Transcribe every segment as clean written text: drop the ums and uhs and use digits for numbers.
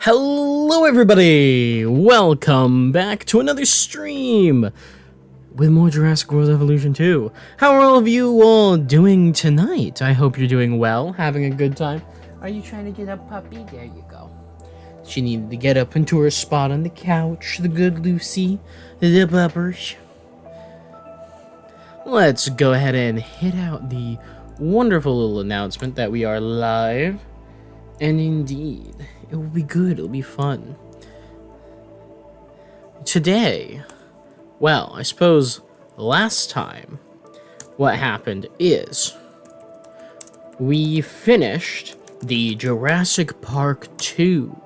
Hello everybody! Welcome back to another stream with more Jurassic World Evolution 2. How are all of you all doing tonight? I hope you're doing well, having a good time. Are you trying to get up, puppy? There you go. She needed to get up into her spot on the couch, the good Lucy, the puppers. Let's go ahead and hit out the wonderful little announcement that we are live. And indeed, it will be good, it'll be fun. Today, well, I suppose last time, what happened is, we finished the Jurassic Park 2,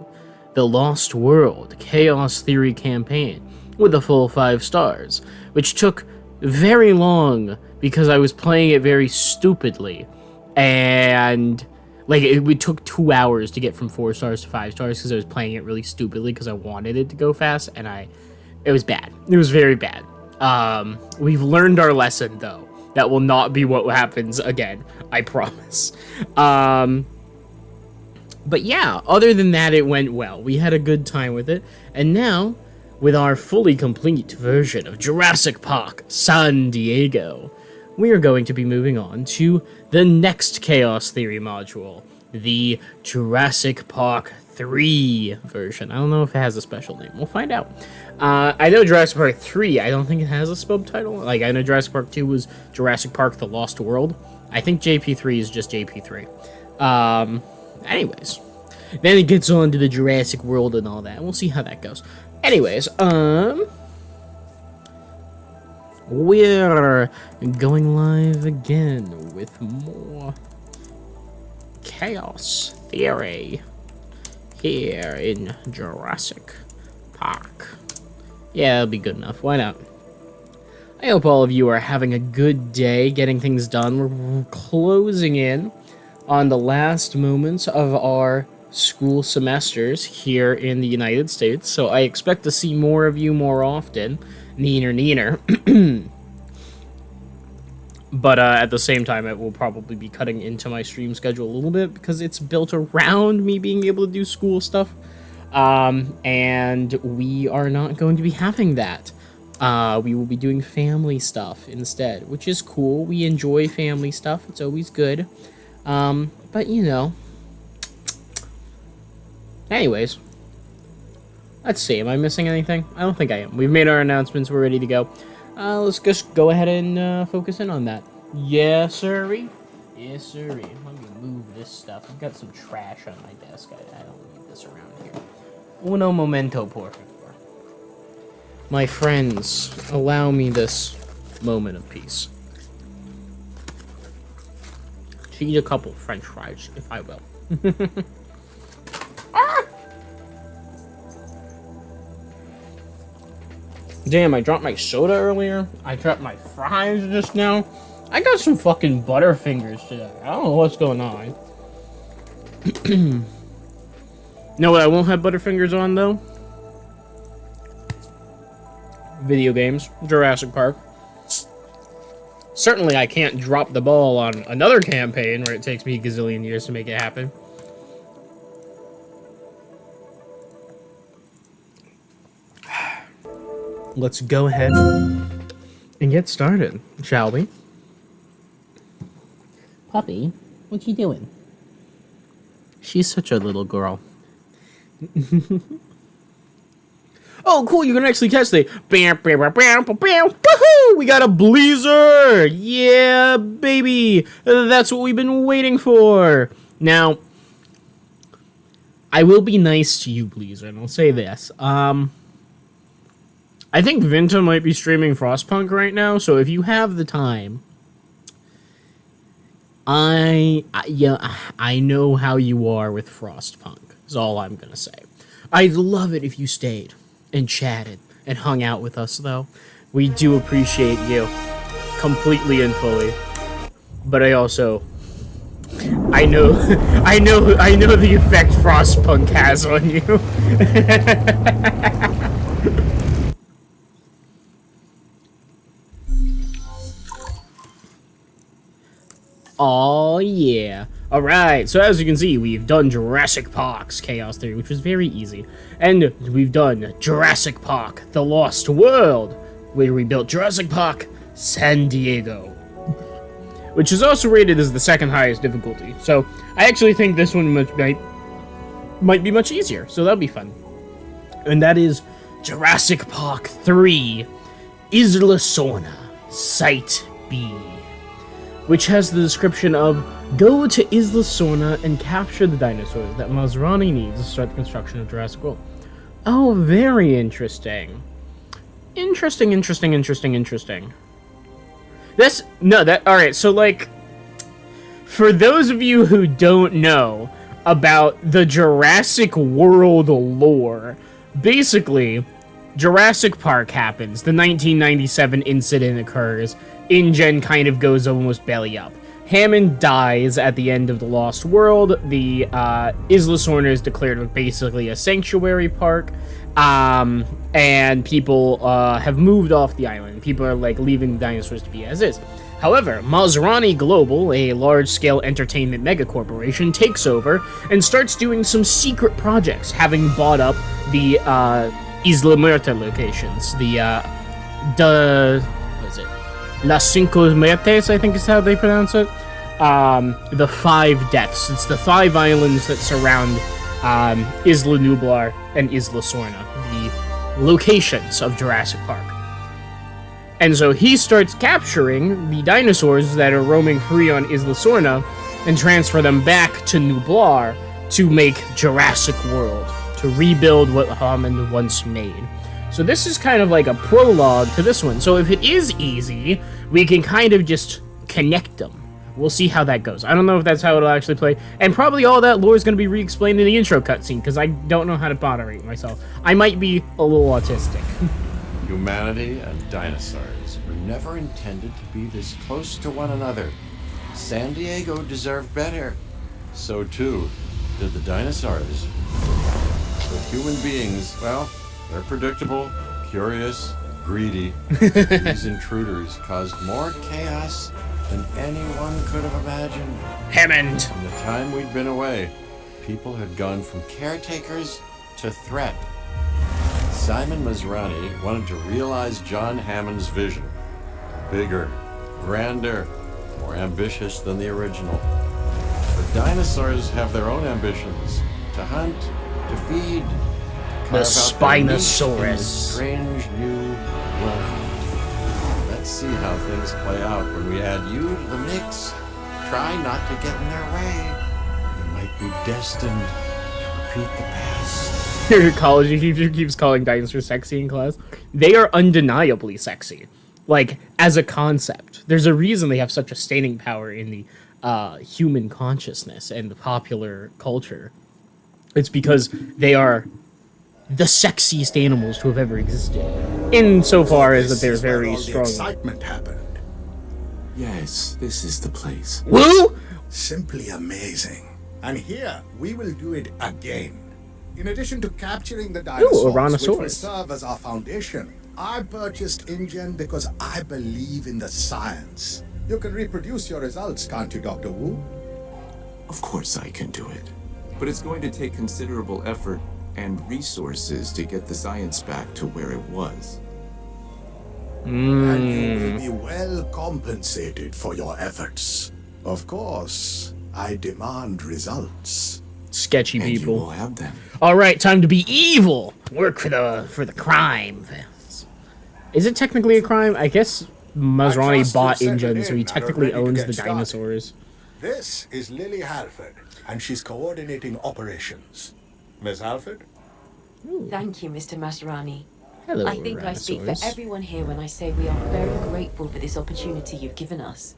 The Lost World Chaos Theory campaign, with a full 5 stars, which took very long because I was playing it very stupidly, and like, it took 2 hours to get from 4 stars to 5 stars because I was playing it really stupidly because I wanted it to go fast, and it was bad. It was very bad. We've learned our lesson, though. That will not be what happens again. I promise. But yeah, other than that, it went well. We had a good time with it. And now, with our fully complete version of Jurassic Park San Diego, we are going to be moving on to the next Chaos Theory module, the Jurassic Park 3 version. I don't know if it has a special name. We'll find out. I know Jurassic Park 3, I don't think it has a subtitle. Like, I know Jurassic Park 2 was Jurassic Park The Lost World. I think JP3 is just JP3. Anyways. Then it gets on to the Jurassic World and all that. We'll see how that goes. Anyways, we're going live again with more Chaos Theory here in Jurassic Park. Yeah, that'll be good enough. Why not? I hope all of you are having a good day getting things done. We're closing in on the last moments of our school semesters here in the United States, so I expect to see more of you more often. Neener. But at the same time, it will probably be cutting into my stream schedule a little bit because it's built around me being able to do school stuff. And we are not going to be having that. We will be doing family stuff instead, which is cool. We enjoy family stuff. It's always good. But, you know. Anyways. Let's see, am I missing anything? I don't think I am. We've made our announcements, we're ready to go. Let's just go ahead and focus in on that. Yes, sirree. Yes, sirree. Let me move this stuff. I've got some trash on my desk. I don't need this around here. Uno momento, por favor. My friends, allow me this moment of peace. To eat a couple French fries, if I will. Damn, I dropped my soda earlier. I dropped my fries just now. I got some fucking Butterfingers today. I don't know what's going on. Know what I won't have Butterfingers on, though? Video games. Jurassic Park. Certainly I can't drop the ball on another campaign where it takes me a gazillion years to make it happen. Let's go ahead and get started, shall we? Puppy, what you doing? She's such a little girl. Oh, cool, you can actually catch the bam, bam, bam, bam, bam, bam, woohoo! We got a Bleezer! Yeah, baby! That's what we've been waiting for! Now, I will be nice to you, Bleezer, and I'll say this. I think Vinta might be streaming Frostpunk right now, so if you have the time, I know how you are with Frostpunk, is all I'm gonna say. I'd love it if you stayed and chatted and hung out with us, though. We do appreciate you completely and fully. But I also, I know the effect Frostpunk has on you. Oh yeah. Alright, so as you can see, we've done Jurassic Park's Chaos Theory, which was very easy. And we've done Jurassic Park, The Lost World, where we built Jurassic Park, San Diego, which is also rated as the second highest difficulty. So I actually think this one might be much easier, so that'll be fun. And that is Jurassic Park 3, Isla Sorna, Site B, which has the description of, go to Isla Sorna and capture the dinosaurs that Masrani needs to start the construction of Jurassic World. Oh, very interesting. Interesting. Alright, so, like, for those of you who don't know about the Jurassic World lore, basically, Jurassic Park happens, the 1997 incident occurs, InGen kind of goes almost belly up. Hammond dies at the end of The Lost World, the Isla Sorna is declared basically a sanctuary park, and people have moved off the island. People are, like, leaving the dinosaurs to be as is. However, Masrani Global, a large-scale entertainment megacorporation, takes over and starts doing some secret projects, having bought up the Isla Muerta locations. What is it? Las Cinco Muertes, I think is how they pronounce it. The 5 deaths. It's the 5 islands that surround Isla Nublar and Isla Sorna, the locations of Jurassic Park. And so he starts capturing the dinosaurs that are roaming free on Isla Sorna and transfer them back to Nublar to make Jurassic World, to rebuild what Hammond once made. So this is kind of like a prologue to this one. So if it is easy, we can kind of just connect them. We'll see how that goes. I don't know if that's how it'll actually play. And probably all that lore is going to be re-explained in the intro cutscene, because I don't know how to moderate myself. I might be a little autistic. Humanity and dinosaurs were never intended to be this close to one another. San Diego deserved better. So too did the dinosaurs. But human beings, well, they're predictable, curious, greedy. These intruders caused more chaos than anyone could have imagined. Hammond! In the time we'd been away, people had gone from caretakers to threat. Simon Masrani wanted to realize John Hammond's vision. Bigger, grander, more ambitious than the original. But dinosaurs have their own ambitions. To hunt, to feed, The Spinosaurus. Strange new world. Let's see how things play out when we add you to the mix. Try not to get in their way. You might be destined to repeat the past. Your college teacher keeps calling dinosaurs sexy in class. They are undeniably sexy. Like, as a concept. There's a reason they have such a staying power in the human consciousness and the popular culture. It's because they are the sexiest animals to have ever existed. Insofar as that they're very strong. Excitement happened. Yes, this is the place. Woo! Simply amazing. And here, we will do it again. In addition to capturing the dinosaurs, which will serve as our foundation, I purchased InGen because I believe in the science. You can reproduce your results, can't you, Dr. Wu? Of course I can do it. But it's going to take considerable effort and resources to get the science back to where it was. And you will be well compensated for your efforts. Of course, I demand results. Sketchy And people. you will have them. All right, time to be evil. Work for the crime. Is it technically a crime? I guess Masrani bought InGen, so he technically owns the dinosaurs. This is Lily Halford, and she's coordinating operations. Miss Halford? Thank you, Mr. Masrani. Hello, I think I speak for everyone here when I say we are very grateful for this opportunity you've given us.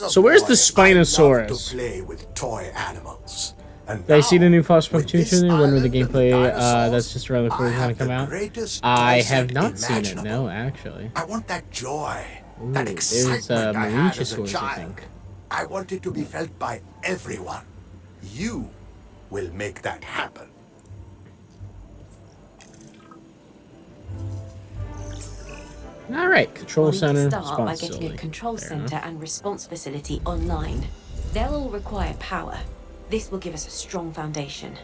So where's the Spinosaurus? I love to play with toy animals. And Did I see the new Fox with Competition? this When will the island of gameplay dinosaurs, that's just around the corner I going have to come the out? greatest I have present not seen it, imaginable. no, actually. I want that joy, Ooh, that there's excitement I had as a Mauritiusaurus, I child. think. I want it to be felt by everyone. You will make that happen. All right, control We need center, to start by response getting a facility. control Fair center enough. and response facility online. They'll all require power. This will give us a strong foundation.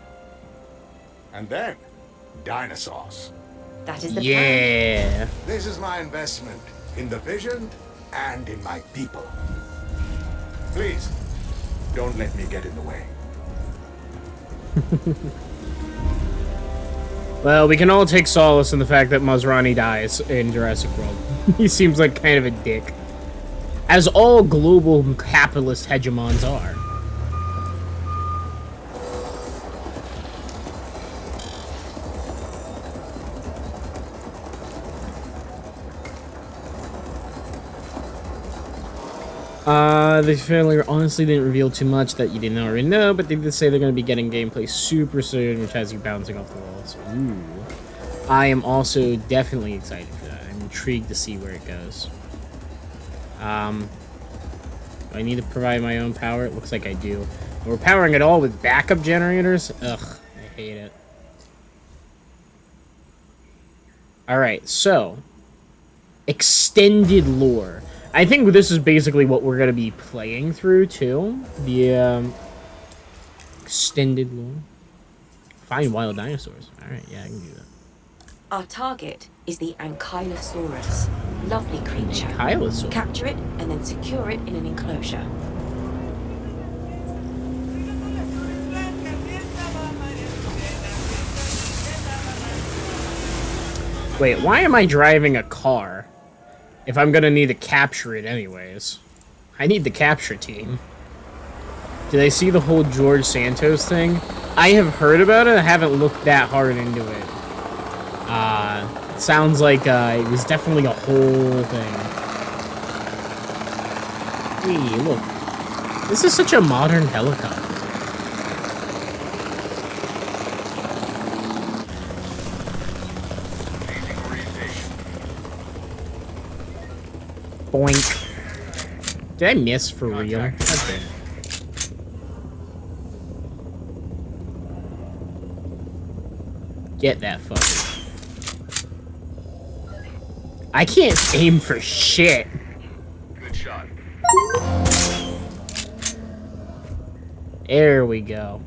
And then, dinosaurs. That is the plan. Yeah. This is my investment in the vision and in my people. Please, don't let me get in the way. Well, we can all take solace in the fact that Masrani dies in Jurassic World. He seems like kind of a dick. As all global capitalist hegemons are. They fairly honestly didn't reveal too much that you didn't already know, but they did say they're going to be getting gameplay super soon, which has you bouncing off the walls. Ooh. I am also definitely excited for that. I'm intrigued to see where it goes. Do I need to provide my own power? It looks like I do. We're powering it all with backup generators? Ugh, I hate it. Alright, so. Extended lore. I think this is basically what we're going to be playing through, too. The, extended lore. Find wild dinosaurs. Alright, yeah, I can do that. Our target is the Ankylosaurus. Lovely creature. Ankylosaurus? Capture it and then secure it in an enclosure. Wait, why am I driving a car? If I'm gonna need to capture it anyways. I need the capture team. Did I see the whole George Santos thing? I have heard about it, I haven't looked that hard into it. It sounds like it was definitely a whole thing. Hey, look. This is such a modern helicopter. Boink. Did I miss for real? Okay. Get that fucker. I can't aim for shit. Good shot. There we go.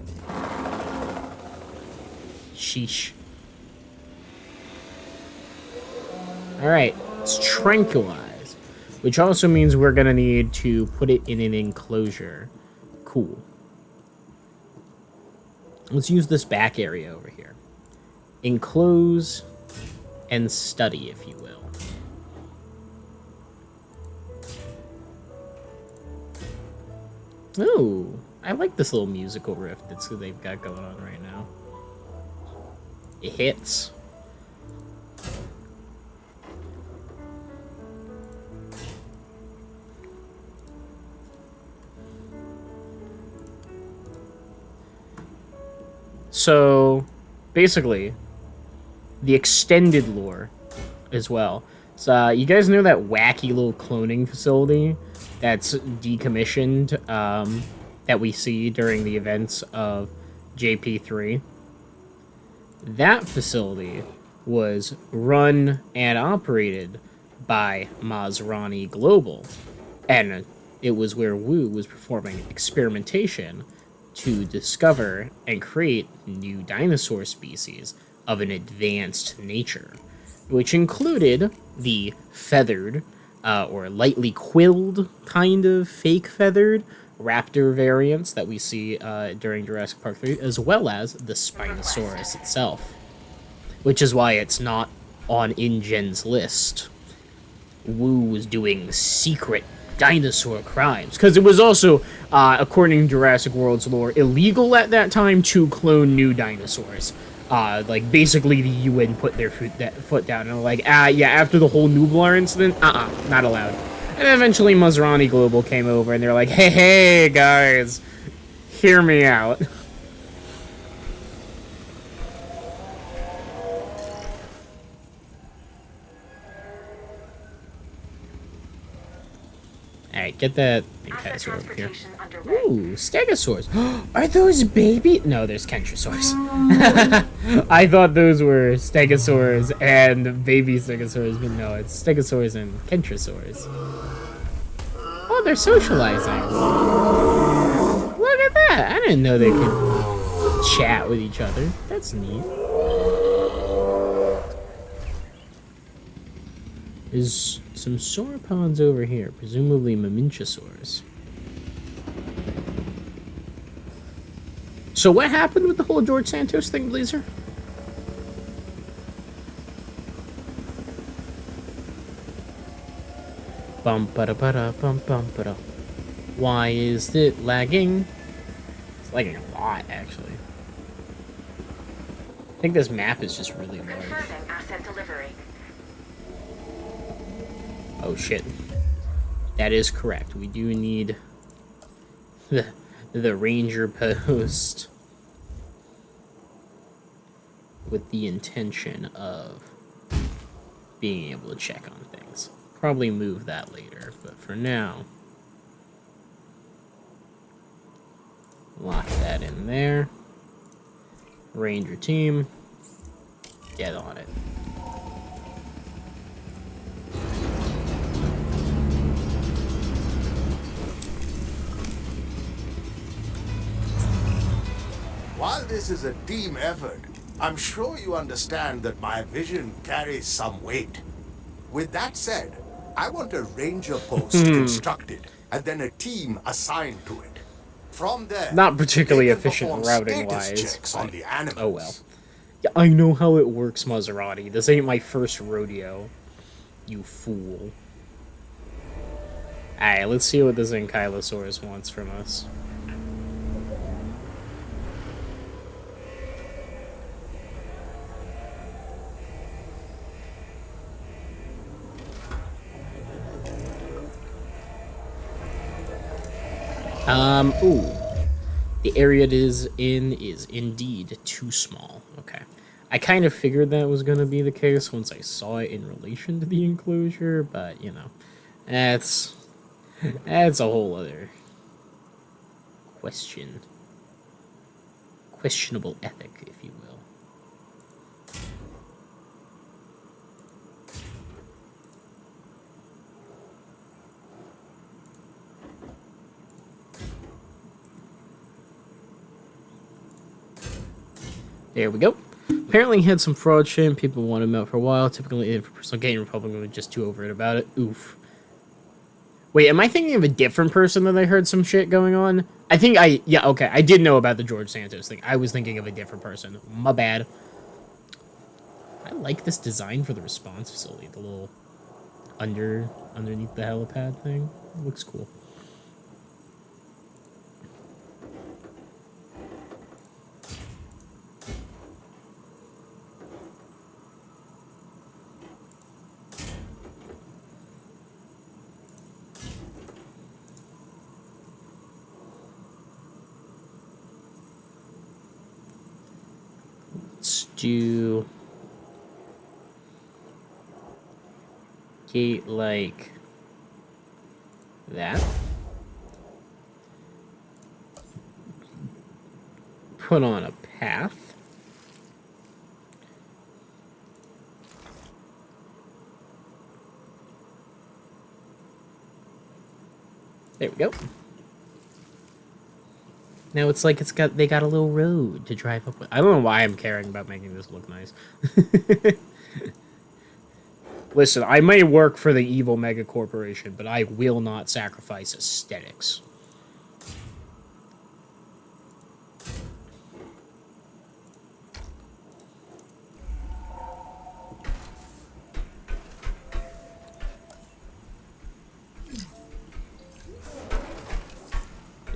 Sheesh. Alright, it's tranquilized. Which also means we're gonna need to put it in an enclosure. Cool. Let's use this back area over here. Enclose and study, if you will. Ooh, I like this little musical riff they've got going on right now. It hits. So, basically, the extended lore as well. So, you guys know that wacky little cloning facility that's decommissioned that we see during the events of JP3? That facility was run and operated by Masrani Global, and it was where Wu was performing experimentation to discover and create new dinosaur species of an advanced nature, which included the feathered, or lightly quilled kind of fake feathered raptor variants that we see during Jurassic Park 3, as well as the Spinosaurus itself, which is why it's not on InGen's list. Wu was doing secret dinosaur crimes, because it was also, according to Jurassic World's lore, illegal at that time to clone new dinosaurs. Like, basically the UN put their foot down and were like, yeah, after the whole Nublar incident, not allowed. And eventually Masrani Global came over and they're like, hey, guys, hear me out. Alright, get that Ankylosaur over here. Ooh, Stegosaurs. Are those baby? No, there's Kentrosaurs. I thought those were Stegosaurs and baby Stegosaurs, but no, it's Stegosaurs and Kentrosaurs. Oh, they're socializing. Look at that. I didn't know they could chat with each other. That's neat. There's some sauropods over here, presumably Mamenchisaurs. So what happened with the whole George Santos thing, Blazer? Bum-ba-da-ba-da-bum-bum-ba-da. Why is it lagging? It's lagging a lot, actually. I think this map is just really large. Confirming asset delivery. Oh shit. That is correct. We do need the ranger post with the intention of being able to check on things. Probably move that later, but for now, lock that in there. Ranger team, get on it. While this is a team effort, I'm sure you understand that my vision carries some weight. With that said, I want a ranger post constructed and then a team assigned to it. From there, Not particularly they can efficient perform routing-wise. status checks on the animals. Oh well. Yeah, I know how it works, Maserati. This ain't my first rodeo, you fool. Alright, let's see what this Ankylosaurus wants from us. Ooh. The area it is in is indeed too small. Okay. I kind of figured that was going to be the case once I saw it in relation to the enclosure, but, you know, that's a whole other question. Questionable ethic, if you will. There we go. Apparently he had some fraud shit and people wanted him out for a while. Typically, for personal gain, Republican was just too overt about it. Oof. Wait, am I thinking of a different person that I heard some shit going on? Yeah, okay. I did know about the George Santos thing. I was thinking of a different person. My bad. I like this design for the response facility. The little underneath the helipad thing. It looks cool. Let's do gate like that. Put on a path. There we go. Now it's like they got a little road to drive up with. I don't know why I'm caring about making this look nice. Listen, I may work for the evil mega corporation, but I will not sacrifice aesthetics.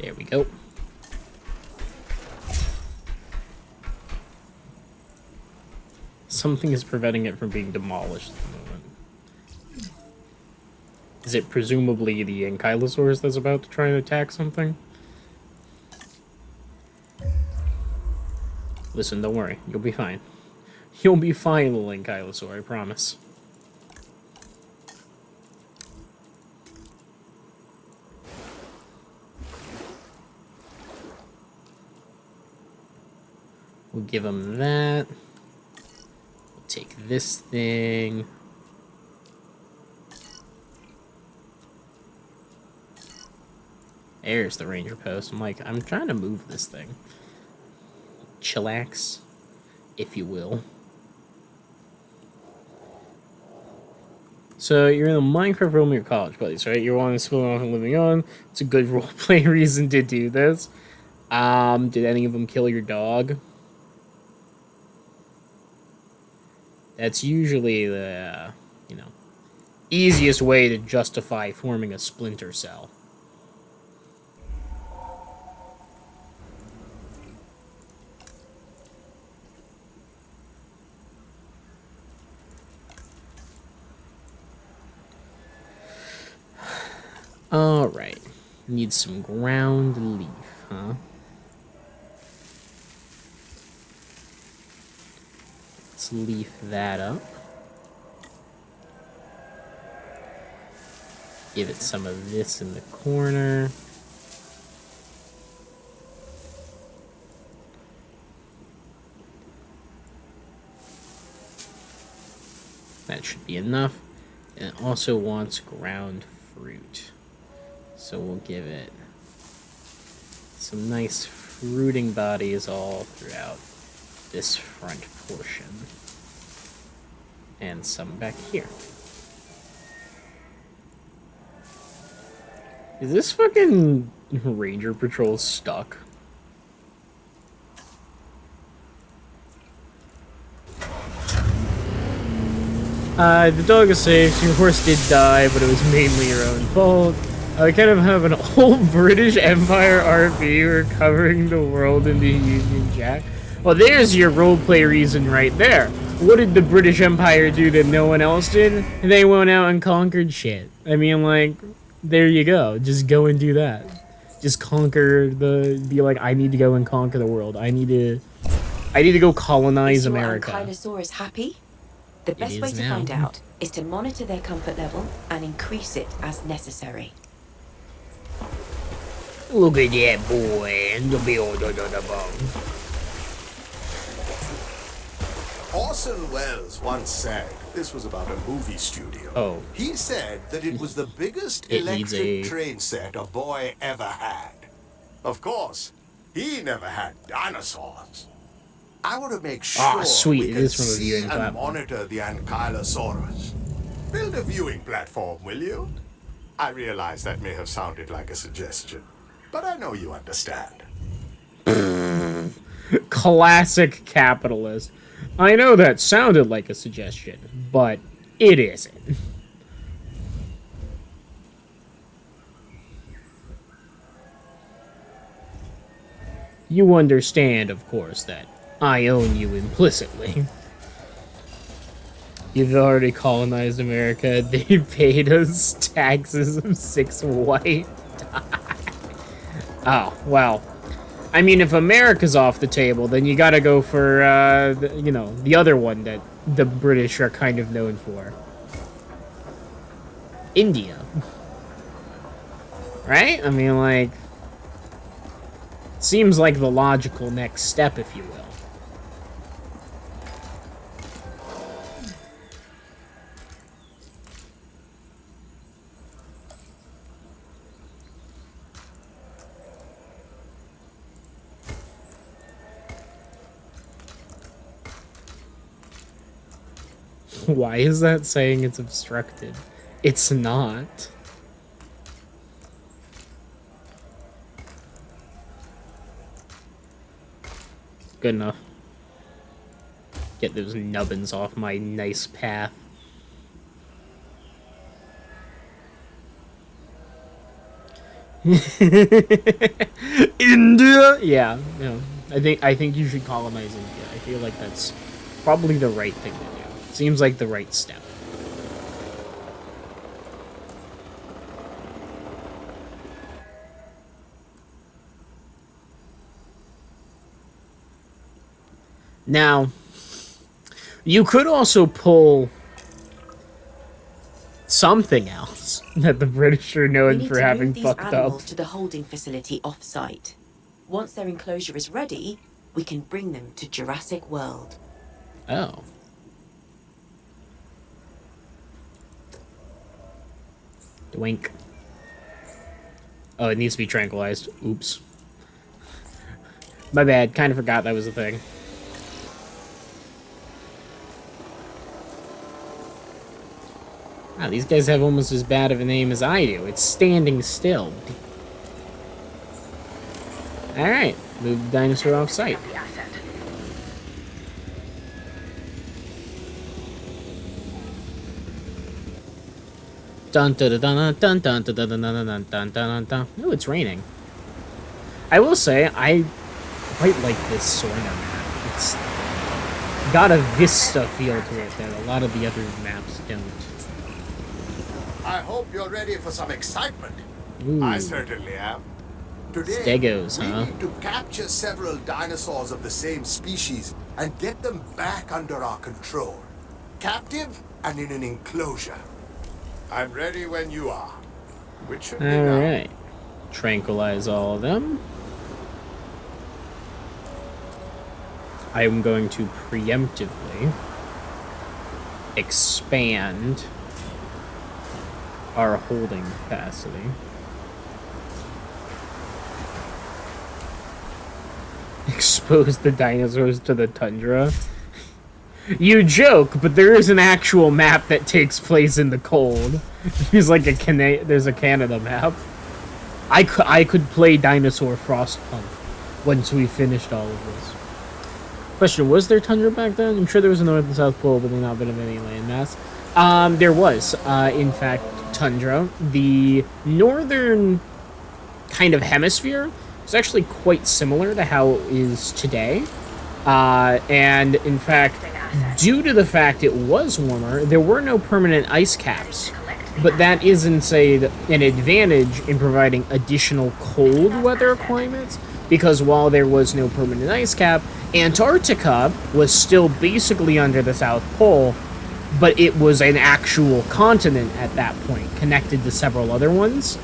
There we go. Something is preventing it from being demolished at the moment. Is it presumably the Ankylosaurus that's about to try and attack something? Listen, don't worry. You'll be fine. You'll be fine, little Ankylosaur, I promise. We'll give him that. We'll take this thing. There's the ranger post. I'm like, I'm trying to move this thing. Chillax, if you will. So you're in the Minecraft realm of your college buddies, right? You're wanting to split off and living on. It's a good roleplay reason to do this. Did any of them kill your dog? That's usually the, easiest way to justify forming a splinter cell. Alright. Need some ground leaf, huh? Let's leaf that up. Give it some of this in the corner. That should be enough. And it also wants ground fruit. So we'll give it some nice fruiting bodies all throughout this front portion. And some back here. Is this fucking Ranger Patrol stuck? The dog is safe. Your horse did die, but it was mainly your own fault. I kind of have an old British Empire RP recovering the world in the Union Jack. Well, there's your roleplay reason right there. What did the British Empire do that no one else did? They went out and conquered shit. I mean, like, there you go. Just go and do that. Just conquer be like, I need to go and conquer the world. I need to go colonize America. Is your Ankylosaurus happy? The best way to find out is to monitor their comfort level and increase it as necessary. Look at that boy and the build of the bone. Orson Welles once said, this was about a movie studio. Oh. He said that it was the biggest It needs electric a- train set a boy ever had. Of course, he never had dinosaurs. I want to make sure sweet. we It can is from a see viewing and platform. monitor the Ankylosaurus. Build a viewing platform, will you? I realize that may have sounded like a suggestion, but I know you understand. Classic capitalist. I know that sounded like a suggestion, but it isn't. You understand, of course, that I own you implicitly. You've already colonized America. They paid us taxes of 6 white. Oh, well. I mean, if America's off the table, then you gotta go for, the other one that the British are kind of known for. India. Right? I mean, like... Seems like the logical next step, if you will. Why is that saying it's obstructed? It's not. Good enough. Get those nubbins off my nice path. India? Yeah, I think you should colonize India. I feel like that's probably the right thing to do. Seems like the right step. Now, you could also pull something else that the British are known for having fucked up. We need to move these animals to the holding facility off-site. Once their enclosure is ready, we can bring them to Jurassic World. Oh. Doink. Oh, it needs to be tranquilized. Oops. My bad. Kind of forgot that was a thing. Wow, these guys have almost as bad of a name as I do. It's Standing Still. Alright, move the dinosaur off site. Dun dun dun dun dun dun dun dun dun dun dun dun dun. Oh, it's raining. I will say, I quite like this sort of map. It's got a Vista feel to it that a lot of the other maps don't. I hope you're ready for some excitement. Ooh. I certainly am. Today, Stegos, we huh? need to capture several dinosaurs of the same species and get them back under our control. Captive and in an enclosure. I'm ready when you are. Which should be now. Alright. Tranquilize all of them. I am going to preemptively expand our holding capacity. Expose the dinosaurs to the tundra. You joke, but there is an actual map that takes place in the cold. There's like there's a Canada map. I could play Dinosaur Frostpunk once we finished all of this. Question, was there tundra back then? I'm sure there was a North and South Pole, but there not been of any landmass. There was, in fact, tundra. The northern kind of hemisphere is actually quite similar to how it is today. And, in fact, due to the fact it was warmer, there were no permanent ice caps. But that is, an advantage in providing additional cold weather climates, because while there was no permanent ice cap, Antarctica was still basically under the South Pole, but it was an actual continent at that point, connected to several other ones.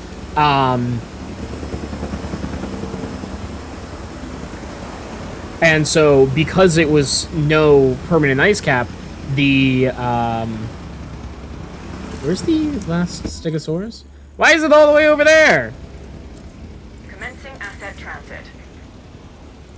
And so, because it was no permanent ice cap, the, where's the last Stegosaurus? Why is it all the way over there? Commencing asset transit.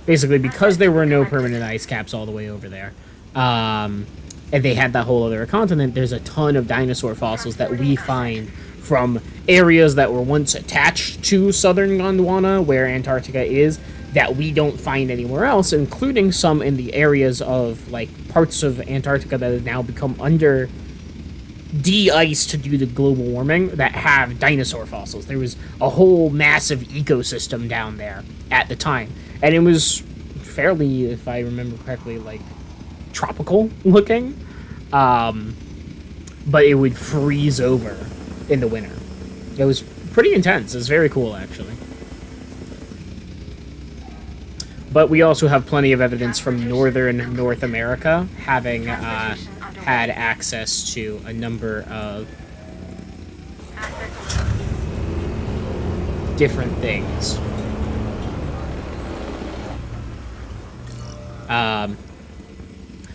Basically, because there were no permanent ice caps all the way over there, and they had that whole other continent, there's a ton of dinosaur fossils that we find from areas that were once attached to southern Gondwana, where Antarctica is, that we don't find anywhere else, including some in the areas of, like, parts of Antarctica that have now become under de-iced due to global warming that have dinosaur fossils. There was a whole massive ecosystem down there at the time. And it was fairly, if I remember correctly, like, tropical looking. But it would freeze over in the winter. It was pretty intense. It was very cool, actually. But we also have plenty of evidence from northern North America having had access to a number of different things. I'm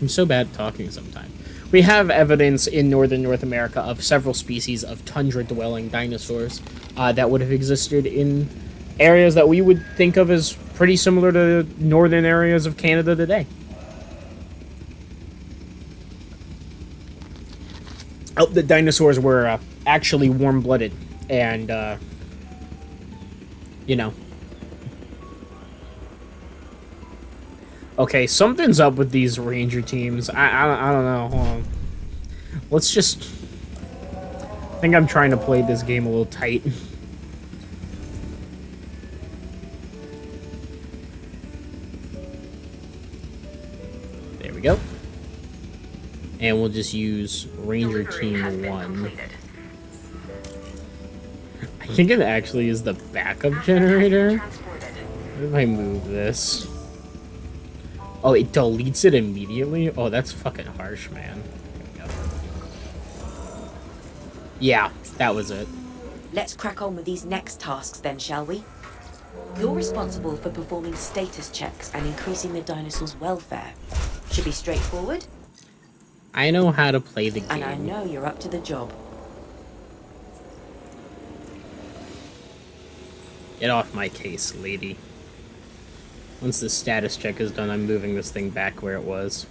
so bad at talking sometimes. We have evidence in northern North America of several species of tundra-dwelling dinosaurs that would have existed in areas that we would think of as pretty similar to northern areas of Canada today. Oh, the dinosaurs were actually warm-blooded, and, you know. Okay, something's up with these ranger teams. I don't know. Hold on. Let's just... I think I'm trying to play this game a little tight. There we go. And we'll just use Ranger Team 1. I think it actually is the backup generator. What if I move this? Oh, it deletes it immediately? Oh, that's fucking harsh, man. There we go. Yeah, that was it. Let's crack on with these next tasks then, shall we? You're responsible for performing status checks and increasing the dinosaurs' welfare. Should be straightforward. I know how to play the game. And I know you're up to the job. Get off my case, lady. Once the status check is done, I'm moving this thing back where it was.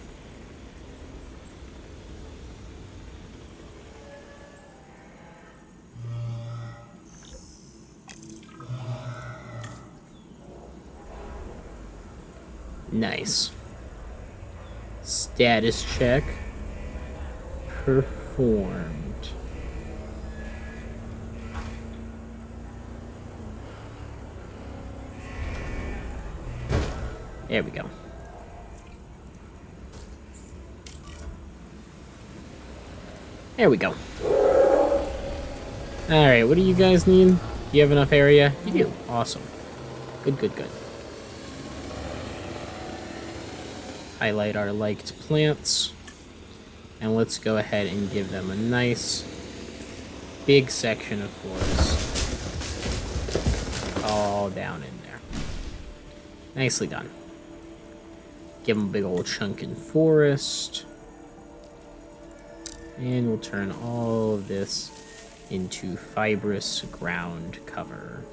Nice. Status check performed. There we go. There we go. Alright, what do you guys need? Do you have enough area? You do. Awesome. Good, good, good. Highlight our liked plants. And let's go ahead and give them a nice big section of forest. All down in there. Nicely done. Give them a big old chunk in forest. And we'll turn all of this into fibrous ground cover.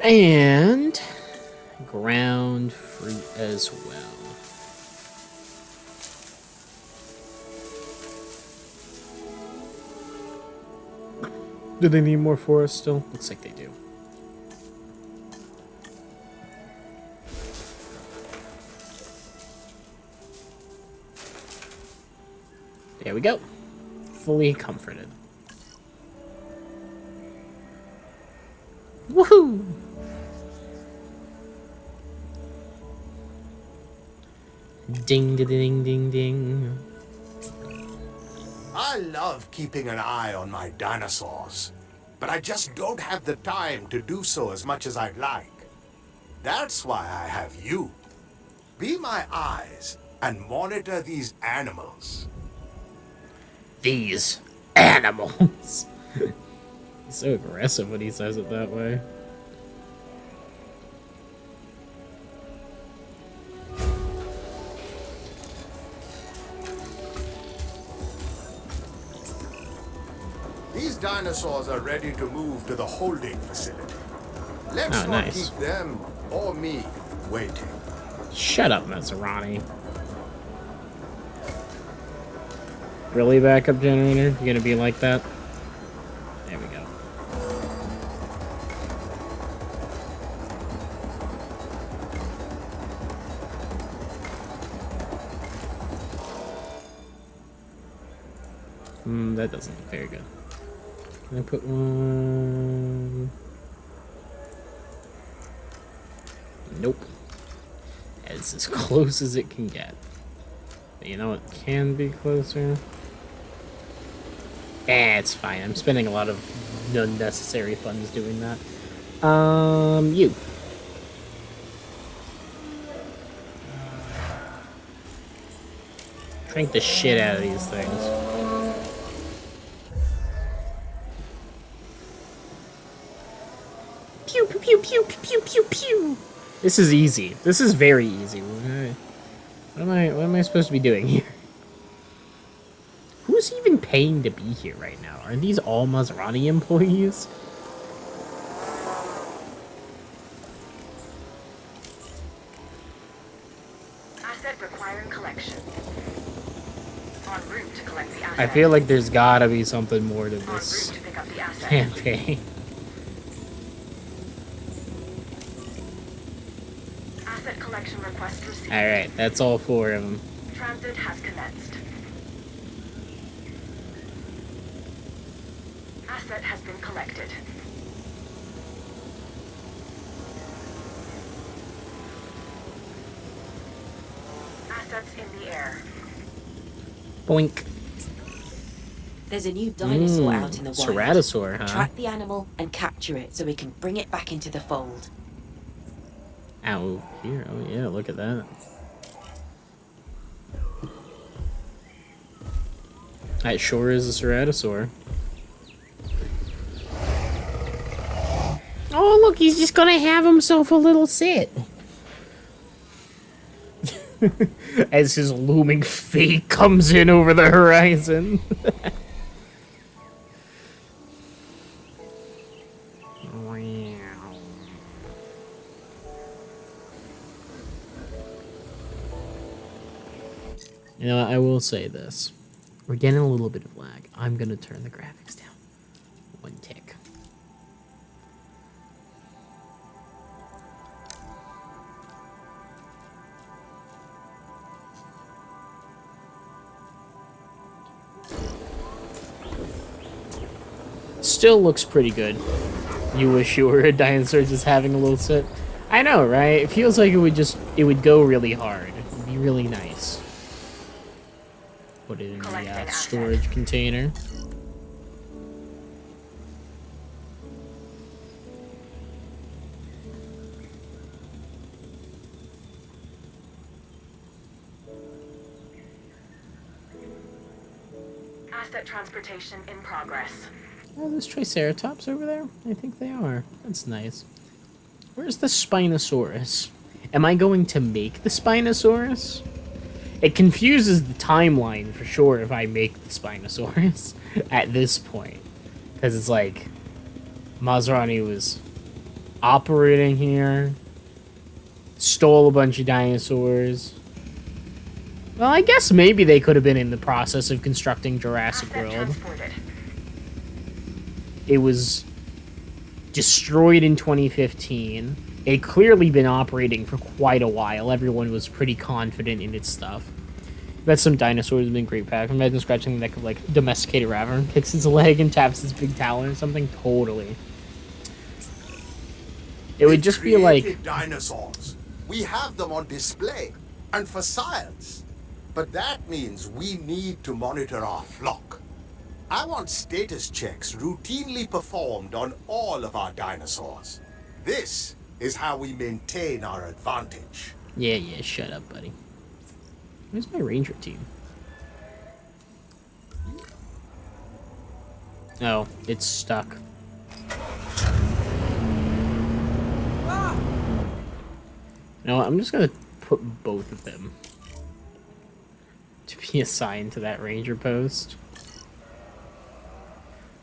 And ground fruit as well. Do they need more forest still? Looks like they do. There we go. Fully comforted. Woohoo! Ding ding ding ding ding. I love keeping an eye on my dinosaurs, but I just don't have the time to do so as much as I'd like. That's why I have you. Be my eyes and monitor these animals. These animals. He's so aggressive when he says it that way. These dinosaurs are ready to move to the holding facility. Let's not nice. keep them or me waiting. Shut up, Maserati. Really, backup generator? You gonna be like that? There we go. That doesn't look very good. Can I put one? Nope. It's as close as it can get. But you know what can be closer? It's fine. I'm spending a lot of unnecessary funds doing that. You. Crank the shit out of these things. Pew, pew, pew, pew, pew, pew, pew. This is easy. This is very easy. What am I supposed to be doing here? Who's even paying to be here right now? Are these all Maserati employees? Asset requiring collection. En route to collect the asset. I feel like there's gotta be something more to En route this to pick up the asset. campaign. Asset collection request received. Alright, that's all 4 of them. Transit has commenced. Asset has been collected. Assets in the air. Boink. There's a new dinosaur out in the wild. Ceratosaur, huh? Track the animal and capture it so we can bring it back into the fold. Ow, here. Oh yeah, look at that. That sure is a Ceratosaur. Oh, look, he's just gonna have himself a little sit. As his looming fate comes in over the horizon. You know, I will say this. We're getting a little bit of lag. I'm gonna turn the graphics down. One tick. Still looks pretty good. You wish you were a dinosaur just having a little sit. I know, right? It feels like it would go really hard. It would be really nice. Put it in the storage container. Asset transportation in progress. Oh, there's Triceratops over there? I think they are. That's nice. Where's the Spinosaurus? Am I going to make the Spinosaurus? It confuses the timeline for sure if I make the Spinosaurus at this point. Because it's like, Maserati was operating here, stole a bunch of dinosaurs. Well, I guess maybe they could have been in the process of constructing Jurassic World. It was destroyed in 2015. It had clearly been operating for quite a while. Everyone was pretty confident in its stuff. Bet some dinosaurs have been great pack. Imagine scratching the neck of like domesticated raven, kicks his leg and taps his big talon or something. Totally. It would just be like dinosaurs. We have them on display and for science. But that means we need to monitor our flock. I want status checks routinely performed on all of our dinosaurs. This is how we maintain our advantage. Yeah, shut up, buddy. Where's my ranger team? Oh, it's stuck. You know what, I'm just gonna put both of them to be assigned to that ranger post.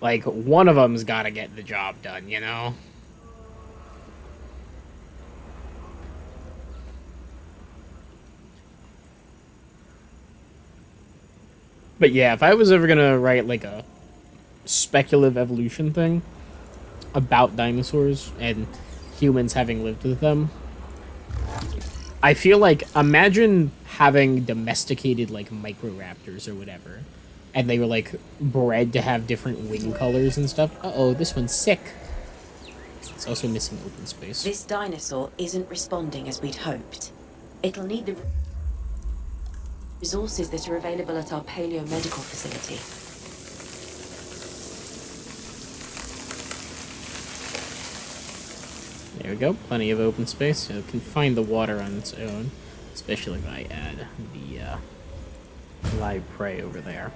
Like, one of them's gotta get the job done, you know? But yeah, if I was ever gonna write, like, a speculative evolution thing about dinosaurs and humans having lived with them, I feel like, imagine having domesticated, like, microraptors or whatever, and they were, like, bred to have different wing colors and stuff. Uh-oh, this one's sick. It's also missing open space. This dinosaur isn't responding as we'd hoped. It'll need the resources that are available at our paleomedical facility. There we go, plenty of open space, so it can find the water on its own, especially if I add the live prey over there.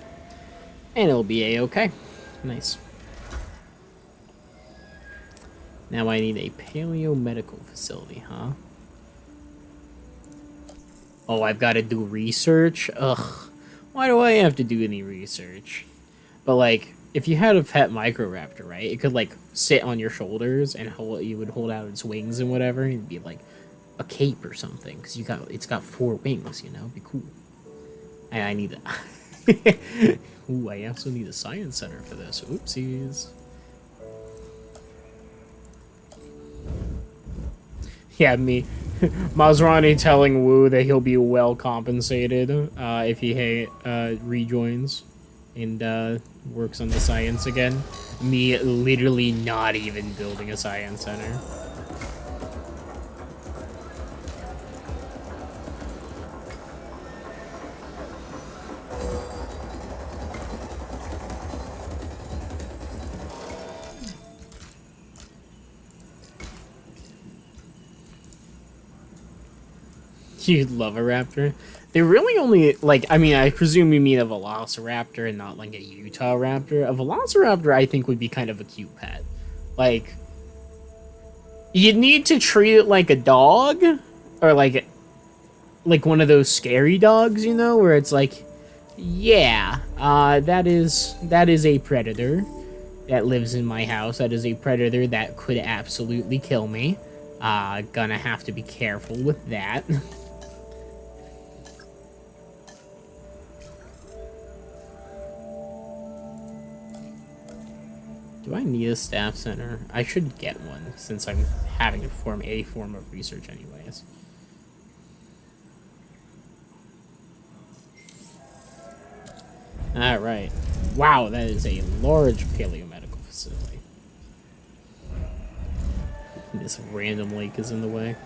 And it'll be a-okay. Nice. Now I need a paleomedical facility, huh? Oh, I've got to do research? Ugh. Why do I have to do any research? But, like, if you had a pet microraptor, right? It could, like, sit on your shoulders and you would hold out its wings and whatever. And it'd be, like, a cape or something. Because it's got 4 wings, you know? It'd be cool. And I need that. Ooh, I also need a science center for this. Oopsies. Yeah, me. Maserati telling Wu that he'll be well compensated if he rejoins and works on the science again. Me literally not even building a science center. You'd love a raptor. They really only, like, I mean, I presume you mean a velociraptor and not, like, a Utah raptor. A velociraptor, I think, would be kind of a cute pet. Like, You need to treat it like a dog, or like one of those scary dogs, you know, where it's like, yeah, that is a predator that lives in my house. That is a predator that could absolutely kill me. Gonna have to be careful with that. Do I need a staff center? I should get one, since I'm having to perform a form of research anyways. Alright. Wow, that is a large paleomedical facility. This random lake is in the way.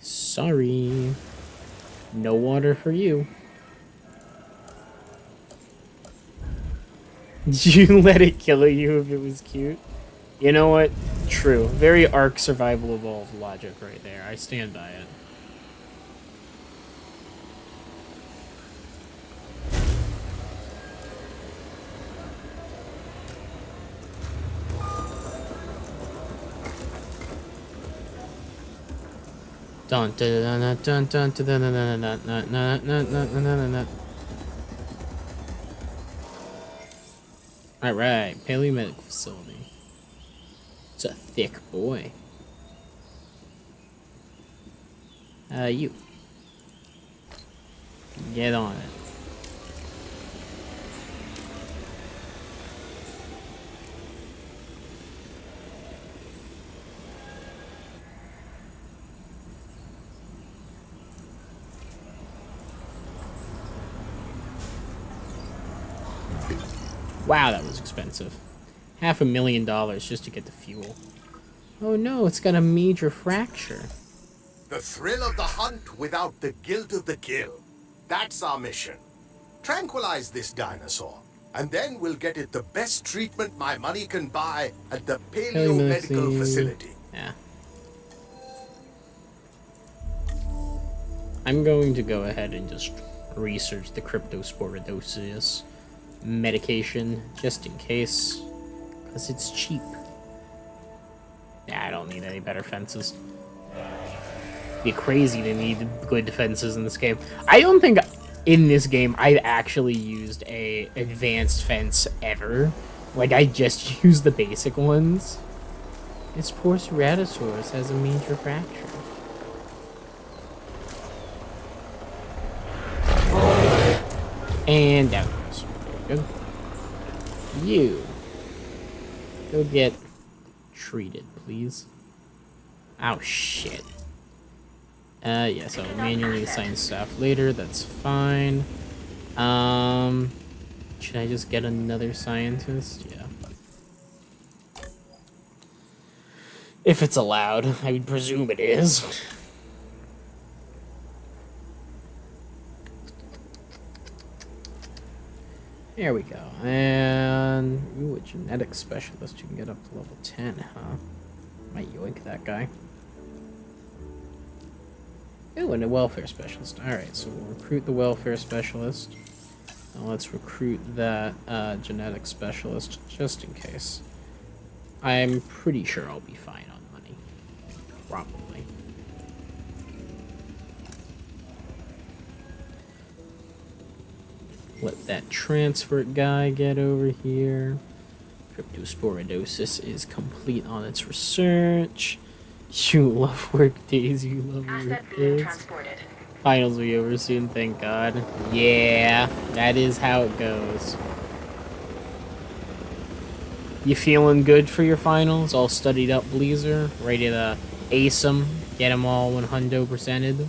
Sorry. No water for you. You let it kill you if it was cute. You know what? True. Very Ark Survival Evolved logic right there. I stand by it. Dun dun dun dun dun dun dun dun dun dun dun dun dun. Alright, paleomedical facility. It's a thick boy. You. Get on it. Wow, that was expensive. $500,000 just to get the fuel. Oh no, it's got a major fracture. The thrill of the hunt without the guilt of the kill. That's our mission. Tranquilize this dinosaur, and then we'll get it the best treatment my money can buy at the paleomedical facility. Yeah. I'm going to go ahead and just research the cryptosporidosis medication, just in case, because it's cheap. Yeah, I don't need any better fences. It'd be crazy to need good defenses in this game. I don't think in this game I've actually used a advanced fence ever. Like, I just used the basic ones. This poor Ceratosaurus has a major fracture. And down. Good. You go get treated, please. Oh shit. Yeah, so manually assign staff later, that's fine. Should I just get another scientist? Yeah. If it's allowed, I would presume it is. There we go. And ooh, a genetic specialist. You can get up to level 10, huh? Might yoink that guy. Ooh, and a welfare specialist. Alright, so we'll recruit the welfare specialist. Now let's recruit that genetic specialist, just in case. I'm pretty sure I'll be fine on money. Probably. Let that transport guy get over here. Cryptosporidosis is complete on its research. You love work days, you love work days. Finals will be over soon, thank God. Yeah, that is how it goes. You feeling good for your finals? All studied up, Bleezer? Ready to ace them? Get them all 100%ed?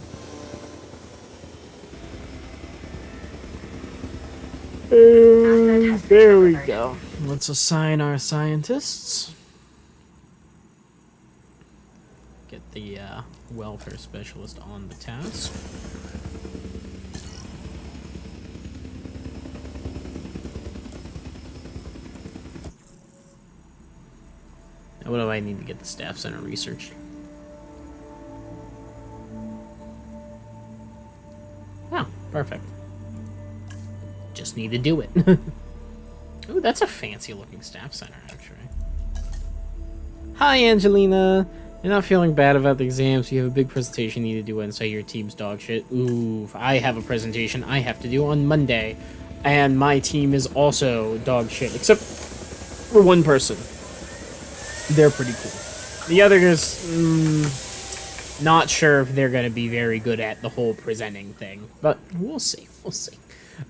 There we go. Let's assign our scientists. Get the welfare specialist on the task. Now what do I need to get the staff center researched? Oh, perfect. Just need to do it. Ooh, that's a fancy looking staff center, actually. Hi, Angelina. You're not feeling bad about the exams. You have a big presentation you need to do and say your team's dog shit. Ooh, I have a presentation I have to do on Monday. And my team is also dog shit, except for one person. They're pretty cool. The others, not sure if they're going to be very good at the whole presenting thing. But we'll see. We'll see.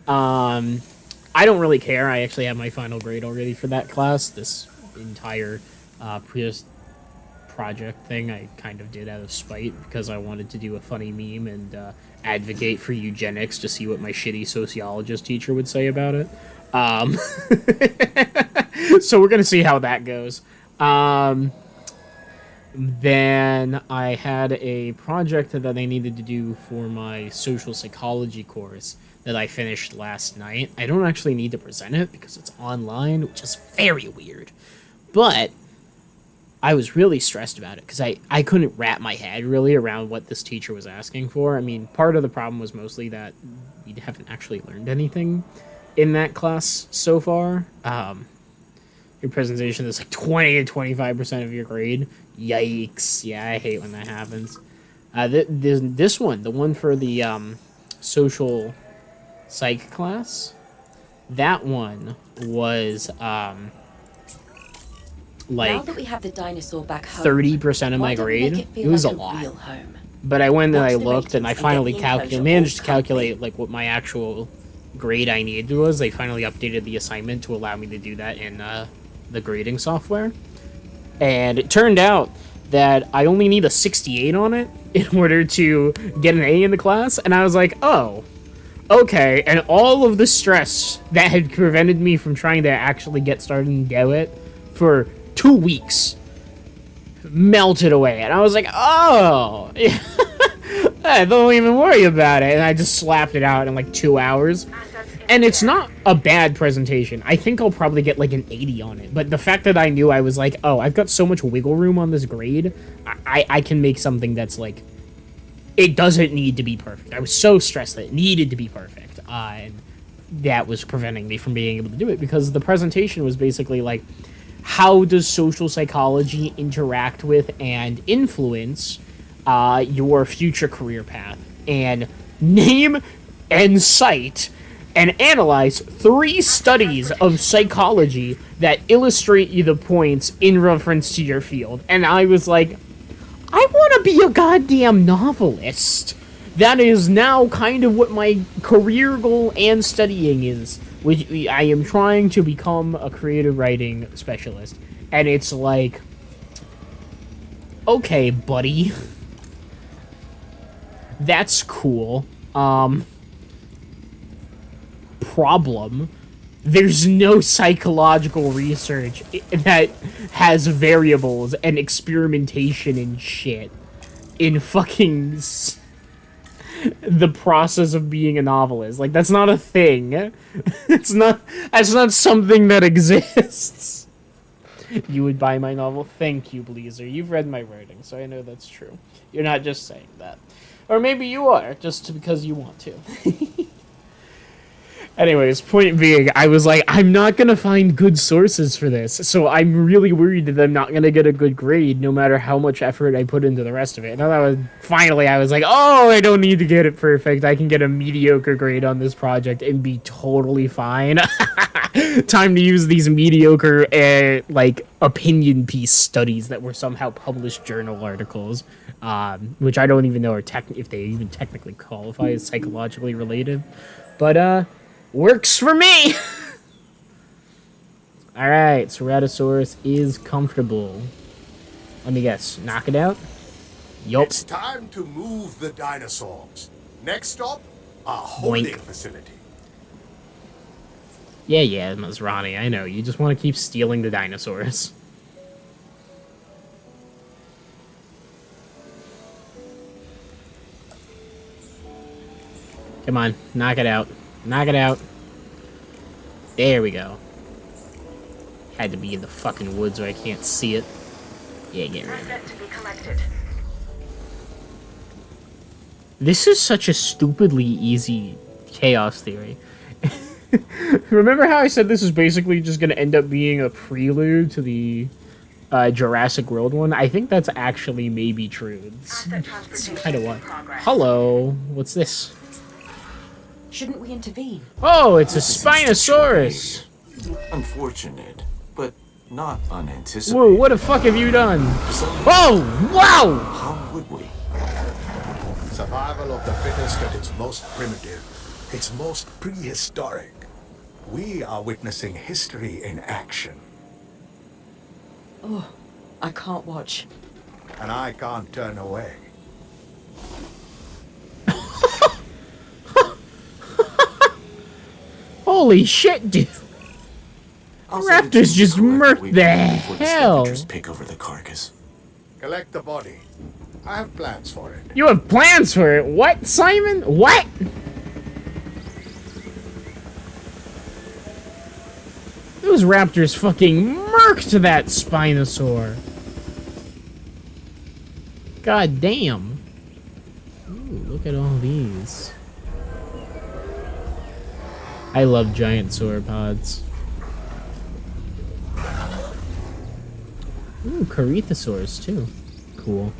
I don't really care. I actually have my final grade already for that class. This entire project thing I kind of did out of spite because I wanted to do a funny meme and advocate for eugenics to see what my shitty sociologist teacher would say about it. So we're gonna see how that goes. Then I had a project that I needed to do for my social psychology course that I finished last night. I don't actually need to present it because it's online, which is very weird. But I was really stressed about it because I couldn't wrap my head really around what this teacher was asking for. I mean, part of the problem was mostly that we haven't actually learned anything in that class so far. Your presentation is like 20 to 25% of your grade. Yikes. Yeah, I hate when that happens. This one, the one for the social psych class, that one was like now that we have the dinosaur back home, 30% of my grade. It was a lot. But I went and I looked and I finally managed to calculate like what my actual grade I needed was. They finally updated the assignment to allow me to do that in the grading software. And it turned out that I only need a 68 on it in order to get an A in the class. And I was like, oh, okay. And all of the stress that had prevented me from trying to actually get started and do it for 2 weeks melted away. And I was like, oh, I don't even worry about it. And I just slapped it out in like 2 hours. And it's not a bad presentation. I think I'll probably get like an 80 on it. But the fact that I knew I was like, oh, I've got so much wiggle room on this grade, I can make something that's like, it doesn't need to be perfect. I was so stressed that it needed to be perfect. And that was preventing me from being able to do it because the presentation was basically like, how does social psychology interact with and influence your future career path? And name and cite and analyze 3 studies of psychology that illustrate you the points in reference to your field. And I was like, I want to be a goddamn novelist. That is now kind of what my career goal and studying is. Which I am trying to become a creative writing specialist. And it's like, okay, buddy. That's cool. Problem. There's no psychological research that has variables and experimentation and shit in fucking the process of being a novelist. Like, that's not a thing. That's not something that exists. You would buy my novel? Thank you, Bleezer. You've read my writing, so I know that's true. You're not just saying that. Or maybe you are, just because you want to. Anyways, point being, I was like, I'm not going to find good sources for this, so I'm really worried that I'm not going to get a good grade no matter how much effort I put into the rest of it. And finally, I was like, oh, I don't need to get it perfect. I can get a mediocre grade on this project and be totally fine. Time to use these mediocre, like, opinion piece studies that were somehow published journal articles, which I don't even know if they even technically qualify as psychologically related. But, works for me! Alright, Ceratosaurus is comfortable. Let me guess, knock it out? Yup. It's time to move the dinosaurs. Next stop, a holding facility. Yeah, Masrani, I know. You just want to keep stealing the dinosaurs. Come on, knock it out. Knock it out. There we go. Had to be in the fucking woods where I can't see it. Yeah, get rid of it. To be collected. This is such a stupidly easy chaos theory. Remember how I said this is basically just going to end up being a prelude to the Jurassic World one. I think that's actually maybe true. It's kind of what. Hello, what's this? Shouldn't we intervene? Oh, it's a Spinosaurus. Unfortunate, but not unanticipated. Whoa, what the fuck have you done? Oh, wow! How would we? Survival of the fittest at its most primitive, its most prehistoric. We are witnessing history in action. Oh, I can't watch. And I can't turn away. Holy shit, dude. Raptors just murked the hell. Pick over the carcass. Collect the body. I have plans for it. You have plans for it? What, Simon? What? Those raptors fucking murked that Spinosaur. God damn. Ooh, look at all these. I love giant sauropods. Ooh, Corythosaurs too. Cool.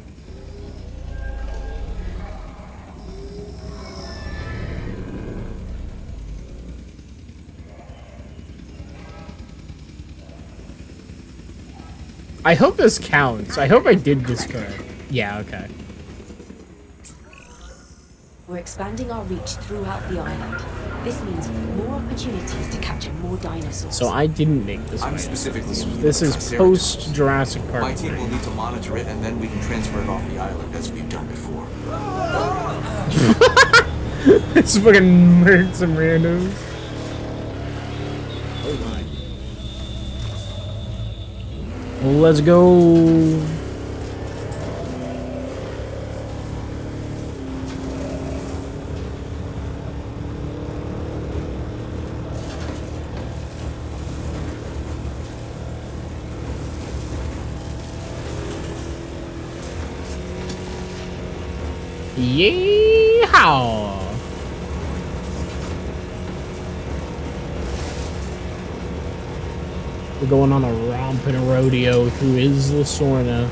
I hope this counts. I hope I did this correct. Yeah, okay. We're expanding our reach throughout the island. This means more opportunities to capture more dinosaurs. So I didn't make this. I'm specifically. This is post Jurassic Park. My team will need to monitor it, and then we can transfer it off the island as we've done before. It's fucking murdered some randos. Oh my. Let's go. Yeehaw! We're going on a romp and a rodeo through Isla Sorna.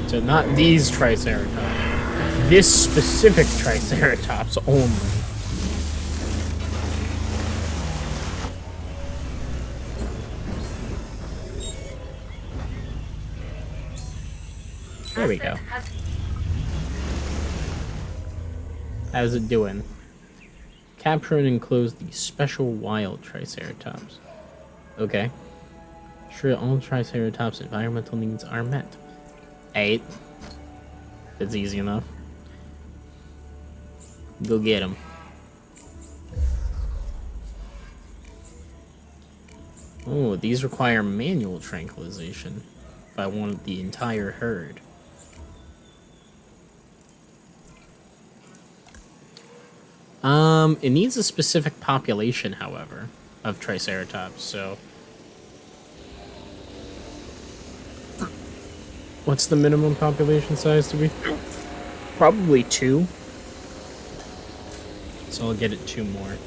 So not these Triceratops. This specific Triceratops only. There we go. How's it doing? Capture and enclose the special wild Triceratops. Okay. Sure, all Triceratops' environmental needs are met. 8. It's easy enough. Go get him. Oh, these require manual tranquilization if I wanted the entire herd. It needs a specific population, however, of Triceratops, so... What's the minimum population size to be? Probably 2. So I'll get it 2 more.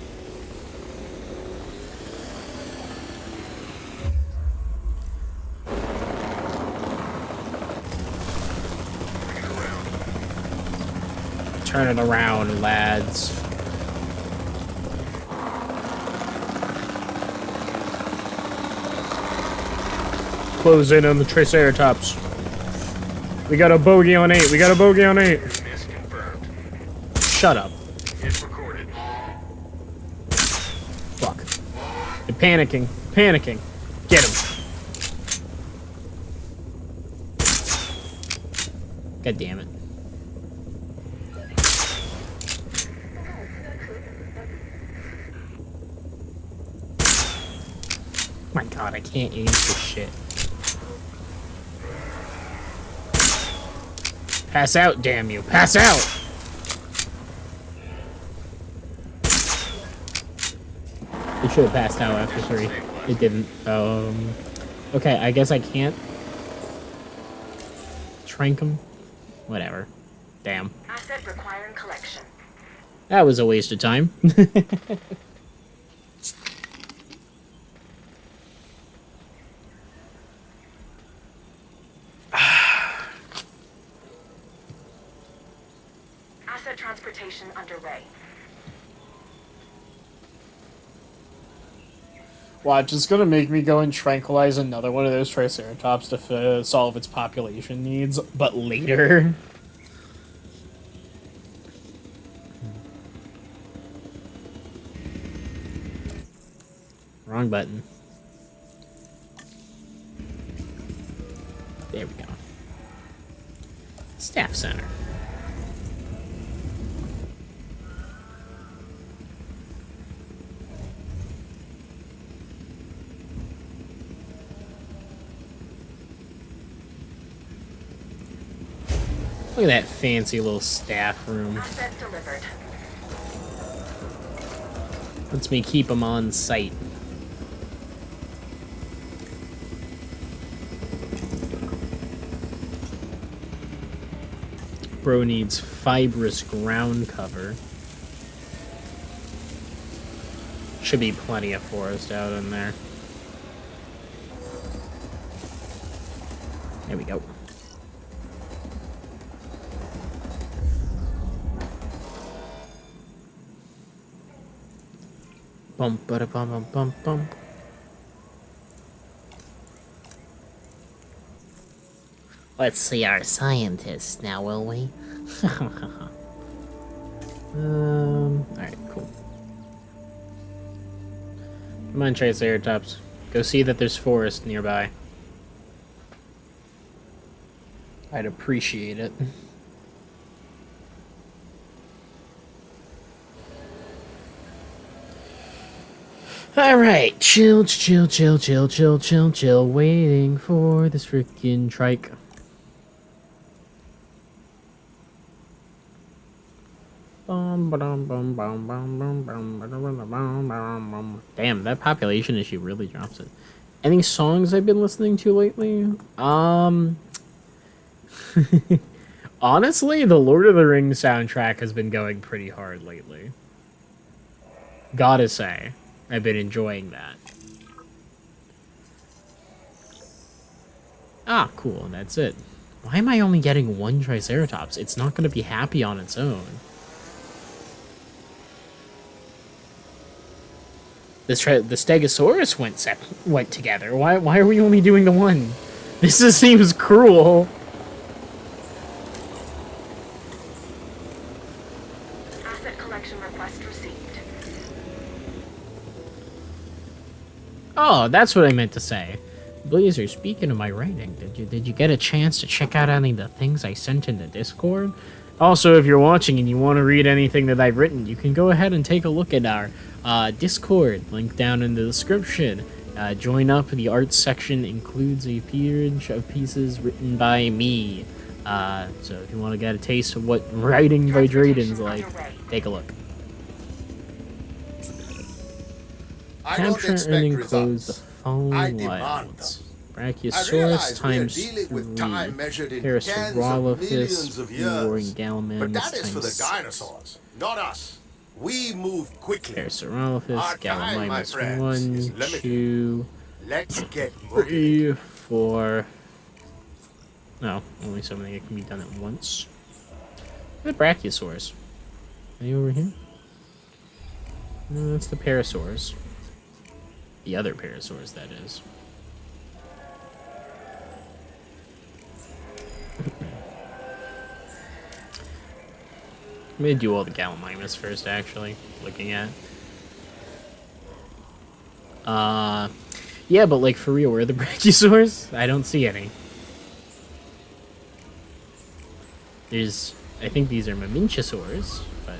Turn it around, lads. Close in on the Triceratops. We got a bogey on 8. We got a bogey on 8. Shut up. Fuck. They're panicking. Panicking. Get him. God damn it. My god, I can't aim this shit. Pass out, damn you. Pass out! They should have passed out after 3. It didn't. Okay, I guess I can't trank him. Whatever. Damn. Asset requiring collection. That was a waste of time. Asset transportation underway. Watch, it's gonna make me go and tranquilize another one of those Triceratops to solve its population needs, but later. Wrong button. There we go. Staff Center. Look at that fancy little staff room. Asset delivered. Lets me keep them on site. Bro needs fibrous ground cover. Should be plenty of forest out in there. There we go. Bum ba da bum bum bum bum. Let's see our scientists now, will we? Alright, cool. Come on, Triceratops. Go see that there's forest nearby. I'd appreciate it. Alright, chill, waiting for this freaking trike. Damn, that population issue really drops it. Any songs I've been listening to lately? Honestly, the Lord of the Rings soundtrack has been going pretty hard lately. Gotta say, I've been enjoying that. Ah, cool, that's it. Why am I only getting one Triceratops? It's not gonna be happy on its own. The Stegosaurus went together. Why are we only doing the one? This just seems cruel. Asset collection request received. Oh, that's what I meant to say. Blazer, speaking of my writing, did you get a chance to check out any of the things I sent in the Discord? Also, if you're watching and you want to read anything that I've written, you can go ahead and take a look at our Discord, link down in the description. Join up. The art section includes a peerage of pieces written by me. So if you want to get a taste of what writing by Drayden's like, take a look. Capture and enclose the following wilds. Brachiosaurus times 3, Parasaurolophus, Roaring Galamens But that is for the times 6. dinosaurs, not us. We move quickly. Parasaurolophus, Our time, my Gallimimus friends, is 1, limited. 2, Let's get moving. 3, 4. No, only so many can be done at once. The Brachiosaurus. Are you over here? No, that's the Parasaurs. The other Parasaurs, that is. I'm gonna do all the Gallimimus first, actually. Looking at. Yeah, but like for real, where are the Brachiosaurs? I don't see any. There's, I think these are Mamenchisaurs, but.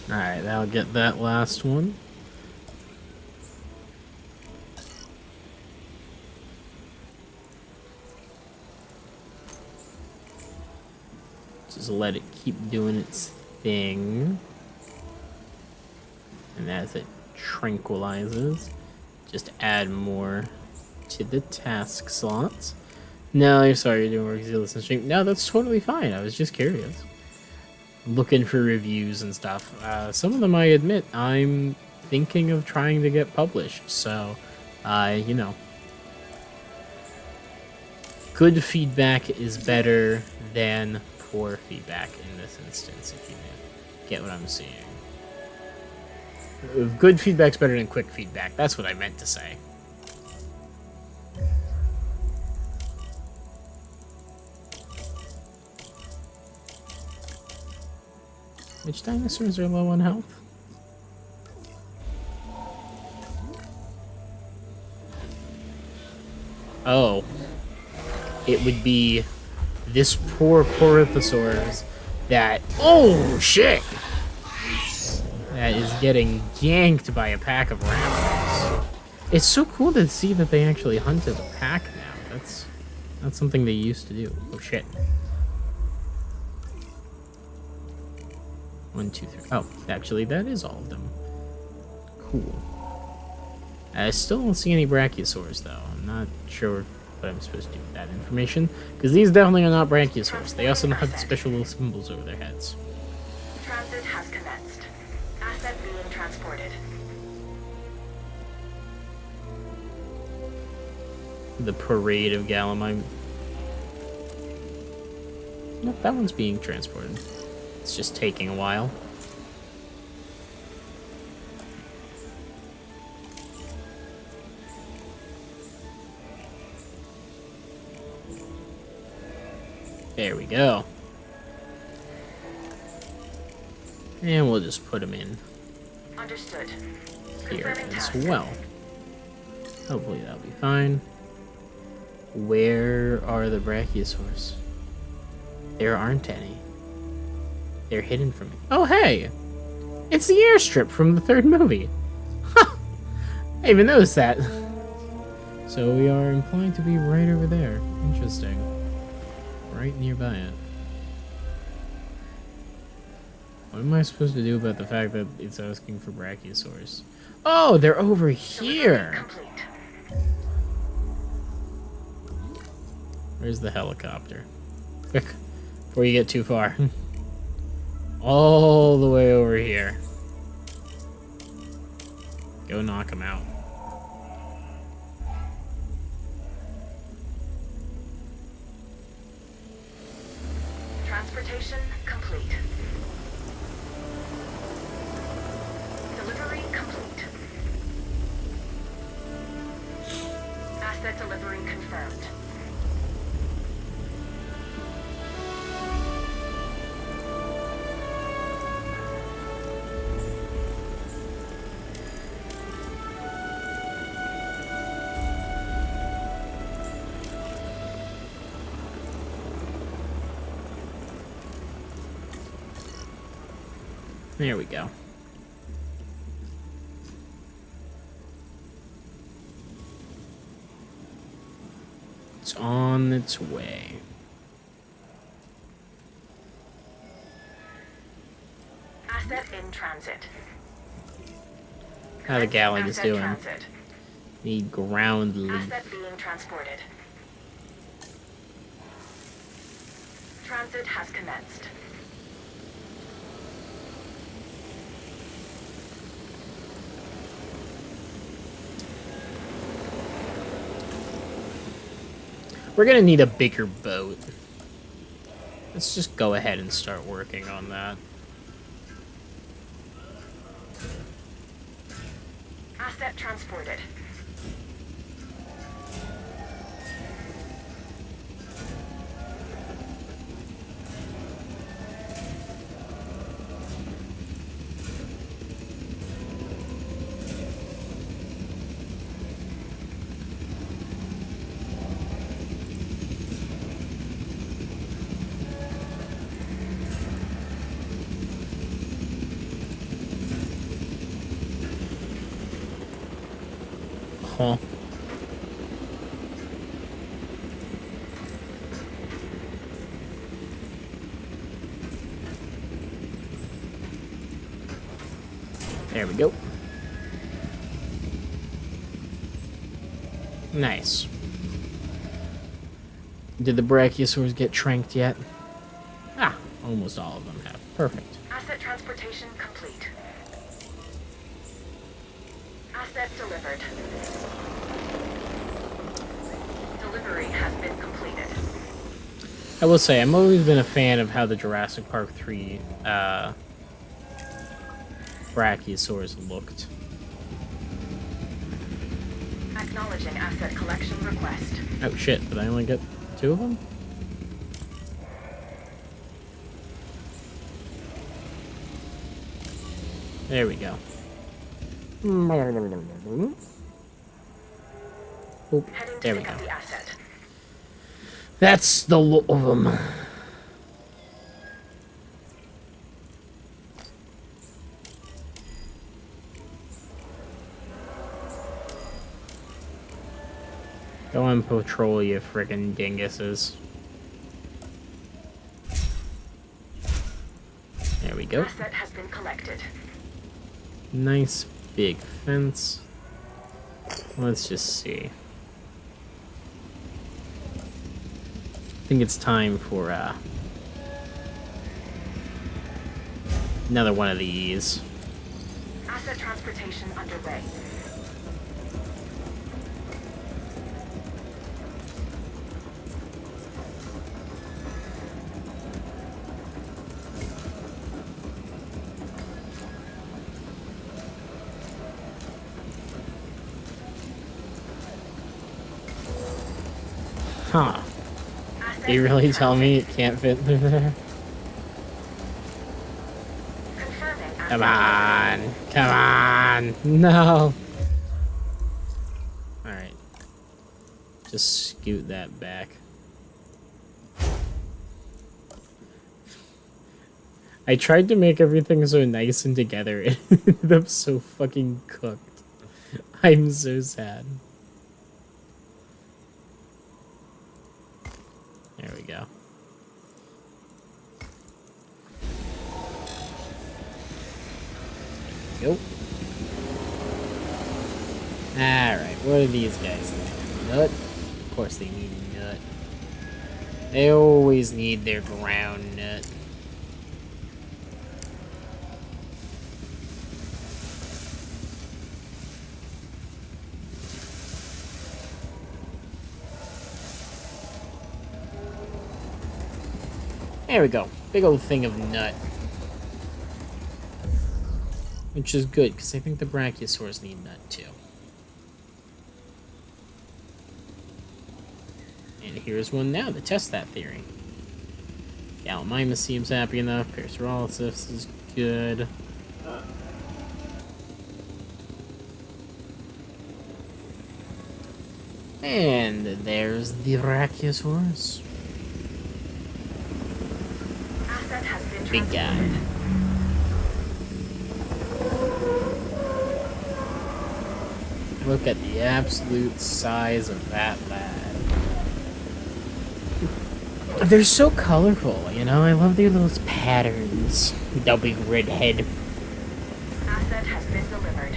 Alright, that'll get that last one. Just let it keep doing its thing. And as it tranquilizes, just add more to the task slots. No, you're sorry you're doing work because you listen to stream. No, that's totally fine. I was just curious. Looking for reviews and stuff. Some of them, I admit, I'm thinking of trying to get published. So, you know. Good feedback is better than poor feedback in this instance, if you get what I'm saying. Good feedback's better than quick feedback. That's what I meant to say. Which dinosaurs are low on health? Oh. It would be this poor Corythosaurus that... Oh, shit! That is getting yanked by a pack of raptors. It's so cool to see that they actually hunt as a pack now. That's something they used to do. Oh, shit. 1, 2, 3. Oh, actually, that is all of them. Cool. I still don't see any brachiosaurs, though. I'm not sure what I'm supposed to do with that information, because these definitely are not brachiosaurs. They also don't have the special little symbols over their heads. Transit has commenced. Asset being transported. The parade of Galamine. Nope, that one's being transported. It's just taking a while. There we go. And we'll just put them in Understood. here Confirming as task. well. Hopefully that'll be fine. Where are the brachiosaurs? There aren't any. They're hidden from me. Oh, hey! It's the airstrip from the third movie. Huh! I even noticed that. So we are inclined to be right over there. Interesting. Right nearby it. What am I supposed to do about the fact that it's asking for brachiosaurs? Oh, they're over here! Complete. Where's the helicopter? Quick, before you get too far. All the way over here. Go knock him out. Transportation complete. Delivery complete. Asset delivery confirmed. There we go. It's on its way. Asset in transit. How the galley is Asset doing. transit. Need ground leaf. Asset being transported. Transit has commenced. We're gonna need a bigger boat. Let's just go ahead and start working on that. Asset transported. Huh. go. Nice. Did the brachiosaurs get tranked yet? Ah, almost all of them have. Perfect. Asset transportation complete. Asset delivered. Delivery has been completed. I will say, I've always been a fan of how the Jurassic Park 3 brachiosaurs looked. Acknowledging asset collection request. Oh shit, did I only get 2 of them? There we go. Oop, Heading there to we pick go. up the asset. That's the lot of them. Go on patrol, you friggin' dinguses. There we go. Asset has been collected. Nice big fence. Let's just see. I think it's time for another one of these. Asset transportation underway. Huh. Are you really telling me it can't fit through there? Confirming Come asset on. Come on. No. Alright. Just scoot that back. I tried to make everything so nice and together. It ended up so fucking cooked. I'm so sad. There we go. Go. Alright, what do these guys need? Nut? Of course they need a nut. They always need their ground nut. There we go. Big old thing of nut. Which is good, because I think the brachiosaurs need nut too. And here's one now to test that theory. Gallimimus seems happy enough. Parasaurolophus is good. And there's the brachiosaurus. Asset has been Big guy. transported. Look at the absolute size of that lad. They're so colorful, you know? I love their little patterns. That big red head. Asset has been delivered.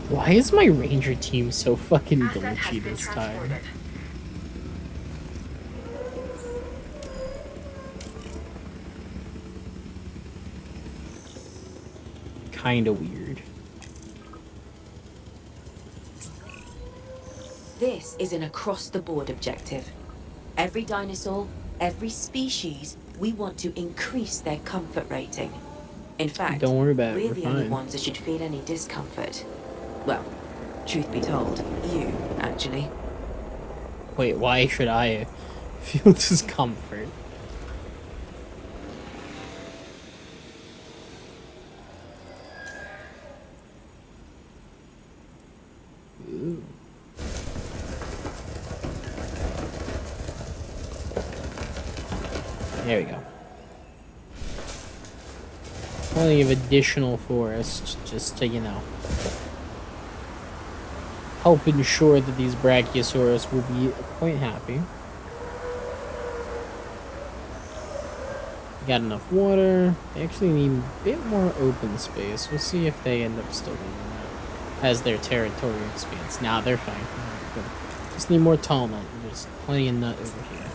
Why is my ranger team so fucking Asset has glitchy been this time? transported. Kinda weird. This is an across-the-board objective. Every dinosaur, every species, we want to increase their comfort rating. In fact, Don't worry about it, we're we're the only fine. ones that should feel any discomfort. Well, truth be told, you, actually. Wait, why should I feel discomfort? Ooh. There we go. plenty of additional forest just to, you know, help ensure that these Brachiosaurus will be quite happy. Got enough water. They actually need a bit more open space. We'll see if they end up still needing that as their territory expands. Nah, they're fine. Good. Just need more tall nut. There's plenty of nut over here.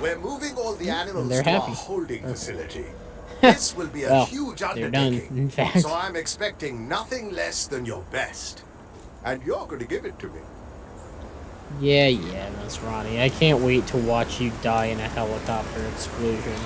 We're moving all the animals they're to happy. our holding facility. This will be a Well, huge they're done, undertaking. in fact. So I'm expecting nothing less than your best. And you're going to give it to me. Yeah, Miss Ronnie. I can't wait to watch you die in a helicopter explosion.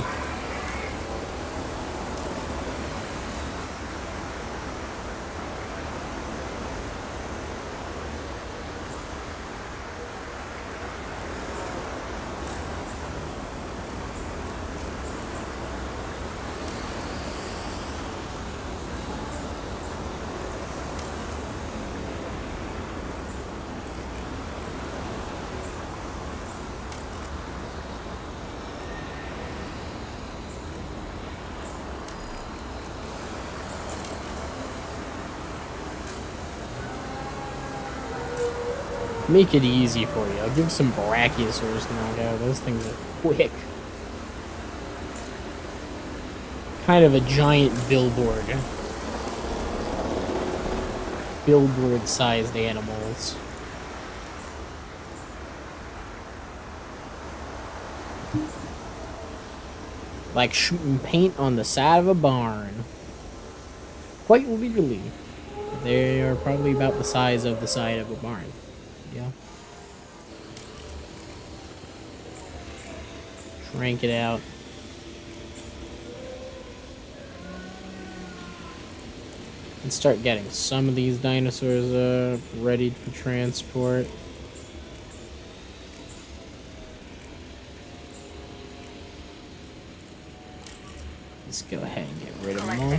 Make it easy for you. I'll give some Brachiosaurs knockout. Those things are quick. Kind of a giant billboard. Billboard-sized animals. Like shooting paint on the side of a barn. Quite literally. They are probably about the size of the side of a barn. Yeah. Crank it out. And start getting some of these dinosaurs ready for transport. Let's go ahead and get rid of them all.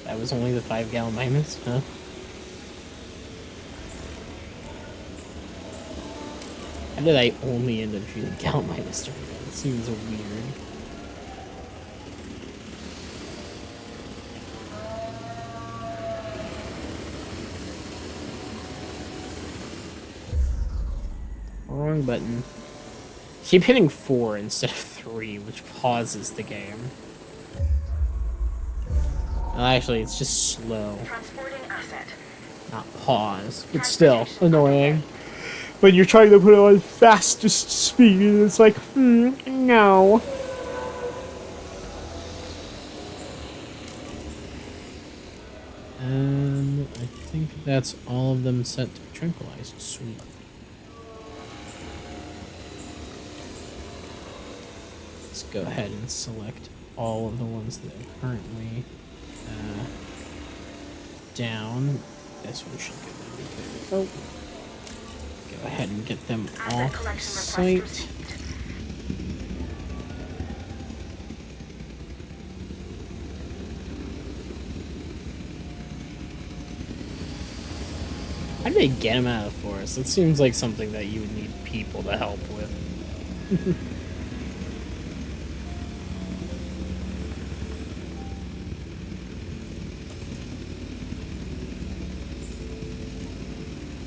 That was only the 5-gallon minus, huh? How did I only end up shooting Gal minus during that? It seems weird. Wrong button. Keep hitting 4 instead of 3, which pauses the game. Well, actually, it's just slow. Transporting asset. Not pause. But still, annoying. When you're trying to put it on fastest speed, it's like, no. I think that's all of them set to be tranquilized. Sweet. Let's go ahead and select all of the ones that are currently down. This one should go really good. Oh. Go ahead and get them off site. How do they get them out of the forest? It seems like something that you would need people to help with.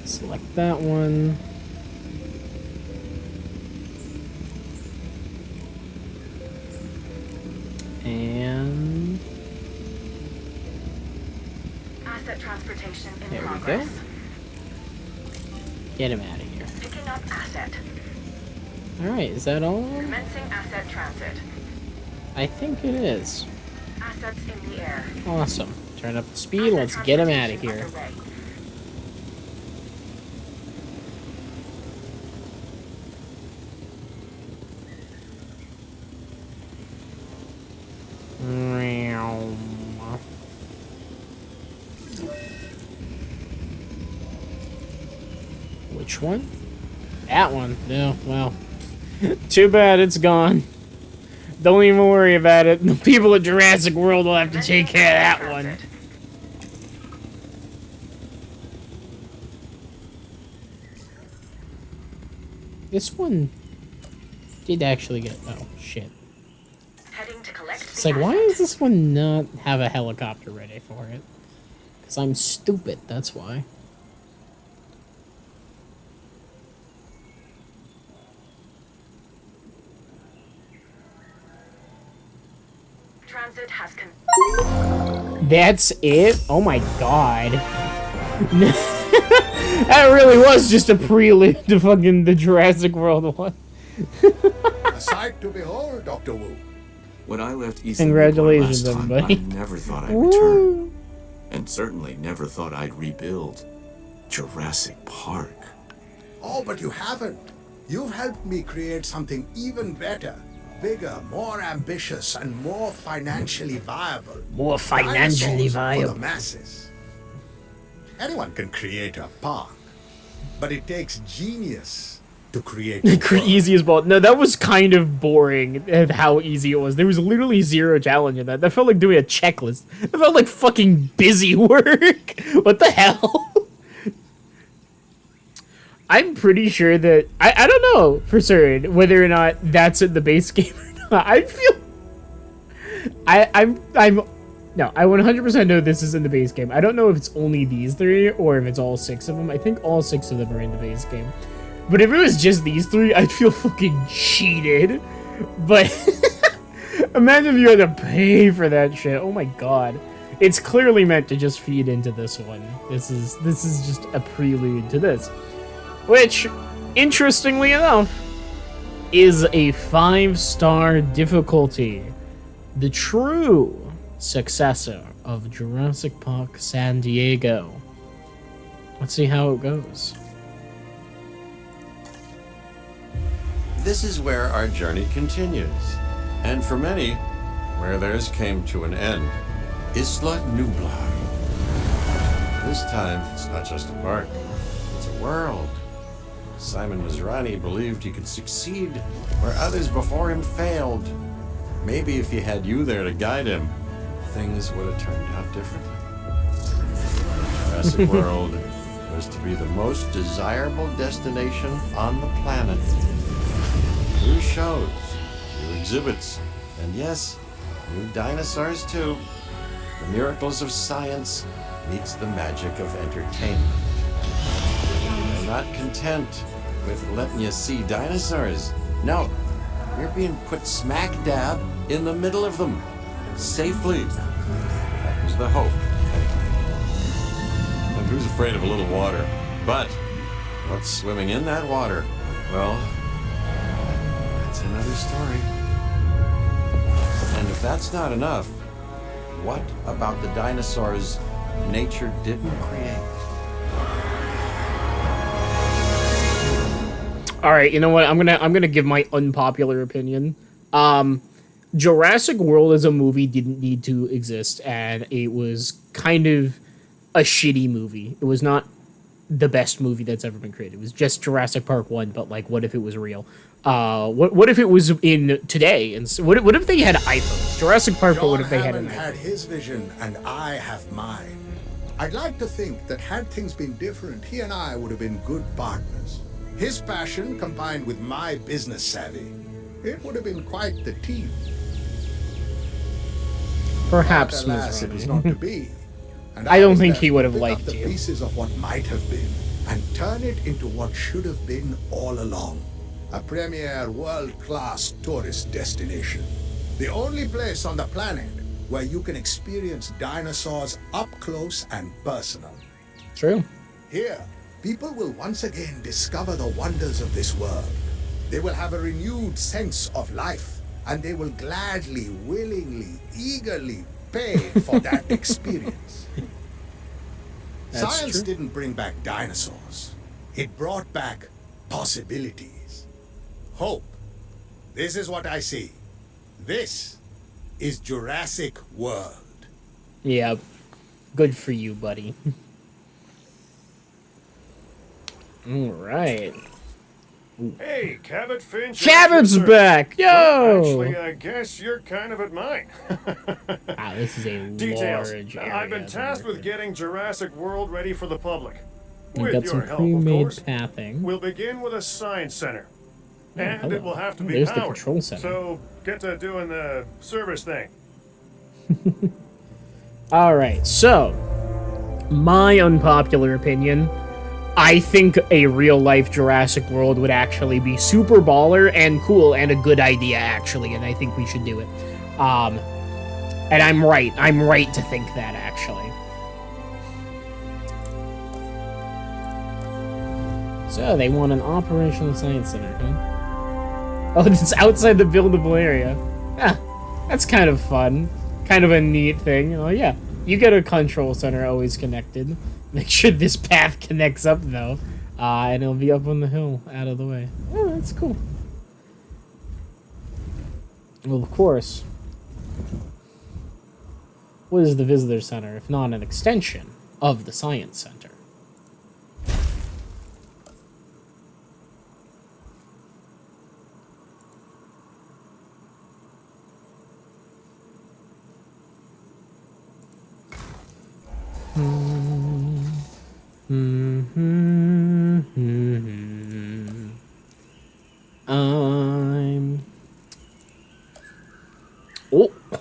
Select that one. And Asset transportation in there we progress. go. Get him out of here. Picking up asset. Alright, is that all? Commencing asset transit. I think it is. Assets in the air. Awesome. Turn up the speed. Let's get him out of here. Underway. Which one? That one. No, well. Too bad it's gone. Don't even worry about it. The people of Jurassic World will have to take care of that one. This one did actually get... Oh, shit. Heading to collect It's like, why does this one not have a helicopter ready for it? Because I'm stupid, that's why. Transit has That's it? Oh my god. That really was just a prelude to fucking the Jurassic World one. A sight to behold, Dr. Wu. When I left Eastern Congratulations, last time, everybody. I never thought I'd return. And certainly never thought I'd rebuild Jurassic Park. Oh, but you haven't. You've helped me create something even better. Bigger, more ambitious, and more financially viable. More financially Dinosaurs for viable. the masses. Anyone can create a park, but it takes genius to create a world. Easy as ball. No, that was kind of boring at how easy it was. There was literally zero challenge in that. That felt like doing a checklist. It felt like fucking busy work. What the hell? I'm pretty sure that I don't know for certain whether or not that's in the base game or not. I feel I'm no, I 100% know this is in the base game. I don't know if it's only these three or if it's all 6 of them. I think all 6 of them are in the base game. But if it was just these 3, I'd feel fucking cheated. But imagine if you had to pay for that shit. Oh my god. It's clearly meant to just feed into this one. This is just a prelude to this. Which, interestingly enough, is a 5-star difficulty. The true successor of Jurassic Park San Diego. Let's see how it goes. This is where our journey continues. And for many, where theirs came to an end. Isla Nublar. This time, it's not just a park, it's a world. Simon Masrani believed he could succeed where others before him failed. Maybe if he had you there to guide him, things would have turned out differently. Jurassic World was to be the most desirable destination on the planet. New shows, new exhibits, and yes, new dinosaurs too. The miracles of science meets the magic of entertainment. They're not content with letting you see dinosaurs. No, you're being put smack dab in the middle of them, safely. That was the hope. And who's afraid of a little water? But what's swimming in that water? Well, that's another story. And if that's not enough, what about the dinosaurs nature didn't create? All right, you know what? I'm gonna give my unpopular opinion. Jurassic World as a movie didn't need to exist, and it was kind of a shitty movie. It was not the best movie that's ever been created. It was just Jurassic Park 1, but like, what if it was real? What if it was in today? And what if they had iPhones? Jurassic Park, but what if they had an iPhone? had his vision, and I have mine. I'd like to think that had things been different, he and I would have been good partners. His passion combined with my business savvy, it would have been quite the team. Perhaps, But alas, it was Masrani. not to be. And I don't was think left he would to have pick liked up the you. pieces of what might have been and turn it into what should have been all along. A premier world-class tourist destination. The only place on the planet where you can experience dinosaurs up close and personal. True. Here, people will once again discover the wonders of this world. They will have a renewed sense of life, and they will gladly, willingly, eagerly pay for that experience. That's Science true. didn't bring back dinosaurs. It brought back possibilities. Hope. This is what I see. This is Jurassic World. Yeah. Good for you, buddy. All right. Hey, Cabot Finch. Cabot's Sir. back! Well, actually, Yo! I guess you're kind of at mine. Wow, this is a Details. large Now, area. I've been of tasked with America. getting Jurassic World ready for the public. We've With got your some help, of pre-made course. pathing. We'll begin with a science center. And hello. it will have to be There's the powered. control center. So get to doing the service thing. Alright, so, my unpopular opinion, I think a real-life Jurassic World would actually be super baller and cool and a good idea, actually, and I think we should do it. And I'm right to think that, actually. So, they want an operational science center, huh? Oh, it's outside the buildable area. Yeah, that's kind of fun. Kind of a neat thing. Oh, yeah. You get a control center always connected. Make sure this path connects up, though. And it'll be up on the hill, out of the way. Oh, that's cool. Well, of course. What is the visitor center, if not an extension of the science center?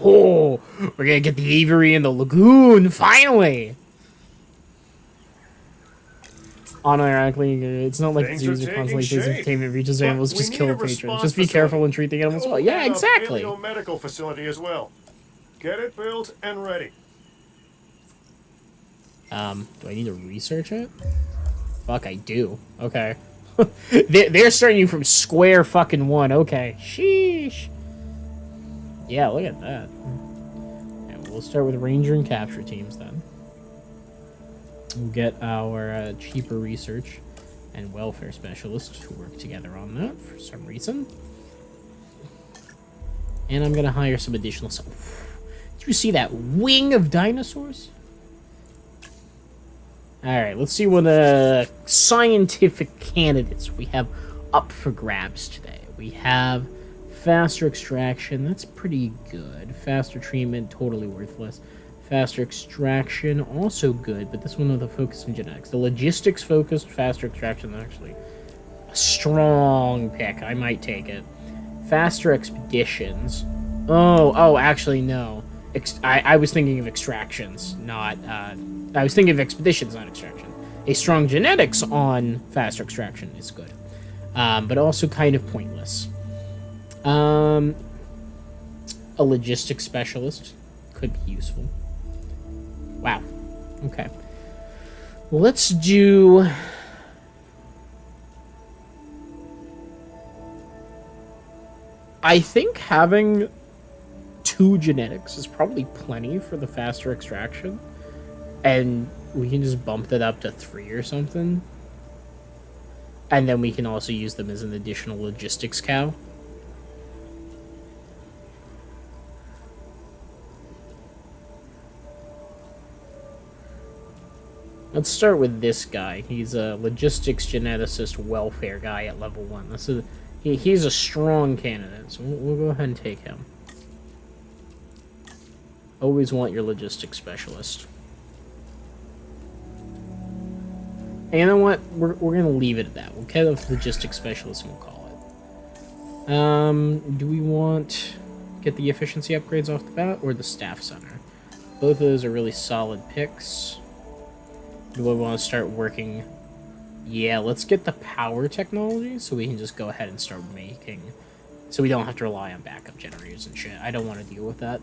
Oh, we're gonna get the aviary in the lagoon, finally! Unironically, it's not like Things the are zoos are taking constantly facing shape. entertainment reaches But animals, we just need kill a the patrons. response Just be facility. careful and treat the animals well. Yeah, And exactly. a medical facility as well. Get it built and ready. Do I need to research it? Fuck, I do. Okay. They're starting you from square fucking one. Okay. Sheesh. Yeah, look at that. And we'll start with ranger and capture teams then. We'll get our cheaper research and welfare specialists to work together on that for some reason. And I'm gonna hire some additional stuff. Did you see that wing of dinosaurs? Alright, let's see what scientific candidates we have up for grabs today. We have faster extraction, that's pretty good. Faster treatment, totally worthless. Faster extraction, also good, but this one with a focus on genetics. The logistics-focused faster extraction is actually a strong pick. I might take it. Faster expeditions. Oh, actually, no. I was thinking of extractions, not... I was thinking of expeditions, not extraction. A strong genetics on faster extraction is good. But also kind of pointless. A logistics specialist could be useful. Wow. Okay. Let's do... I think having 2 genetics is probably plenty for the faster extraction. And we can just bump that up to 3 or something. And then we can also use them as an additional logistics cow. Let's start with this guy. He's a logistics geneticist welfare guy at level 1. He's a strong candidate, so we'll go ahead and take him. Always want your logistics specialist. And you know what? We're gonna leave it at that. We'll get a logistics specialist and we'll call it. Do we want get the efficiency upgrades off the bat or the staff center? Both of those are really solid picks. Do I want to start working? Yeah, let's get the power technology so we can just go ahead and start making... So we don't have to rely on backup generators and shit. I don't want to deal with that.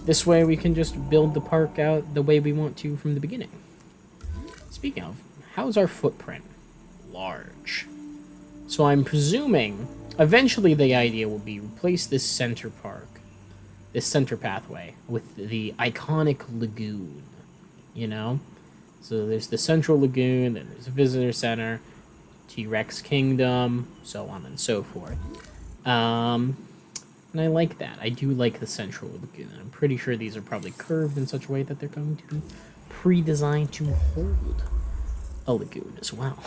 This way we can just build the park out the way we want to from the beginning. Speaking of, how's our footprint? Large. So I'm presuming eventually the idea will be replace this center park, this center pathway, with the iconic lagoon. You know? So there's the central lagoon, then there's a visitor center, T-Rex Kingdom, so on and so forth. And I like that. I do like the central lagoon. I'm pretty sure these are probably curved in such a way that they're going to be pre-designed to hold a lagoon as well.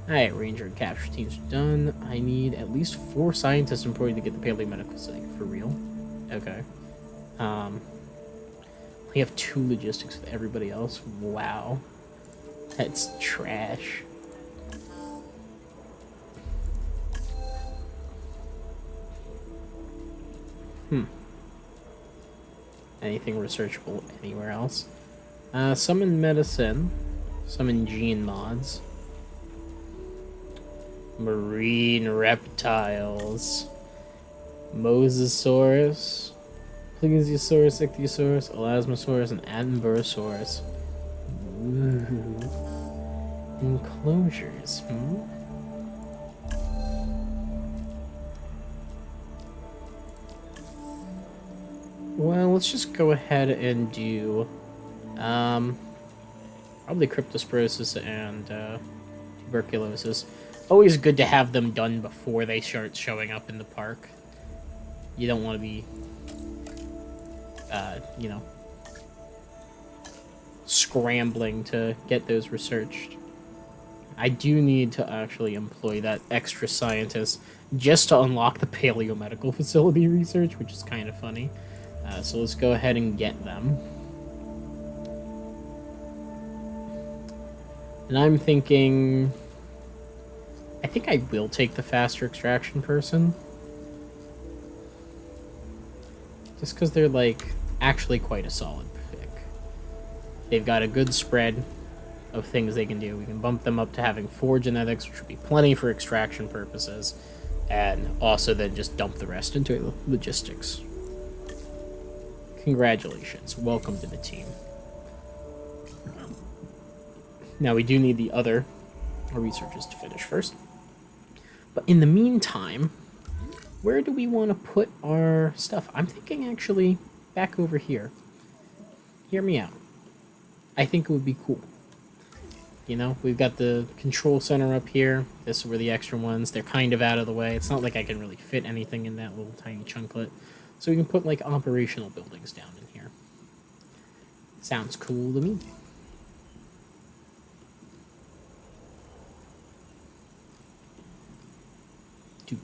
Alright, ranger and capture teams are done. I need at least 4 scientists employed to get the Paleo Medical Facility. For real? Okay. We have 2 logistics with everybody else. Wow. That's trash. Anything researchable anywhere else? Some in medicine, some in gene mods. Marine reptiles. Mosasaurus, Plesiosaurus, Ichthyosaurus, Elasmosaurus, and Attenborosaurus. Ooh. Enclosures, Well, let's just go ahead and do, probably cryptosporosis and, tuberculosis. Always good to have them done before they start showing up in the park. You don't want to be, you know, scrambling to get those researched. I do need to actually employ that extra scientist just to unlock the paleomedical facility research, which is kind of funny. So let's go ahead and get them. And I'm thinking... I think I will take the faster extraction person. Just because they're, like, actually quite a solid pick. They've got a good spread of things they can do. We can bump them up to having 4 genetics, which would be plenty for extraction purposes. And also then just dump the rest into logistics. Congratulations. Welcome to the team. Now we do need the other researchers to finish first. But in the meantime, where do we want to put our stuff? I'm thinking actually back over here. Hear me out. I think it would be cool. You know, we've got the control center up here. This is where the extra ones. They're kind of out of the way. It's not like I can really fit anything in that little tiny chunklet. So we can put, like, operational buildings down in here. Sounds cool to me. Ding,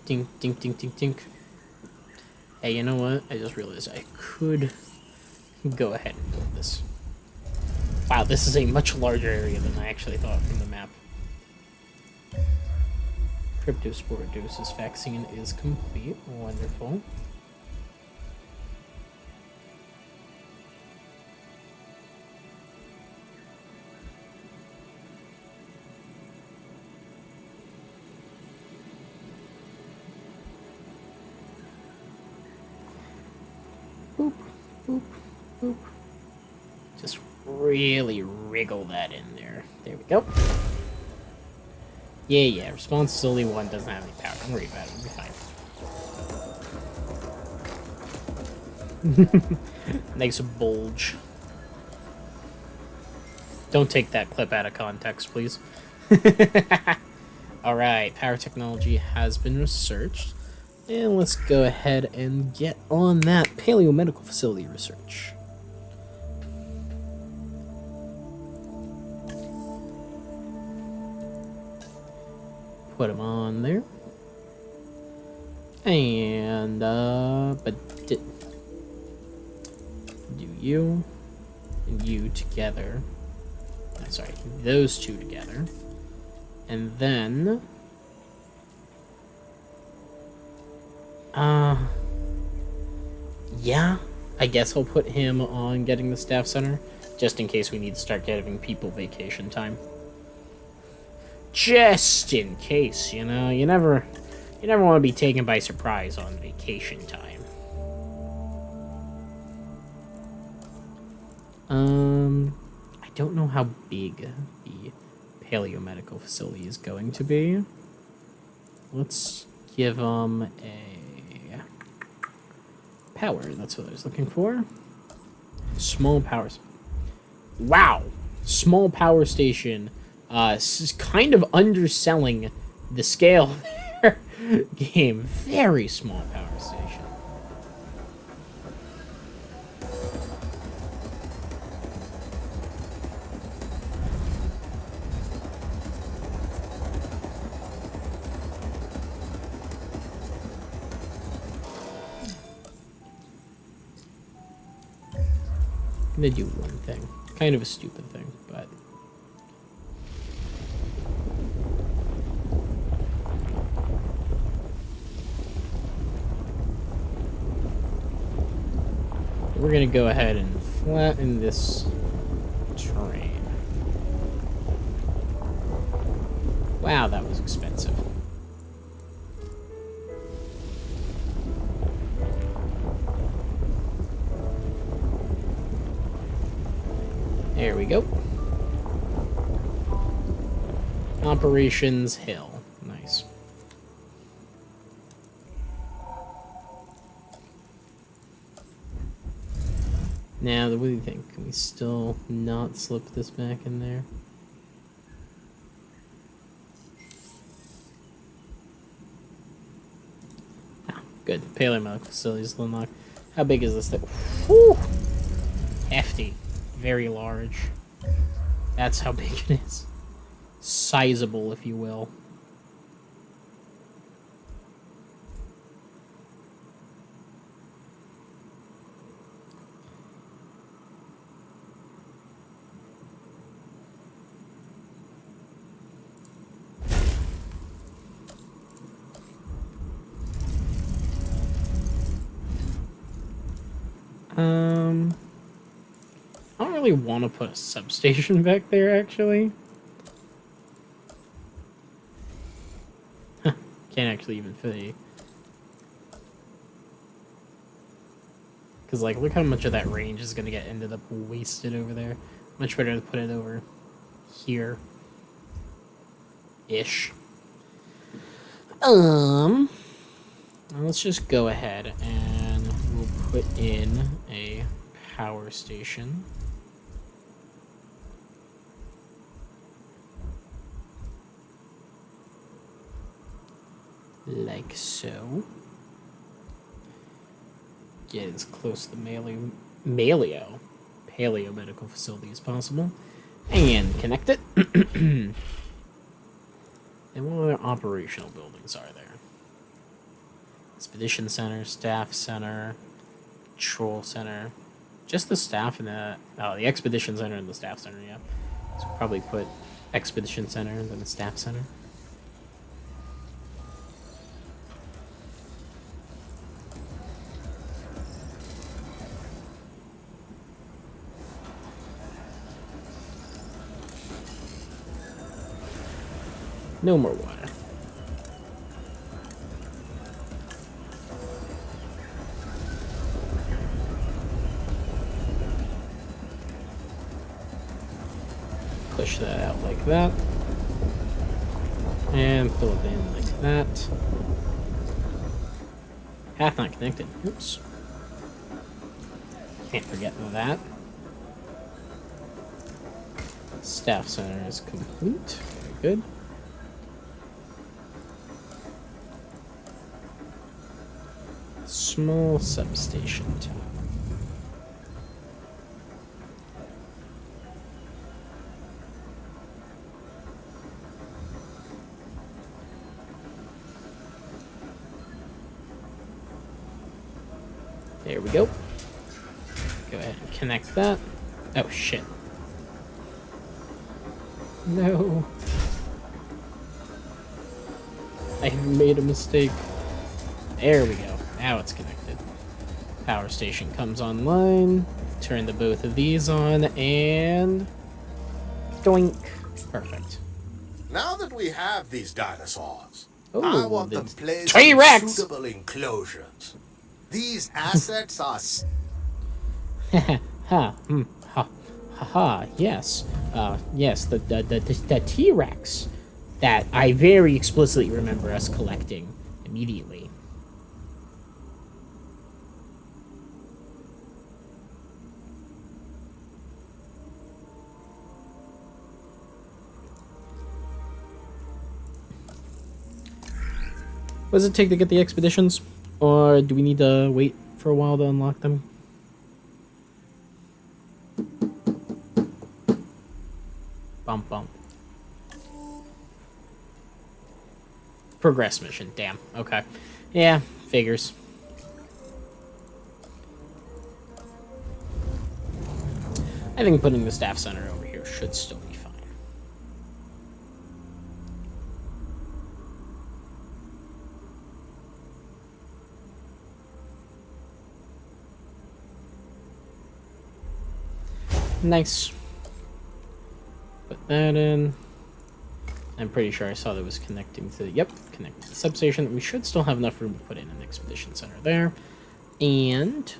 ding, ding, ding, ding, ding. Hey, you know what? I just realized I could go ahead and build this. Wow, this is a much larger area than I actually thought from the map. Cryptosporosis vaccine is complete. Wonderful. Boop, boop, boop. Just really wriggle that in there. There we go. Yeah, response facility 1 doesn't have any power. Don't worry about it, it'll be fine. Makes a bulge. Don't take that clip out of context, please. Alright, power technology has been researched. And let's go ahead and get on that paleomedical facility research. Put them on there. And, but do you and you together. Sorry, those two together. And then... yeah, I guess I'll put him on getting the staff center, just in case we need to start giving people vacation time. Just in case, you know, you never want to be taken by surprise on vacation time. I don't know how big the paleomedical facility is going to be. Let's give them a power. That's what I was looking for. Small powers. Wow, small power station. Is kind of underselling the scale of their game. Very small power station. I'm gonna do one thing. Kind of a stupid thing, but... We're gonna go ahead and flatten this terrain. Wow, that was expensive. There we go. Operations Hill. Nice. Now, what do you think? Can we still not slip this back in there? Ah, good. Paleomedical facilities unlocked. How big is this thing? Whew! Hefty. Very large. That's how big it is. Sizable, if you will. I don't really want to put a substation back there, actually. Can't actually even fit a... Because, like, look how much of that range is going to get ended up wasted over there. Much better to put it over here. Ish. Let's just go ahead and we'll put in a power station. Like so. Get as close to the Paleo medical facility as possible. And connect it. And what other operational buildings are there? Expedition Center, Staff Center, Control Center. Just the staff and the... Oh, the Expedition Center and the Staff Center, yeah. So probably put Expedition Center and then the Staff Center. No more water. Push that out like that. And fill it in like that. Path not connected. Oops. Can't forget that. Staff center is complete. Very good. Small substation tower. There we go. Go ahead and connect that. Oh, shit. No. I made a mistake. There we go. Now it's connected. Power station comes online. Turn the both of these on and... doink. Perfect. Now that we have these dinosaurs, Oh, I want them placed T-Rex! in suitable enclosures. These assets are... Ha, yes. Yes, the T-Rex that I very explicitly remember us collecting immediately. What does it take to get the expeditions? Or do we need to wait for a while to unlock them? Bump, bump. Progress mission, damn. Okay. Yeah, figures. I think putting the staff center over here should still be fine. Nice. Put that in. I'm pretty sure I saw that was connecting to, yep, connecting to the substation. We should still have enough room to put in an expedition center there. And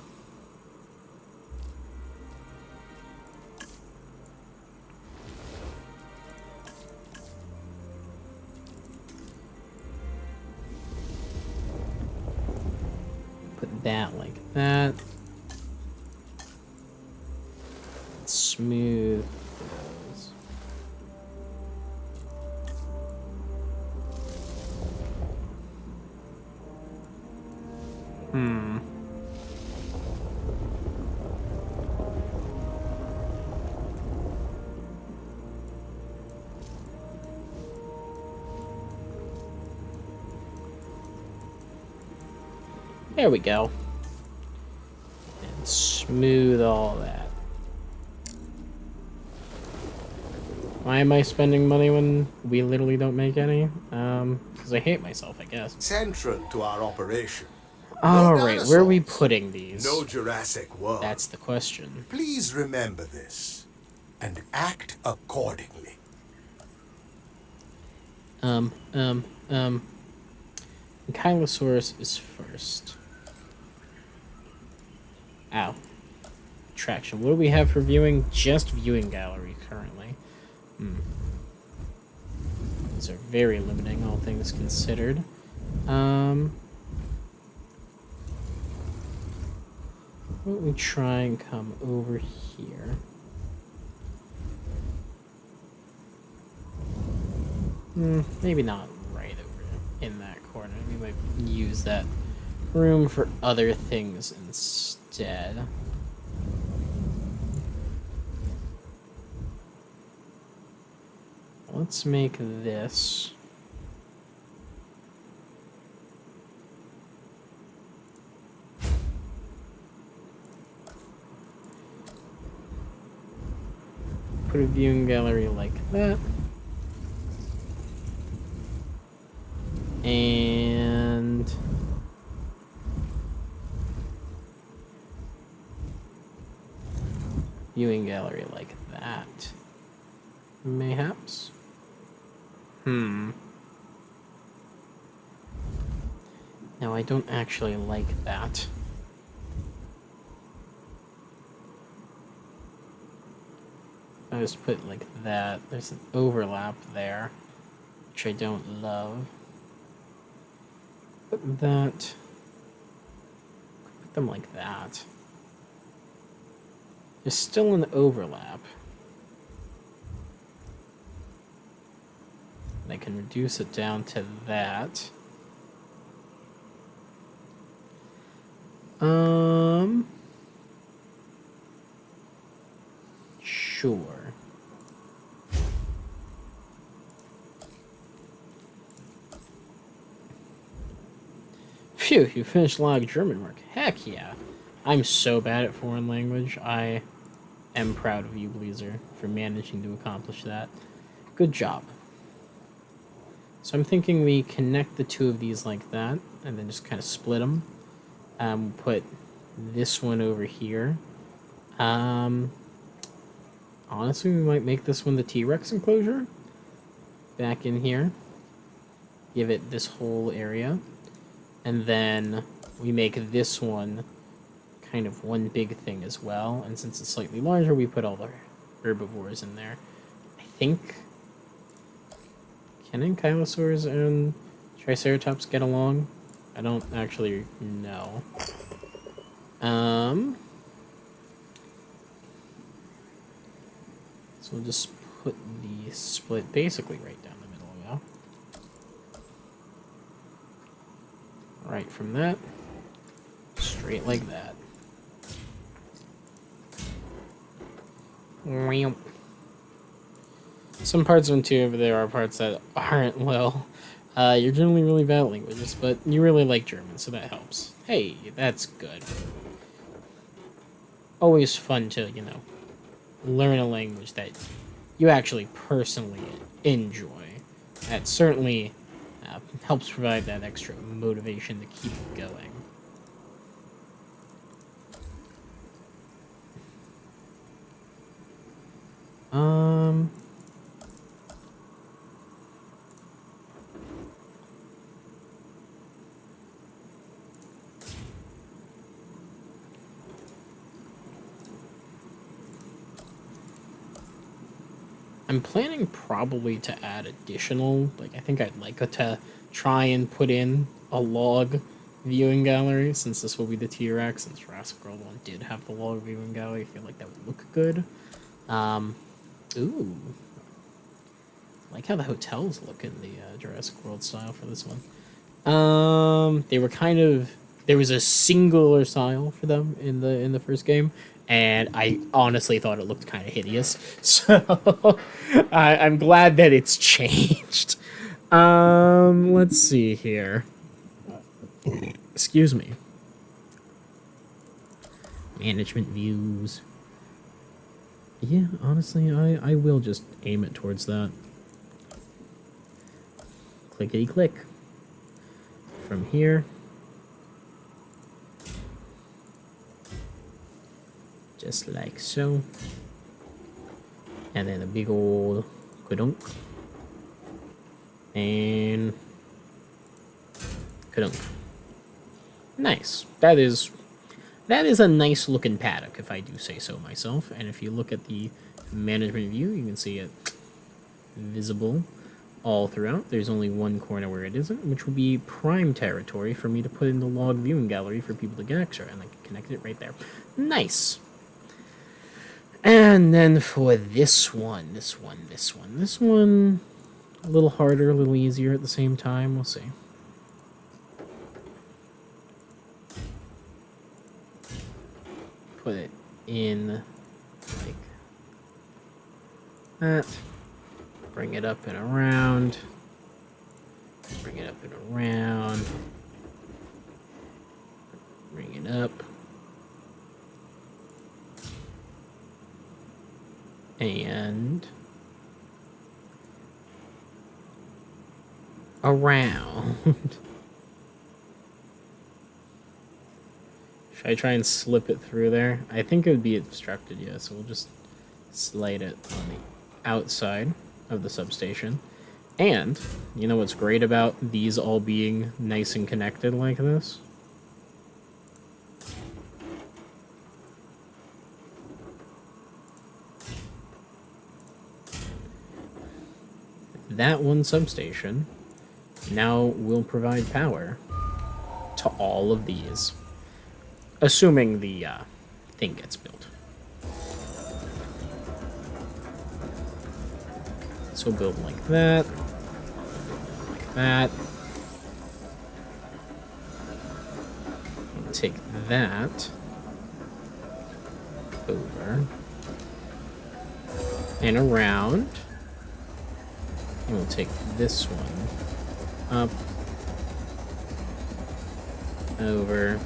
put that like that. Smooth those. There we go. And smooth all that. Why am I spending money when we literally don't make any? Because I hate myself, I guess. Central to our operation. Alright, where are we putting these? No Jurassic World. That's the question. Please remember this and act accordingly. Ankylosaurus is first. Ow. Attraction. What do we have for viewing? Just viewing gallery currently. These are very limiting, all things considered. Why don't we try and come over here? Maybe not right over in that corner. We might use that room for other things instead. Let's make this. Put a viewing gallery like that. And viewing gallery like that. Mayhaps. No, I don't actually like that. I just put it like that. There's an overlap there, which I don't love. Put that. Put them like that. There's still an overlap. I can reduce it down to that. Sure. Phew, you finished a lot of German work. Heck yeah. I'm so bad at foreign language. I am proud of you, Bleezer, for managing to accomplish that. Good job. So I'm thinking we connect the two of these like that, and then just kind of split them. Put this one over here. Honestly, we might make this one the T-Rex enclosure. Back in here. Give it this whole area. And then we make this one kind of one big thing as well. And since it's slightly larger, we put all the herbivores in there. I think... Can ankylosaurs and triceratops get along? I don't actually know. So we'll just put the split basically right down the middle, yeah? Right from that, straight like that. Some parts of interior there are parts that aren't, well, you're generally really bad at languages, but you really like German, so that helps. Hey, that's good. Always fun to, you know, learn a language that you actually personally enjoy. That certainly helps provide that extra motivation to keep going. I'm planning probably to add additional, like, I think I'd like to try and put in a log viewing gallery, since this will be the T-Rex, since Jurassic World 1 did have the log viewing gallery. I feel like that would look good. Ooh. I like how the hotels look in the Jurassic World style for this one. They were kind of... There was a singular style for them in the first game, and I honestly thought it looked kind of hideous. So I'm glad that it's changed. Let's see here. Excuse me. Management views. Yeah, honestly, I will just aim it towards that. Clickety click. From here. Just like so. And then a big old kudunk. And kudunk. Nice. That is a nice looking paddock, if I do say so myself. And if you look at the management view, you can see it visible all throughout. There's only one corner where it isn't, which will be prime territory for me to put in the log viewing gallery for people to get extra, and I can connect it right there. Nice. And then for this one, a little harder, a little easier at the same time. We'll see. Put it in like that. Bring it up and around. Bring it up and around. Bring it up. And around. Should I try and slip it through there? I think it would be obstructed, yeah, so we'll just slide it on the outside of the substation. And, you know what's great about these all being nice and connected like this? That one substation now will provide power to all of these. Assuming the thing gets built. So build like that. Like that. Take that over and around. And we'll take this one up, over.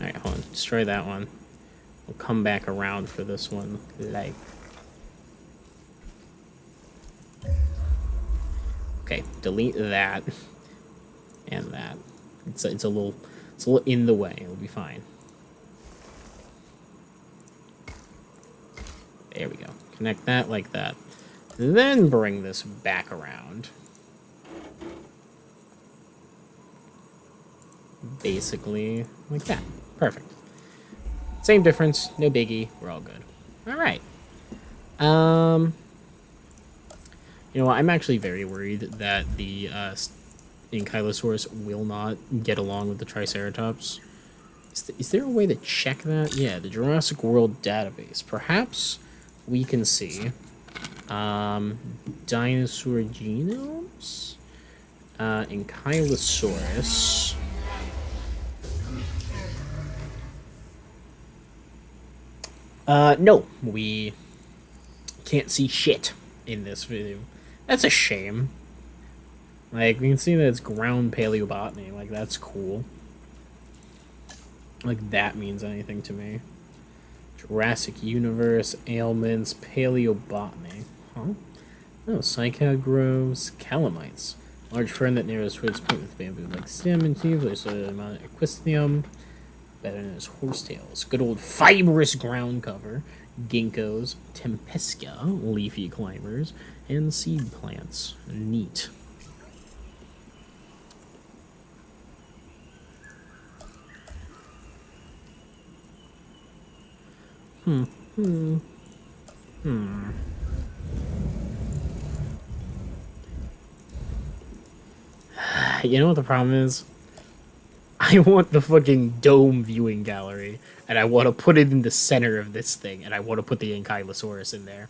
Alright, hold on. Destroy that one. We'll come back around for this one, like... Okay, delete that. And that. It's a little in the way. It'll be fine. There we go. Connect that like that. Then bring this back around. Basically like that. Perfect. Same difference. No biggie. We're all good. Alright. You know what? I'm actually very worried that the Ankylosaurus will not get along with the Triceratops. Is there a way to check that? Yeah, the Jurassic World database. Perhaps we can see dinosaur genomes, Ankylosaurus. No, we can't see shit in this video. That's a shame. Like, we can see that it's ground paleobotany. Like, that's cool. Like, that means anything to me. Jurassic Universe, ailments, paleobotany. Huh? Oh, cycad groves, calamites. Large fern that narrows towards point with bamboo-like stem and teeth. There's a amount of equistium. Better known as horsetails. Good old fibrous ground cover. Ginkgos, tempesca, leafy climbers, and seed plants. Neat. You know what the problem is? I want the fucking dome viewing gallery, and I want to put it in the center of this thing, and I want to put the Ankylosaurus in there.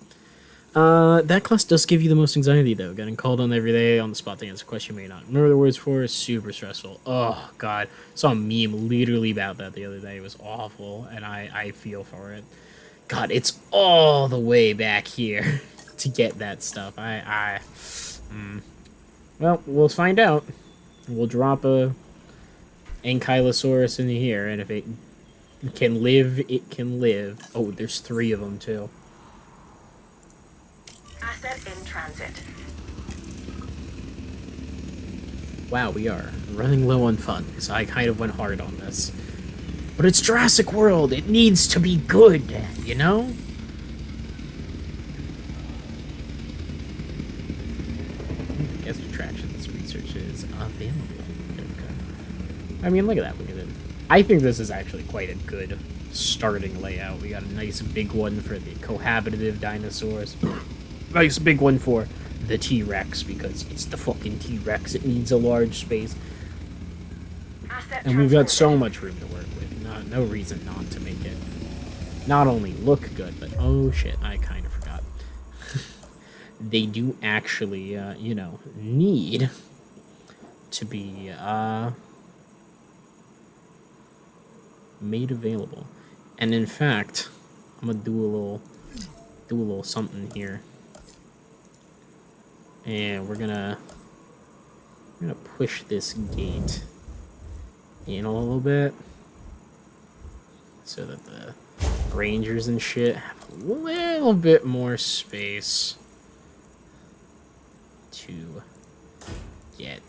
That class does give you the most anxiety, though. Getting called on every day on the spot to answer a question you may not remember the words for is super stressful. Oh, God. Saw a meme literally about that the other day. It was awful, and I feel for it. God, it's all the way back here to get that stuff. Well, we'll find out. We'll drop a Ankylosaurus into here, and if it can live, it can live. Oh, there's 3 of them, too. Asset in transit. Wow, we are running low on funds. I kind of went hard on this. But it's Jurassic World. It needs to be good, you know? Guest attractions research is available. Okay. I mean, look at that. Look at it. I think this is actually quite a good starting layout. We got a nice big one for the cohabitative dinosaurs. Nice big one for the T-Rex, because it's the fucking T-Rex. It needs a large space. And we've got so much room to work with. No reason not to make it not only look good, but oh shit, I kind of forgot. They do actually, you know, need to be made available. And in fact, I'm gonna do a little something here. And we're gonna push this gate in a little bit so that the rangers and shit have a little bit more space to get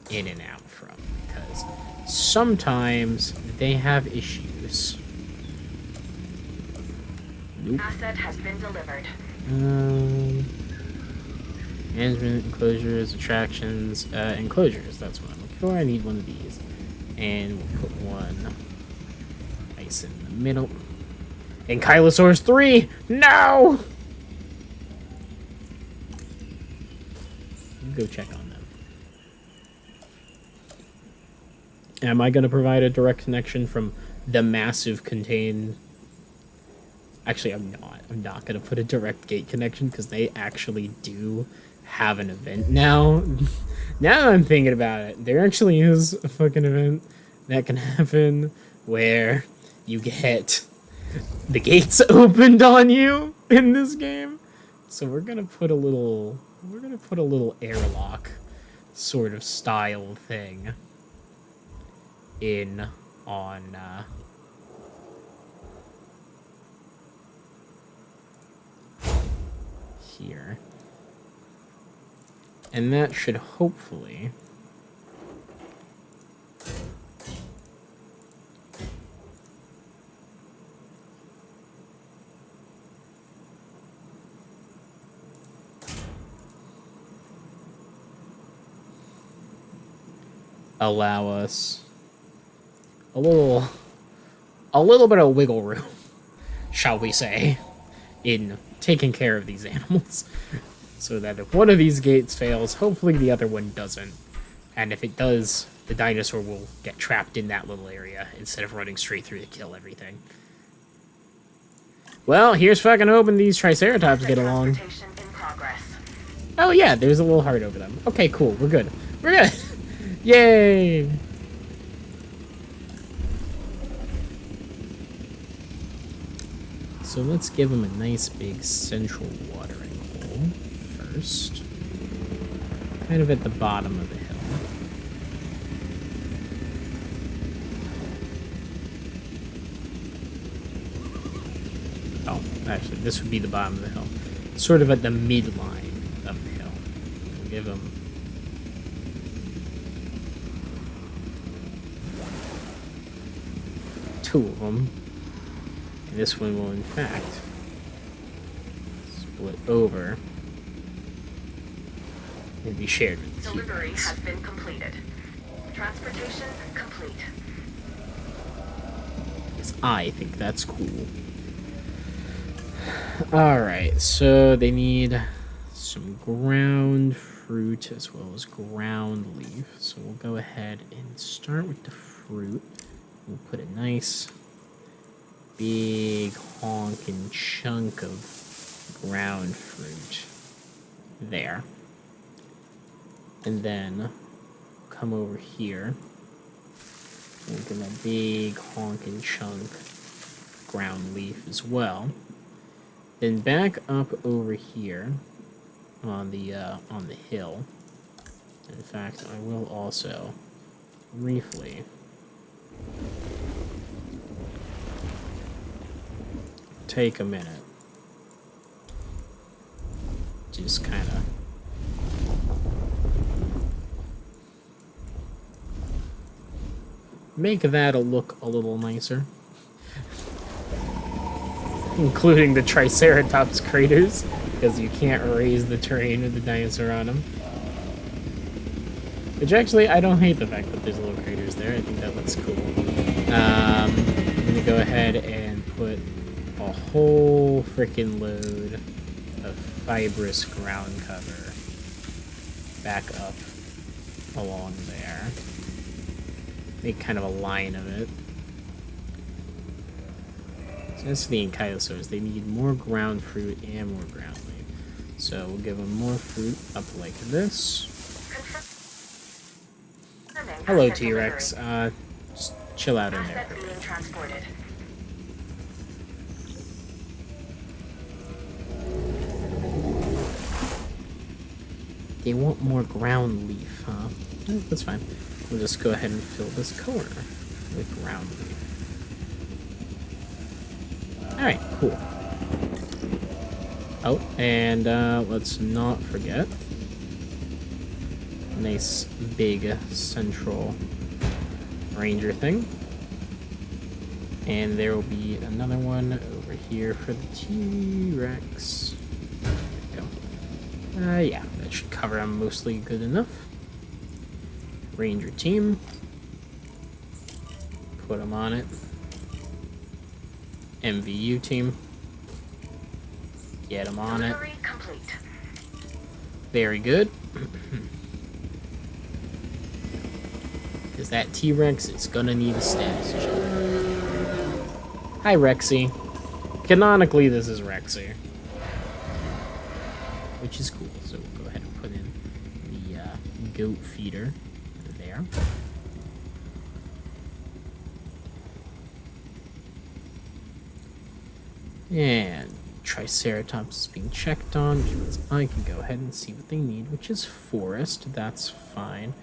in and out from, because sometimes they have issues. Nope. Asset has been delivered. Management, enclosures, attractions, enclosures, that's what I'm looking for. I need one of these. And we'll put one nice in the middle. Ankylosaurus 3! No! Go check on them. Am I going to provide a direct connection from the massive contained... Actually, I'm not. I'm not going to put a direct gate connection, because they actually do have an event now. Now that I'm thinking about it, there actually is a fucking event that can happen where you get the gates opened on you in this game. So we're gonna put a little airlock sort of style thing in on here. And that should hopefully allow us a little bit of wiggle room, shall we say, in taking care of these animals. So that if one of these gates fails, hopefully the other one doesn't. And if it does, the dinosaur will get trapped in that little area instead of running straight through to kill everything. Well, here's fucking hoping these Triceratops get along. In progress. Oh yeah, there's a little heart over them. Okay, cool. We're good. We're good. Yay! So let's give them a nice big central watering hole first. Kind of at the bottom of the hill. Oh, actually, this would be the bottom of the hill. Sort of at the midline of the hill. We'll give them... two of them. And this one will, in fact, split over and be shared with the Delivery T-Rex. has been completed. Transportation complete. Because I think that's cool. Alright, so they need some ground fruit as well as ground leaf. So we'll go ahead and start with the fruit. We'll put a nice big honking chunk of ground fruit there. And then come over here. We'll give a big honking chunk ground leaf as well. Then back up over here on the hill. In fact, I will also briefly take a minute. Just kind of make that look a little nicer. Including the Triceratops craters, because you can't raise the terrain with the dinosaur on them. Which actually, I don't hate the fact that there's little craters there. I think that looks cool. I'm gonna go ahead and put a whole freaking load of fibrous ground cover back up along there. Make kind of a line of it. So that's the Ankylosaurs. They need more ground fruit and more ground leaf. So we'll give them more fruit up like this. Hello, T-Rex. Just chill out in there. Asset being transported. They want more ground leaf, huh? That's fine. We'll just go ahead and fill this corner with ground leaf. Alright, cool. Oh, and let's not forget. Nice big central ranger thing. And there will be another one over here for the T-Rex. There we go. Yeah, that should cover them mostly good enough. Ranger team. Put them on it. MVU team. Get them on it. Delivery complete. Very good. Because that T-Rex is gonna need a status check. Hi, Rexy. Canonically, this is Rexy. Which is cool. So we'll go ahead and put in the goat feeder there. And Triceratops is being checked on, which means I can go ahead and see what they need, which is forest. That's fine.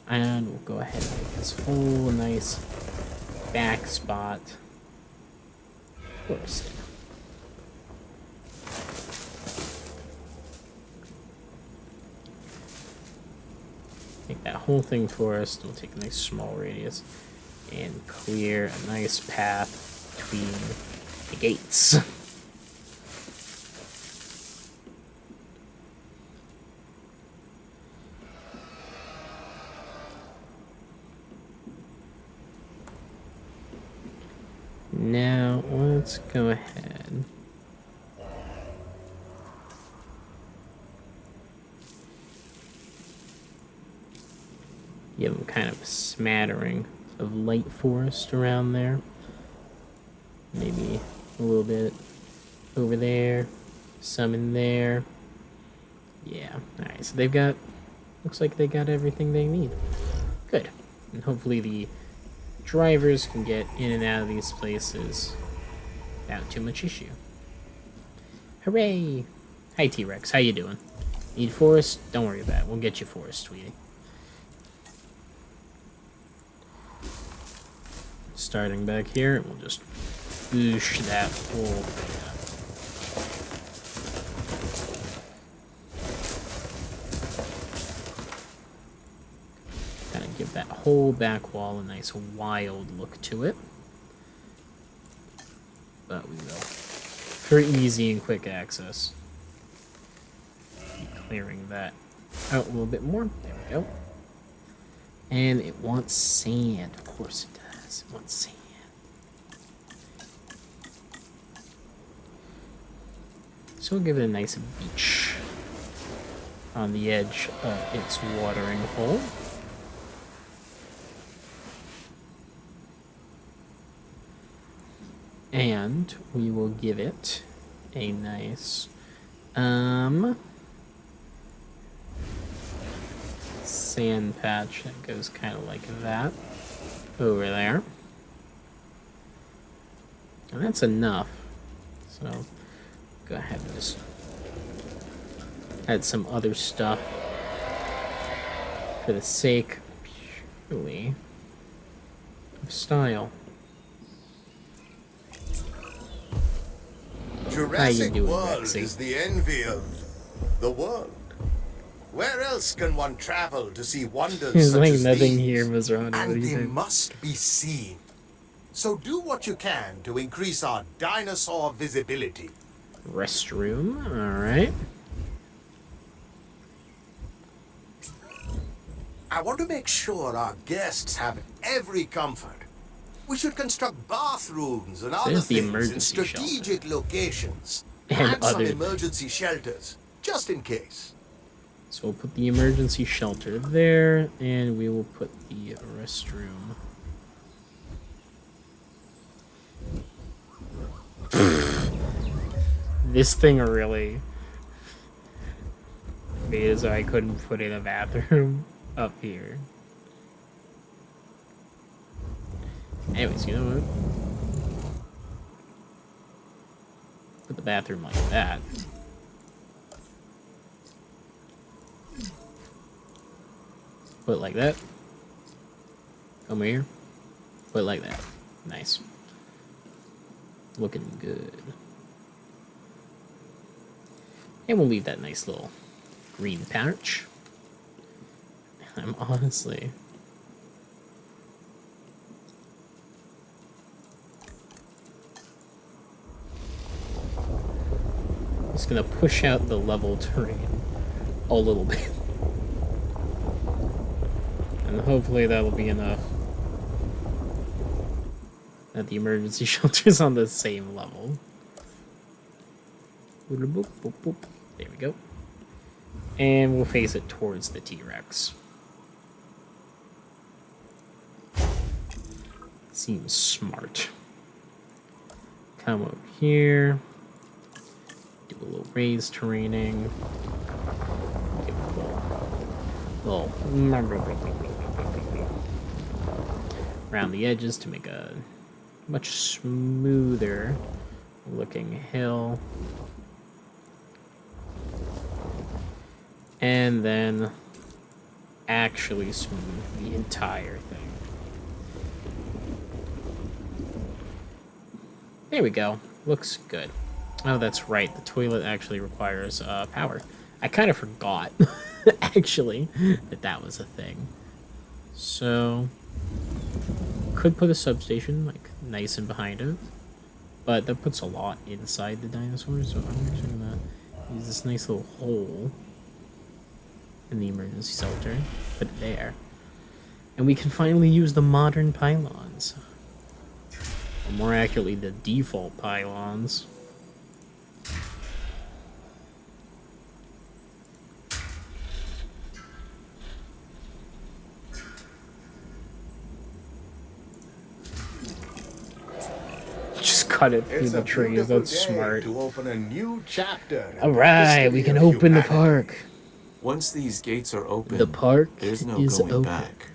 And we'll go ahead and make this whole nice back spot forested. Make that whole thing forest. We'll take a nice small radius and clear a nice path between the gates. Now, let's go ahead. Give them kind of a smattering of light forest around there. Maybe a little bit over there, some in there. Yeah, alright, so they've got, looks like they got everything they need. Good. And hopefully the drivers can get in and out of these places without too much issue. Hooray! Hi, T-Rex, how you doing? Need forest? Don't worry about it. We'll get you forest, sweetie. Starting back here, and we'll just boosh that whole thing up. Kind of give that whole back wall a nice wild look to it. But we will, for easy and quick access, be clearing that out a little bit more. There we go. And it wants sand. Of course it does. It wants sand. So we'll give it a nice beach on the edge of its watering hole. And we will give it a nice sand patch that goes kind of like that over there. And that's enough. So go ahead and just add some other stuff for the sake purely of style. Jurassic doing, World Rexy? is the envy of the world. Where else can one travel to see wonders There's such like as nothing these? here, Mizrani. What do And you they think? must be seen. So do what you can to increase our dinosaur visibility. Restroom, alright. I want to make sure our guests have every comfort. We should construct bathrooms and other There's the things in emergency strategic locations. And some other- emergency shelters, just in case. So we'll put the emergency shelter there, and we will put the restroom. This thing really made it so I couldn't put in a bathroom up here. Anyways, you know what? Put the bathroom like that. Put it like that. Come here. Put it like that. Nice. Looking good. And we'll leave that nice little green patch. I'm honestly... just gonna push out the level terrain a little bit. And hopefully that'll be enough that the emergency shelter's on the same level. There we go. And we'll face it towards the T-Rex. Seems smart. Come over here. Do a little raised terraining. Give it a little around the edges to make a much smoother looking hill. And then actually smooth the entire thing. There we go. Looks good. Oh, that's right. The toilet actually requires power. I kind of forgot, actually, that was a thing. So, could put a substation, like, nice and behind it. But that puts a lot inside the dinosaurs, so I'm actually gonna use this nice little hole in the emergency shelter. Put it there. And we can finally use the modern pylons. Or more accurately, the default pylons. Just cut it through It's the a trees. beautiful That's day smart. to open a new chapter. in the Alright, we history can of open the humanity. park. Once these gates are open, The park there's no is going open. back.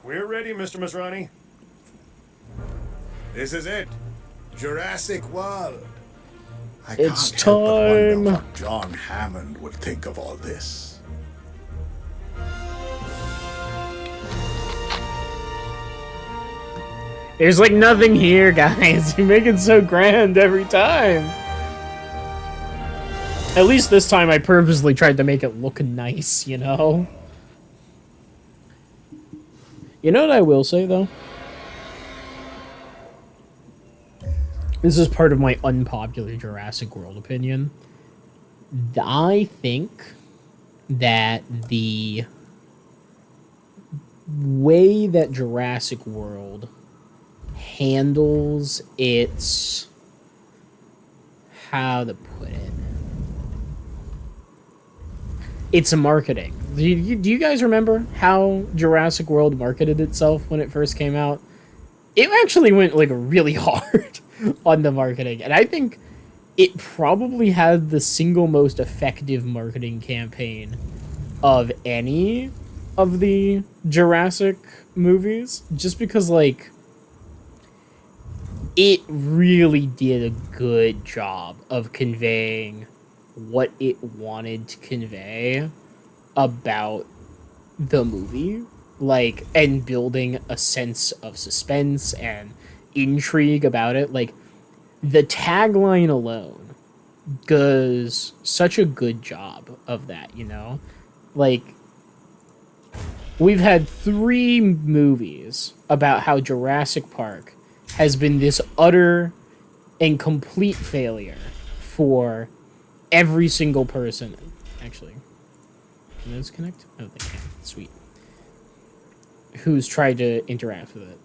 We're ready, Mr. Masrani. This is it. Jurassic World. I It's can't help but wonder time. what John Hammond would think of all this. There's like nothing here, guys. You make it so grand every time. At least this time I purposely tried to make it look nice, you know? You know what I will say, though? This is part of my unpopular Jurassic World opinion. I think that the way that Jurassic World handles its, how to put it, its marketing. Do you guys remember how Jurassic World marketed itself when it first came out? It actually went like really hard on the marketing, and I think it probably had the single most effective marketing campaign of any of the Jurassic movies, just because like it really did a good job of conveying what it wanted to convey about the movie, like, and building a sense of suspense and intrigue about it. Like, the tagline alone does such a good job of that, you know? Like, we've had 3 movies about how Jurassic Park has been this utter and complete failure for every single person. Actually, can those connect? Oh, they can. Sweet. Who's tried to interact with it.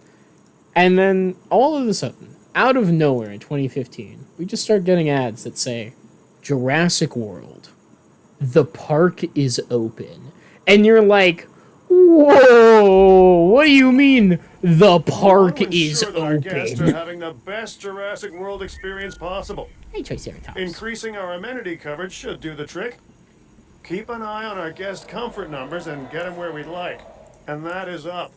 And then, all of a sudden, out of nowhere in 2015, we just start getting ads that say, Jurassic World, the park is open. And you're like, whoa, what do you mean the park is open? Our guests are open? having the best Jurassic World experience possible. Hey, Triceratops. Increasing our amenity coverage should do the trick. Keep an eye on our guest comfort numbers and get them where we'd like. And that is up.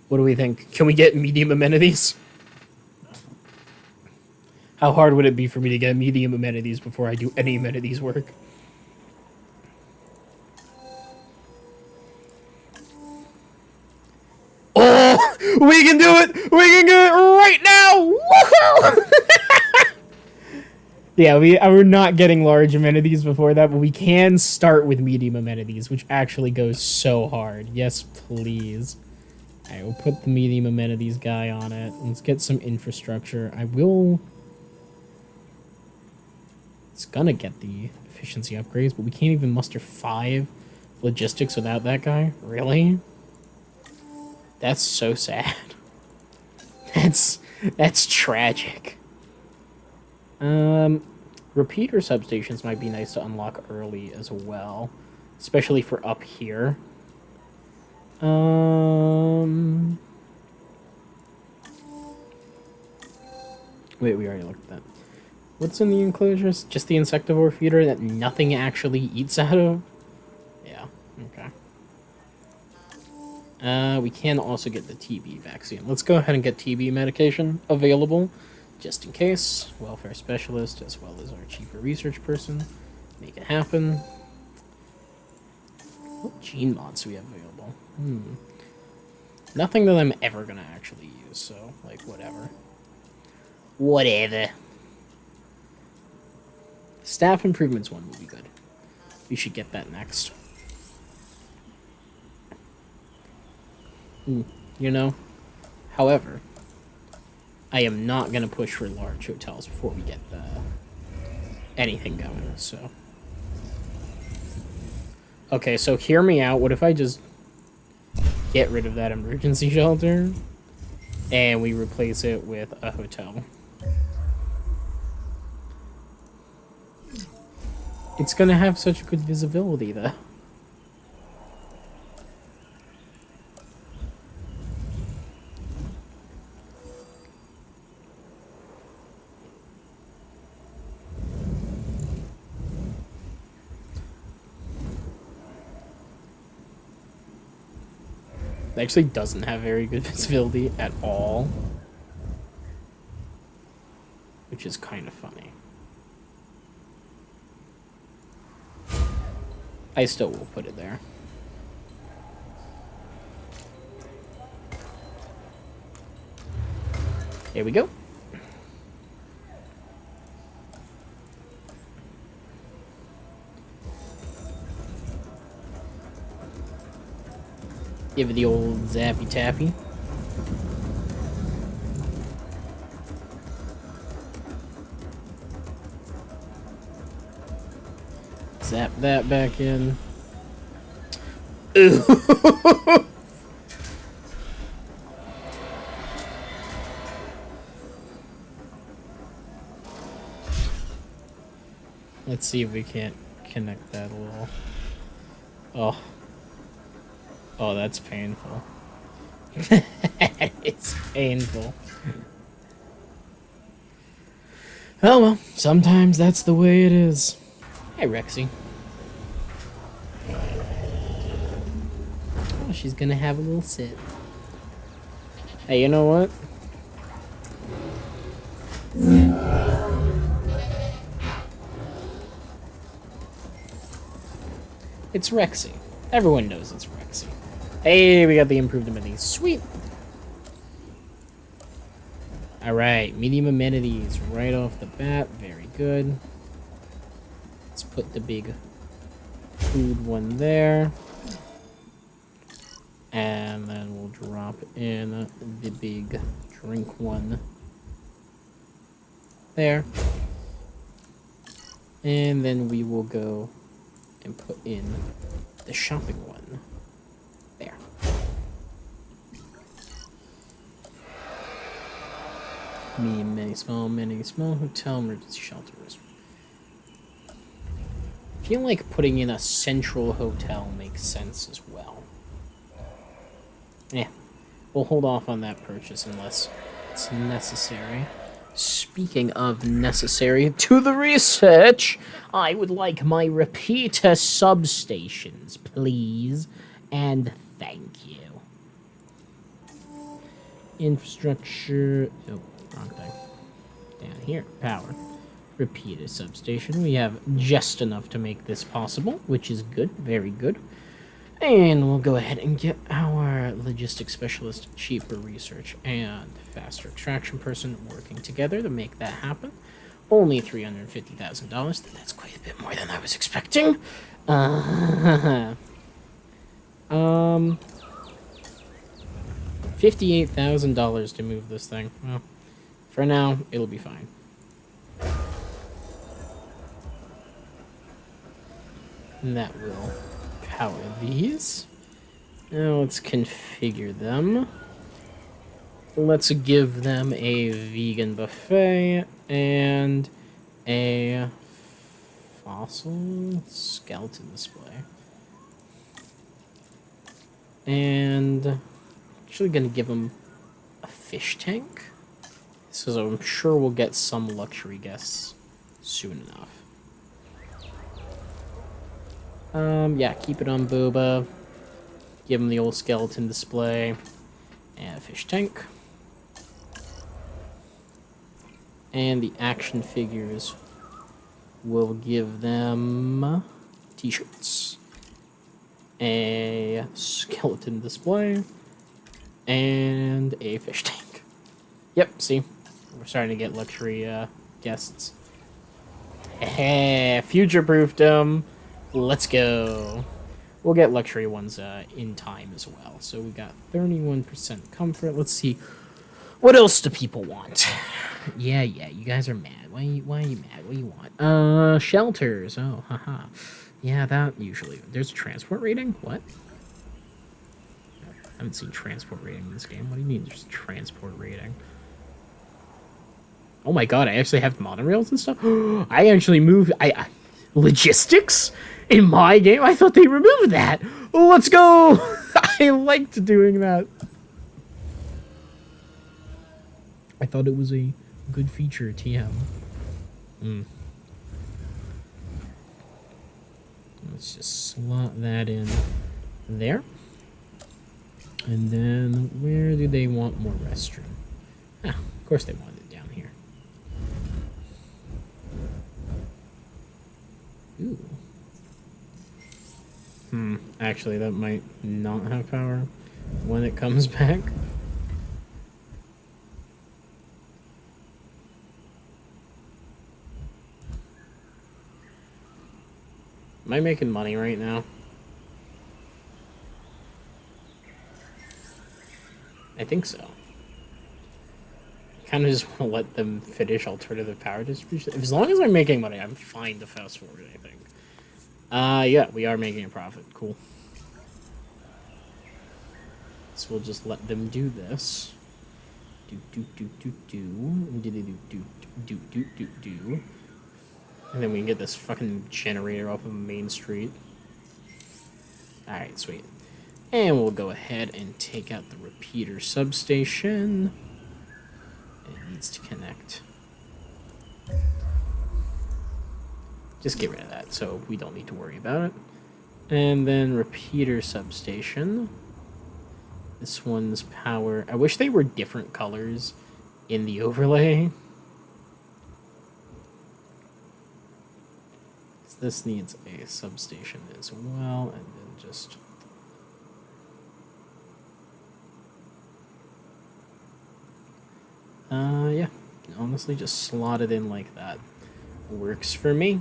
What do we think? Can we get medium amenities? How hard would it be for me to get medium amenities before I do any amenities work? Oh, we can do it! We can do it right now! Woohoo! Yeah, we're not getting large amenities before that, but we can start with medium amenities, which actually goes so hard. Yes, please. Alright, we'll put the medium amenities guy on it. Let's get some infrastructure. It's gonna get the efficiency upgrades, but we can't even muster 5 logistics without that guy? Really? That's so sad. That's tragic. Repeater substations might be nice to unlock early as well, especially for up here. Wait, we already looked at that. What's in the enclosures? Just the insectivore feeder that nothing actually eats out of? Yeah, okay. We can also get the TB vaccine. Let's go ahead and get TB medication available, just in case. Welfare specialist, as well as our cheaper research person. Make it happen. What gene mods do we have available? Nothing that I'm ever gonna actually use, so, like, whatever. Whatever. Staff improvements 1 would be good. We should get that next. You know? However, I am not going to push for large hotels before we get anything going, so. Okay, so hear me out. What if I just get rid of that emergency shelter and we replace it with a hotel? It's gonna have such good visibility, though. It actually doesn't have very good visibility at all, which is kind of funny. I still will put it there. There we go. Give it the old zappy tappy. Zap that back in. Ooh. Let's see if we can't connect that a little. Oh. Oh, that's painful. It's painful. Oh well, sometimes that's the way it is. Hey, Rexy. Oh, she's gonna have a little sit. Hey, you know what? It's Rexy. Everyone knows it's Rexy. Hey, we got the improved amenities. Sweet! Alright, medium amenities right off the bat. Very good. Let's put the big food one there. And then we'll drop in the big drink one there. And then we will go and put in the shopping one there. Mini, small hotel, emergency shelters. I feel like putting in a central hotel makes sense as well. Yeah, we'll hold off on that purchase unless it's necessary. Speaking of necessary to the research, I would like my repeater substations, please, and thank you. Infrastructure, oh, wrong thing. Down here, power. Repeater substation. We have just enough to make this possible, which is good, very good. And we'll go ahead and get our logistics specialist, cheaper research, and faster extraction person working together to make that happen. Only $350,000. That's quite a bit more than I was expecting. $58,000 to move this thing. Well, for now, it'll be fine. And that will power these. Now let's configure them. Let's give them a vegan buffet and a fossil skeleton display. And actually gonna give them a fish tank. So I'm sure we'll get some luxury guests soon enough. Yeah, keep it on Boba. Give him the old skeleton display. And a fish tank. And the action figures will give them t-shirts. A skeleton display. And a fish tank. Yep, see? We're starting to get luxury guests. Future-proofed them. Let's go. We'll get luxury ones in time as well. So we got 31% comfort. Let's see. What else do people want? Yeah, you guys are mad. Why are you mad? What do you want? Shelters. Oh, haha. Yeah, that usually. There's a transport rating? What? I haven't seen transport rating in this game. What do you mean there's transport rating? Oh my god, I actually have monorails and stuff? I actually moved... Logistics? In my game? I thought they removed that! Let's go! I liked doing that. I thought it was a good feature, TM. Let's just slot that in there. And then, where do they want more restroom? Ah, of course they want it down here. Ooh. Actually, that might not have power when it comes back. Am I making money right now? I think so. Kind of just want to let them finish alternative power distribution. As long as I'm making money, I'm fine to fast forward, I think. Yeah, we are making a profit. Cool. So we'll just let them do this. Do. And then we can get this fucking generator off of Main Street. Alright, sweet. And we'll go ahead and take out the repeater substation. It needs to connect. Just get rid of that, so we don't need to worry about it. And then repeater substation. This one's power. I wish they were different colors in the overlay. This needs a substation as well, and then just... yeah. Honestly, just slot it in like that. Works for me.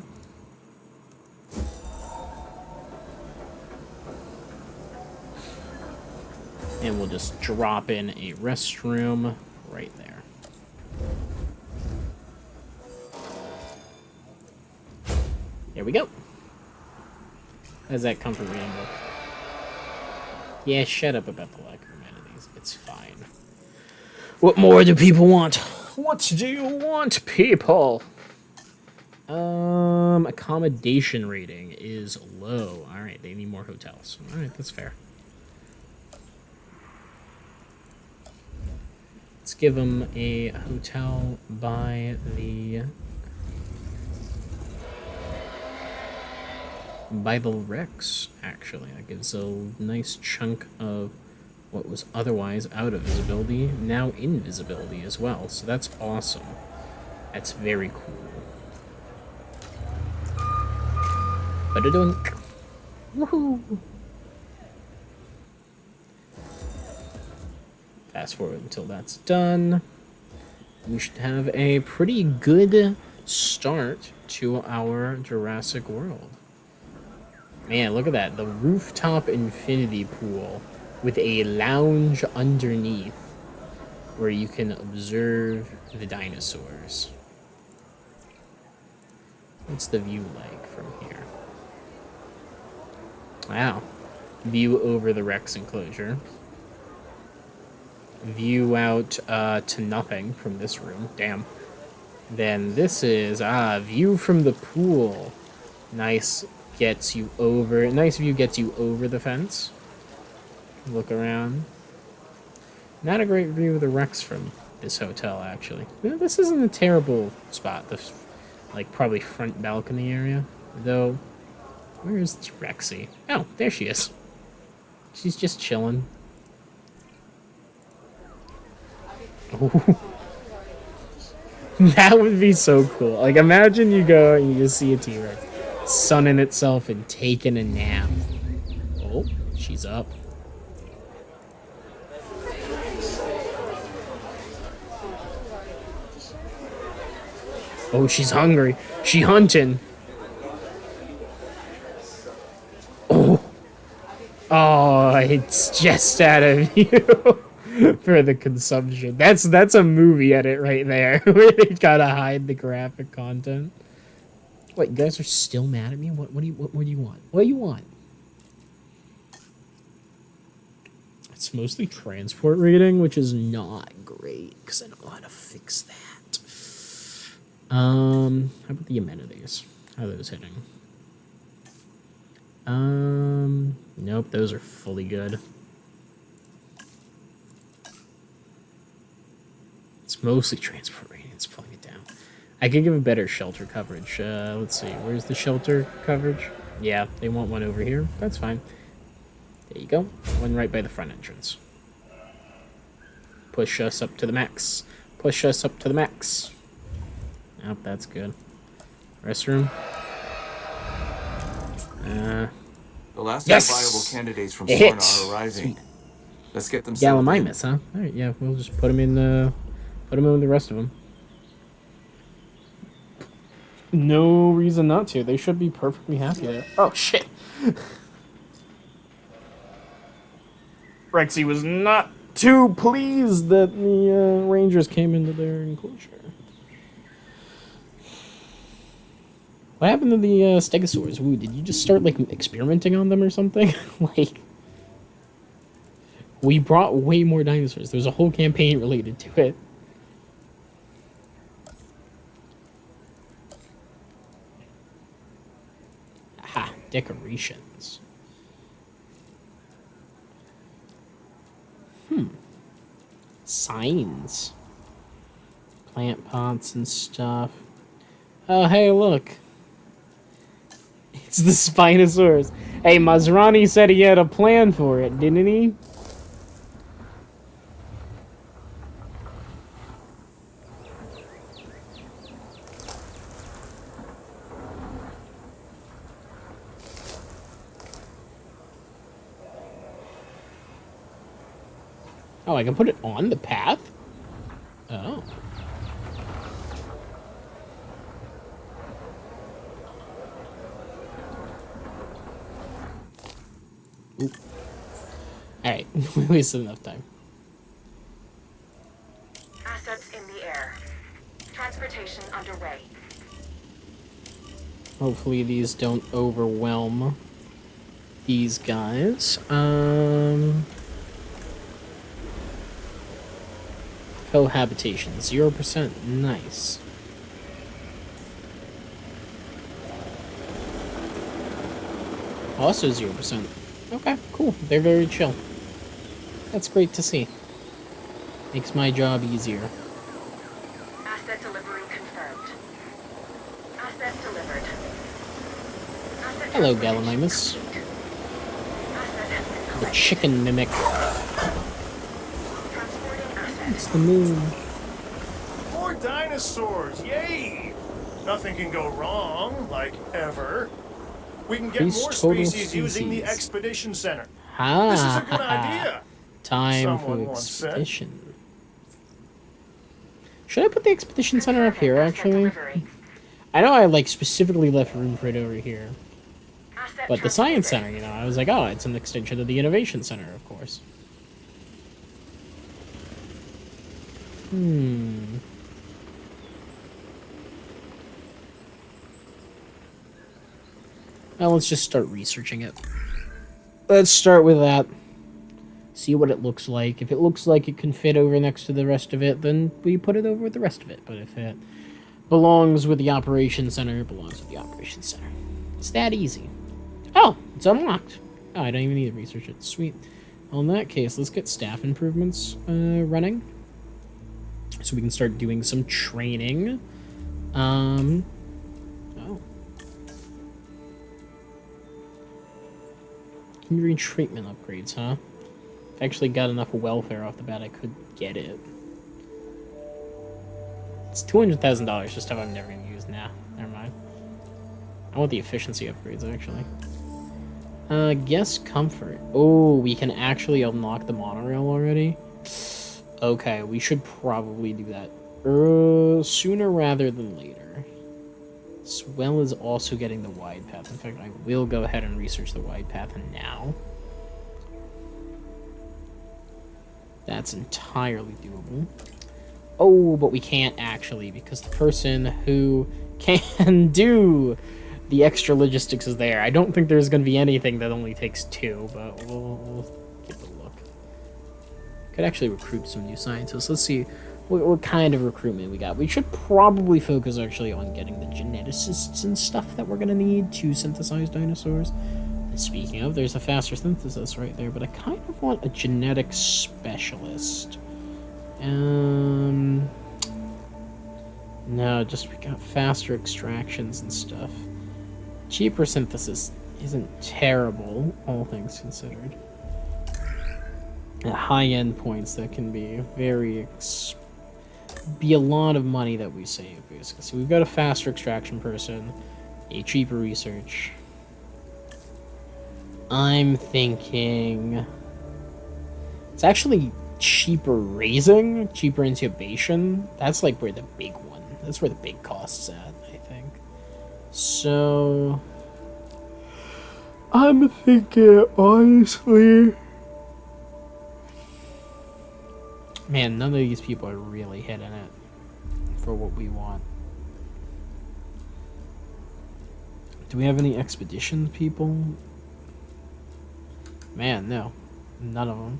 And we'll just drop in a restroom right there. There we go. How's that comfort reading look? Yeah, shut up about the lack of amenities. It's fine. What more do people want? What do you want, people? Accommodation rating is low. Alright, they need more hotels. Alright, that's fair. Let's give them a hotel by the Rex, actually. That gives a nice chunk of what was otherwise out of visibility, now in visibility as well. So that's awesome. That's very cool. Ba-da-dunk. Woohoo! Fast forward until that's done. We should have a pretty good start to our Jurassic World. Man, look at that. The rooftop infinity pool with a lounge underneath where you can observe the dinosaurs. What's the view like from here? Wow. View over the Rex enclosure. View out to nothing from this room. Damn. Then this is view from the pool. Nice gets you over. Nice view gets you over the fence. Look around. Not a great view of the Rex from this hotel, actually. This isn't a terrible spot. The like probably front balcony area, though. Where is Rexy? Oh, there she is. She's just chilling. Oh. That would be so cool. Like, imagine you go and you just see a T-Rex sunning itself and taking a nap. Oh, she's up. Oh, she's hungry. She hunting. Oh. Oh, it's just out of view. For the consumption. That's a movie edit right there. Where they gotta hide the graphic content. What, you guys are still mad at me? What do you want? What do you want? It's mostly transport rating, which is not great, because I don't know how to fix that. How about the amenities? How are those hitting? Nope, those are fully good. It's mostly transport rating. It's pulling it down. I could give a better shelter coverage. Let's see. Where's the shelter coverage? Yeah, they want one over here. That's fine. There you go. One right by the front entrance. Push us up to the max. Push us up to the max. Nope, that's good. Restroom. The last yes! viable candidates from Sorna are arriving. Let's get them. Gallimimus, huh? All right, yeah, we'll just put them in the. Put them in with the rest of them. No reason not to. They should be perfectly happy there. Oh, shit. Rexy was not too pleased that the Rangers came into their enclosure. What happened to the Stegosaurs? Ooh, did you just start, like, experimenting on them or something? Like, we brought way more dinosaurs. There's a whole campaign related to it. Decorations. Signs. Plant pots and stuff. Oh, hey, look. It's the Spinosaurus. Hey, Masrani said he had a plan for it, didn't he? Oh, I can put it on the path? Oh. Alright, we wasted enough time. Assets in the air. Transportation underway. Hopefully these don't overwhelm these guys. Cohabitation, 0%. Nice. Also 0%. Okay, cool. They're very chill. That's great to see. Makes my job easier. Asset delivery confirmed. Asset delivered. Asset Hello, transportation Gallimimus. complete. Asset has been The collected. chicken mimic. Transporting asset. It's the moon. More dinosaurs! Yay! Nothing can go wrong, like ever. We can get Increase more total species using the species. expedition center. Ha! This is a good idea. Time Someone for once said. expedition. Should I put the expedition center up here, Asset actually? delivery. I know I, like, specifically left room for it over here. Asset But the Science transported. Center, you know, I was like, oh, it's an extension of the Innovation Center, of course. Well, let's just start researching it. Let's start with that. See what it looks like. If it looks like it can fit over next to the rest of it, then we put it over with the rest of it. But if it belongs with the Operations Center, it belongs with the Operations Center. It's that easy. Oh, it's unlocked. Oh, I don't even need to research it. Sweet. Well, in that case, let's get staff improvements running. So we can start doing some training. Oh. Community treatment upgrades, huh? If I actually got enough welfare off the bat, I could get it. It's $200,000 for stuff I'm never going to use. Nah, never mind. I want the efficiency upgrades, actually. Guest comfort. Oh, we can actually unlock the monorail already? Okay, we should probably do that sooner rather than later. As well as also getting the wide path. In fact, I will go ahead and research the wide path now. That's entirely doable. Oh, but we can't actually, because the person who can do the extra logistics is there. I don't think there's going to be anything that only takes 2, but we'll give it a look. Could actually recruit some new scientists. Let's see what kind of recruitment we got. We should probably focus actually on getting the geneticists and stuff that we're going to need to synthesize dinosaurs. And speaking of, there's a faster synthesis right there, but I kind of want a genetic specialist. No, just we got faster extractions and stuff. Cheaper synthesis isn't terrible, all things considered. At high-end points, that can be be a lot of money that we save, basically. So we've got a faster extraction person, a cheaper research. I'm thinking it's actually cheaper raising, cheaper incubation. That's like where the big one, that's where the big cost's at, I think. So I'm thinking, honestly, man, none of these people are really hitting it for what we want. Do we have any expedition people? Man, no. None of them.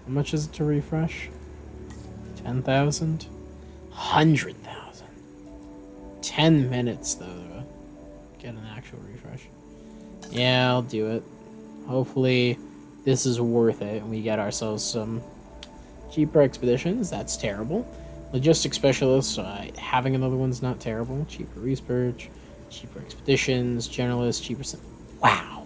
How much is it to refresh? 10,000? 100,000. 10 minutes, though, to get an actual refresh. Yeah, I'll do it. Hopefully, this is worth it and we get ourselves some cheaper expeditions. That's terrible. Logistics specialists, having another one's not terrible. Cheaper research, cheaper expeditions, generalists, cheaper... Wow.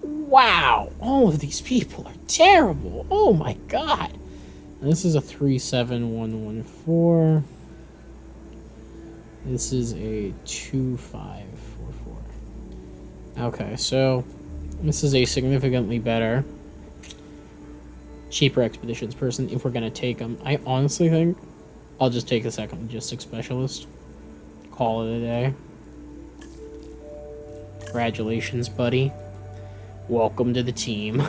Wow! All of these people are terrible! Oh my god! This is a 37114. This is a 2544. Okay, so this is a significantly better, cheaper expeditions person if we're gonna take them. I honestly think I'll just take a second logistics specialist. Call it a day. Congratulations, buddy. Welcome to the team.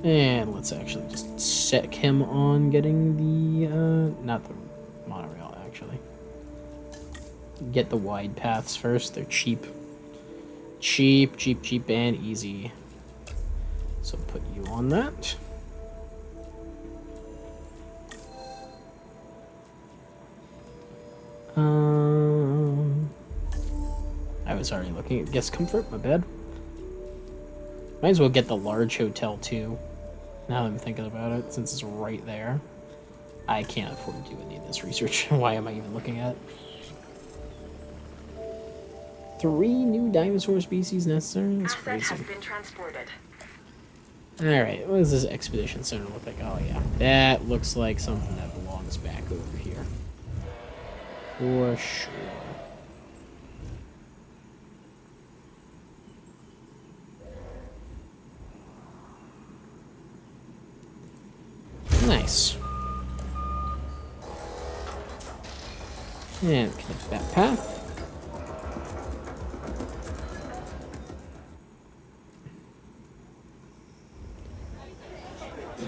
And let's actually just set him on getting the, not the monorail, actually. Get the wide paths first. They're cheap. Cheap, cheap, cheap, and easy. So put you on that. I was already looking at guest comfort, my bad. Might as well get the large hotel too. Now that I'm thinking about it, since it's right there. I can't afford to do any of this research. Why am I even looking at it? 3 new dinosaur species necessary? That's Asset crazy. has been transported. Alright, what does this expedition center look like? Oh yeah, that looks like something that belongs back over here. For sure. Nice. And connect that path.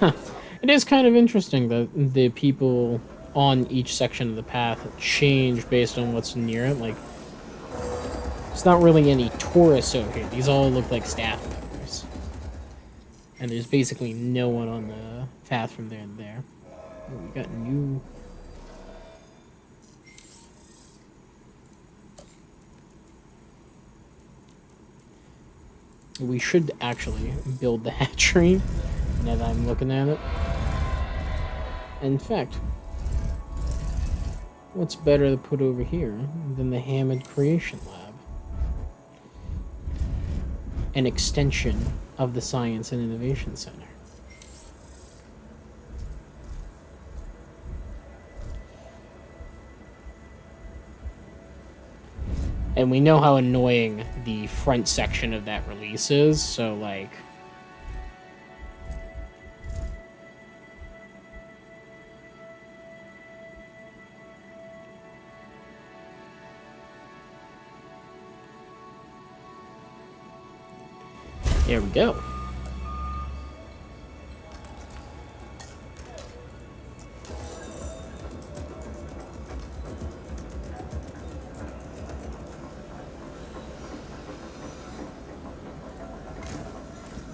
Huh. It is kind of interesting that the people on each section of the path change based on what's near it. Like, there's not really any tourists over here. These all look like staff members. And there's basically no one on the path from there to there. Oh, we got new... We should actually build the hatchery, now that I'm looking at it. In fact, what's better to put over here than the Hammond Creation Lab? An extension of the Science and Innovation Center. And we know how annoying the front section of that release is, so like... There we go.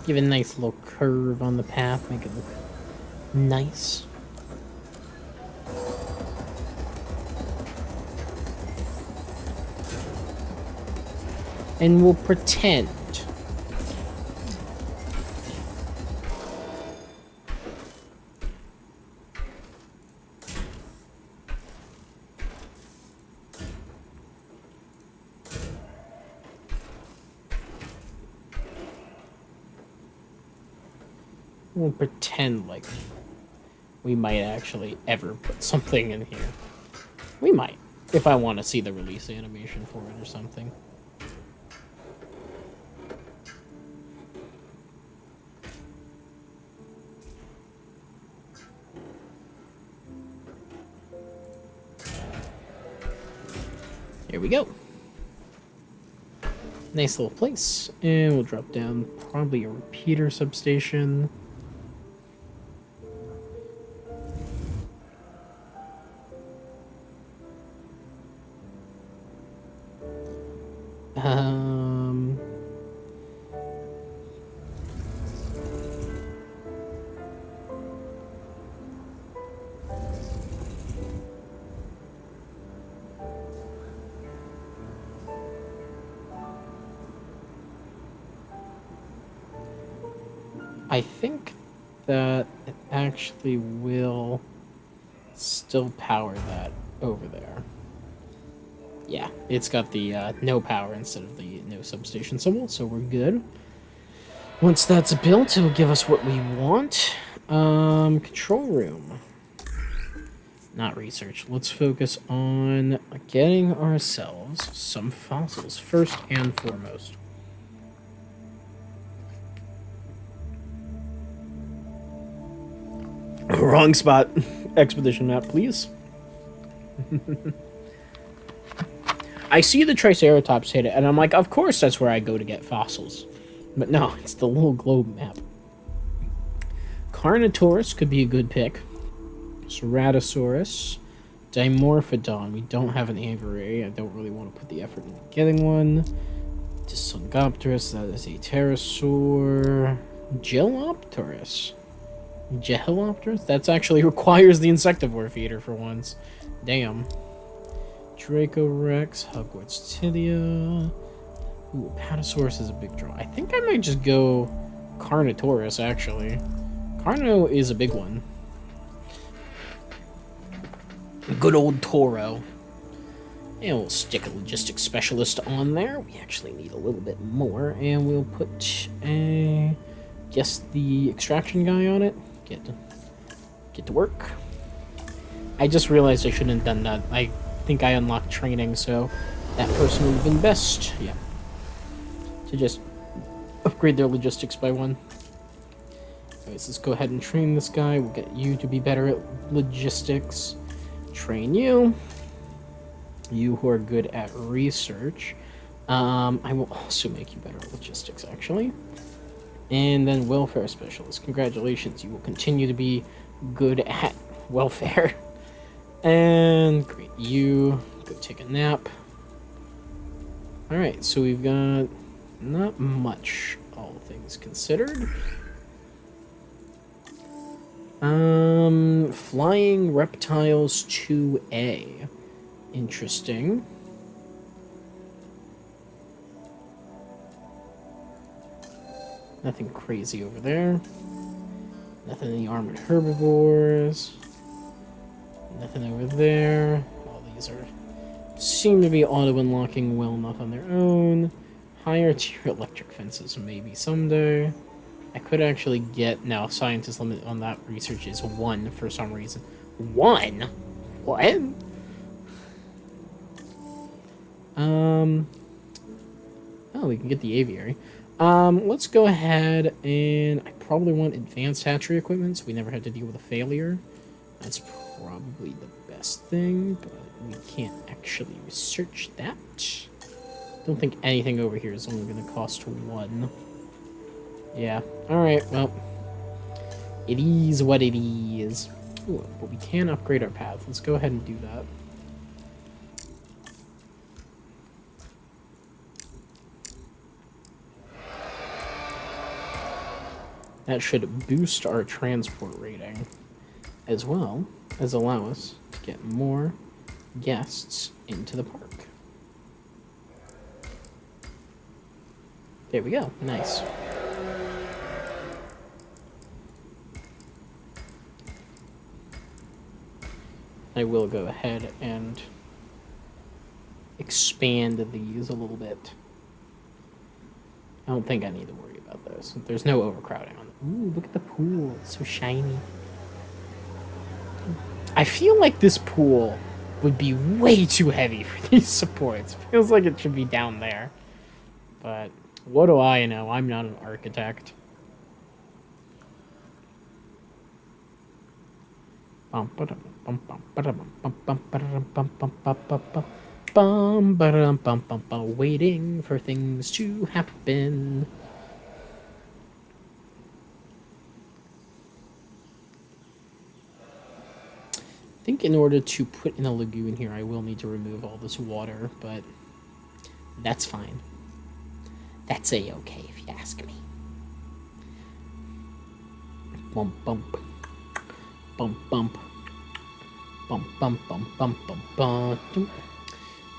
Give it a nice little curve on the path, make it look nice. And we'll pretend. We'll pretend like we might actually ever put something in here. We might, if I want to see the release animation for it or something. Here we go. Nice little place. And we'll drop down probably a repeater substation. I think that it actually will still power that over there. Yeah, it's got the no power instead of the no substation symbol, so we're good. Once that's built, it'll give us what we want. Control room. Not research. Let's focus on getting ourselves some fossils first and foremost. Wrong spot. Expedition map, please. I see the Triceratops hit it, and I'm like, of course that's where I go to get fossils. But no, it's the little globe map. Carnotaurus could be a good pick. Ceratosaurus. Dimorphodon. We don't have an aviary. I don't really want to put the effort into getting one. Disungopterus. That is a pterosaur. Gelopterus. Gelopterus? That's actually requires the insectivore feeder for once. Damn. Dracorex. Hugwarts Tilia. Ooh, Apatosaurus is a big draw. I think I might just go Carnotaurus, actually. Carno is a big one. Good old Toro. And we'll stick a logistics specialist on there. We actually need a little bit more. And we'll put a... guess the extraction guy on it. Get to work. I just realized I shouldn't have done that. I think I unlocked training, so that person would have been best. Yeah. To just upgrade their logistics by 1. Anyways, let's go ahead and train this guy. We'll get you to be better at logistics. Train you. You who are good at research. I will also make you better at logistics, actually. And then welfare specialist. Congratulations, you will continue to be good at welfare. And great, you go take a nap. Alright, so we've got not much, all things considered. Flying reptiles 2A. Interesting. Nothing crazy over there. Nothing in the armored herbivores. Nothing over there. All these are seem to be auto-unlocking well enough on their own. Higher tier electric fences, maybe someday. I could actually get... No, scientist limit on that research is 1 for some reason. 1? What? Oh, we can get the aviary. Let's go ahead and... I probably want advanced hatchery equipment, so we never had to deal with a failure. That's probably the best thing, but we can't actually research that. Don't think anything over here is only going to cost 1. Yeah. Alright, well. It is what it is. Ooh, but we can upgrade our path. Let's go ahead and do that. That should boost our transport rating, as well as allow us to get more guests into the park. There we go. Nice. I will go ahead and expand these a little bit. I don't think I need to worry about those. There's no overcrowding on them. Ooh, look at the pool. It's so shiny. I feel like this pool would be way too heavy for these supports. Feels like it should be down there. But what do I know? I'm not an architect. Waiting for things to happen. I think in order to put in a lagoon here, I will need to remove all this water, but that's fine. That's a-okay if you ask me. Bump, bump. Bump, bump. Bump, bump, bump, bump, bump, bump.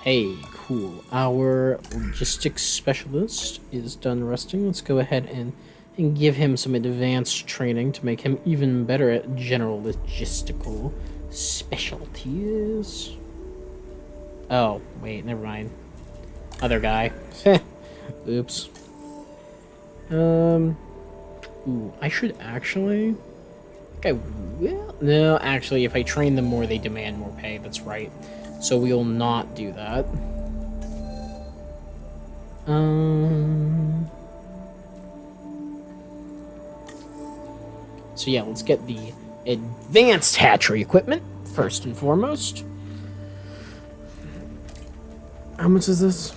Hey, cool. Our logistics specialist is done resting. Let's go ahead and and give him some advanced training to make him even better at general logistical specialties. Oh, wait, never mind. Other guy. Oops. Ooh, I should actually... I think I will... No, actually, if I train them more, they demand more pay. That's right. So we'll not do that. So yeah, let's get the advanced hatchery equipment, first and foremost. How much is this?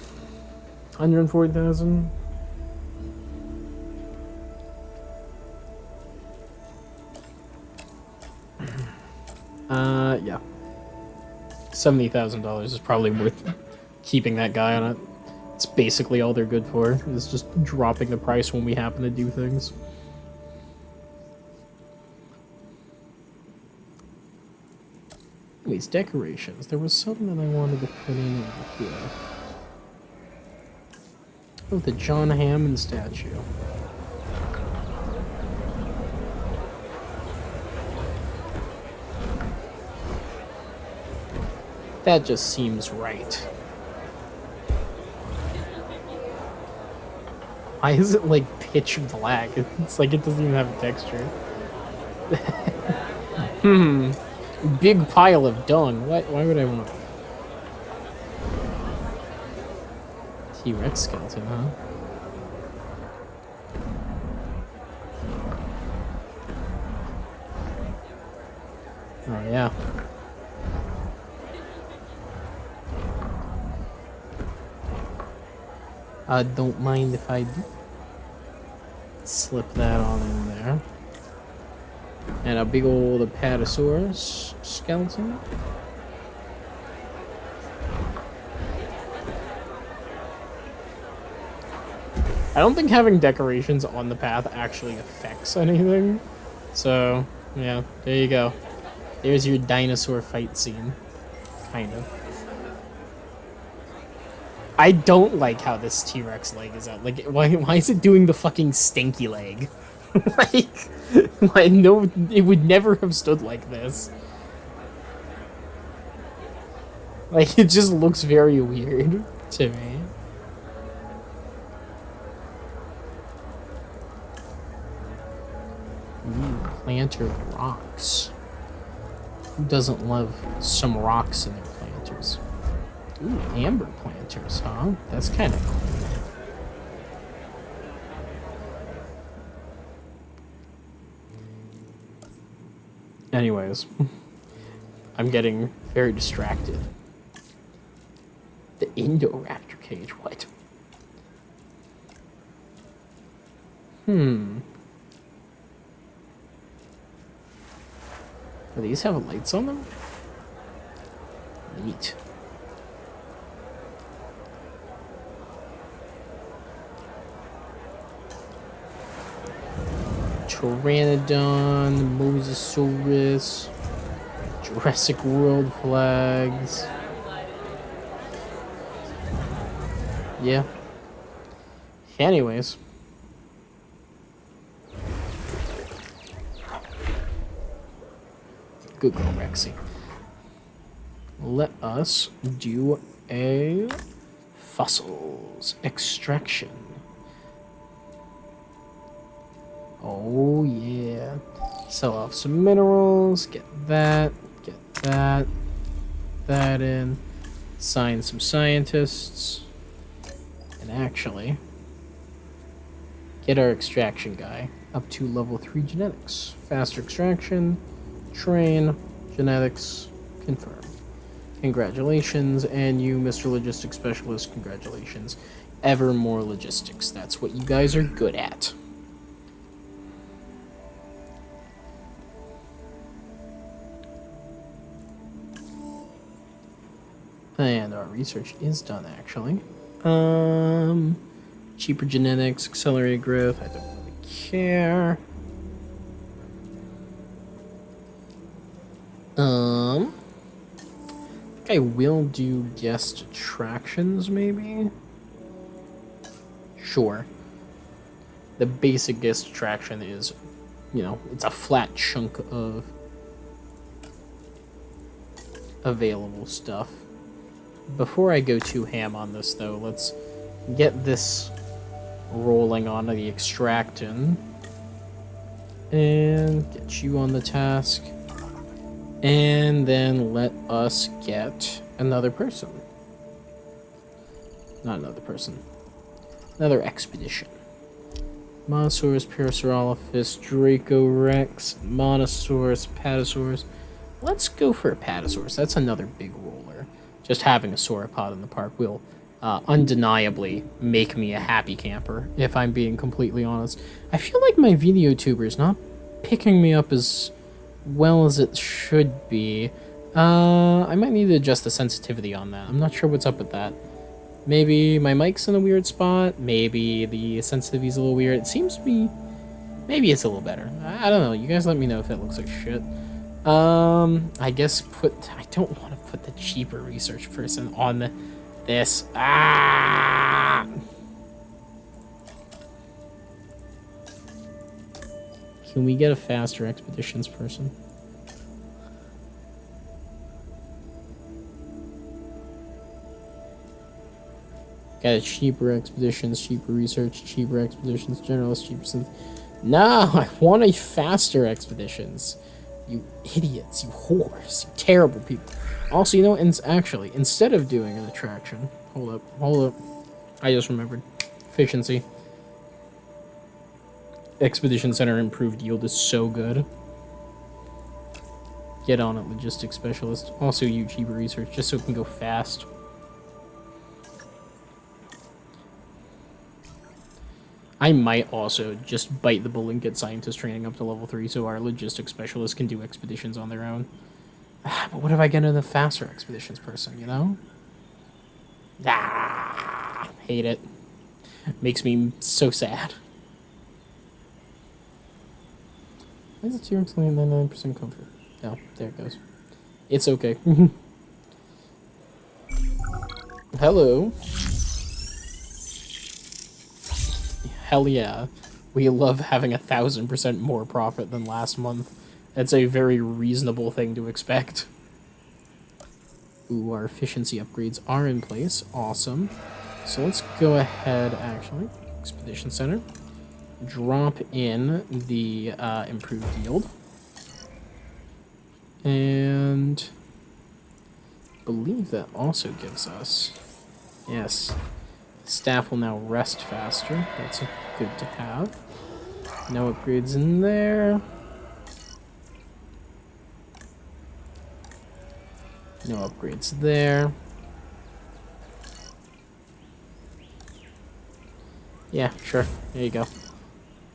140,000? Yeah. $70,000 is probably worth keeping that guy on it. It's basically all they're good for, is just dropping the price when we happen to do things. Anyways, decorations. There was something that I wanted to put in over here. Oh, the John Hammond statue. That just seems right. Why is it like pitch black? It's like it doesn't even have a texture. Big pile of dung. Why would I want T-Rex skeleton, huh? Oh yeah. I don't mind if I do. Slip that on in there. And a big old Apatosaurus skeleton. I don't think having decorations on the path actually affects anything. So, yeah, there you go. There's your dinosaur fight scene. Kind of. I don't like how this T-Rex leg is out. Like, why is it doing the fucking stinky leg? Like, no, it would never have stood like this. Like, it just looks very weird to me. Ooh, planter rocks. Who doesn't love some rocks in their planters? Ooh, amber planters, huh? That's kind of cool. Anyways, I'm getting very distracted. The Indoraptor cage, what? Do these have lights on them? Neat. Pteranodon, Mosasaurus, Jurassic World flags. Yeah. Anyways. Good girl, Rexy. Let us do a fossils extraction. Oh yeah. Sell off some minerals, get that in, sign some scientists, and actually get our extraction guy up to level 3 genetics. Faster extraction, train, genetics, confirm. Congratulations, and you, Mr. Logistics Specialist, congratulations. Ever more logistics, that's what you guys are good at. And our research is done, actually. Cheaper genetics, accelerated growth, I don't really care. I think I will do guest attractions, maybe? Sure. the basic guest attraction is, you know, it's a flat chunk of available stuff. Before I go too ham on this, though, let's get this rolling onto the extraction and get you on the task, and then let us get another person. Not another person. Another expedition. Monosaurus, Parasaurolophus, Draco Rex, Monosaurus, Patasaurus. Let's go for a Patasaurus. That's another big roller. Just having a sauropod in the park will undeniably make me a happy camper, if I'm being completely honest. I feel like my VTuber is not picking me up as well as it should be. I might need to adjust the sensitivity on that. I'm not sure what's up with that. Maybe my mic's in a weird spot. Maybe the sensitivity's a little weird. It seems to be... Maybe it's a little better. I don't know. You guys let me know if it looks like shit. I guess I don't want to put the cheaper research person on this. Ah! Can we get a faster expeditions person? Got a cheaper expeditions, cheaper research, cheaper expeditions, generalist, cheaper synth. No, I want a faster expeditions. You idiots, you whores, you terrible people. Also, you know, actually, instead of doing an attraction, hold up. I just remembered. Efficiency. Expedition Center improved yield is so good. Get on it, logistics specialist. Also, you cheaper research, just so it can go fast. I might also just bite the bullet and get scientist training up to level 3 so our logistics specialists can do expeditions on their own. But what if I get in a faster expeditions person, you know? Hate it. Makes me so sad. Why is it 99% comfort? Oh, there it goes. It's okay. Hello. Hell yeah. We love having 1,000% more profit than last month. That's a very reasonable thing to expect. Ooh, our efficiency upgrades are in place. Awesome. So let's go ahead, actually. Expedition Center. Drop in the improved yield. And I believe that also gives us... Yes. Staff will now rest faster. That's good to have. No upgrades in there. No upgrades there. Yeah, sure. There you go.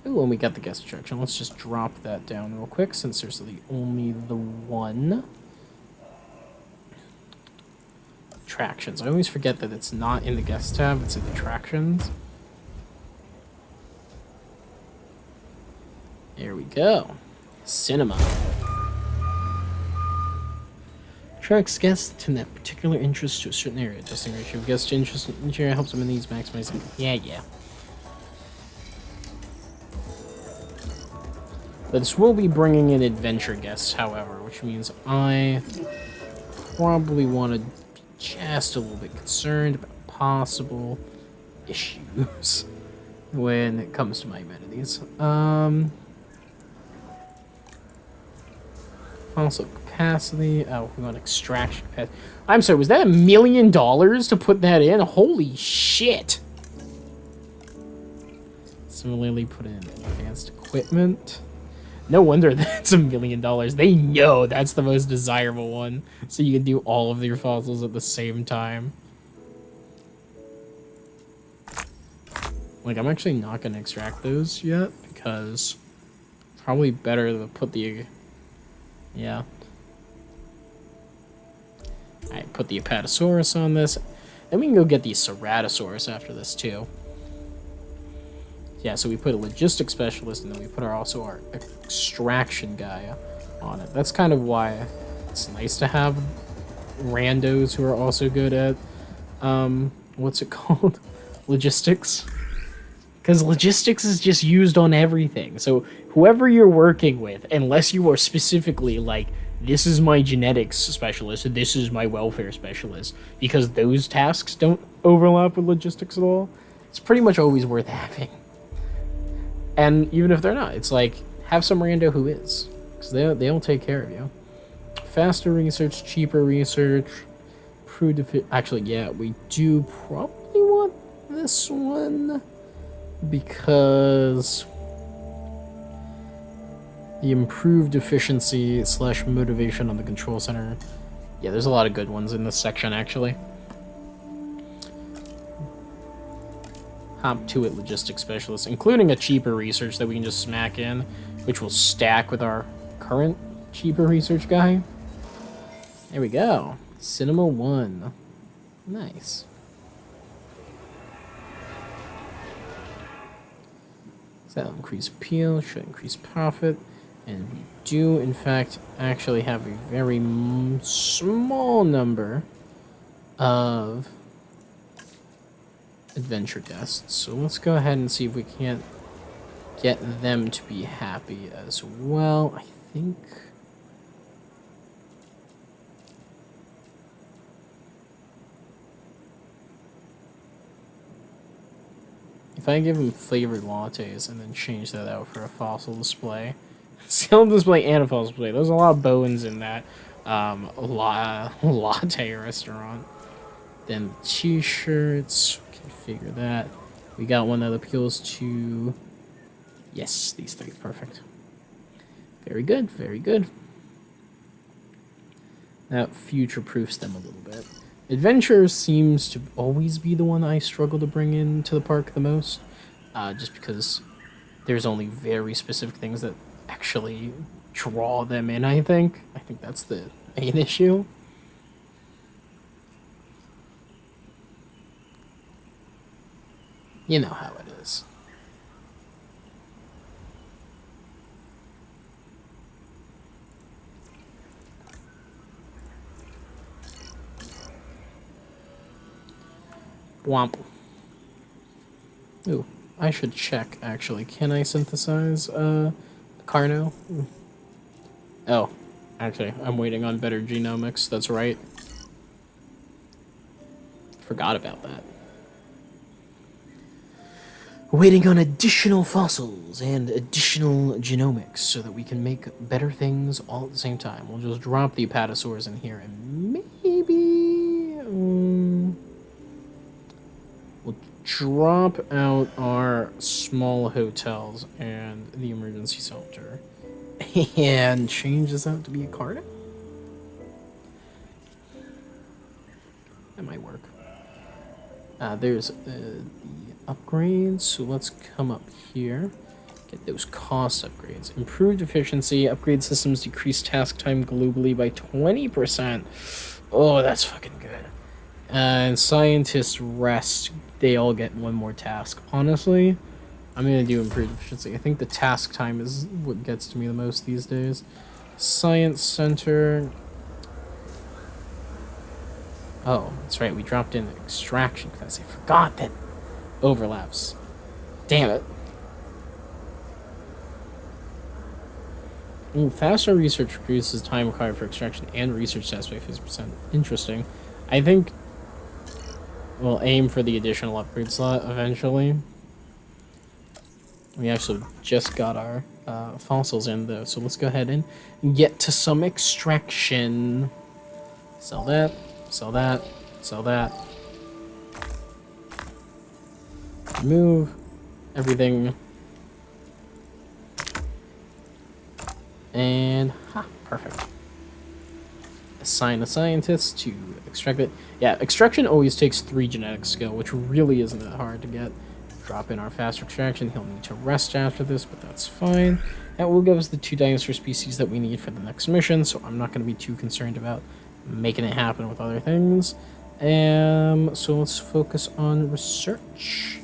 Ooh, and we got the guest attraction. Let's just drop that down real quick since there's only the one. Attractions. I always forget that it's not in the guest tab, it's in the attractions. There we go. Cinema. Attracts guests to that particular interest to a certain area. Adjusting ratio of guests to interest in each area helps them in these maximizing. Yeah. But this will be bringing in adventure guests, however, which means I probably want to be just a little bit concerned about possible issues when it comes to my amenities. Also capacity. Oh, we want extraction capacity. I'm sorry, was that $1 million to put that in? Holy shit! Similarly, put in advanced equipment. No wonder that's $1 million. They know that's the most desirable one. So you can do all of your fossils at the same time. Like, I'm actually not going to extract those yet because it's probably better to put the... Yeah. Alright, put the Apatosaurus on this. Then we can go get the Ceratosaurus after this, too. Yeah, so we put a logistics specialist, and then we put also our extraction guy on it. That's kind of why it's nice to have randos who are also good at, what's it called? Logistics. Because logistics is just used on everything. So whoever you're working with, unless you are specifically like, this is my genetics specialist, this is my welfare specialist, because those tasks don't overlap with logistics at all, it's pretty much always worth having. And even if they're not, it's like, have some rando who is. Because they'll take care of you. Faster research, cheaper research, actually, yeah, we do probably want this one. Because the improved efficiency / motivation on the control center. Yeah, there's a lot of good ones in this section, actually. Hop to it, logistics specialist, including a cheaper research that we can just smack in, which will stack with our current cheaper research guy. There we go. Cinema 1. Nice. So that'll increase appeal, should increase profit, and we do, in fact, actually have a very small number of adventure guests. So let's go ahead and see if we can't get them to be happy as well. I think... if I give them flavored lattes and then change that out for a fossil display, skill display and a fossil display, there's a lot of bones in that latte restaurant. Then the t-shirts, configure that. We got one that appeals to, yes, these three, perfect. Very good, very good. That future-proofs them a little bit. Adventure seems to always be the one I struggle to bring into the park the most, just because there's only very specific things that actually draw them in, I think. I think that's the main issue. You know how it is. Womp. Ooh, I should check, actually. Can I synthesize, Carno? Oh, actually, I'm waiting on better genomics, that's right. Forgot about that. Waiting on additional fossils and additional genomics so that we can make better things all at the same time. We'll just drop the apatosaurs in here and maybe... we'll drop out our small hotels and the emergency shelter. And change this out to be a card? That might work. There's the upgrades, so let's come up here. Get those cost upgrades. Improved efficiency. Upgrade systems decrease task time globally by 20%. Oh, that's fucking good. And scientists rest. They all get one more task. Honestly, I'm going to do improved efficiency. I think the task time is what gets to me the most these days. Science center. Oh, that's right. We dropped in extraction because I forgot that overlaps. Damn it. Ooh, faster research reduces time required for extraction and research tasks by 50%. Interesting. I think we'll aim for the additional upgrade slot eventually. We actually just got our fossils in though, so let's go ahead and get to some extraction. Sell that, sell that, sell that. Remove everything. And, ha, perfect. Assign a scientist to extract it. Yeah, extraction always takes 3 genetic skill, which really isn't that hard to get. Drop in our faster extraction. He'll need to rest after this, but that's fine. That will give us the 2 dinosaur species that we need for the next mission, so I'm not going to be too concerned about making it happen with other things. So let's focus on research.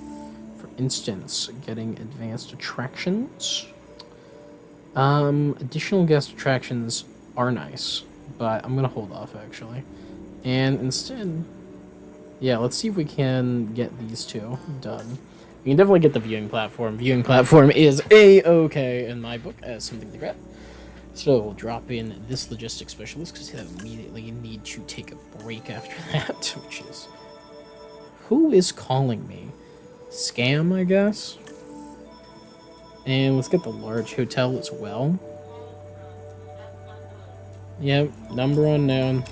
For instance, getting advanced attractions. Additional guest attractions are nice, but I'm gonna hold off actually. And instead, yeah, let's see if we can get these 2 done. You can definitely get the viewing platform. Viewing platform is A-okay in my book as something to grab. So we'll drop in this logistics specialist because he'll immediately need to take a break after that, which is... Who is calling me? Scam, I guess? And let's get the large hotel as well. Yep, number unknown.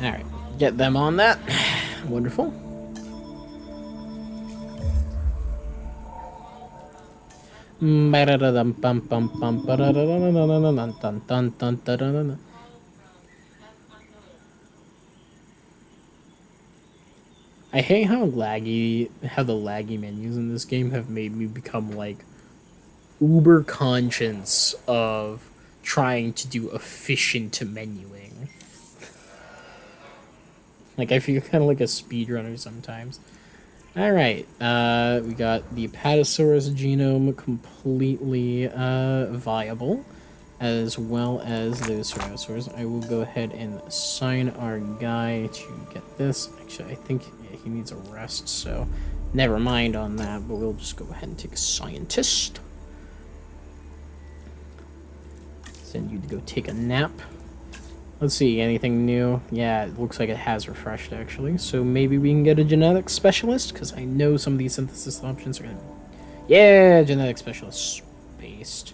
Alright, get them on that. Wonderful. I hate how the laggy menus in this game have made me become like uber conscious of trying to do efficient menuing. Like I feel kind of like a speedrunner sometimes. Alright, we got the Apatosaurus genome completely viable, as well as those Ceratosaurs. I will go ahead and assign our guy to get this. Actually, I think he needs a rest, so never mind on that, but we'll just go ahead and take a scientist. Send you to go take a nap. Let's see, anything new? Yeah, it looks like it has refreshed, actually. So maybe we can get a genetics specialist, because I know some of these synthesis options are going to... Yeah, genetics specialist. Based.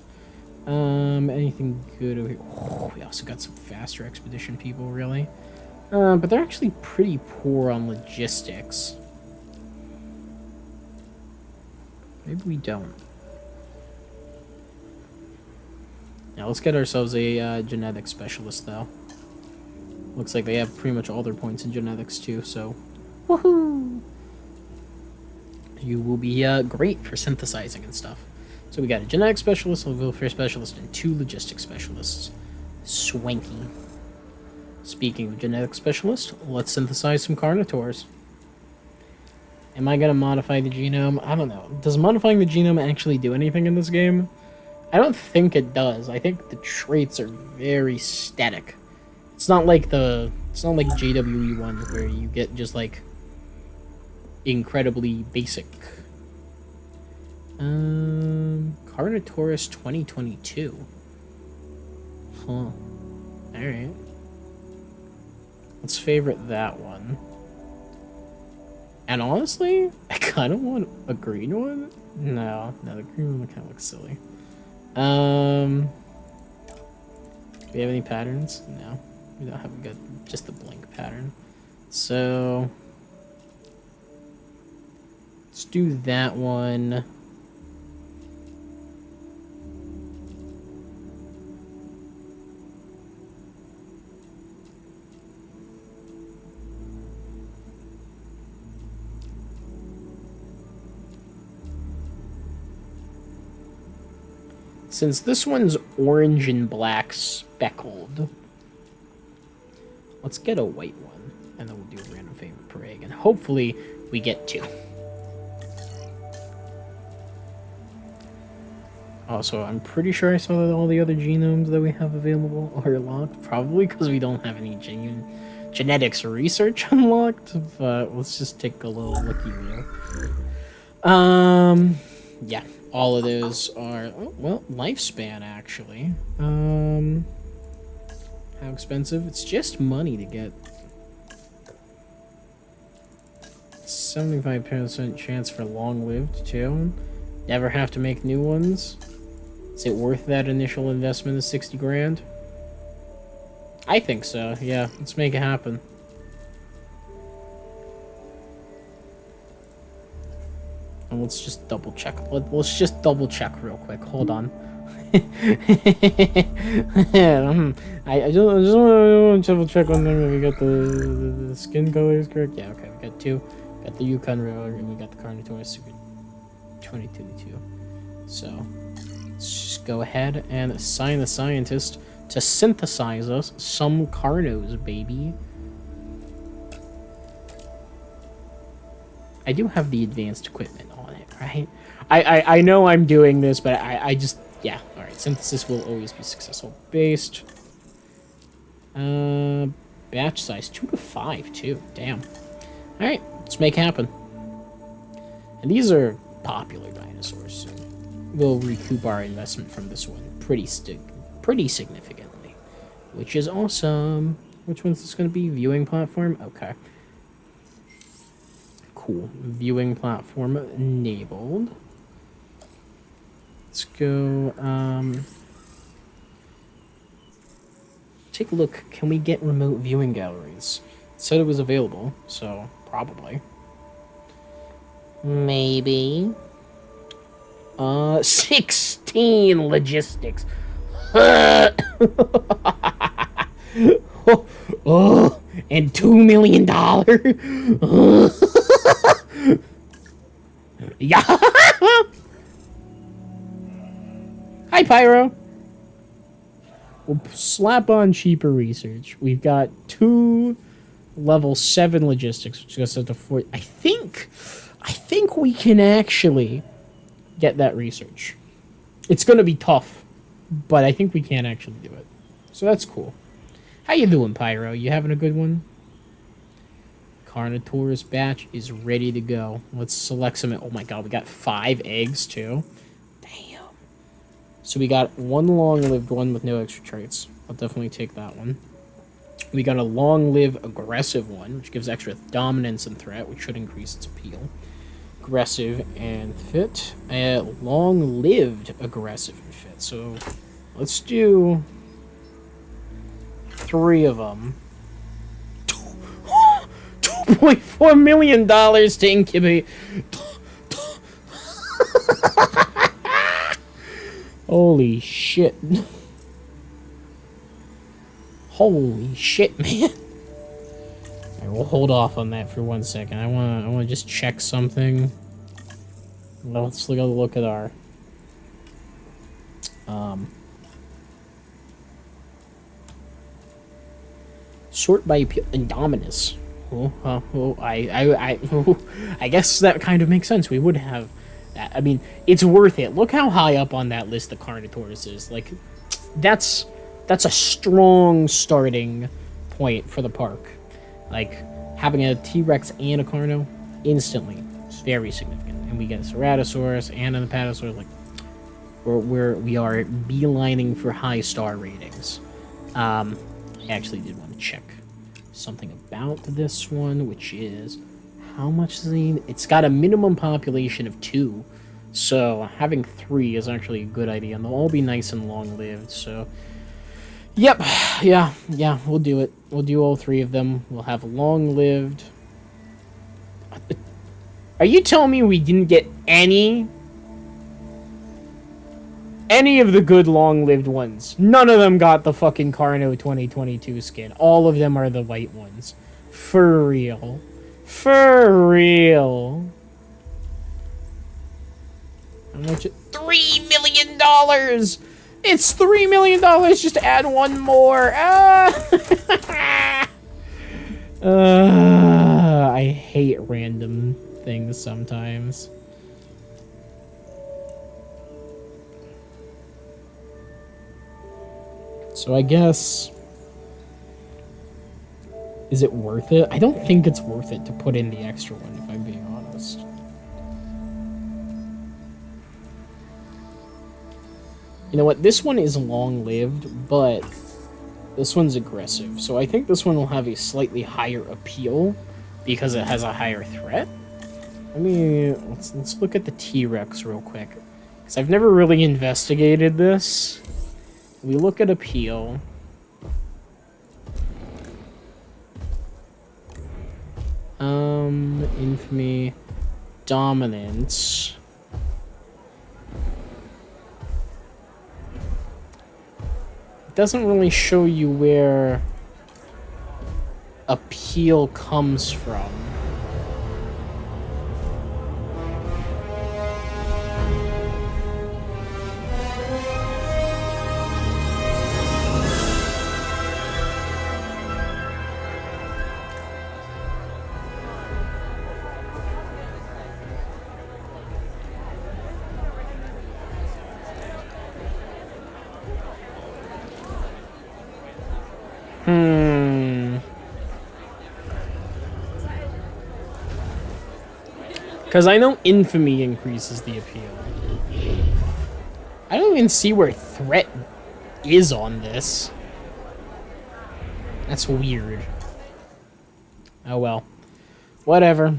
Anything good over here? Oh, we also got some faster expedition people, really. But they're actually pretty poor on logistics. Maybe we don't. Now, let's get ourselves a genetics specialist, though. Looks like they have pretty much all their points in genetics, too, so... Woohoo! You will be great for synthesizing and stuff. So we got a genetics specialist, a welfare specialist, and 2 logistics specialists. Swanky. Speaking of genetics specialist, let's synthesize some Carnotaurs. Am I going to modify the genome? I don't know. Does modifying the genome actually do anything in this game? I don't think it does. I think the traits are very static. It's not like JWE1 where you get just like incredibly basic. Carnotaurus 2022. Huh. Alright. Let's favorite that one. And honestly, I kind of want a green one. No, the green one kind of looks silly. Do we have any patterns? No. We don't have a good, just the blank pattern. So let's do that one. Since this one's orange and black speckled, let's get a white one, and then we'll do a random favorite per egg, and hopefully we get 2. Also, I'm pretty sure I saw that all the other genomes that we have available are locked, probably because we don't have any genuine genetics research unlocked, but let's just take a little looky real. Yeah, all of those are, oh, well, lifespan, actually. How expensive? It's just money to get. 75% chance for long-lived, too. Never have to make new ones. Is it worth that initial investment of 60 grand? I think so, yeah. Let's make it happen. And let's just double check. Let's just double check real quick. Hold on. I just want to double check one thing that we got the skin colors correct. Yeah, okay, we got 2. Got the Yukon River and we got the Carnotaurus Super 2022. So let's just go ahead and assign the scientist to synthesize us some Carnos, baby. I do have the advanced equipment on it, right? I know I'm doing this, but I just, yeah. Alright, synthesis will always be successful. Based. Batch size 2 to 5, too. Damn. Alright, let's make it happen. And these are popular dinosaurs, so we'll recoup our investment from this one pretty significantly, which is awesome. Which one's this going to be? Viewing platform? Okay. Cool. Viewing platform enabled. Let's go, take a look. Can we get remote viewing galleries? It said it was available, so probably. Maybe. 16 logistics. Oh, and $2 million. Yeah. Hi, Pyro. We'll slap on cheaper research. We've got 2 level 7 logistics, which goes up to 4. I think we can actually get that research. It's going to be tough, but I think we can actually do it. So that's cool. How you doing, Pyro? You having a good one? Carnotaurus batch is ready to go. Let's select some. Oh my god, we got 5 eggs too. Damn. So we got 1 long-lived one with no extra traits. I'll definitely take that one. We got a long-lived aggressive one, which gives extra dominance and threat, which should increase its appeal. Aggressive and fit. Long-lived aggressive and fit. So let's do 3 of them. $2.4 million to incubate. Holy shit. Holy shit, man. Alright, we'll hold off on that for 1 second. I wanna just check something. Let's look at our sort by appeal. Indominus. I guess that kind of makes sense. We would have that. I mean, it's worth it. Look how high up on that list the Carnotaurus is. Like, that's a strong starting point for the park. Like, having a T-Rex and a Carno instantly is very significant. And we get a Ceratosaurus and an Apatosaurus. Like, we are beelining for high star ratings. I actually did want to check something about this one, which is how much is it's got a minimum population of 2, so having 3 is actually a good idea, and they'll all be nice and long-lived. So yep, yeah, we'll do it. We'll do all 3 of them. We'll have long-lived. Are you telling me we didn't get any of the good long-lived ones? None of them got the fucking Carno 2022 skin. All of them are the white ones. For real. For real. How much? $3 million! It's $3 million just to add 1 more. I hate random things sometimes. So I guess, is it worth it? I don't think it's worth it to put in the extra one, if I'm being honest. You know what? This one is long-lived, but this one's aggressive. So I think this one will have a slightly higher appeal because it has a higher threat. Let's look at the T-Rex real quick, because I've never really investigated this. We look at appeal. Infamy, dominance. It doesn't really show you where appeal comes from. Because I know infamy increases the appeal. I don't even see where threat is on this. That's weird. Oh well. Whatever.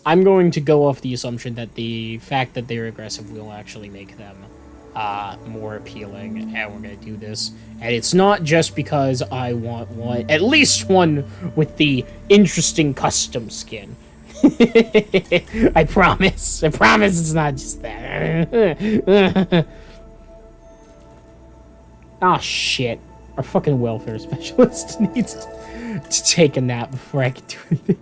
I'm going to go off the assumption that the fact that they're aggressive will actually make them more appealing, and we're going to do this. And it's not just because I want one, at least one with the interesting custom skin. I promise. I promise it's not just that. Oh, shit. Our fucking welfare specialist needs to take a nap before I can do anything.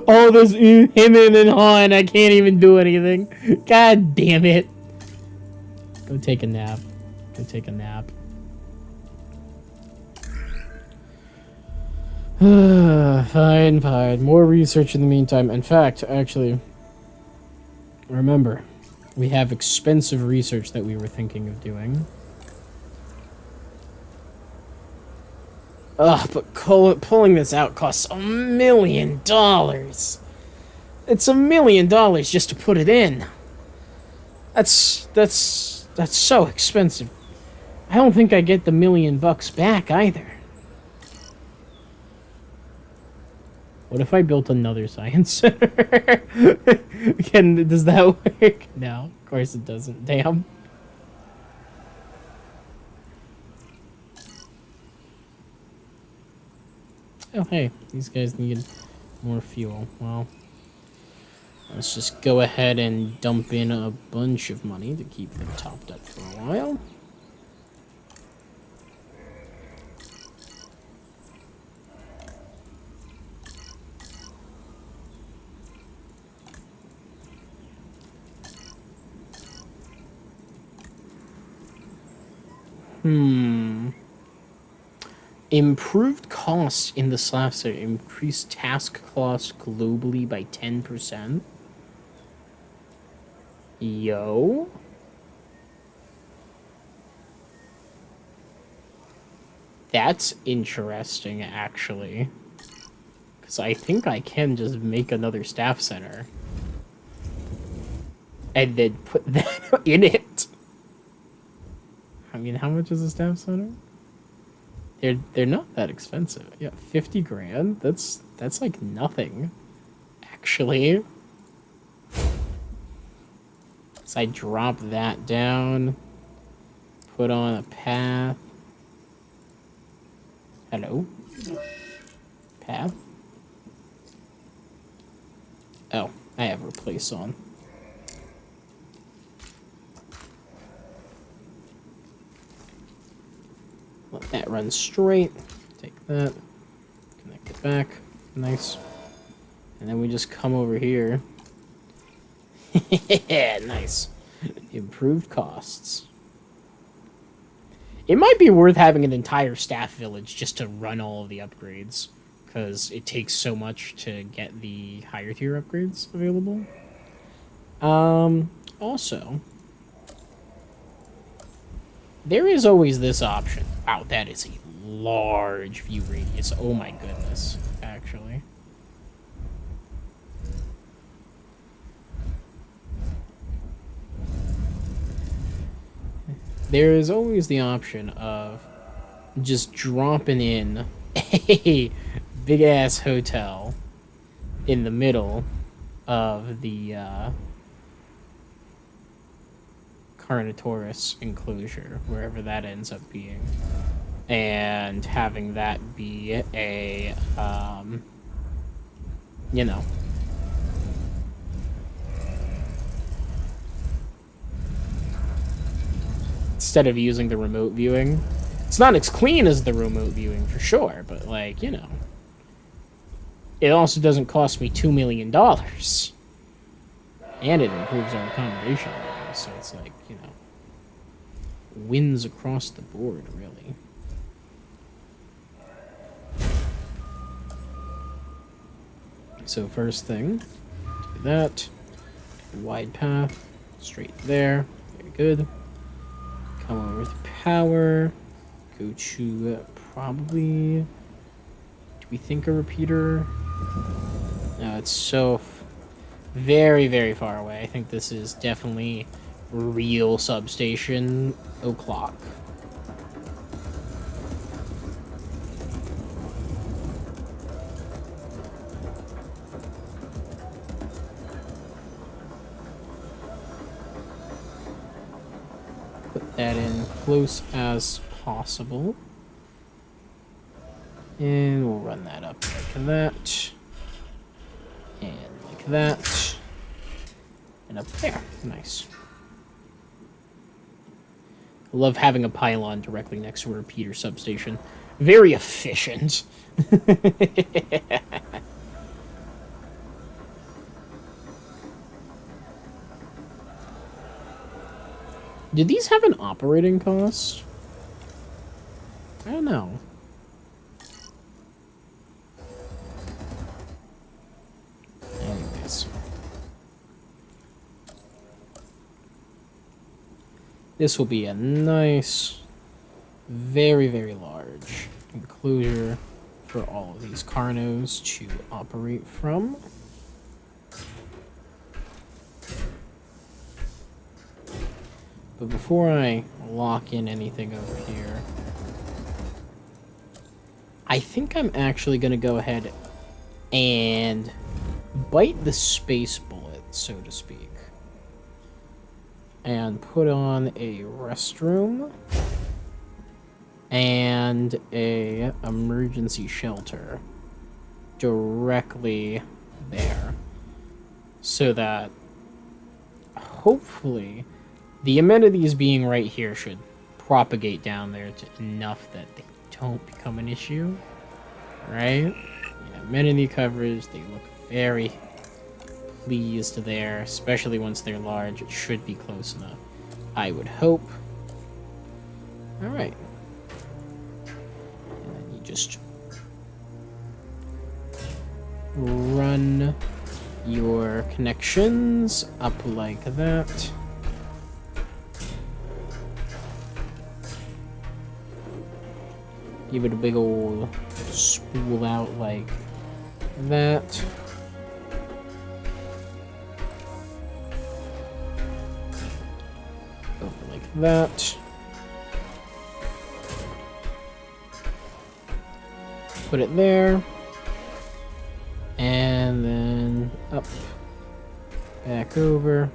All this him and Han, I can't even do anything. God damn it. Go take a nap. Go take a nap. Fine, fine. More research in the meantime. In fact, actually, remember, we have expensive research that we were thinking of doing. Ugh, but pulling this out costs $1 million. It's $1 million just to put it in. That's so expensive. I don't think I get the $1 million back either. What if I built another science center? Does that work? No, of course it doesn't. Damn. Oh, hey, these guys need more fuel. Well, let's just go ahead and dump in a bunch of money to keep them topped up for a while. Improved costs in the Slav center. Increased task costs globally by 10%. Yo. That's interesting, actually. Because I think I can just make another staff center. And then put that in it. I mean, how much is a staff center? They're not that expensive. Yeah, 50 grand. That's like nothing, actually. So I drop that down. Put on a path. Hello? Path? Oh, I have replace on. Let that run straight. Take that. Connect it back. Nice. And then we just come over here. Nice. Improved costs. It might be worth having an entire staff village just to run all of the upgrades, because it takes so much to get the higher tier upgrades available. Also, there is always this option. Wow, that is a large view radius. Oh my goodness, actually. There is always the option of just dropping in a big-ass hotel in the middle of the Carnotaurus enclosure, wherever that ends up being, and having that be a, you know, instead of using the remote viewing. It's not as clean as the remote viewing for sure, but like, you know, it also doesn't cost me $2 million, and it improves our accommodation level, so it's like, you know, wins across the board, really. So first thing, do that, wide path, straight there, very good. Come over with power, go to probably, do we think a repeater? No, it's so very, very far away. I think this is definitely real substation o'clock. Put that in close as possible. And we'll run that up like that. And like that. And up there. Nice. I love having a pylon directly next to a repeater substation. Very efficient. Did these have an operating cost? I don't know. Anyways. This will be a nice, very, very large enclosure for all of these Carnos to operate from. But before I lock in anything over here, I think I'm actually going to go ahead and bite the space bullet, so to speak, and put on a restroom and a emergency shelter directly there, so that hopefully the amenities being right here should propagate down there to enough that they don't become an issue, right? Yeah, amenity coverage, they look very pleased there, especially once they're large. It should be close enough, I would hope. Alright. And then you just run your connections up like that. Give it a big old spool out like that. Over like that. Put it there. And then up. Back over.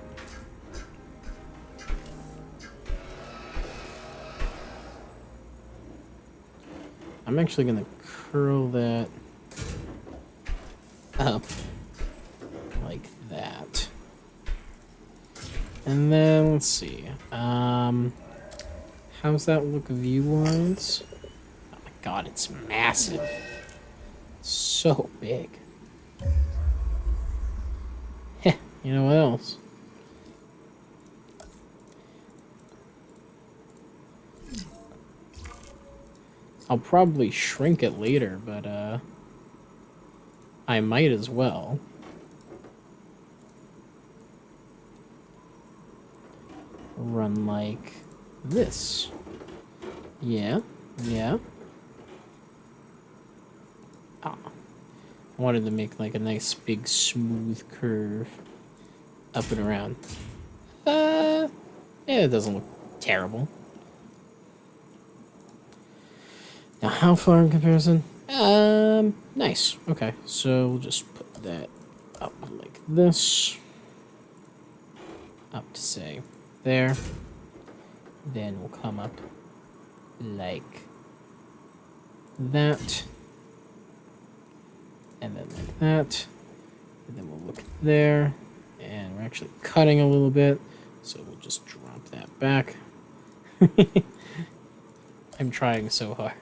I'm actually going to curl that up like that. And then, let's see. How's that look view-wise? Oh my god, it's massive. It's so big. Heh, you know what else? I'll probably shrink it later, but I might as well. Run like this. Yeah, yeah. Ah. I wanted to make like a nice big smooth curve up and around. Yeah, it doesn't look terrible. Now, how far in comparison? Nice. Okay, so we'll just put that up like this. Up to, say, there. Then we'll come up like that. And then like that. And then we'll look there. And we're actually cutting a little bit, so we'll just drop that back. I'm trying so hard.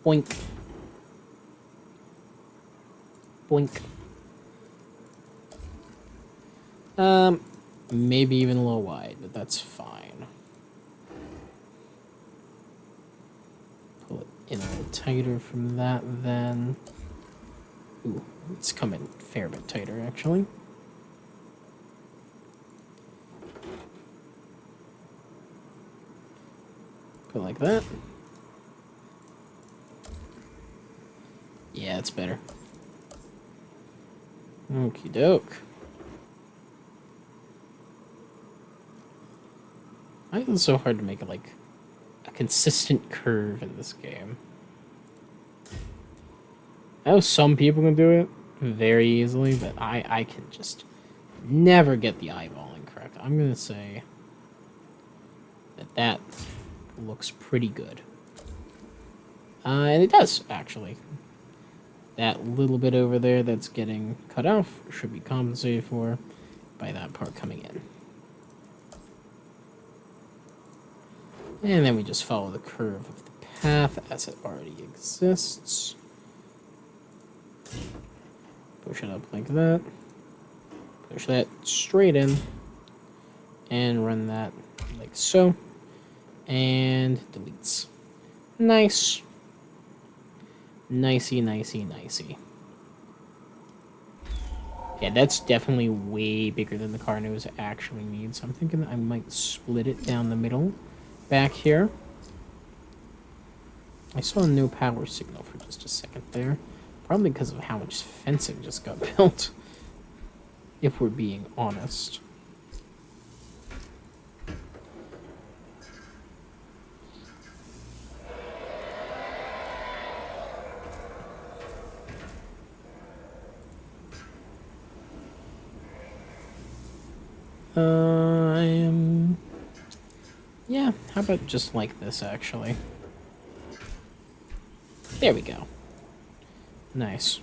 Boink. Boink. Maybe even a little wide, but that's fine. Pull it in a little tighter from that, then. Ooh, it's coming a fair bit tighter, actually. Put it like that. Yeah, it's better. Okie doke. Why is it so hard to make it like a consistent curve in this game? I know some people can do it very easily, but I can just never get the eyeballing correct. I'm gonna say that looks pretty good. And it does, actually. That little bit over there that's getting cut off should be compensated for by that part coming in. And then we just follow the curve of the path as it already exists. Push it up like that. Push that straight in. And run that like so. And deletes. Nice. Nicey, nicey, nicey. Yeah, that's definitely way bigger than the car nose actually needs. So I'm thinking that I might split it down the middle back here. I saw a no power signal for just a second there. Probably because of how much fencing just got built. If we're being honest. Yeah, how about just like this, actually? There we go. Nice.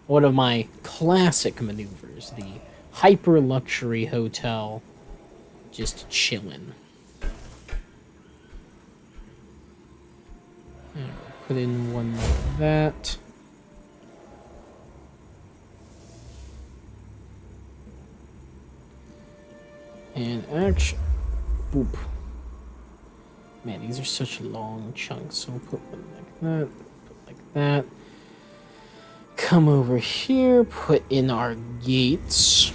One of my classic maneuvers, the hyper luxury hotel, just chillin'. Put in one like that. And action. Boop. Man, these are such long chunks. So we'll put one like that. Put like that. Come over here. Put in our gates.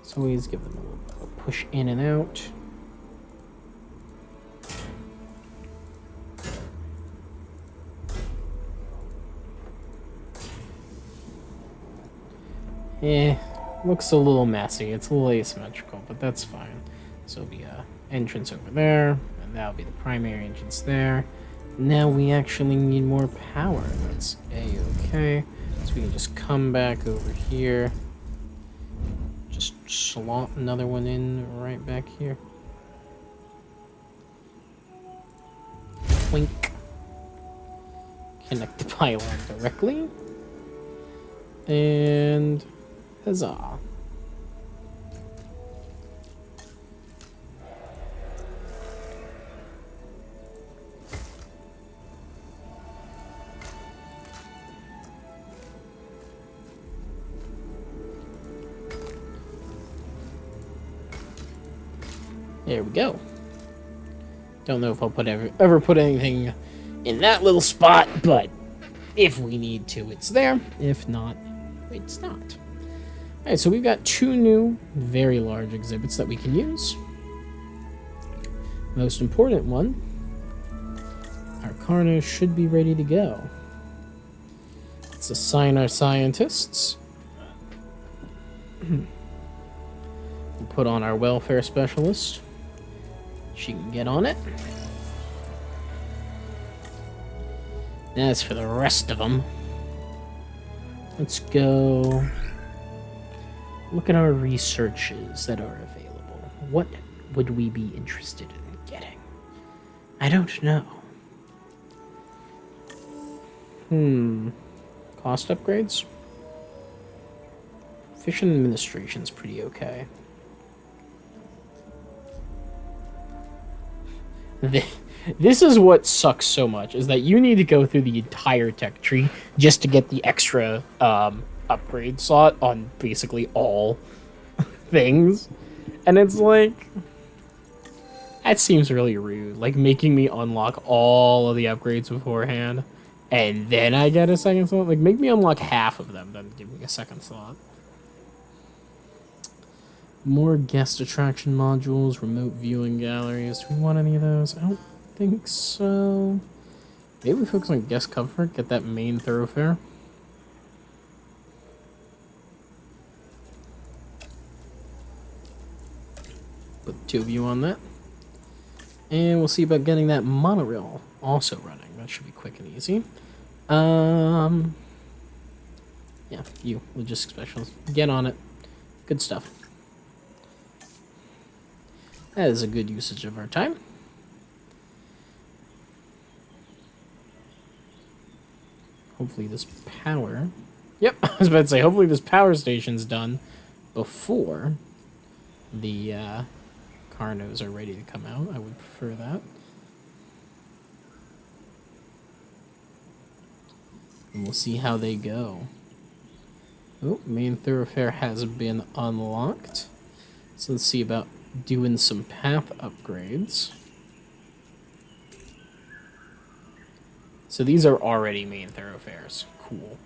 So always give them a little bit of a push in and out. Looks a little messy. It's a little asymmetrical, but that's fine. So it'll be a entrance over there, and that'll be the primary entrance there. Now we actually need more power. That's a-okay. So we can just come back over here. Just slot another one in right back here. Wink. Connect the pylon directly. And huzzah. There we go. Don't know if I'll ever put anything in that little spot, but if we need to, it's there. If not, it's not. Alright, so we've got two new, very large exhibits that we can use. Most important one, our Carno should be ready to go. Let's assign our scientists. We'll put on our welfare specialist. She can get on it. As for the rest of them, let's go look at our researches that are available. What would we be interested in getting? I don't know. Cost upgrades? Efficient administration's pretty okay. This is what sucks so much, is that you need to go through the entire tech tree just to get the extra upgrade slot on basically all things. And it's like, that seems really rude. Like, making me unlock all of the upgrades beforehand. And then I get a second slot? Like, make me unlock half of them, then give me a second slot. More guest attraction modules, remote viewing galleries. Do we want any of those? I don't think so. Maybe we focus on guest comfort, get that main thoroughfare. Put 2 of you on that. And we'll see about getting that monorail also running. That should be quick and easy. Yeah, you, logistics specialist. Get on it. Good stuff. That is a good usage of our time. Hopefully this power... Yep, I was about to say, hopefully this power station's done before the Carnos are ready to come out. I would prefer that. And we'll see how they go. Oh, main thoroughfare has been unlocked. So let's see about doing some path upgrades. So these are already main thoroughfares. Cool.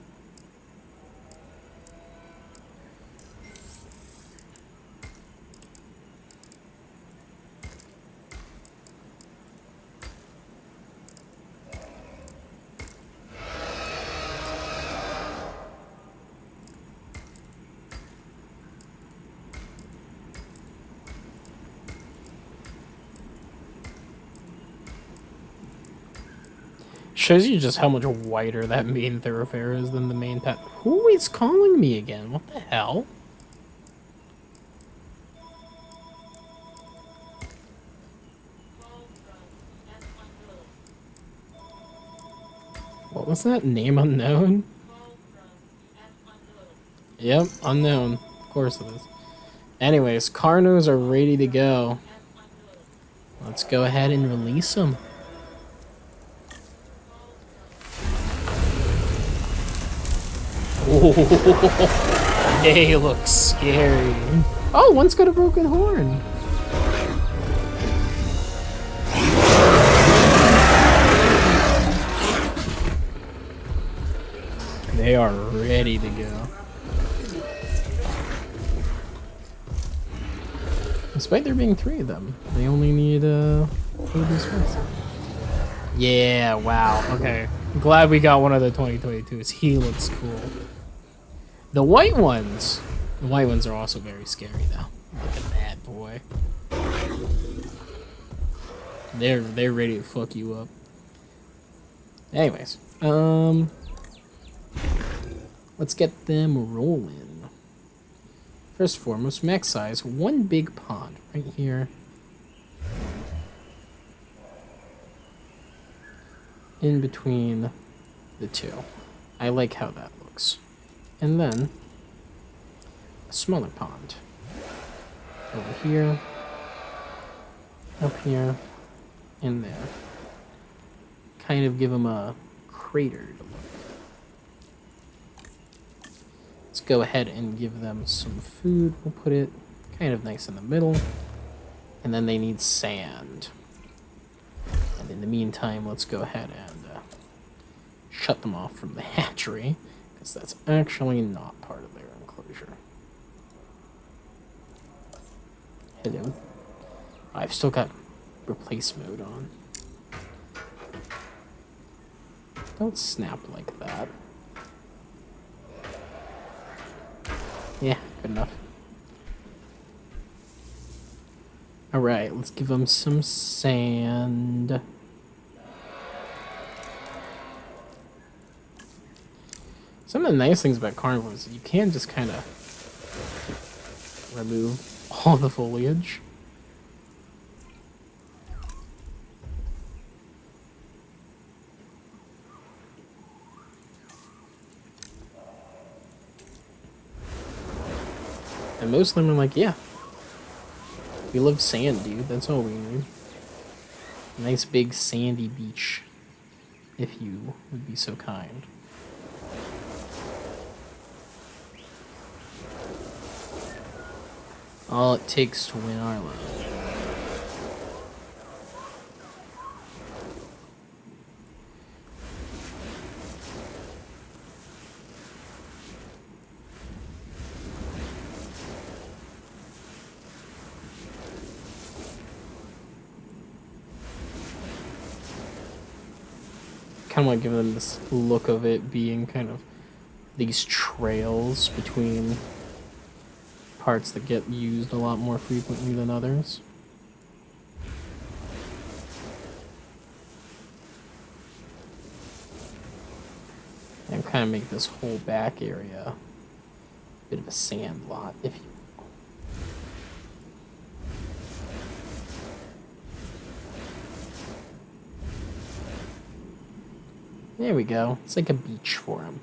Shows you just how much wider that main thoroughfare is than the main path. Who is calling me again? What the hell? What was that? Name unknown? Yep, unknown. Of course it is. Anyways, Carnos are ready to go. Let's go ahead and release them. Oh, they look scary. Oh, one's got a broken horn. They are ready to go. Despite there being 3 of them, they only need 4 space. Yeah, wow. Okay. I'm glad we got one of the 2022s. He looks cool. The white ones are also very scary though. Look at that boy. They're ready to fuck you up. Anyways, let's get them rolling. First and foremost, max size, 1 big pond right here. In between the 2. I like how that looks. And then a smaller pond over here, up here, and there. Kind of give them a crater to look. Let's go ahead and give them some food. We'll put it kind of nice in the middle. And then they need sand. And in the meantime, let's go ahead and shut them off from the hatchery, because that's actually not part of their enclosure. Hello. I've still got replace mode on. Don't snap like that. Yeah, good enough. Alright, let's give them some sand. Some of the nice things about carnivores is you can just kind of remove all the foliage. And most of them are like, yeah, we love sand, dude. That's all we need. A nice big sandy beach, if you would be so kind. All it takes to win our love. kind of want to give them this look of it being kind of these trails between parts that get used a lot more frequently than others. And kind of make this whole back area a bit of a sand lot, if you will. There we go. It's like a beach for him.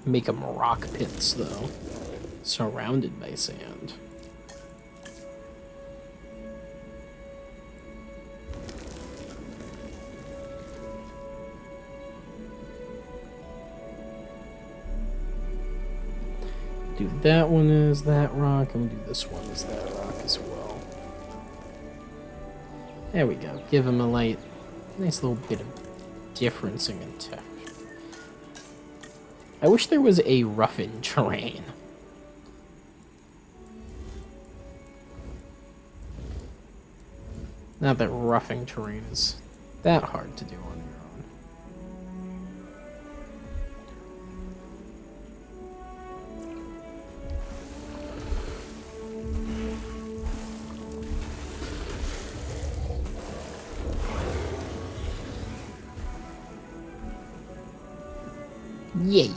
Make them rock pits, though, surrounded by sand. Do that one as that rock, and we'll do this one as that rock as well. There we go. Give him a nice little bit of differencing in texture. I wish there was a roughened terrain. Not that roughing terrain is that hard to do on your own. Yeah.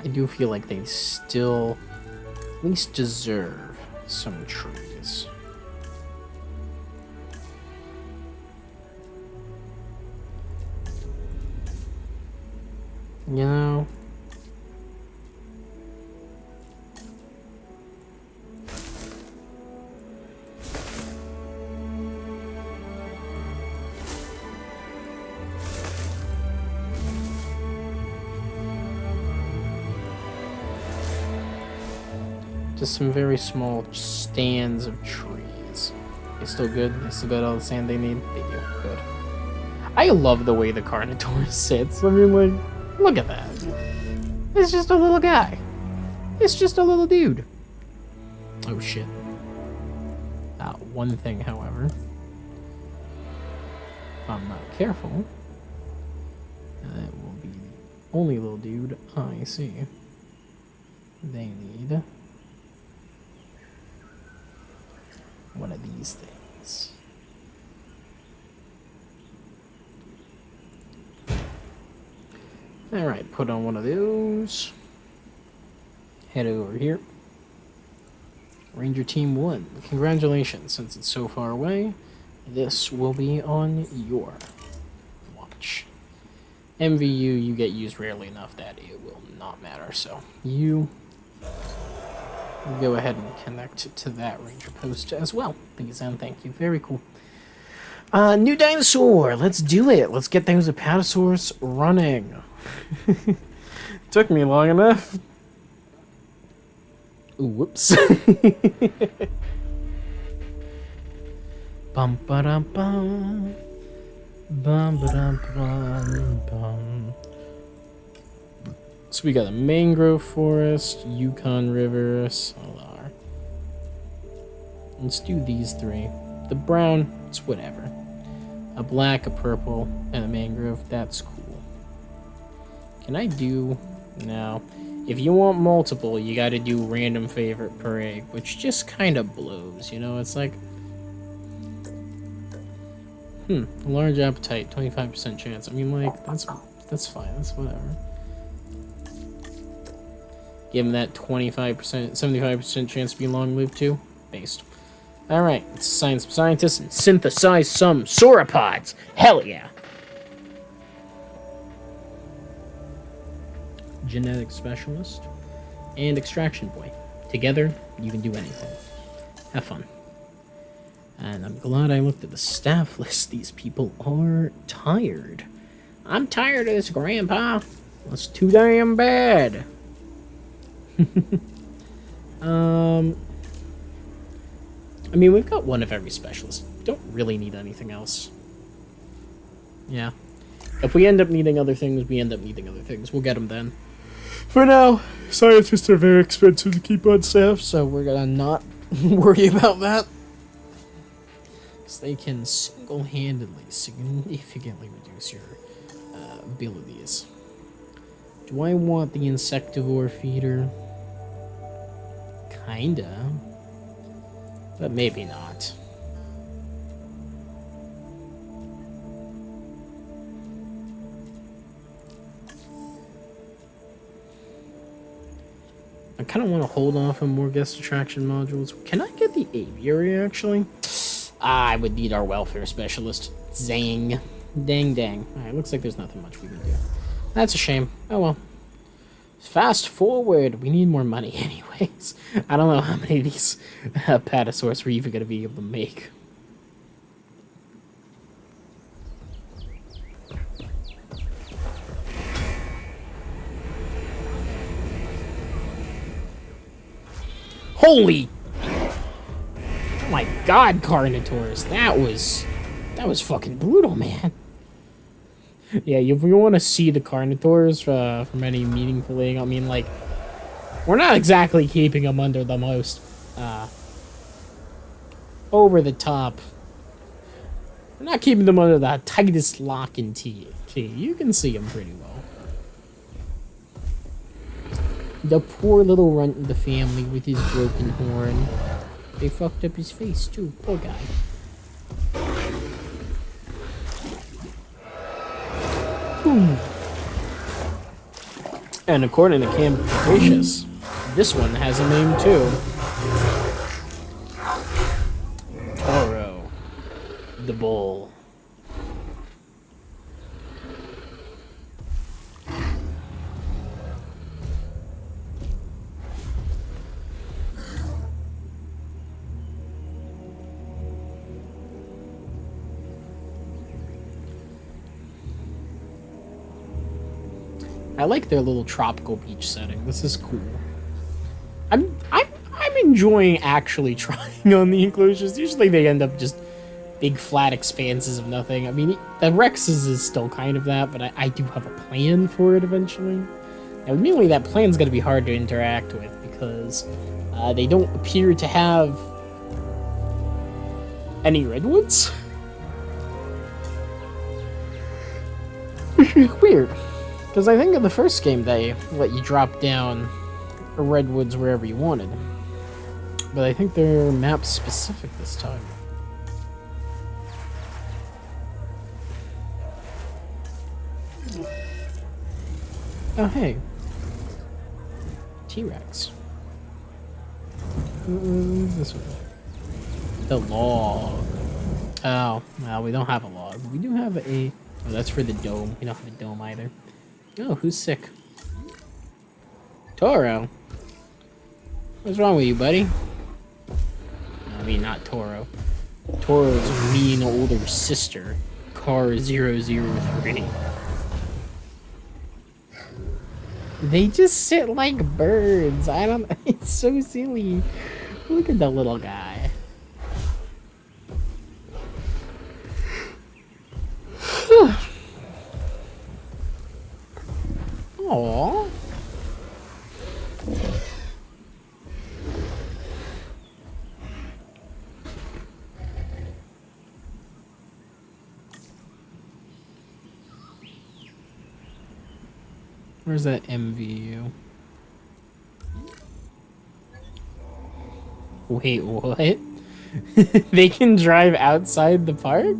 I do feel like they still at least deserve some trees. You know? Just some very small stands of trees. They still good? They still got all the sand they need? They do. Good. I love the way the Carnotaur sits. I mean, like, look at that. It's just a little guy. It's just a little dude. Oh, shit. One thing, however. If I'm not careful, that will be the only little dude I see. They need one of these things. Alright, put on one of those. Head over here. Ranger Team 1. Congratulations, since it's so far away, this will be on your watch. MVU, you get used rarely enough that it will not matter, so you go ahead and connect to that ranger post as well. Please and thank you. Very cool. New dinosaur. Let's do it. Let's get those Apatosaurus running. Took me long enough. Ooh, whoops. Bum ba dum bum. Bum ba dum bum bum. So we got a mangrove forest, Yukon River, Solar. Let's do these three. The brown, it's whatever. A black, a purple, and a mangrove, that's cool. Can I do... No. If you want multiple, you gotta do random favorite per egg, which just kind of blows, you know? It's like... large appetite, 25% chance. I mean, like, that's fine, that's whatever. Give him that 25%, 75% chance to be long-lived too. Based. Alright, let's assign some scientists and synthesize some sauropods. Hell yeah! Genetic specialist and extraction boy. Together, you can do anything. Have fun. And I'm glad I looked at the staff list. These people are tired. I'm tired of this, Grandpa. It's too damn bad. I mean, we've got one of every specialist. We don't really need anything else. Yeah. If we end up needing other things, we end up needing other things. We'll get them then. For now, scientists are very expensive to keep on staff, so we're gonna not worry about that. Because they can single-handedly, significantly reduce your abilities. Do I want the insectivore feeder? Kinda. But maybe not. I kind of want to hold off on more guest attraction modules. Can I get the aviary, actually? I would need our welfare specialist. Zang. Dang, dang. Alright, looks like there's nothing much we can do. That's a shame. Oh well. Fast forward. We need more money anyways. I don't know how many of these Patasaurs we're even going to be able to make. Holy! Oh my god, Carnotaurus. That was fucking brutal, man. Yeah, if you want to see the Carnotaurs from any meaningful thing, I mean, like, we're not exactly keeping them under the most over the top. We're not keeping them under the tightest lock and key. You can see them pretty well. The poor little runt of the family with his broken horn. They fucked up his face too. Poor guy. And according to Cam Cretaceous, this one has a name too. Toro. The bull. I like their little tropical beach setting. This is cool. I'm enjoying actually trying on the enclosures. Usually they end up just big flat expanses of nothing. I mean, the Rex's is still kind of that, but I do have a plan for it eventually. Now, admittedly, that plan's going to be hard to interact with because they don't appear to have any redwoods. Which is weird. Because I think in the first game they let you drop down redwoods wherever you wanted. But I think they're map specific this time. Oh hey. T-Rex. This one. The log. Oh, well, we don't have a log. We do have a... Oh, that's for the dome. We don't have a dome either. Oh, who's sick? Toro. What's wrong with you, buddy? I mean, not Toro. Toro's mean older sister, Car 003. They just sit like birds. I don't... It's so silly. Look at the little guy. Aww. Where's that MVU? Wait, what? They can drive outside the park?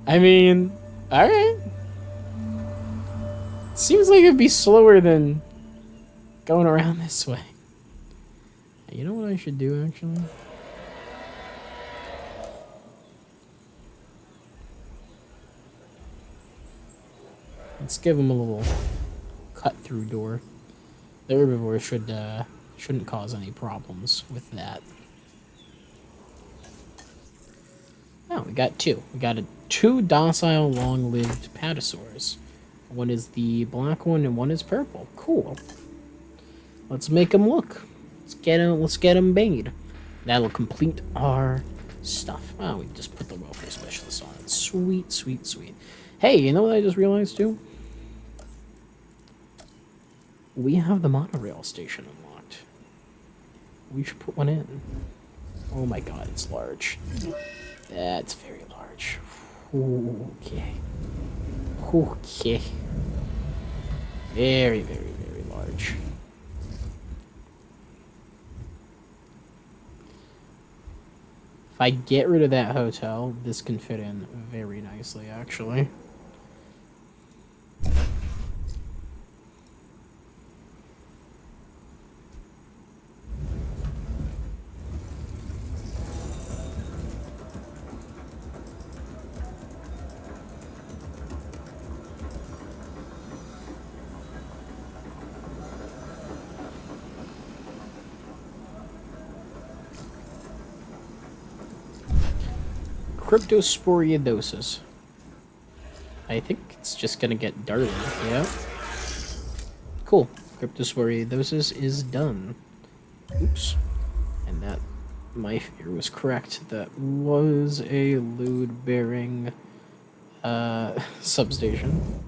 I mean, alright. Seems like it'd be slower than going around this way. You know what I should do, actually? Let's give them a little cut-through door. The herbivore shouldn't cause any problems with that. Oh, we got two. We got two docile, long-lived Patasaurs. One is the black one and one is purple. Cool. let's make them look. Let's get them made. That'll complete our stuff. Oh, we just put the welfare specialist on it. Sweet, sweet, sweet. Hey, you know what I just realized too? We have the monorail station unlocked. We should put one in. Oh my god, it's large. That's very large. Okay. Okay. Very, very, very large. If I get rid of that hotel, this can fit in very nicely, actually. Cryptosporidosis. I think it's just gonna get dirty, yeah? Cool. Cryptosporidosis is done. Oops. And that, my fear was correct. That was a load-bearing substation.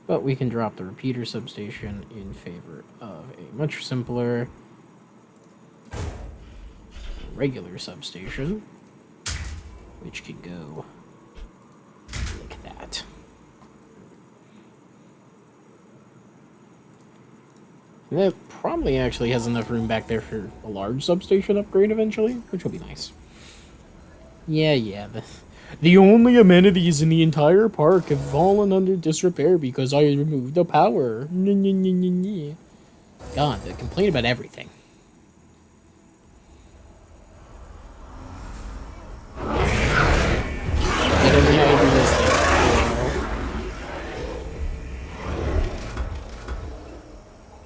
But we can drop the repeater substation in favor of a much simpler regular substation, which could go like that. And that probably actually has enough room back there for a large substation upgrade eventually, which will be nice. Yeah, the only amenities in the entire park have fallen under disrepair because I removed the power. God, they complain about everything.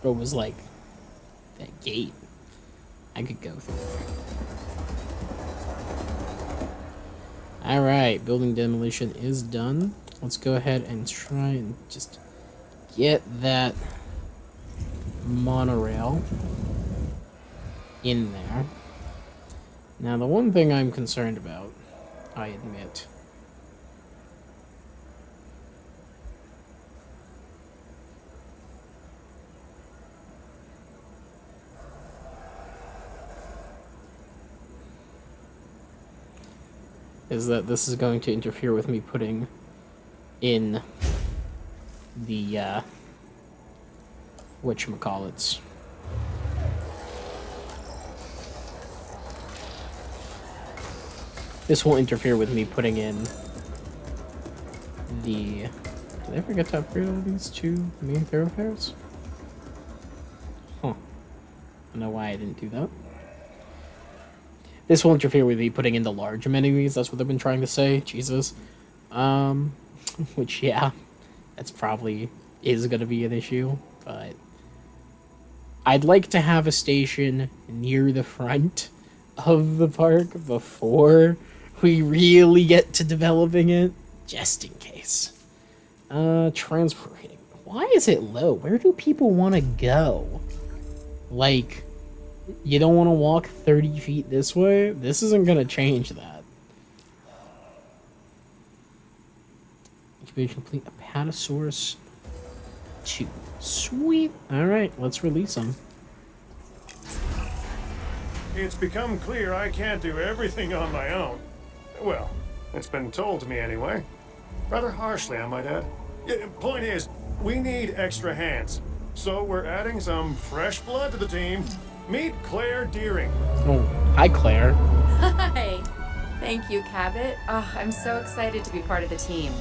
What was like that gate? I could go through there. Alright, building demolition is done. Let's go ahead and try and just get that monorail in there. Now, the one thing I'm concerned about, I admit, is that this is going to interfere with me putting in the, whatchamacallits. This will interfere with me putting in the... Did I forget to upgrade all these two main thoroughfares? Huh. I don't know why I didn't do that. This will interfere with me putting in the large amenities. That's what I've been trying to say. Jesus. Which, yeah, that's probably is going to be an issue. But I'd like to have a station near the front of the park before we really get to developing it, just in case. Transport rating. Why is it low? Where do people want to go? Like, you don't want to walk 30 feet this way? This isn't going to change that. Incubation complete. Apatosaurus 2. Sweet. Alright, let's release them. It's become clear I can't do everything on my own. Well, it's been told to me anyway. Rather harshly, I might add. Point is, we need extra hands. So we're adding some fresh blood to the team. Meet Claire Deering. Oh, hi, Claire. Hi. Thank you, Cabot. Oh, I'm so excited to be part of the team.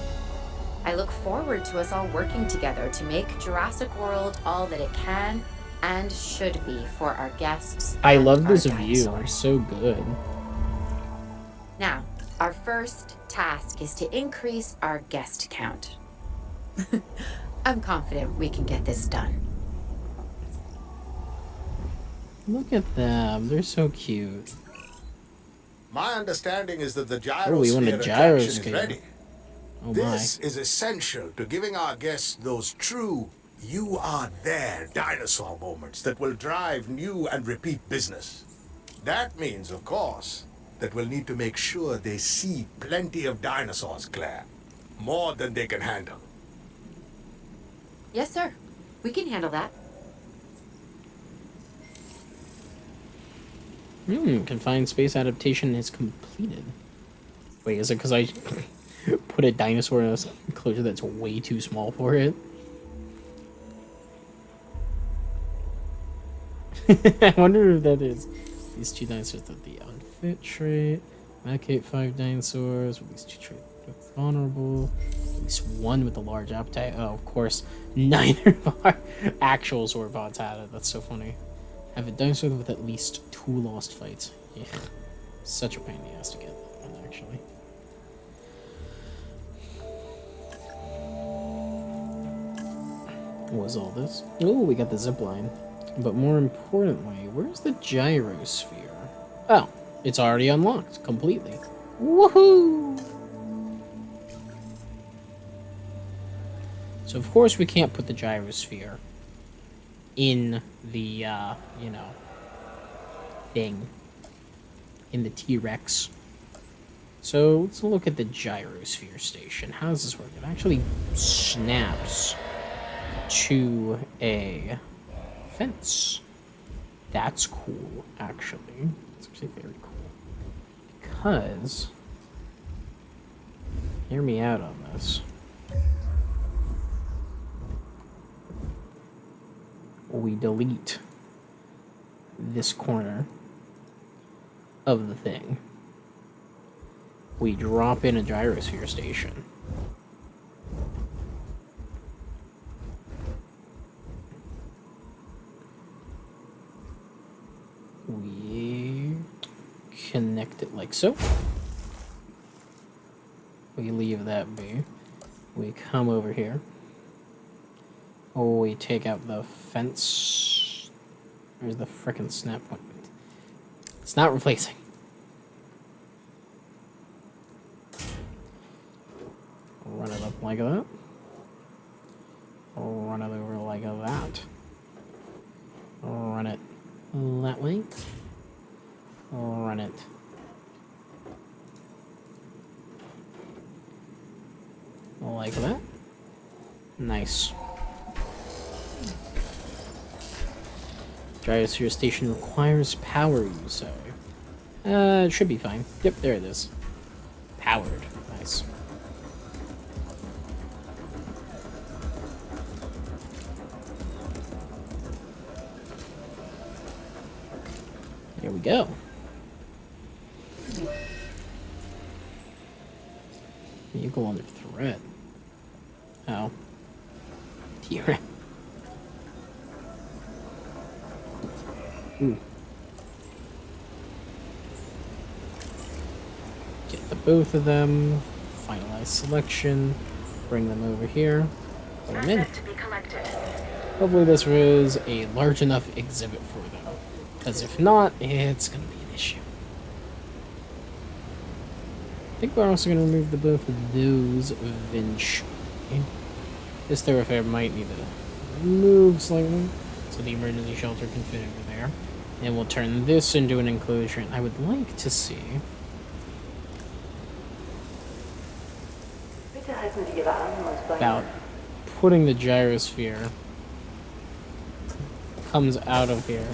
I look forward to us all working together to make Jurassic World all that it can and should be for our guests. I love this view. view. It's so good. Now, our first task is to increase our guest count. I'm confident we can get this done. Look at them. They're so cute. My understanding is that the Oh, we want a gyrosphere attraction is gyroscope. ready. Oh my. This is essential to giving our guests those true You are their dinosaur moments that will drive new and repeat business. That means, of course, that we'll need to make sure they see plenty of dinosaurs, Claire. More than they can handle. Yes, sir. We can handle that. Confined space adaptation is completed. Wait, is it because I put a dinosaur in a enclosure that's way too small for it? I wonder if that is. These 2 dinosaurs with the unfit trait. Medicate 5 dinosaurs with these 2 traits vulnerable. At least 1 with a large appetite. Oh, of course, neither of our actual sauropods had it. That's so funny. Have a dinosaur with at least 2 lost fights. Yeah. Such a pain in the ass to get that one, actually. What was all this? Oh, we got the zip line. But more importantly, where's the gyrosphere? Oh, it's already unlocked completely. Woohoo! So of course we can't put the gyrosphere in the, you know, thing. In the T-Rex. So let's look at the gyrosphere station. How does this work? It actually snaps to a fence. That's cool, actually. It's actually very cool. Because, hear me out on this. We delete this corner of the thing. We drop in a gyrosphere station. We connect it like so. We leave that be. We come over here. Oh, we take out the fence. Where's the frickin' snap point? It's not replacing. Run it up like that. Run it over like that. Run it that way. Run it like that. Nice. Gyrosphere station requires power, you say? It should be fine. Yep, there it is. Powered. Nice. There we go. You go under threat. Oh. T-Rex. Ooh. Get the both of them. Finalize selection. Bring them over here. Put them in. To be collected. Hopefully this was a large enough exhibit for them. Because if not, it's going to be an issue. I think we're also going to remove the both of those eventually. This thoroughfare might need to move slightly so the emergency shelter can fit over there. And we'll turn this into an enclosure. And I would like to see... about putting the gyrosphere comes out of here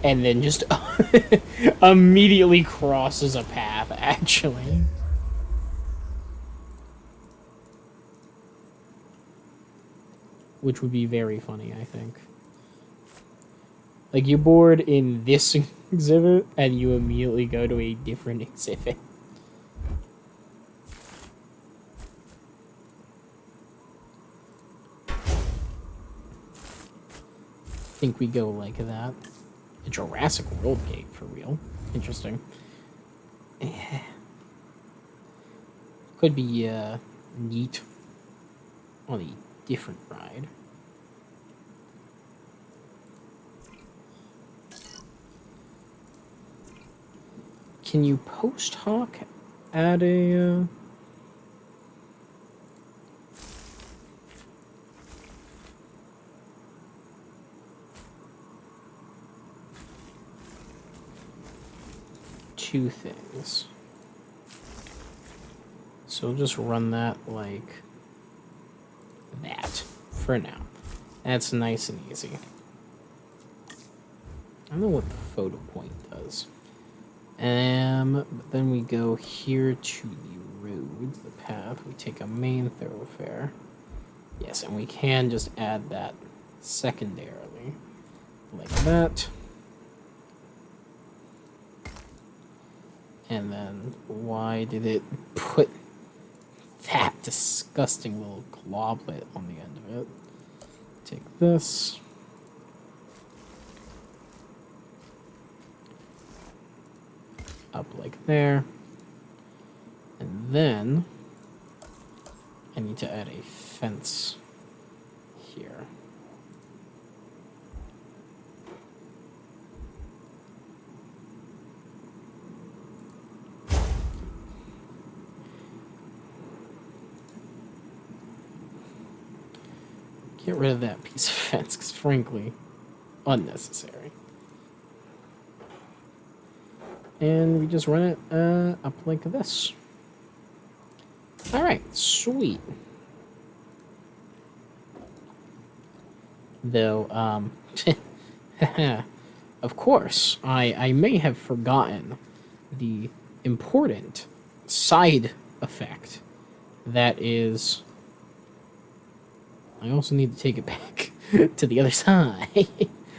and then just immediately crosses a path, actually. Which would be very funny, I think. Like, you board in this exhibit and you immediately go to a different exhibit. I think we go like that. A Jurassic World gate, for real. Interesting. Could be neat on a different ride. Can you post hoc add a two things. So we'll just run that like that for now. That's nice and easy. I don't know what the photo point does. But then we go here to the road, the path. We take a main thoroughfare. Yes, and we can just add that secondarily, like that. And then why did it put that disgusting little globlet on the end of it? Take this. Up like there. And then I need to add a fence here. Get rid of that piece of fence, because frankly, unnecessary. And we just run it up like this. Alright, sweet. Though, of course, I may have forgotten the important side effect that is... I also need to take it back to the other side.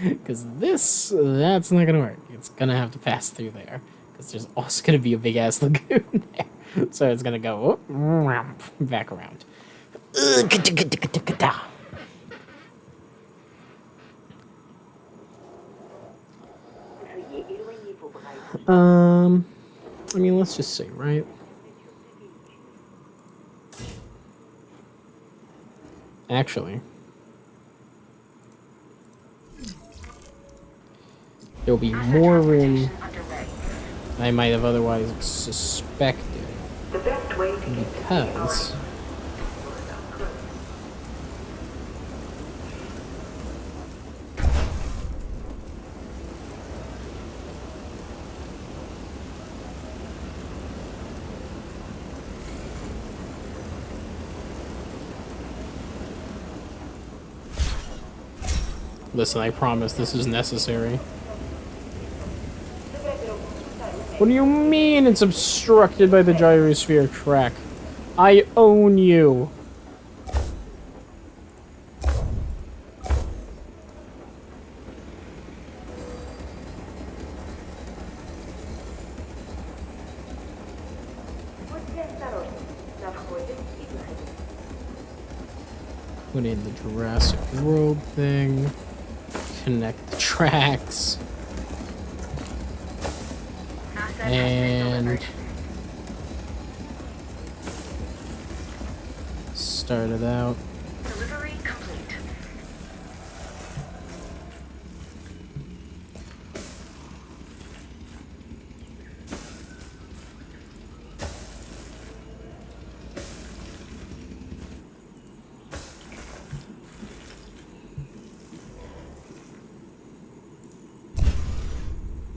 Because that's not going to work. It's going to have to pass through there. Because there's also going to be a big-ass lagoon there. So it's going to go back around. I mean, let's just say, right? Actually, there'll be more room than I might have otherwise suspected, because listen, I promise this is necessary. What do you mean it's obstructed by the gyrosphere track? I own you. Put in the Jurassic World thing. Connect the tracks. And start it out. Delivery complete.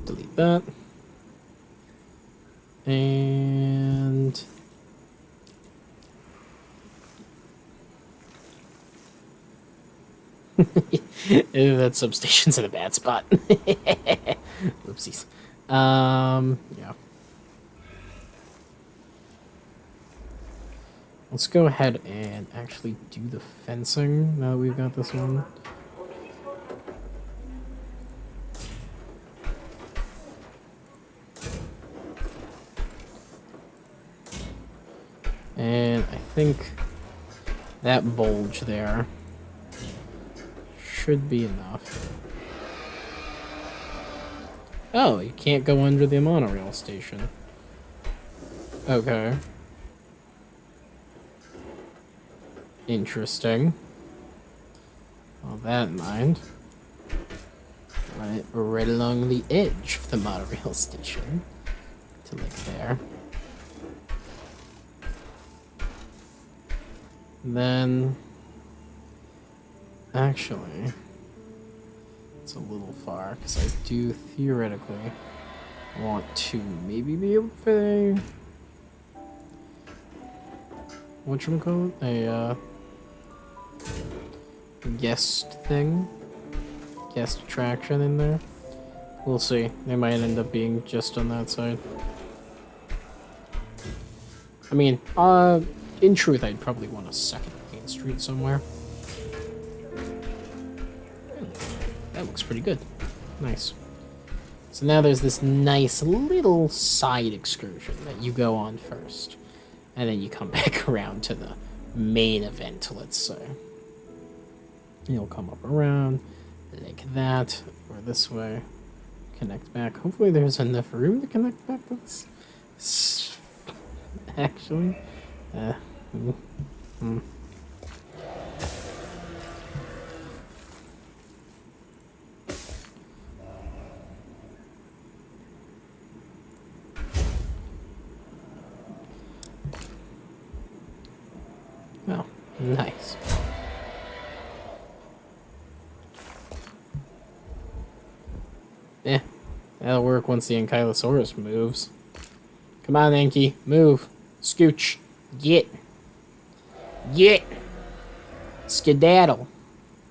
Delete that. And that substation's in a bad spot. Oopsies. Yeah. Let's go ahead and actually do the fencing now that we've got this one. And I think that bulge there should be enough. Oh, you can't go under the monorail station. Okay. Interesting. All that in mind. Run it right along the edge of the monorail station to like there. Then, actually, it's a little far, because I do theoretically want to maybe be able to fit a whatchamacallit? A guest thing? Guest attraction in there? We'll see. They might end up being just on that side. I mean, in truth, I'd probably want a second Main Street somewhere. That looks pretty good. Nice. So now there's this nice little side excursion that you go on first. And then you come back around to the main event, let's say. You'll come up around like that, or this way. Connect back. Hopefully there's enough room to connect back to this. Actually. Oh, nice. Yeah, that'll work once the Ankylosaurus moves. Come on, Anky, move. Scooch. Get. Skedaddle.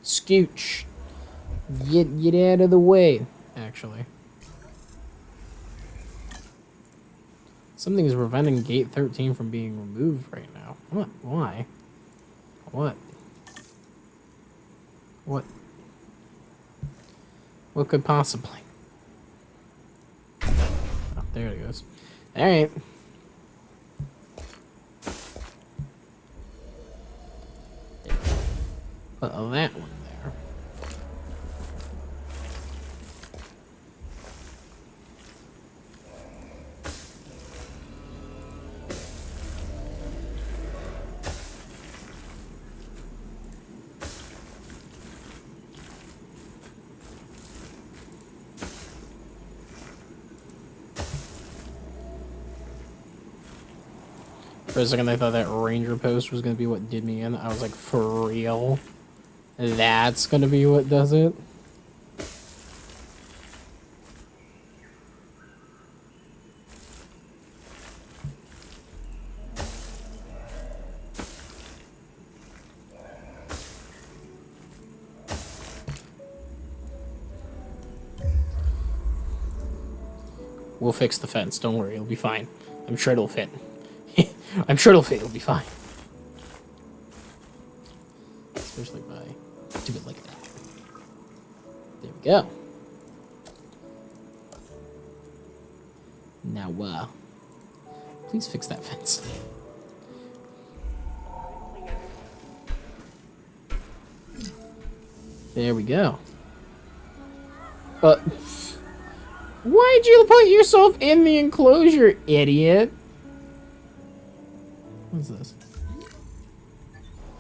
Scooch. Get out of the way, actually. Something is preventing gate 13 from being removed right now. What? Why? What? What? What could possibly? Oh, there it goes. Alright. Put that one there. For a second, I thought that ranger post was going to be what did me in. I was like, for real? That's going to be what does it? We'll fix the fence. Don't worry. It'll be fine. I'm sure it'll fit. I'm sure it'll fit. It'll be fine. Especially if I do it like that. There we go. Now, please fix that fence. There we go. Why'd you put yourself in the enclosure, idiot? What's this?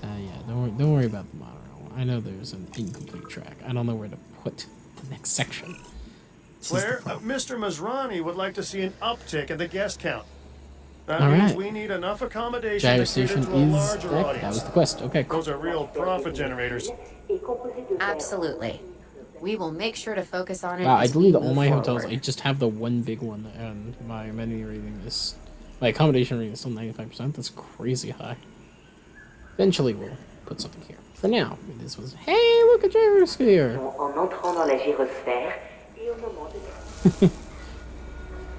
Yeah, don't worry about the monorail. I know there's an incomplete track. I don't know where to put the next section. Claire, Mr. Masrani would like to see an uptick in the guest count. That All means right. we need enough accommodation Gyro to cater station to a is larger back. audience. That was the quest. Okay, cool. Those are real profit generators. Absolutely. We will make sure to focus on it. Wow, I as we deleted all move my forward. hotels. I just have the one big one, and my amenity rating is... My accommodation rating is still 95%. That's crazy high. Eventually, we'll put something here. For now, this was... Hey, look at Gyrosphere!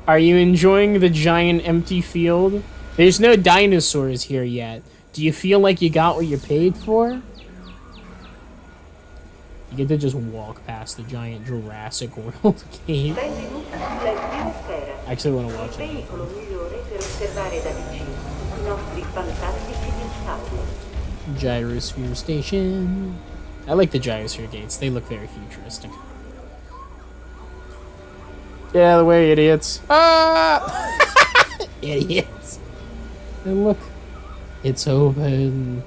Are you enjoying the giant empty field? There's no dinosaurs here yet. Do you feel like you got what you paid for? You get to just walk past the giant Jurassic World game. I actually want to watch it. Gyrosphere Station. I like the Gyrosphere gates. They look very futuristic. Get out of the way, idiots. Ah! Idiots. And look. It's open.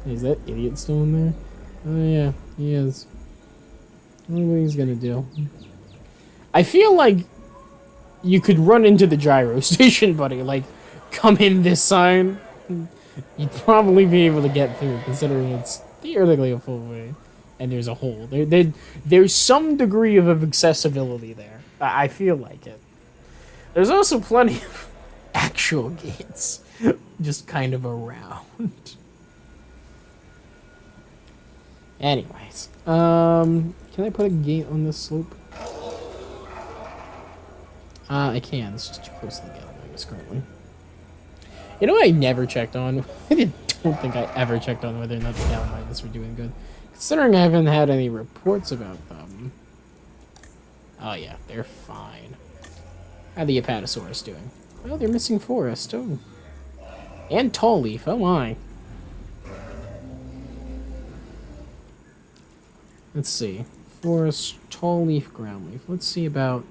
Is that idiot still in there? Oh yeah, he is. I don't know what he's gonna do. I feel like you could run into the gyro station, buddy. Like, come in this sign. You'd probably be able to get through, considering it's theoretically a full way, and there's a hole. There's some degree of accessibility there. I feel like it. There's also plenty of actual gates, just kind of around. Anyways, can I put a gate on this slope? I can. It's just too close to the galleries currently. You know what I never checked on? I don't think I ever checked on whether or not the galleries were doing good. Considering I haven't had any reports about them. Oh yeah, they're fine. How the Apatosaurus doing? Oh, they're missing forest. Oh. And tall leaf. Oh my. Let's see. Forest, tall leaf, ground leaf. Let's see about...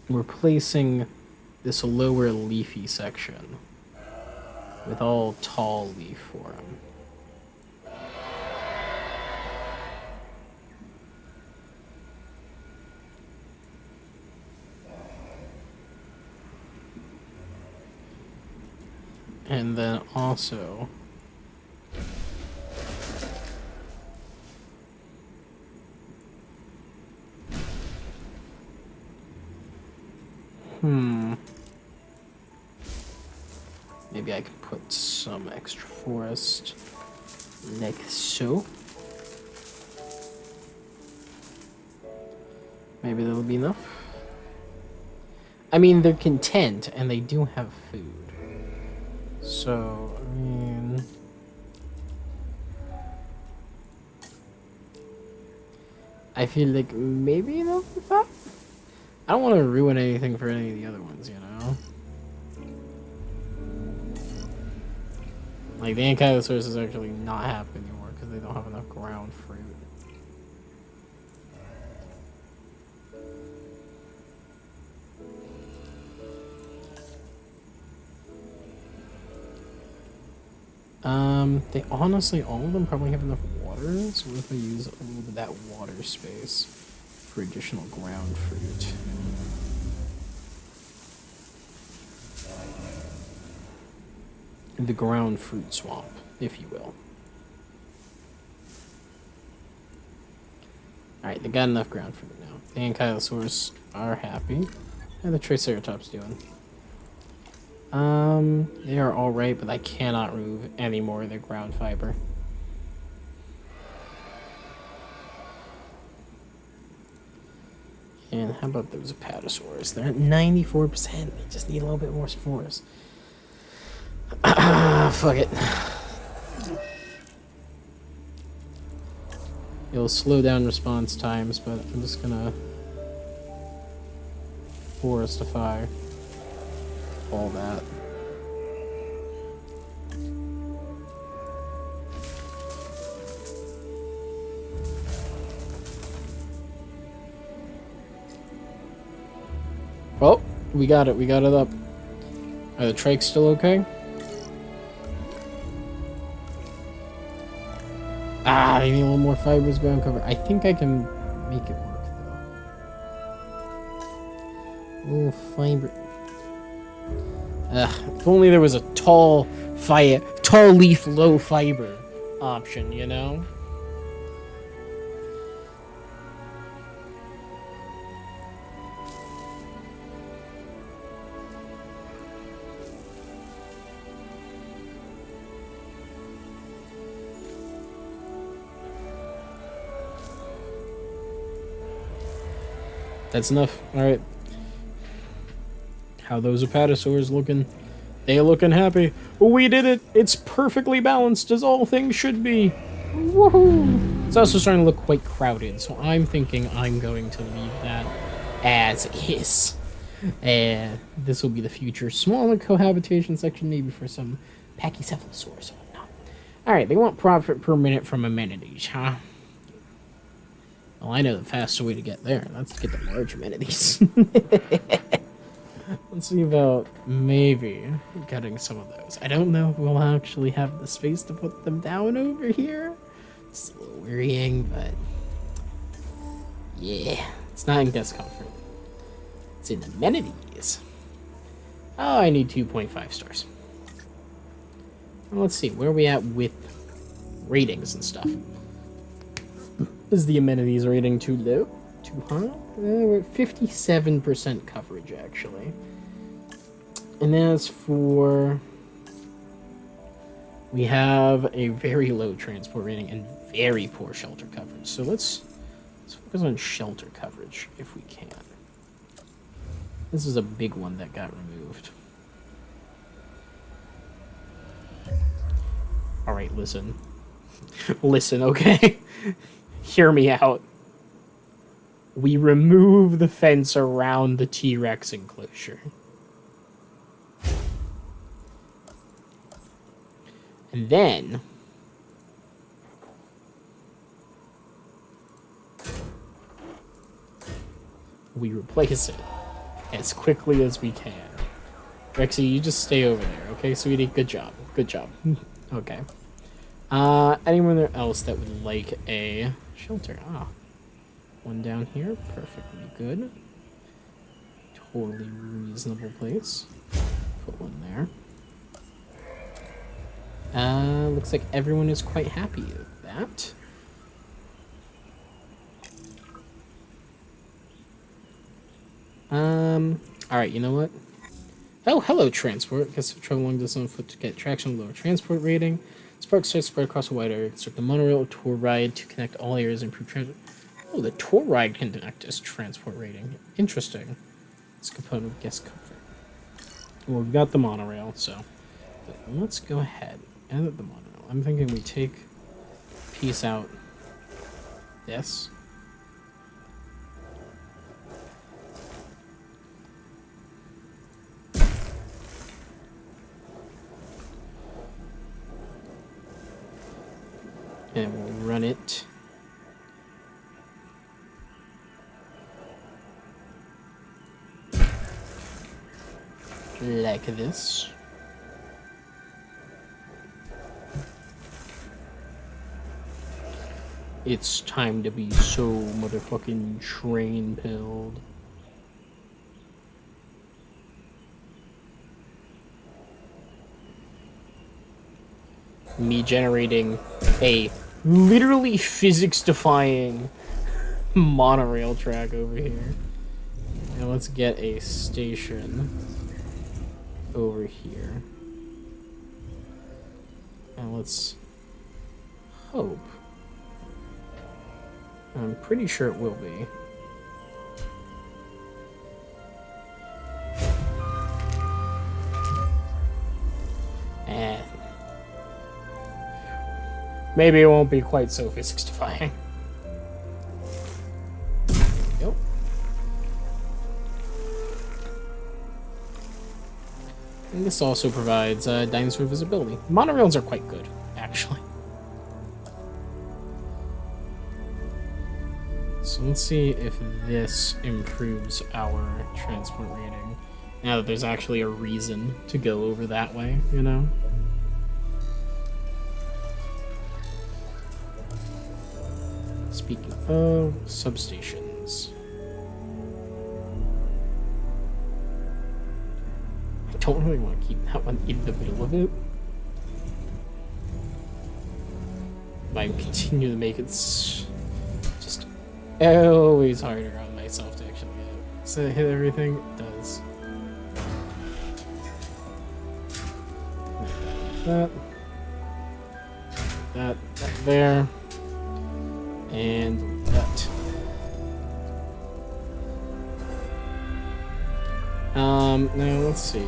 replacing this lower leafy section with all tall leaf for him. And then also maybe I could put some extra forest like so. Maybe that'll be enough. I mean, they're content and they do have food. So, I mean... I feel like maybe they'll be fine. I don't want to ruin anything for any of the other ones, you know? Like, the Ankylosaurus is actually not happy anymore because they don't have enough ground fruit. They honestly, all of them probably have enough water, so what if I use a little bit of that water space for additional ground fruit? The ground fruit swamp, if you will. Alright, they got enough ground fruit now. The Ankylosaurus are happy. How are the Triceratops doing? They are alright, but I cannot remove any more of their ground fiber. And how about those Apatosaurs? They're at 94%. They just need a little bit more spores. Fuck it. It'll slow down response times, but I'm just gonna forestify all that. Oh, we got it up. Are the trikes still okay? Ah, I need a little more fibers ground cover. I think I can make it work though. Little fiber. If only there was a tall leaf, low fiber option, you know? That's enough. Alright. How those Apatosaurs looking? They looking happy. We did it! It's perfectly balanced as all things should be. Woohoo! It's also starting to look quite crowded, so I'm thinking I'm going to leave that as is. And this will be the future smaller cohabitation section, maybe for some Pachycephalosaurs or whatnot. Alright, they want profit per minute from amenities, huh? Well, I know the fastest way to get there. Let's get the large amenities. Let's see about maybe getting some of those. I don't know if we'll actually have the space to put them down over here. It's a little worrying, but yeah, it's not in discomfort. It's in amenities. Oh, I need 2.5 stars. Well, let's see, where are we at with ratings and stuff? Is the amenities rating too low? Too high? We're at 57% coverage, actually. And as for... we have a very low transport rating and very poor shelter coverage. So let's focus on shelter coverage, if we can. This is a big one that got removed. Alright, listen. Listen, okay? Hear me out. We remove the fence around the T-Rex enclosure. And then... we replace it as quickly as we can. Rexy, you just stay over there, okay, sweetie? Good job. Good job. Okay. Anyone there else that would like a shelter? Ah. One down here. Perfectly good. Totally reasonable place. Put one there. Looks like everyone is quite happy with that. Alright, you know what? Oh, hello, transport. Guess the travel long distance on foot to get traction, lower transport rating. Spark starts spread across a wide area. Construct a monorail or tour ride to connect all areas and improve transport. Oh, the tour ride can connect as transport rating. Interesting. It's a component of guest comfort. Well, we've got the monorail, so let's go ahead. Edit the monorail. I'm thinking we take piece out this. And we'll run it like this. It's time to be so motherfucking train-pilled. Me generating a literally physics-defying monorail track over here. And let's get a station over here. And let's hope. I'm pretty sure it will be. Maybe it won't be quite so physics-defying. Yep. And this also provides dinosaur visibility. Monorails are quite good, actually. So let's see if this improves our transport rating. Now that there's actually a reason to go over that way, you know? Speaking of substations, I don't really want to keep that one in the middle of it. Might continue to make it just always harder on myself to actually get it. So hit everything, it does. That there. And that. Now let's see.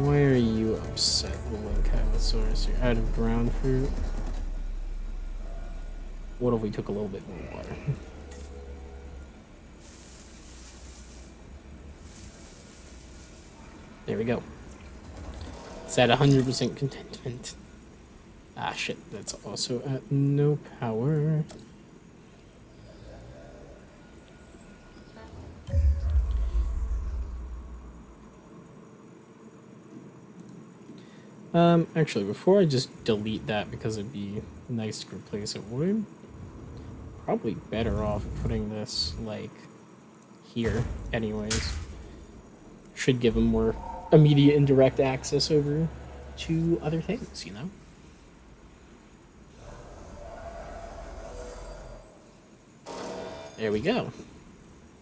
Why are you upset, little Kylosaurus? You're out of ground fruit. What if we took a little bit more water? There we go. It's at 100% contentment. Ah, shit. That's also at no power. Actually, before I just delete that, because it'd be nice to replace it with, Probably better off putting this, like, here, anyways. Should give him more immediate and direct access over to other things, you know? There we go.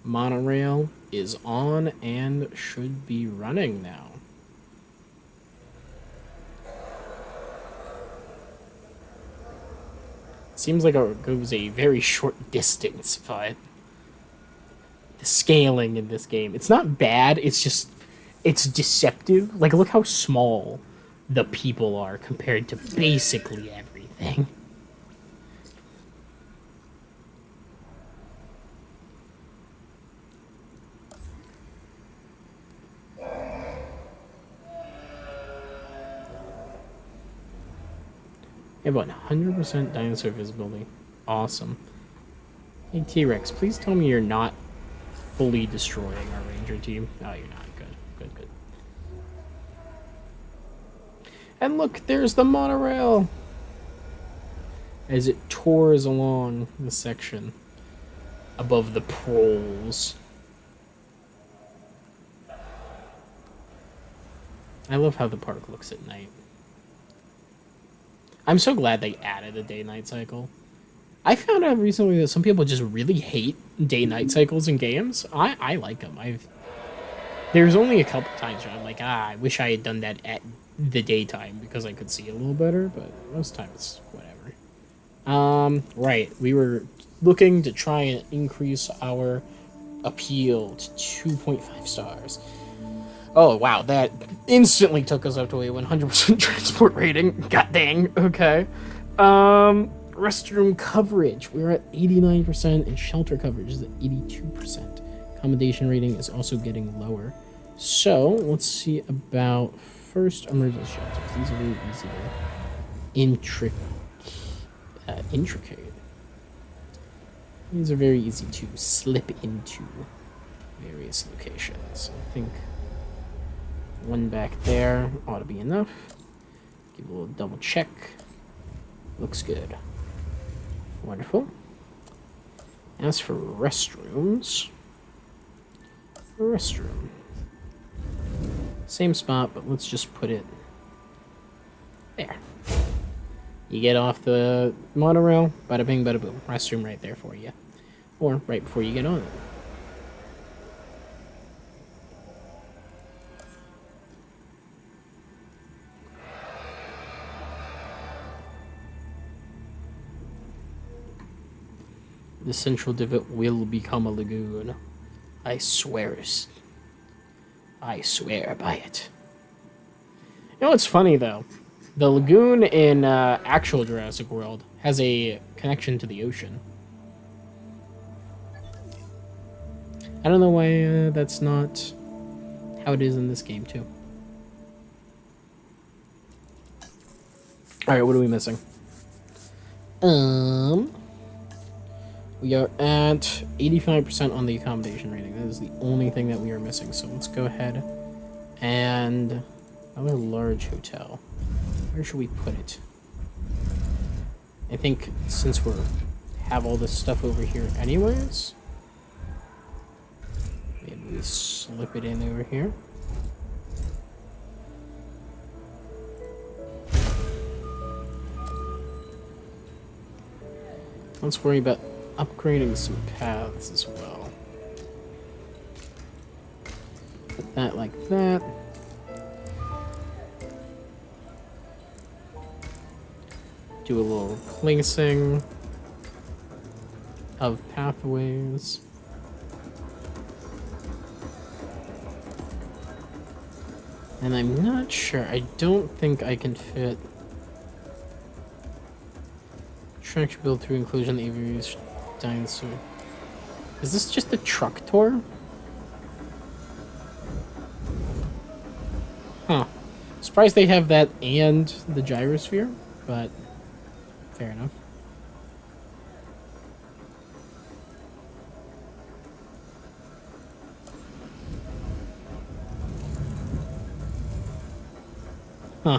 Monorail is on and should be running now. Seems like it goes a very short distance, but the scaling in this game, it's not bad, it's just, it's deceptive. Like, look how small the people are compared to basically everything. You have 100% dinosaur visibility. Awesome. Hey, T-Rex, please tell me you're not fully destroying our ranger team. Oh, you're not. Good, good, good. And look, there's the monorail! As it tours along the section above the proles. I love how the park looks at night. I'm so glad they added a day-night cycle. I found out recently that some people just really hate day-night cycles in games. I like them. There's only a couple times where I'm like, I wish I had done that at the daytime because I could see a little better, but most times, whatever. Right, we were looking to try and increase our appeal to 2.5 stars. Oh, wow, that instantly took us up to a 100% transport rating. God dang, okay. Restroom coverage, we're at 89%, and shelter coverage is at 82%. Accommodation rating is also getting lower. So, let's see about first emergency shelters. These are very easy to intricate. These are very easy to slip into various locations. I think one back there ought to be enough. Give a little double check. Looks good. Wonderful. As for restrooms, restroom. Same spot, but let's just put it there. You get off the monorail, bada bing, bada boom. Restroom right there for you. Or right before you get on it. The central divot will become a lagoon. I swear it. I swear by it. You know what's funny, though? The lagoon in actual Jurassic World has a connection to the ocean. I don't know why that's not how it is in this game, too. Alright, what are we missing? We are at 85% on the accommodation rating. That is the only thing that we are missing. So let's go ahead and another large hotel. Where should we put it? I think since we have all this stuff over here anyways, maybe we slip it in over here. Let's worry about upgrading some paths as well. Put that like that. Do a little replacing of pathways. And I'm not sure. I don't think I can fit attraction build through inclusion of the aviary dinosaur. Is this just a truck tour? Huh. Surprised they have that and the gyrosphere, but fair enough. Huh.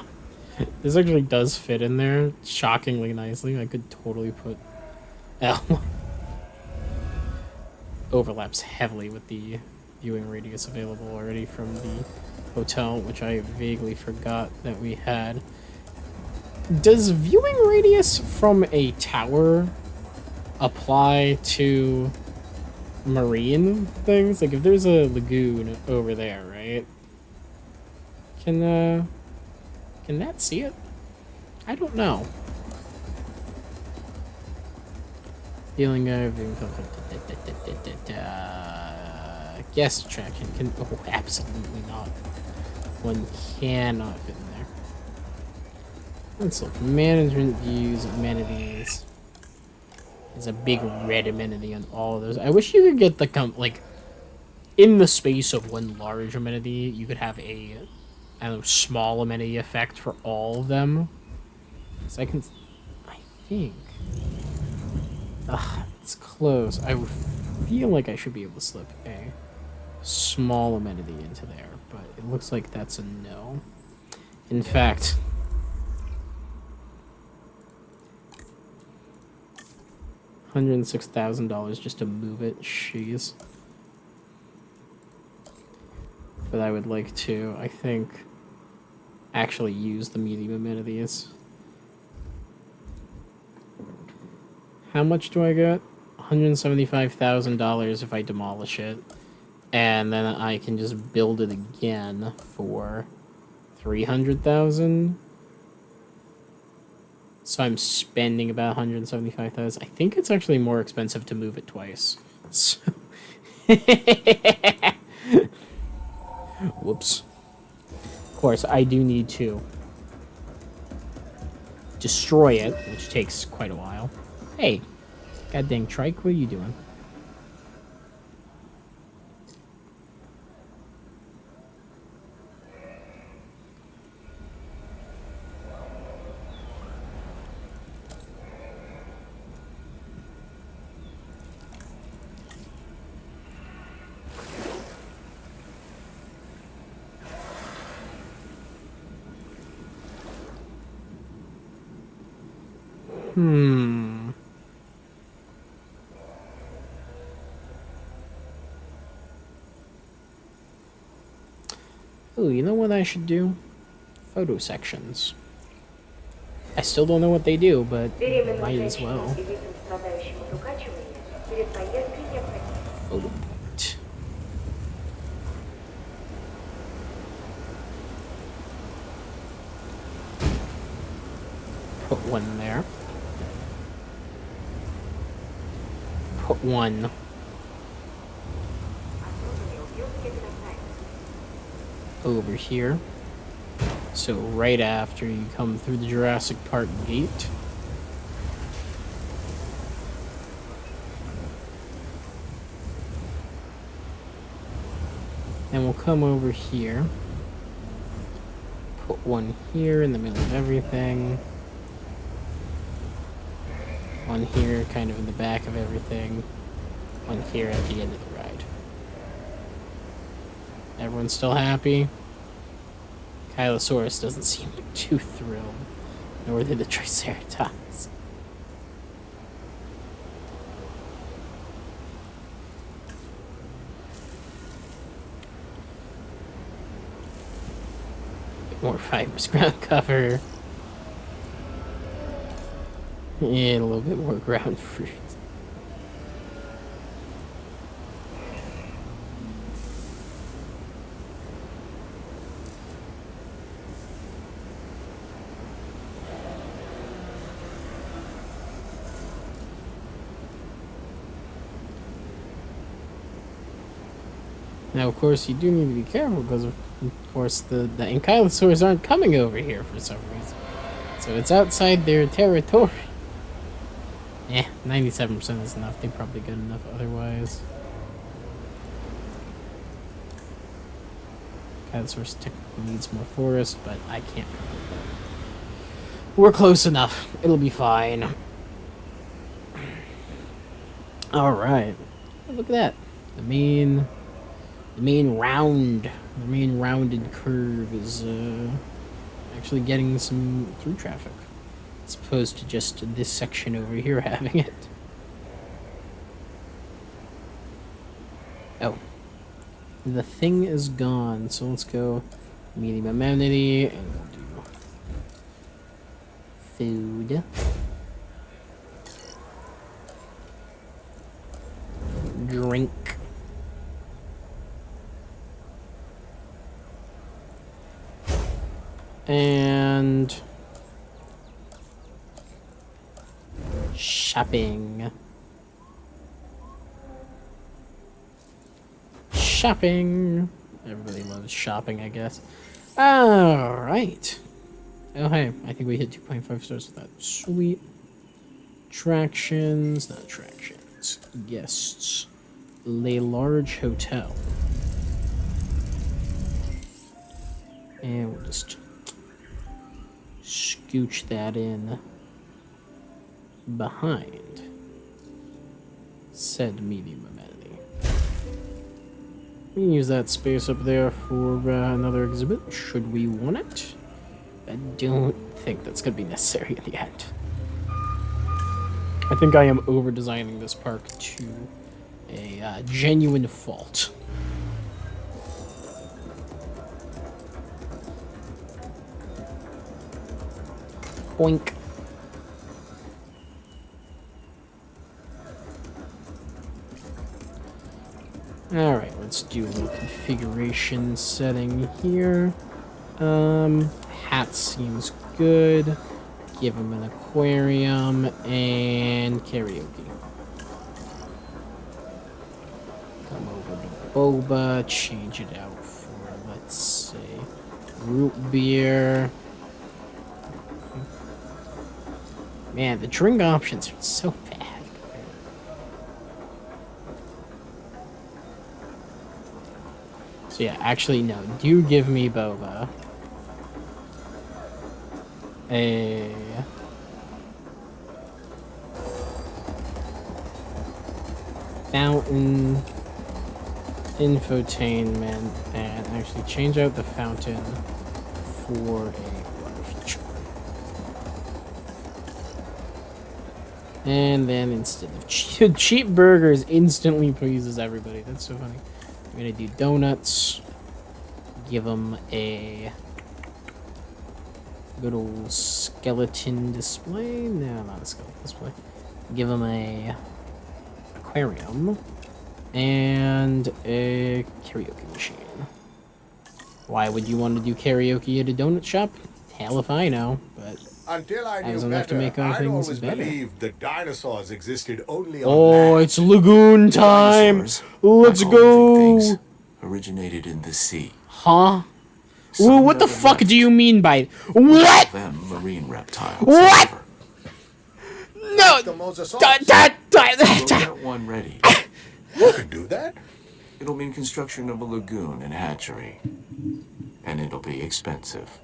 This actually does fit in there shockingly nicely. I could totally put L overlaps heavily with the viewing radius available already from the hotel, which I vaguely forgot that we had. Does viewing radius from a tower apply to marine things? Like, if there's a lagoon over there, right? Can that see it? I don't know. Dealing guest attraction can. Oh, absolutely not. One cannot fit in there. Let's look. Management views, amenities. There's a big red amenity on all of those. I wish you could get the like in the space of one large amenity, you could have a I don't know, small amenity effect for all of them. So I think. It's close. I feel like I should be able to slip a small amenity into there, but it looks like that's a no. In fact, $106,000 just to move it. Jeez. But I would like to, I think, actually use the medium amenities. How much do I get? $175,000 if I demolish it. And then I can just build it again for $300,000. So I'm spending about $175,000. I think it's actually more expensive to move it twice. So whoops. Of course, I do need to destroy it, which takes quite a while. Hey, god dang trike, what are you doing? Oh, you know what I should do? Photo sections. I still don't know what they do, but might as well. Oh. Put one there. Put one over here. So right after you come through the Jurassic Park gate. Then we'll come over here. Put one here in the middle of everything. One here, kind of in the back of everything. One here at the end of the ride. Everyone's still happy? Kylosaurus doesn't seem too thrilled. Nor did the Triceratops. More fibrous ground cover. And a little bit more ground fruit. Now, of course, you do need to be careful because, of course, the ankylosaurs aren't coming over here for some reason. So it's outside their territory. Yeah, 97% is enough. They probably got enough otherwise. Ankylosaurus technically needs more forest, but I can't promote that. We're close enough. It'll be fine. Alright. Look at that. The main rounded curve is actually getting some through traffic, as opposed to just this section over here having it. Oh. The thing is gone, so let's go medium amenity, and we'll do food. Drink. And shopping. Shopping. Everybody loves shopping, I guess. Alright. Oh, hey. I think we hit 2.5 stars with that. Sweet. Attractions. Not attractions. Guests. Le Large Hotel. And we'll just scooch that in behind said medium amenity. We can use that space up there for another exhibit, should we want it. I don't think that's going to be necessary in the end. I think I am over-designing this park to a genuine fault. Boink. Alright, let's do a little configuration setting here. Hat seems good. Give him an aquarium and karaoke. Come over to boba, change it out for, let's say, root beer. Man, the drink options are so bad. So yeah, actually, no. Do give me boba. A fountain, infotainment, and actually change out the fountain for a water feature. And then instead of cheap burgers, instantly pleases everybody. That's so funny. I'm gonna do donuts. Give them a good old skeleton display. No, not a skeleton display. Give them a aquarium and a karaoke machine. Why would you want to do karaoke at a donut shop? Hell if I know, but until I knew enough better, to make I'd things always better. believed that dinosaurs existed only on Oh, land. it's lagoon time! Dinosaurs, Let's like all living go! things, originated in the sea. Huh? Some Ooh, what the never fuck left. do you mean by We what? call them marine reptiles. What? however. No! The mosasaurus. We'll get one ready. You could do that? It'll mean construction of a lagoon and hatchery. And it'll be expensive.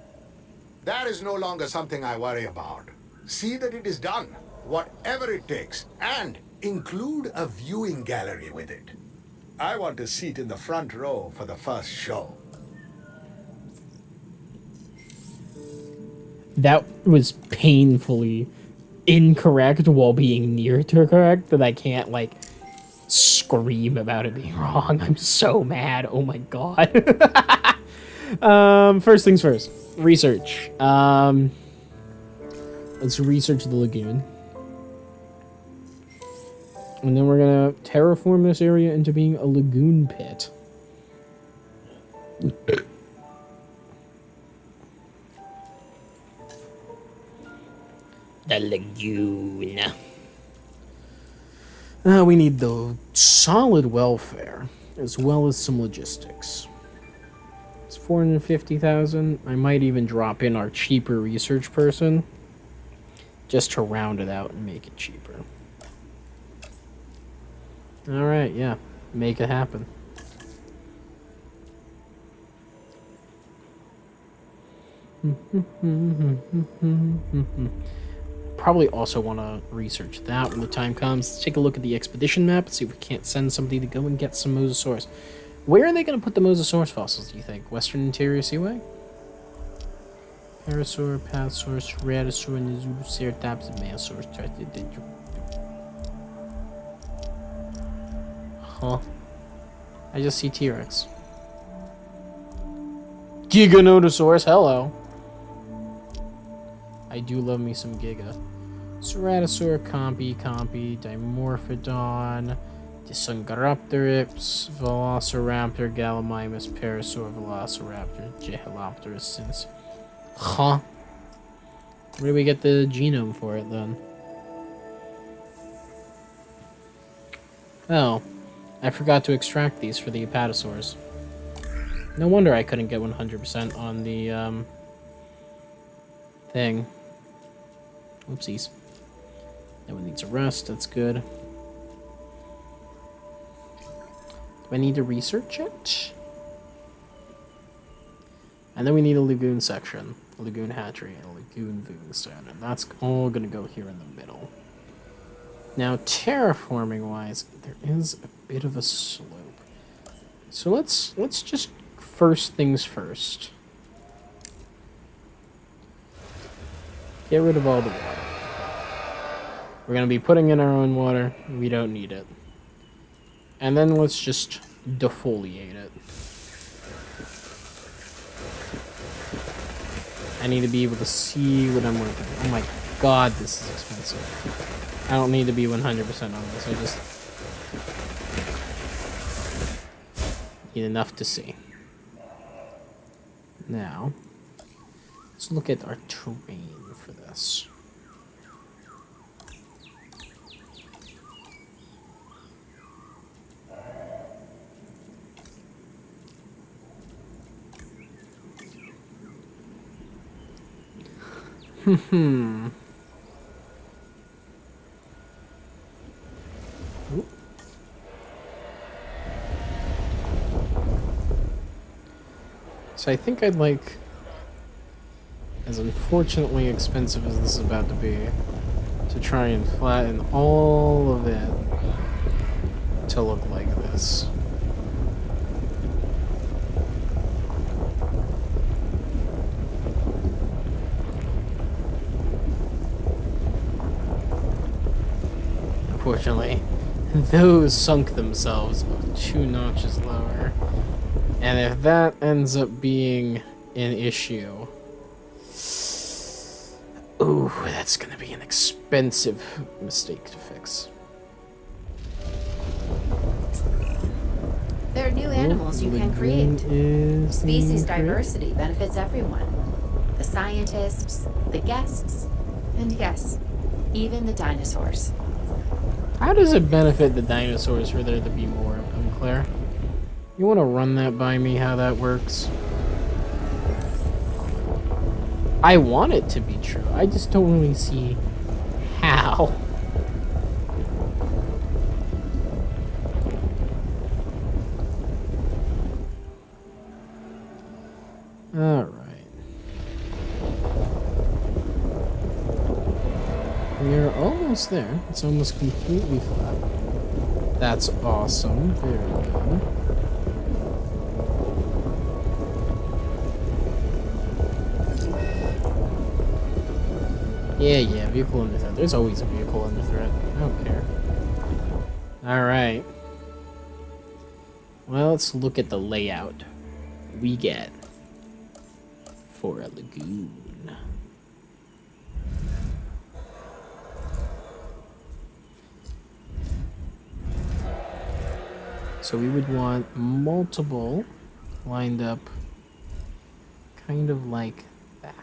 That is no longer something I worry about. See that it is done, whatever it takes, and include a viewing gallery with it. I want a seat in the front row for the first show. That was painfully incorrect while being near to correct that I can't, like, scream about it being wrong. I'm so mad. Oh my god. First things first. Research. Let's research the lagoon. And then we're gonna terraform this area into being a lagoon pit. The lagoon. We need the solid welfare, as well as some logistics. It's 450,000. I might even drop in our cheaper research person, just to round it out and make it cheaper. Alright, yeah. Make it happen. Probably also want to research that when the time comes. Let's take a look at the expedition map, see if we can't send somebody to go and get some Mosasaurus. Where are they going to put the Mosasaurus fossils, do you think? Western Interior Seaway? Parasaur, Pathosaurus, Ceratosaur, Nizoceratops, and Mayosaurus. Huh. I just see T-Rex. Giganotosaurus, hello. I do love me some Giga. Ceratosaur, Compy, Dimorphodon, Disungaraptorix, Velociraptor, Gallimimus, Parasaur, Velociraptor, Jehalopterus, since. Huh? Where do we get the genome for it then? Oh, I forgot to extract these for the Apatosaurs. No wonder I couldn't get 100% on the thing. Whoopsies. That one needs a rest, that's good. Do I need to research it? And then we need a lagoon section, a lagoon hatchery, and a lagoon viewing stand, and that's all gonna go here in the middle. Now, terraforming-wise, there is a bit of a slope. So let's just first things first. Get rid of all the water. We're gonna be putting in our own water. We don't need it. And then let's just defoliate it. I need to be able to see what I'm working with. Oh my god, this is expensive. I don't need to be 100% on this. I just need enough to see. Now, let's look at our terrain for this. So I think I'd like, as unfortunately expensive as this is about to be, to try and flatten all of it to look like this. Unfortunately, those sunk themselves 2 notches lower. And if that ends up being an issue, ooh, that's gonna be an expensive mistake to fix. There are new animals you can create. Species diversity benefits everyone. The scientists, the guests, and yes, even the dinosaurs. How does it benefit the dinosaurs for there to be more of them, Claire? You want to run that by me, how that works? I want it to be true. I just don't really see how. Alright. We're almost there. It's almost completely flat. That's awesome. Very good. Yeah, vehicle under threat. There's always a vehicle under threat. I don't care. Alright. Well, let's look at the layout we get for a lagoon. So we would want multiple lined up kind of like that.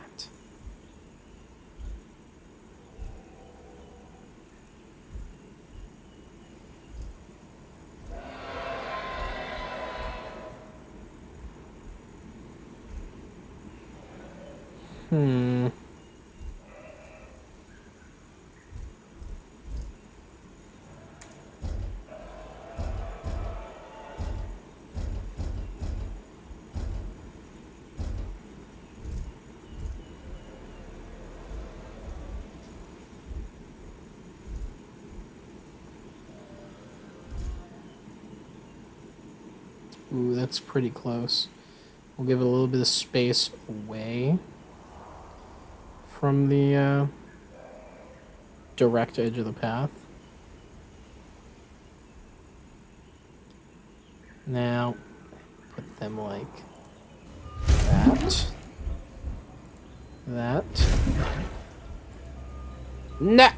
Ooh, that's pretty close. We'll give it a little bit of space away from the direct edge of the path. Now, put them like that. That. No!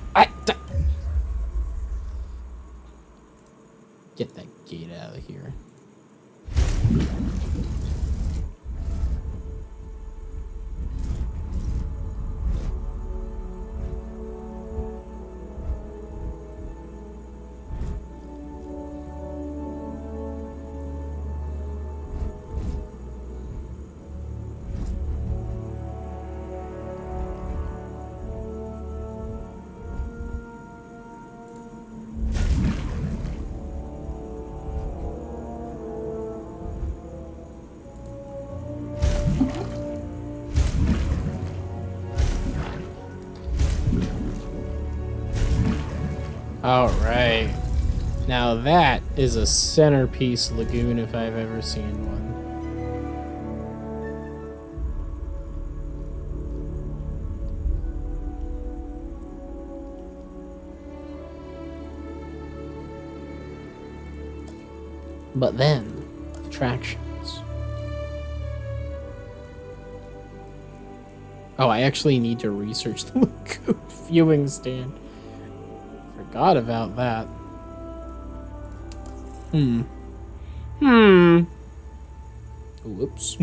Get that gate out of here. Alright. Now that is a centerpiece lagoon if I've ever seen one. But then, attractions. Oh, I actually need to research the lagoon viewing stand. Forgot about that. Whoops.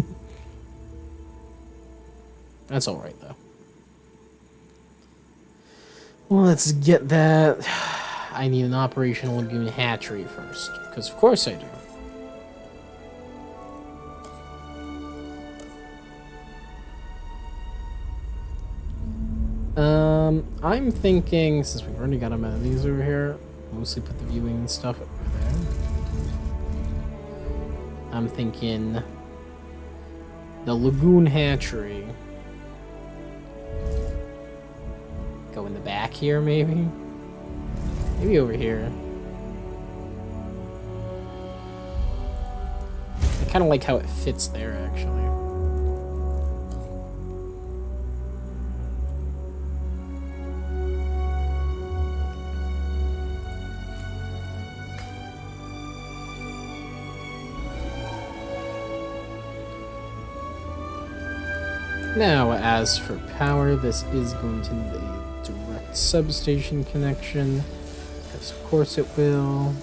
That's alright, though. Well, let's get that. I need an operational lagoon hatchery first, because of course I do. I'm thinking, since we've already got amenities over here, mostly put the viewing stuff over there. I'm thinking the lagoon hatchery. Go in the back here, maybe? Maybe over here. I kind of like how it fits there, actually. Now, as for power, this is going to need a direct substation connection, because of course it will.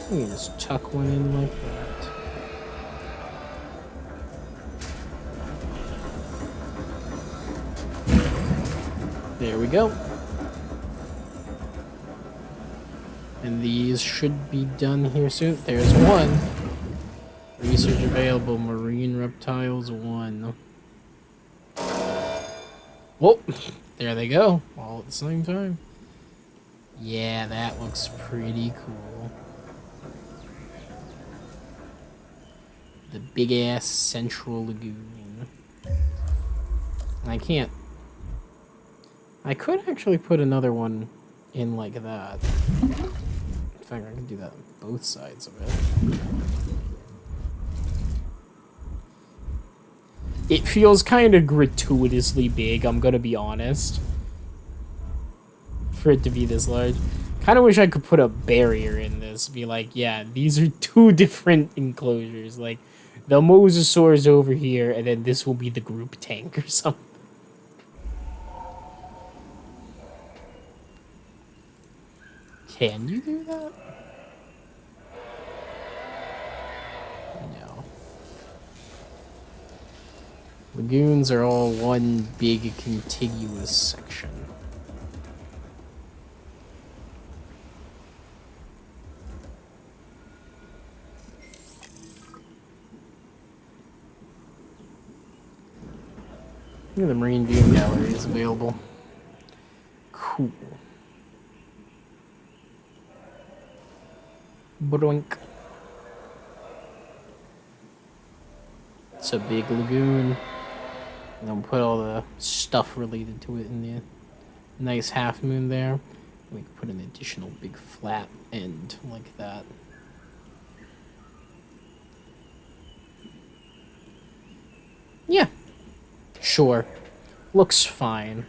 We can just tuck one in like that. There we go. And these should be done here soon. There's one. Research available, marine reptiles 1. Whoa, there they go, all at the same time. Yeah, that looks pretty cool. The big ass central lagoon. I can't. I could actually put another one in like that. In fact, I can do that on both sides of it. It feels kind of gratuitously big, I'm gonna be honest. For it to be this large. Kind of wish I could put a barrier in this. Be like, yeah, these are 2 different enclosures. Like, the Mosasaur's over here, and then this will be the group tank or something. Can you do that? No. Lagoons are all one big contiguous section. Look at the marine view gallery is available. Cool. Boink. It's a big lagoon. And then put all the stuff related to it in the nice half moon there. We can put an additional big flat end like that. Yeah. Sure. Looks fine.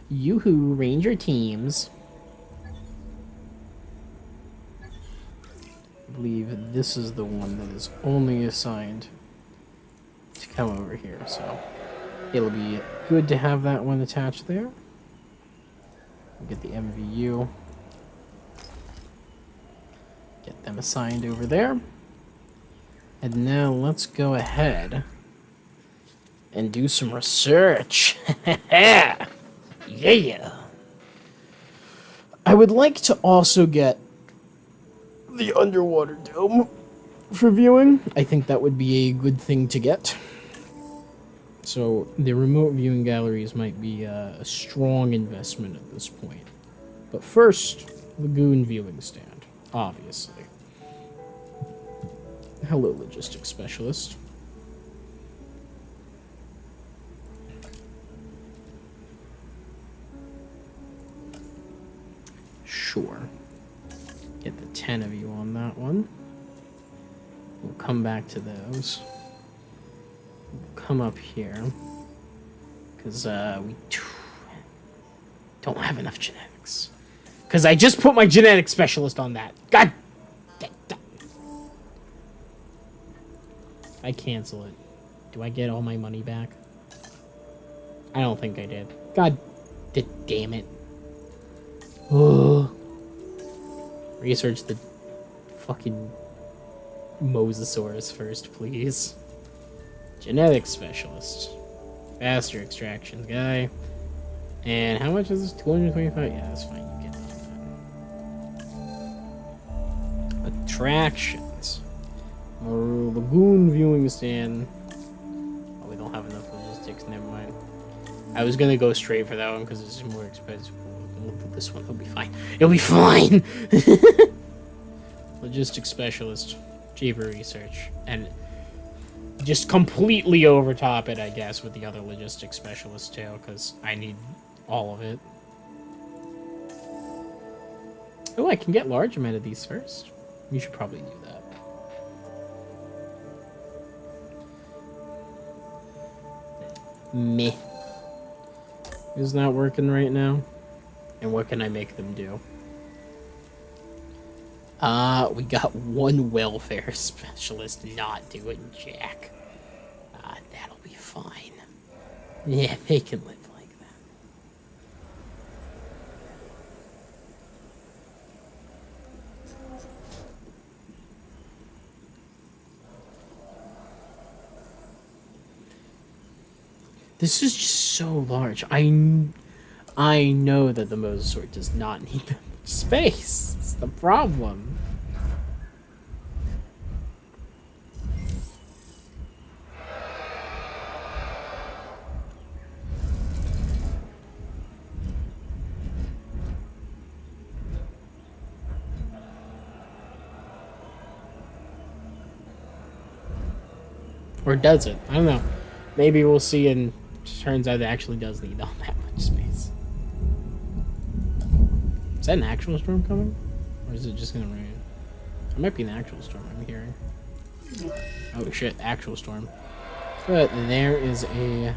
Yoo-hoo, Ranger teams. believe this is the one that is only assigned to come over here, so it'll be good to have that one attached there. We'll get the MVU. Get them assigned over there. And now let's go ahead and do some research. Yeah! I would like to also get the underwater dome for viewing. I think that would be a good thing to get. So the remote viewing galleries might be a strong investment at this point. But first, lagoon viewing stand, obviously. Hello, logistics specialist. Sure. Get the 10 of you on that one. We'll come back to those. We'll come up here. Because we don't have enough genetics. Because I just put my genetic specialist on that. God! I cancel it. Do I get all my money back? I don't think I did. God damn it. Ugh. Research the fucking Mosasaurus first, please. Genetic specialist. Faster extractions guy. And how much is this? 225? Yeah, that's fine. You get that. Attractions. Lagoon viewing stand. Oh, we don't have enough logistics. Never mind. I was gonna go straight for that one because it's more expensive. We'll do this one. It'll be fine. It'll be fine. Logistics specialist, cheaper research, and just completely overtop it, I guess, with the other logistics specialist too, because I need all of it. Oh, I can get large amount of these first. You should probably do that. Meh. Is not working right now. And what can I make them do? We got one welfare specialist not doing jack. That'll be fine. Yeah, they can live like that. This is just so large. I know that the Mosasaur does not need that much space. It's the problem. Or does it? I don't know. Maybe we'll see, and turns out it actually does need all that much space. Is that an actual storm coming? Or is it just gonna rain? It might be an actual storm I'm hearing. Oh shit, actual storm. But there is a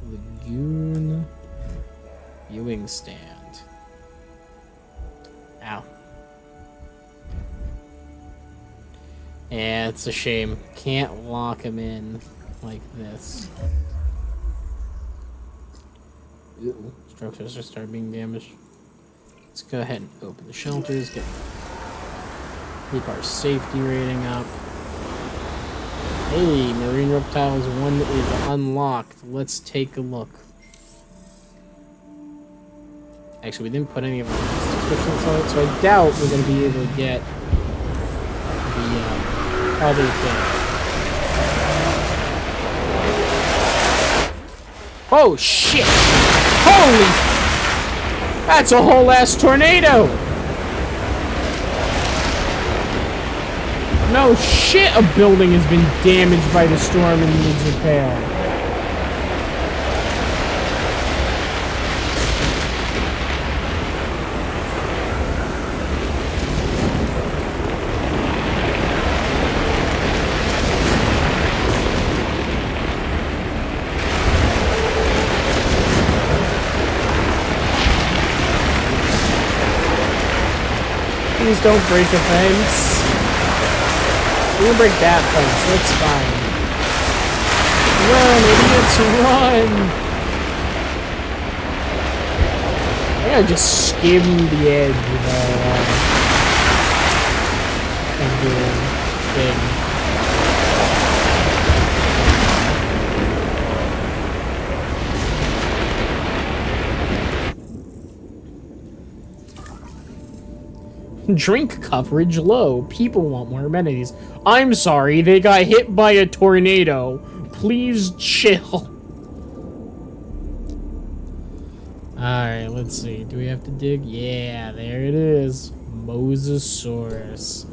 lagoon viewing stand. Ow. Yeah, it's a shame. Can't lock him in like this. Ooh, structures are starting being damaged. Let's go ahead and open the shelters, keep our safety rating up. Hey, Marine Reptiles 1 is unlocked. Let's take a look. Actually, we didn't put any of our descriptions on it, so I doubt we're going to be able to get the other thing. Oh shit! Holy! That's a whole ass tornado! No shit, a building has been damaged by the storm and needs repair. Please don't break a fence. We can break that fence. That's fine. Run, idiots, run! I gotta just skim the edge of the thing. Drink coverage low. People want more amenities. I'm sorry, they got hit by a tornado. Please chill. Alright, let's see. Do we have to dig? Yeah, there it is. Mosasaurus.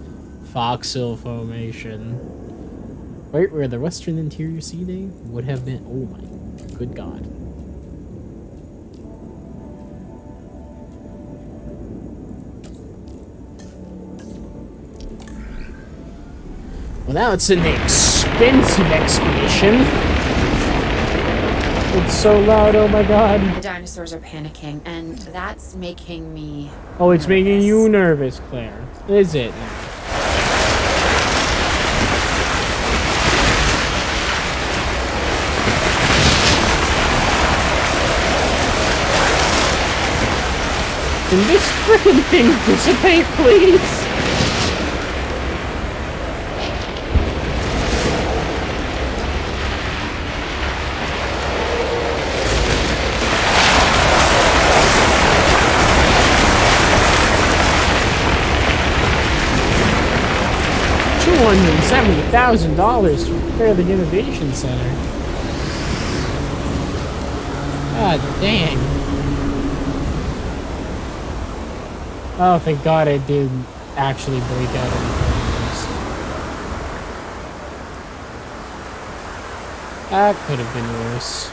Foxhill formation. Right where the Western Interior Sea Day would have been. Oh my good god. Well, now it's an expensive expedition. It's so loud, oh my god. The dinosaurs are panicking, and that's making me Oh, it's nervous. making you nervous, Claire. Is it? Can this frickin' thing dissipate, please? $270,000 to repair the Innovation Center. God dang. Oh, thank God it didn't actually break out any flames. That could have been worse.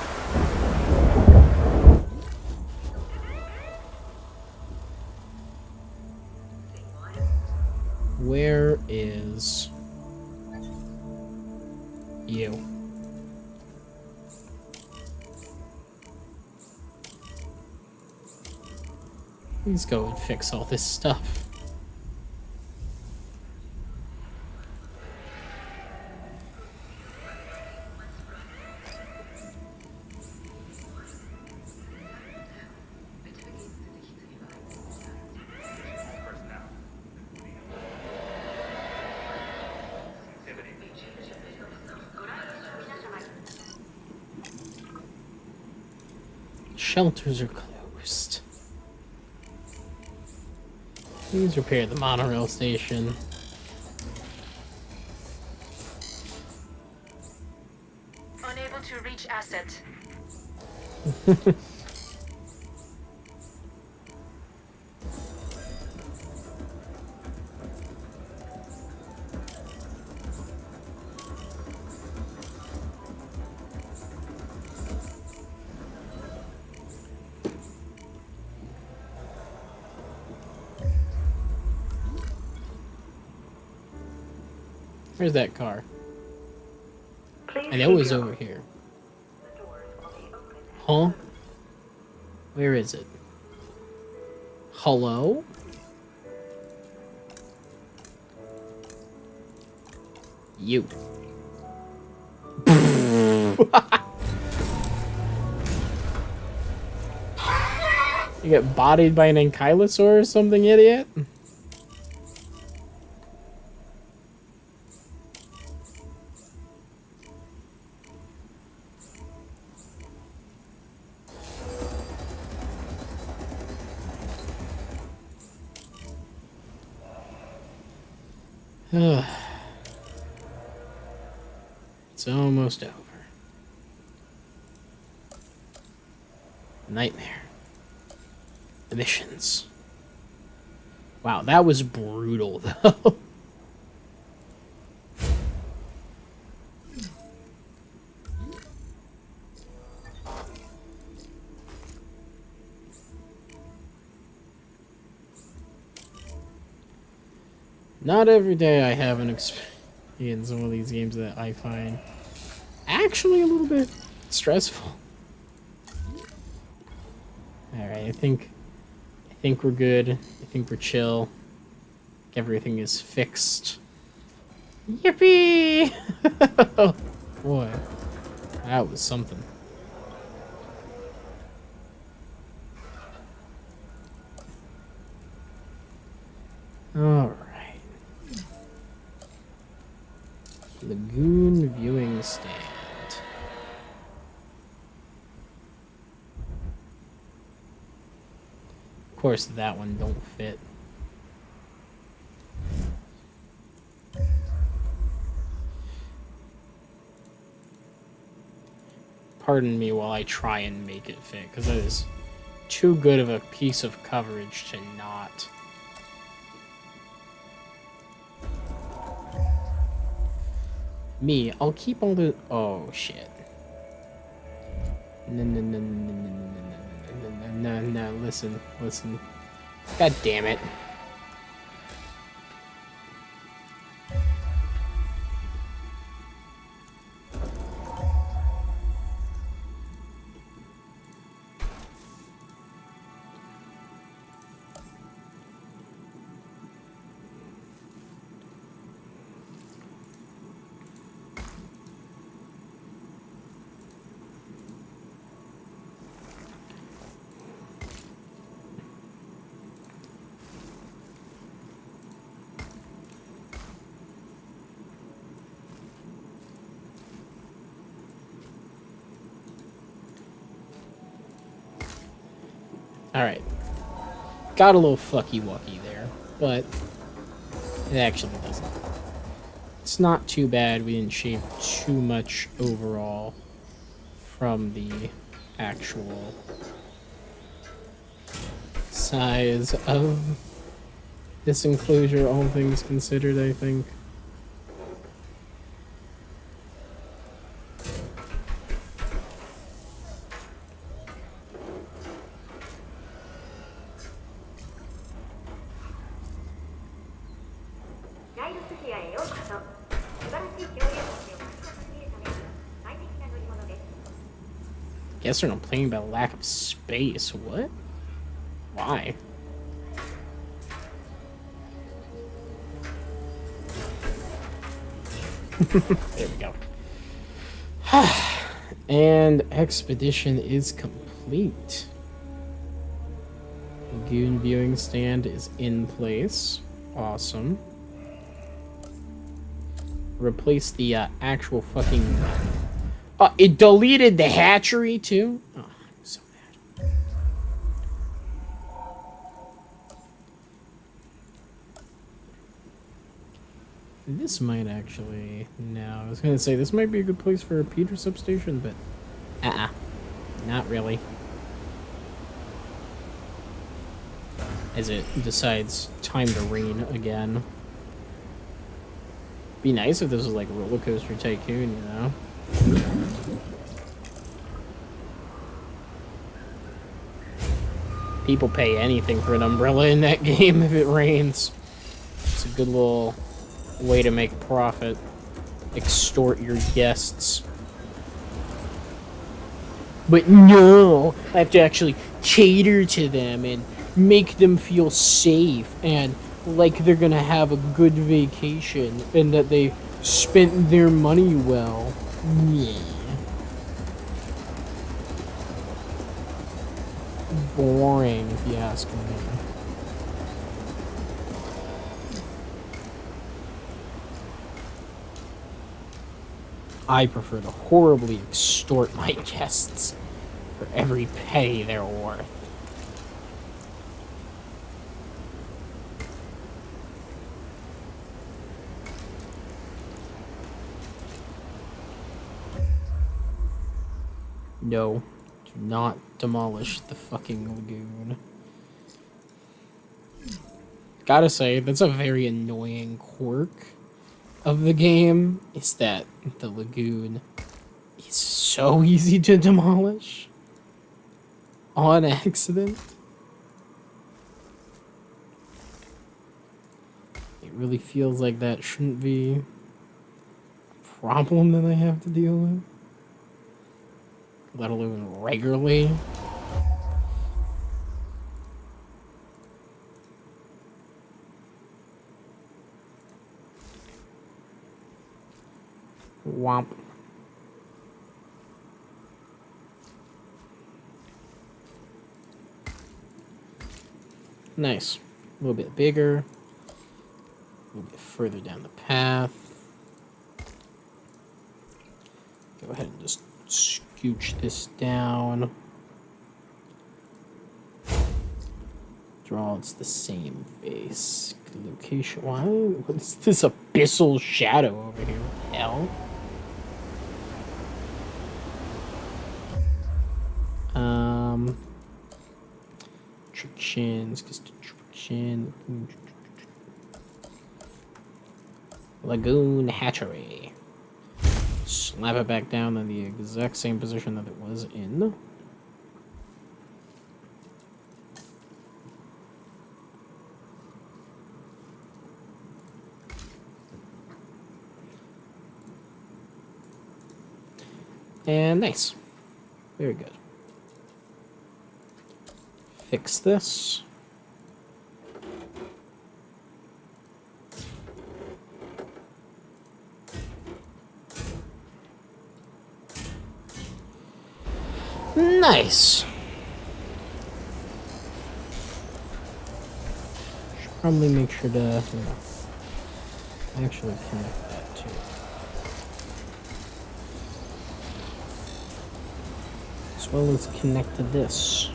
Where is you? Please go and fix all this stuff. Shelters are closed. Please repair the monorail station. Unable to reach asset. Where's that car? Please I know it was over here. Huh? Where is it? Hello? You. You get bodied by an ankylosaur or something, idiot? It's almost over. Nightmare. The missions. Wow, that was brutal, though. Not every day I have an experience in some of these games that I find actually a little bit stressful. Alright, I think we're good. I think we're chill. Everything is fixed. Yippee! Boy, that was something. Alright. Lagoon viewing stand. Of course, that one don't fit. Pardon me while I try and make it fit, because that is too good of a piece of coverage to not. Me, I'll keep all the. Oh shit. No, listen. God damn it. Alright. Got a little fucky-wucky there, but it actually doesn't. It's not too bad. We didn't shave too much overall from the actual size of this enclosure, all things considered, I think. Guess they're not complaining about lack of space. What? Why? There we go. And expedition is complete. Lagoon viewing stand is in place. Awesome. Replace the actual fucking... it deleted the hatchery too? Oh, I'm so mad. This might actually... No, I was gonna say this might be a good place for a Peter substation, but... Not really. As it decides time to rain again. Be nice if this was like Roller Coaster Tycoon, you know? People pay anything for an umbrella in that game if it rains. It's a good little way to make profit. Extort your guests. But no, I have to actually cater to them and make them feel safe and like they're gonna have a good vacation and that they spent their money well. Yeah. Boring, if you ask me. I prefer to horribly extort my guests for every penny they're worth. No, do not demolish the fucking lagoon. Gotta say, that's a very annoying quirk of the game, is that the lagoon is so easy to demolish on accident. It really feels like that shouldn't be a problem that I have to deal with, let alone regularly. Womp. Nice. A little bit bigger. A little bit further down the path. Go ahead and just scooch this down. Draw, it's the same base. Location. Why? What is this abyssal shadow over here? What the hell? Trick chins, just a trick chin. Lagoon hatchery. Slap it back down in the exact same position that it was in. And nice. Very good. Fix this. Nice. Should probably make sure to actually connect that too. As well as connect to this.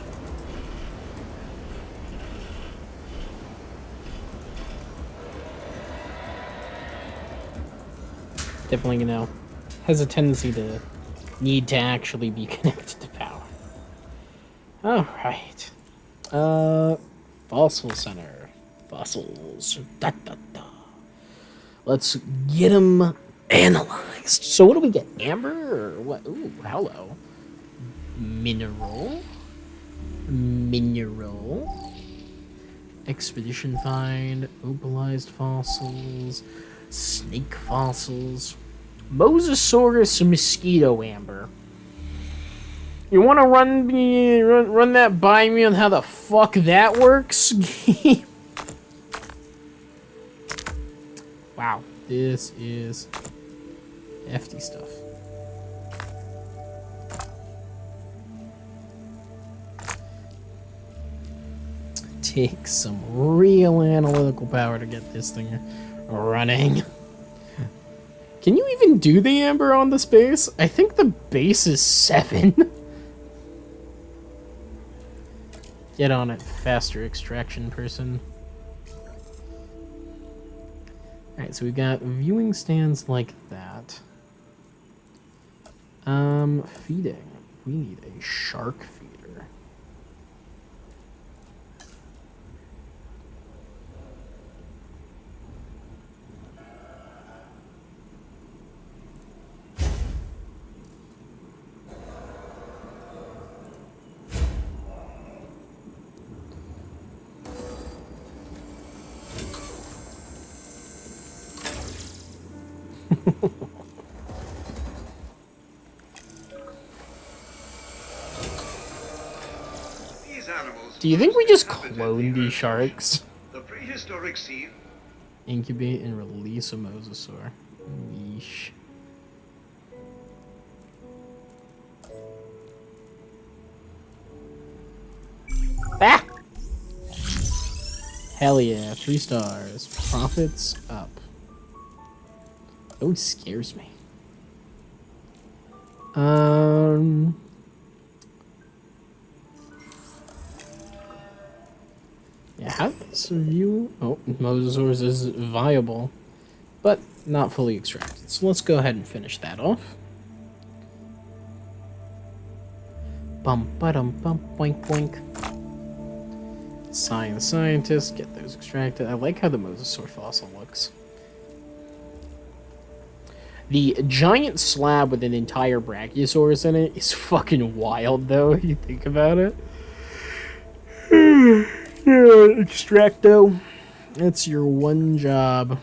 Definitely, has a tendency to need to actually be connected to power. Alright. Fossil Center. Fossils. Da, da, da. Let's get them analyzed. So what do we get? Amber or what? Ooh, hello. Mineral. Expedition find. Opalized fossils. Snake fossils. Mosasaurus mosquito amber. You want to run that by me on how the fuck that works? Wow, this is hefty stuff. Takes some real analytical power to get this thing running. Can you even do the amber on the base? I think the base is 7. Get on it, faster extraction person. Alright, so we've got viewing stands like that. Feeding. We need a shark feeder. Do you think we just clone these sharks? The prehistoric sea. Incubate and release a mosasaur. Yeesh. Ah! Hell yeah, 3 stars. Profits up. Oh, it scares me. Yeah, how does view? Oh, Mosasaurus is viable, but not fully extracted. So let's go ahead and finish that off. Bum ba dum bum boink boink. Assign the scientist, get those extracted. I like how the Mosasaur fossil looks. The giant slab with an entire Brachiosaurus in it is fucking wild, though, if you think about it. Extracto. That's your one job.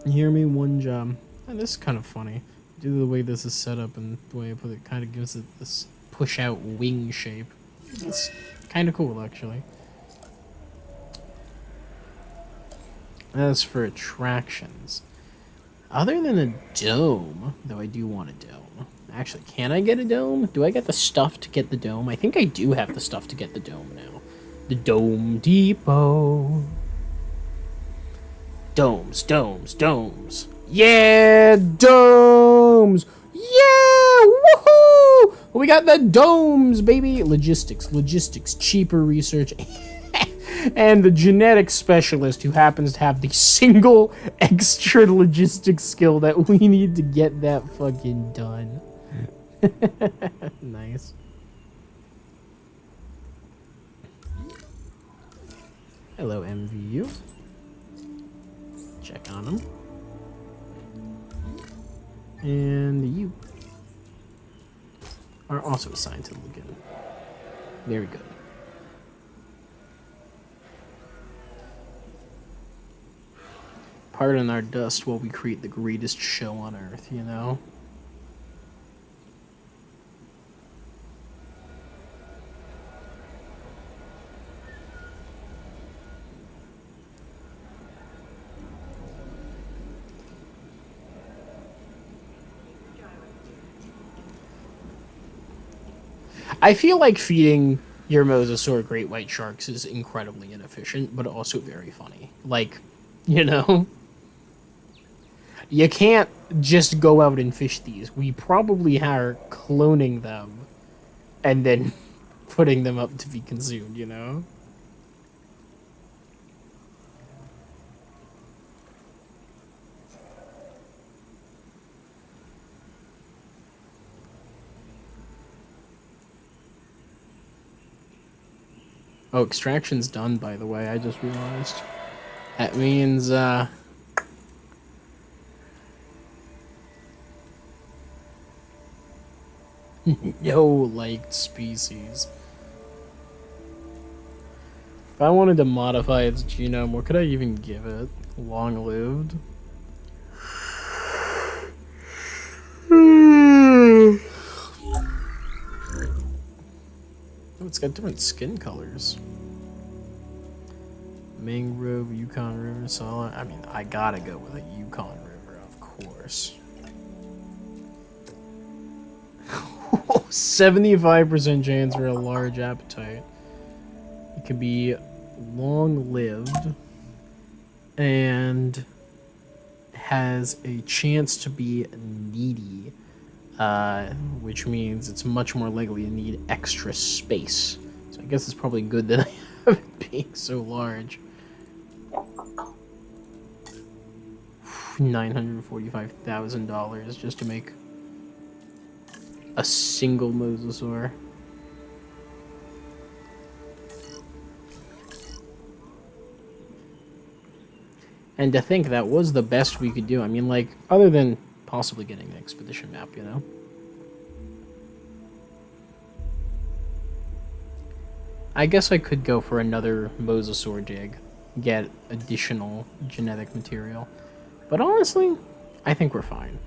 You hear me? One job. And this is kind of funny. Due to the way this is set up and the way I put it, kind of gives it this push-out wing shape. It's kind of cool, actually. As for attractions, Other than a dome, though I do want a dome. Actually, can I get a dome? Do I get the stuff to get the dome? I think I do have the stuff to get the dome now. The Dome Depot. Domes, domes, domes. Yeah, domes! Yeah! Woohoo! We got the domes, baby! Logistics, cheaper research, and the genetics specialist who happens to have the single extra logistics skill that we need to get that fucking done. Nice. Hello, MVU. Check on him. And you are also assigned to the lagoon. Very good. Pardon our dust while we create the greatest show on earth, you know? I feel like feeding your mosasaur great white sharks is incredibly inefficient, but also very funny. Like, you know? You can't just go out and fish these. We probably are cloning them and then putting them up to be consumed, you know? Oh, extraction's done, by the way, I just realized. That means, no liked species. If I wanted to modify its genome, what could I even give it? Long-lived? Oh, it's got different skin colors. Mangrove, Yukon River, solid. I mean, I gotta go with a Yukon River, of course. 75% chance for a large appetite. It can be long-lived and has a chance to be needy, which means it's much more likely to need extra space. So I guess it's probably good that I have it being so large. $945,000 just to make a single mosasaur. And to think that was the best we could do. I mean, like, other than possibly getting an expedition map, you know? I guess I could go for another mosasaur dig, get additional genetic material. But honestly, I think we're fine.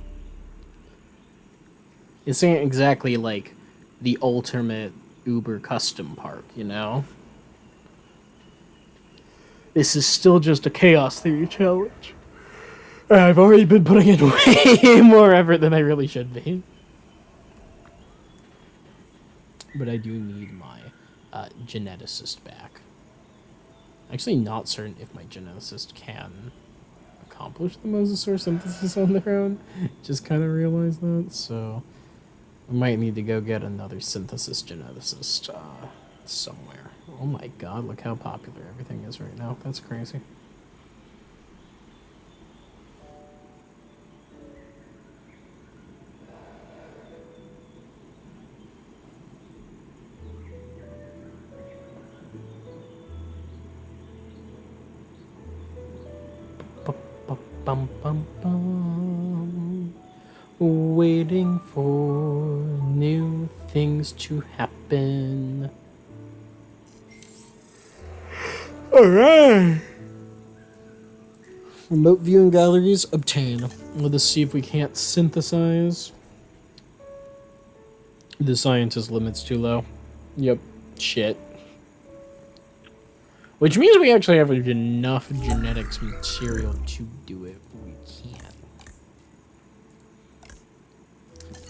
This ain't exactly like the ultimate Uber custom park, you know? This is still just a chaos theory challenge. I've already been putting in way more effort than I really should be. But I do need my geneticist back. Actually not certain if my geneticist can accomplish the mosasaur synthesis on their own. Just kind of realized that, so I might need to go get another synthesis geneticist somewhere. Oh my god, look how popular everything is right now. That's crazy. Bum, bum, bum. Waiting for new things to happen. Alright! Remote viewing galleries obtain. Let us see if we can't synthesize. The scientist limit's too low. Yep. Shit. Which means we actually have enough genetics material to do it. We can.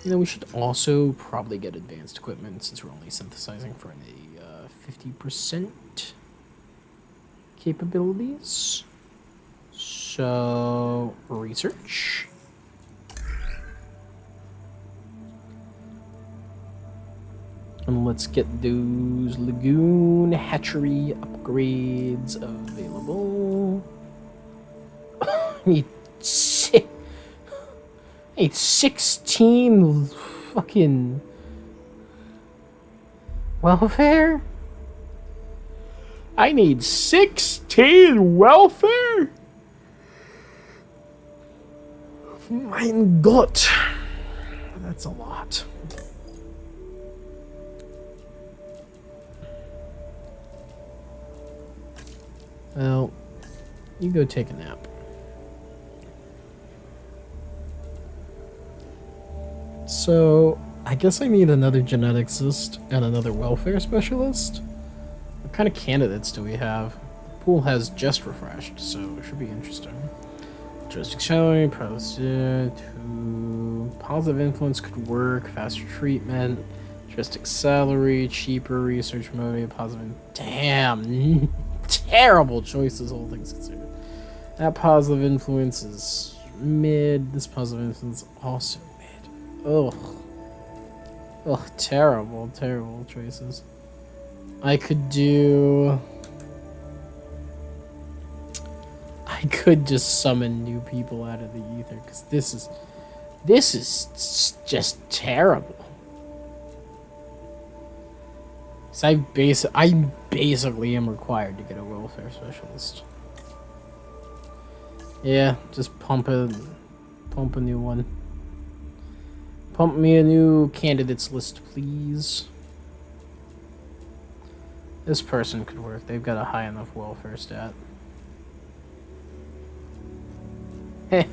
You know, we should also probably get advanced equipment since we're only synthesizing for a 50% capabilities. So, research. And let's get those lagoon hatchery upgrades available. Need 16 fucking welfare? I need 16 welfare? Mein Gott. That's a lot. Well, you go take a nap. So, I guess I need another geneticist and another welfare specialist. What kind of candidates do we have? The pool has just refreshed, so it should be interesting. Altruistic salary, positive influence could work, faster treatment, altruistic salary, cheaper research mode, positive. Damn, terrible choices, all things considered. That positive influence is mid. This positive influence is also mid. Ugh. Ugh, terrible, terrible choices. I could just summon new people out of the ether, because this is just terrible. So I basically am required to get a welfare specialist. Yeah, just pump a new one. Pump me a new candidates list, please. This person could work. They've got a high enough welfare stat. Heh.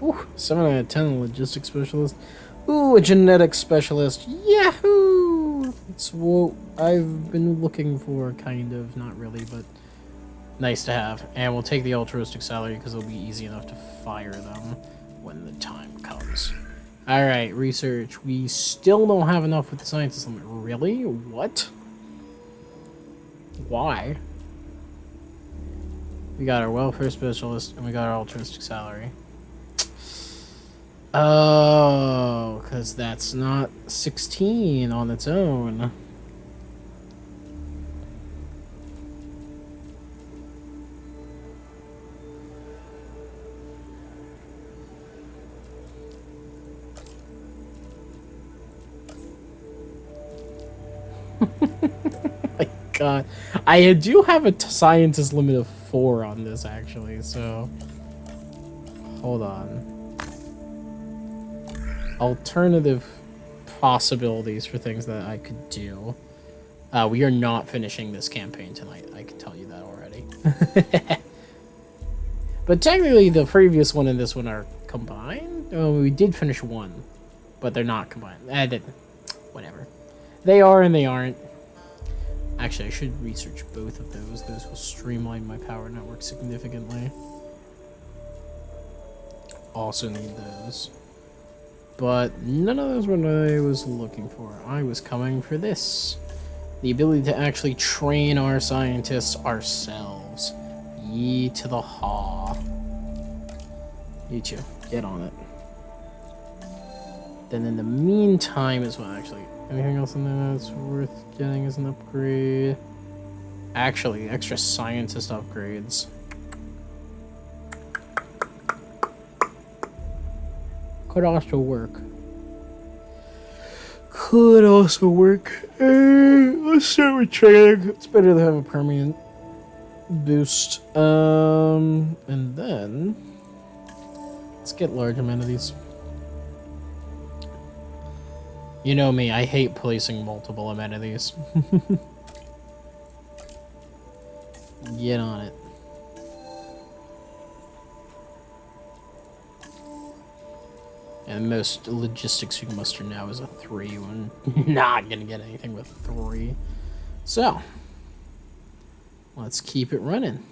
Ooh, 7 out of 10 logistics specialist. Ooh, a genetics specialist. Yahoo! It's what I've been looking for, kind of. Not really, but nice to have. And we'll take the altruistic salary because it'll be easy enough to fire them when the time comes. Alright, research. We still don't have enough with the scientist limit. Really? What? Why? We got our welfare specialist and we got our altruistic salary. Oh, because that's not 16 on its own. My God, I do have a scientist limit of 4 on this actually, so hold on. Alternative possibilities for things that I could do. We are not finishing this campaign tonight. I can tell you that already. But technically, the previous one and this one are combined. Oh, we did finish one, but they're not combined. Whatever. They are and they aren't. Actually, I should research both of those. Those will streamline my power network significantly. Also need those. But none of those were what I was looking for. I was coming for this. The ability to actually train our scientists ourselves. Ye to the haw. You two, get on it. Then in the meantime as well, actually, anything else in there that's worth getting as an upgrade? Actually, extra scientist upgrades. Could also work. Could also work. Let's start with training. It's better to have a permanent boost. And then let's get large amenities. You know me, I hate placing multiple amenities. Get on it. And most logistics you can muster now is a 3. We're not gonna get anything with 3. So, let's keep it running.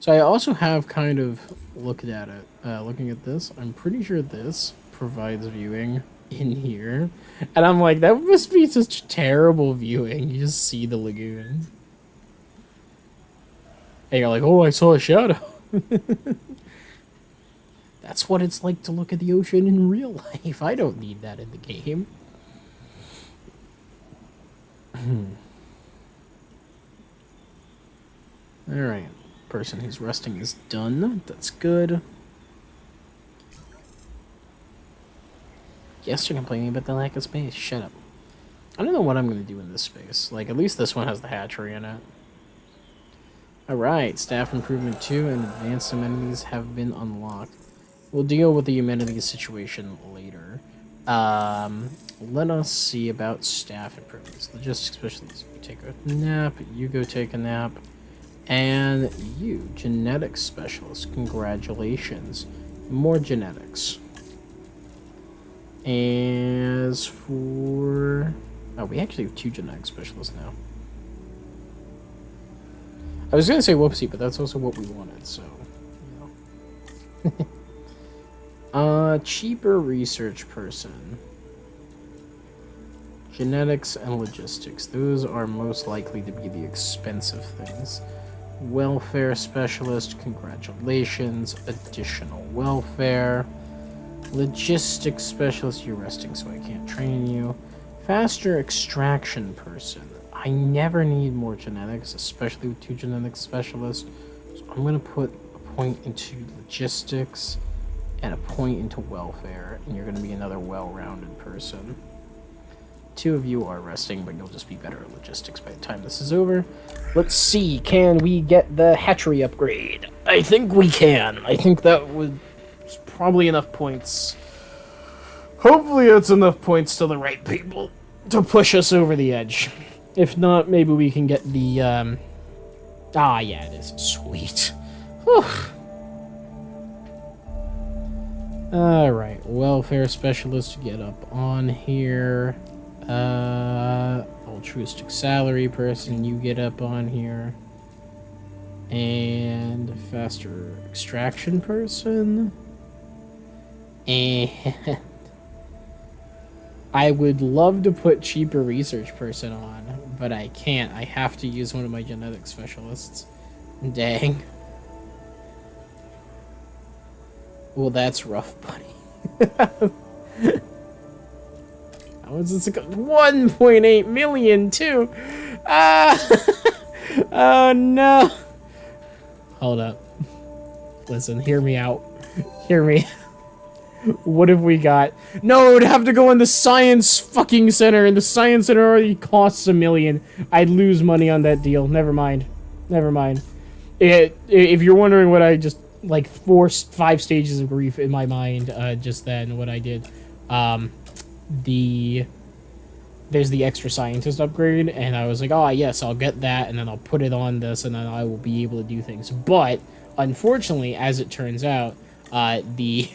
So So I also have kind of looking at this. I'm pretty sure this provides viewing in here. And I'm like, that must be such terrible viewing. You just see the lagoon. And you're like, oh, I saw a shadow. That's what it's like to look at the ocean in real life. I don't need that in the game. Alright. Person who's resting is done. That's good. Yes, you're complaining about the lack of space. Shut up. I don't know what I'm going to do in this space. Like, at least this one has the hatchery in it. Alright, staff improvement 2 and advanced amenities have been unlocked. We'll deal with the amenities situation later. Let us see about staff improvements. Logistics specialists, you take a nap, you go take a nap. And you, genetics specialist, congratulations. More genetics. As for... Oh, we actually have 2 genetics specialists now. I was gonna say whoopsie, but that's also what we wanted, so... You know. Cheaper research person. Genetics and logistics. Those are most likely to be the expensive things. Welfare specialist, congratulations. Additional welfare. Logistics specialist, you're resting so I can't train you. Faster extraction person. I never need more genetics, especially with 2 genetics specialists. So I'm going to put a point into logistics and a point into welfare, and you're going to be another well-rounded person. 2 of you are resting, but you'll just be better at logistics by the time this is over. Let's see, can we get the hatchery upgrade? I think we can. I think that was probably enough points. Hopefully it's enough points to the right people to push us over the edge. If not, maybe we can get the, Ah, yeah, it is. Sweet. Whew. Alright, welfare specialist, get up on here. Altruistic salary person, you get up on here. And faster extraction person. And I would love to put cheaper research person on, but I can't. I have to use one of my genetic specialists. Dang. Well, that's rough, buddy. How much is it? 1.8 million, too. Oh, no. Hold up. Listen, hear me out. Hear me. What have we got? No, it would have to go in the science fucking center, and the science center already costs $1 million. I'd lose money on that deal. Never mind. Never mind. If you're wondering what I just, like, 5 stages of grief in my mind just then, what I did, there's the extra scientist upgrade, and I was like, oh, yes, I'll get that, and then I'll put it on this, and then I will be able to do things. But, unfortunately, as it turns out, the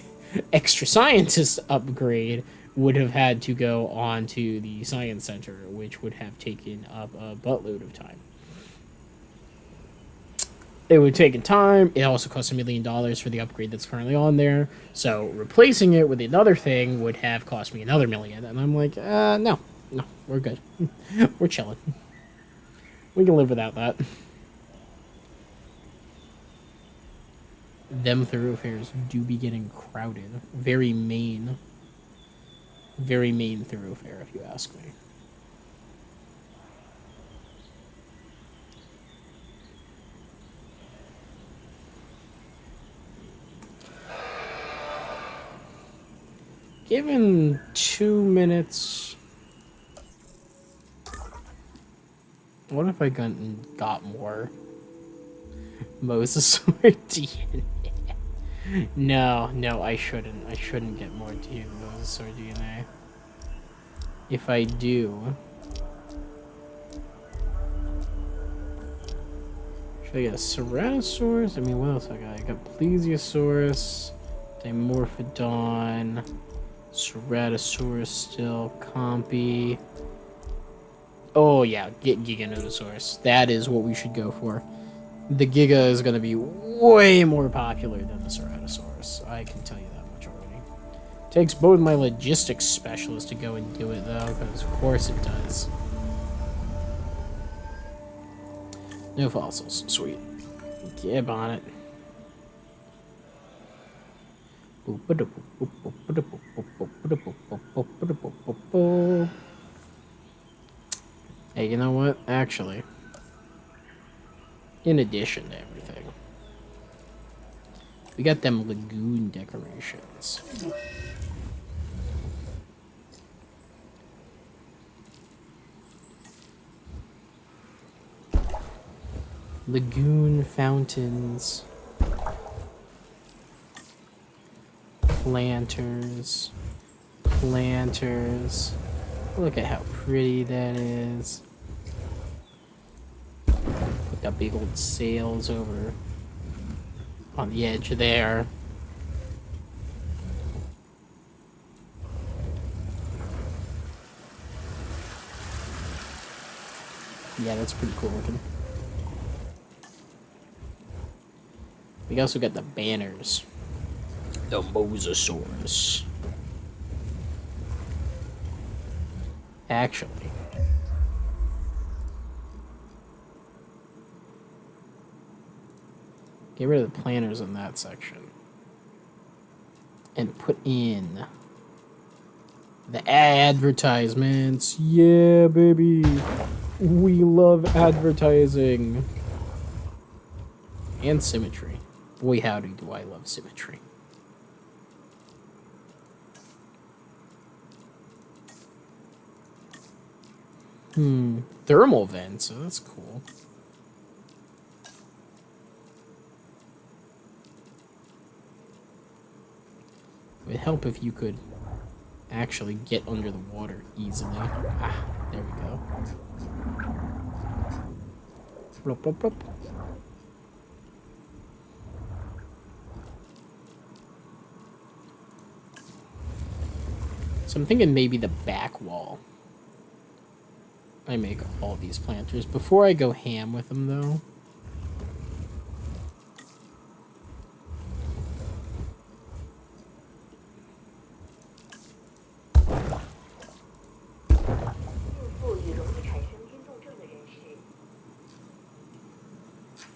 extra scientist upgrade would have had to go on to the science center, which would have taken up a buttload of time. It would have taken time. It also cost $1 million for the upgrade that's currently on there. So replacing it with another thing would have cost me another $1 million. And I'm like, no, we're good. We're chilling. We can live without that. Them thoroughfares do be getting crowded. Very main thoroughfare, if you ask me. Given 2 minutes... What if I got more Mosasaur DNA? No, I shouldn't. I shouldn't get more Mosasaur DNA. If I do... Should I get a Ceratosaurus? I mean, what else I got? I got Plesiosaurus, Dimorphodon, Ceratosaurus still, Compy. Oh yeah, get Giganotosaurus. That is what we should go for. the Giga is going to be way more popular than the Ceratosaurus. I can tell you that much already. Takes both my logistics specialists to go and do it, though, because of course it does. No fossils. Sweet. Get on it. Hey, you know what? Actually, in addition to everything, we got them lagoon decorations. Lagoon fountains. Planters. Planters. Look at how pretty that is. Put that big old sails over on the edge there. Yeah, that's pretty cool looking. We also got the banners. The Mosasaurus. Actually, get rid of the planners in that section and put in the advertisements. Yeah, baby. We love advertising. And symmetry. Boy, howdy, do I love symmetry. Thermal vents, so that's cool. It would help if you could actually get under the water easily. Ah, there we go. Plop, plop, plop. So I'm thinking maybe the back wall. I make all these planters. Before I go ham with them, though,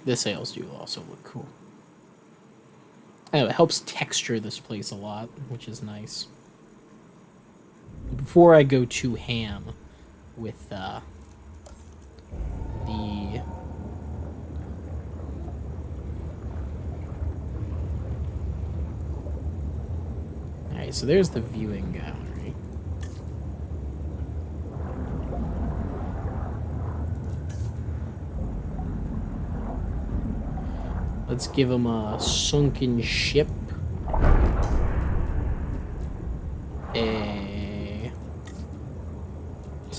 the sails do also look cool. Oh, it helps texture this place a lot, which is nice. Before I go too ham with the alright, so there's the viewing gallery. Let's give him a sunken ship.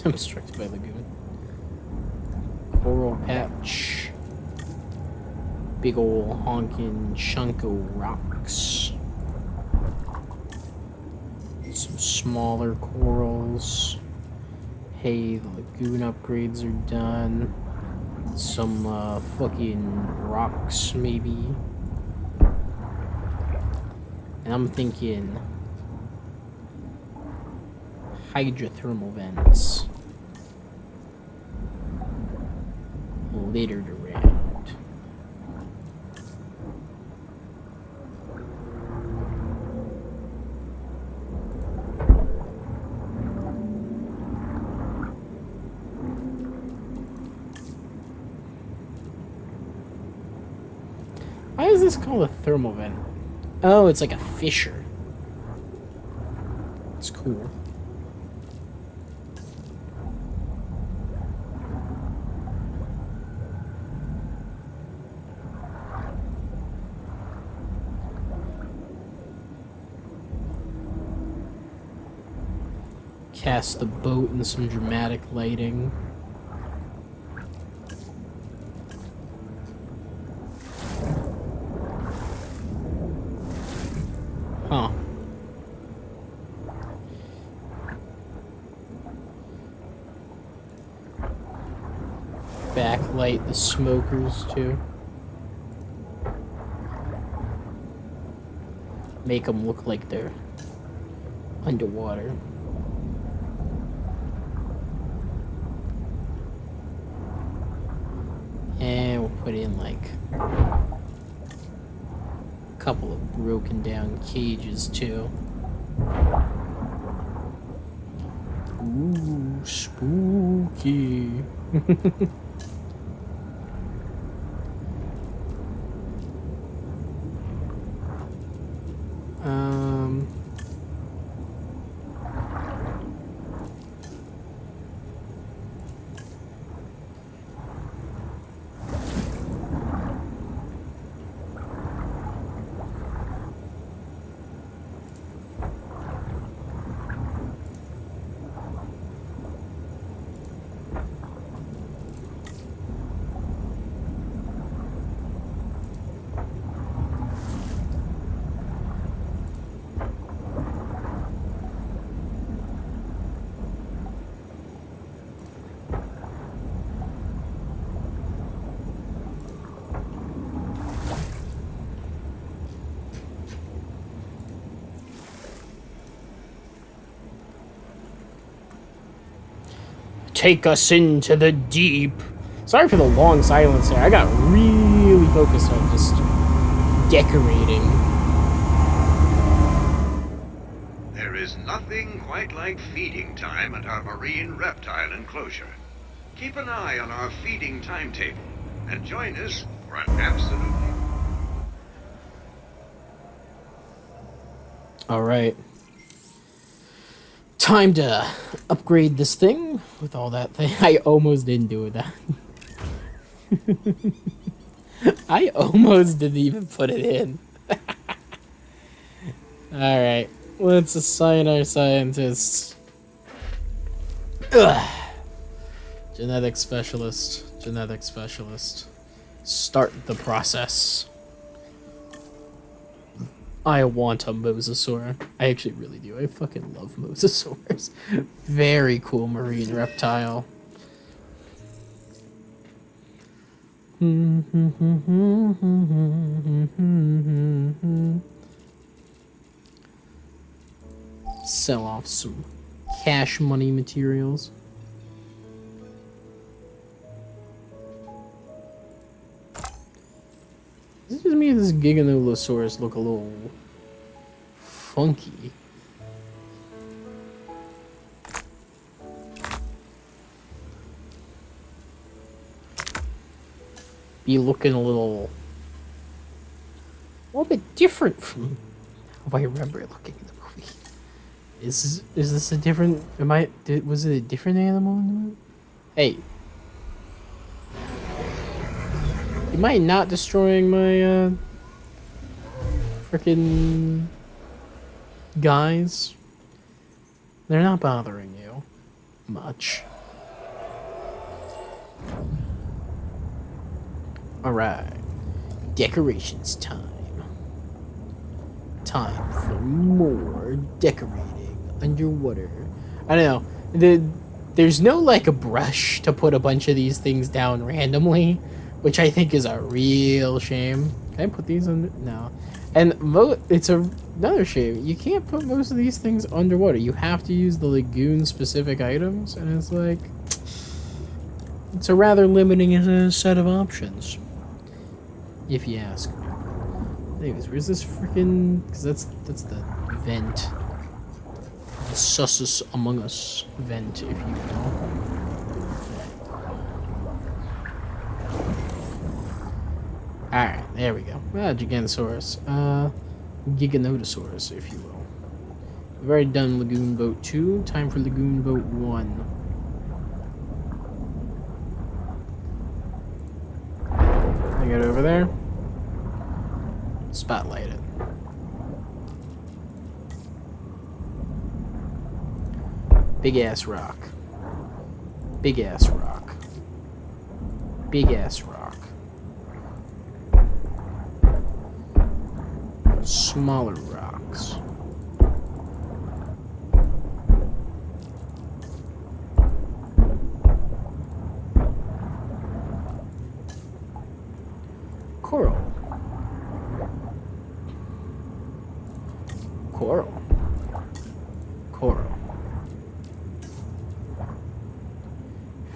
I'm obstructed by lagoon. Coral patch. Big ol' honkin' chunk of rocks. Some smaller corals. Hey, the lagoon upgrades are done. Some fucking rocks, maybe. And I'm thinking hydrothermal vents littered around. Why is this called a thermal vent? Oh, it's like a fissure. It's cool. Cast the boat in some dramatic lighting. Huh. Backlight the smokers too. make them look like they're underwater. And we'll put in like a couple of broken down cages too. Ooh, spooky. Take us into the deep. Sorry for the long silence there. I got really focused on just decorating. There is nothing quite like feeding time at our marine reptile enclosure. Keep an eye on our feeding timetable and join us for an absolutely... Alright. Time to upgrade this thing with all that thing. I almost didn't do that. I almost didn't even put it in. Alright, let's assign our scientists. Ugh. Genetic specialist. Start the process. I want a mosasaur. I actually really do. I fucking love mosasaurs. Very cool marine reptile. Sell off some cash money materials. This just means this Giganolosaurus look a little funky. Be looking a little bit different from how I remember it looking in the movie. Is this a different? Was it a different animal in the movie? Hey. You mind not destroying my, frickin' guys? They're not bothering you much. Alright. Decorations time. Time for more decorating underwater. I don't know. There's no, like, a brush to put a bunch of these things down randomly, which I think is a real shame. Can I put these on? No. And it's another shame. You can't put most of these things underwater. You have to use the lagoon-specific items, and it's like... It's a rather limiting set of options. If you ask me. Anyways, where's this freaking... Because that's the vent. The Sussus Among Us vent, if you will. Alright, there we go. Giganosaurus. Giganotosaurus, if you will. We've already done Lagoon Boat 2. Time for Lagoon Boat 1. I get over there. Spotlight it. Big ass rock. Big ass rock. Big ass rock. Smaller rocks. Coral.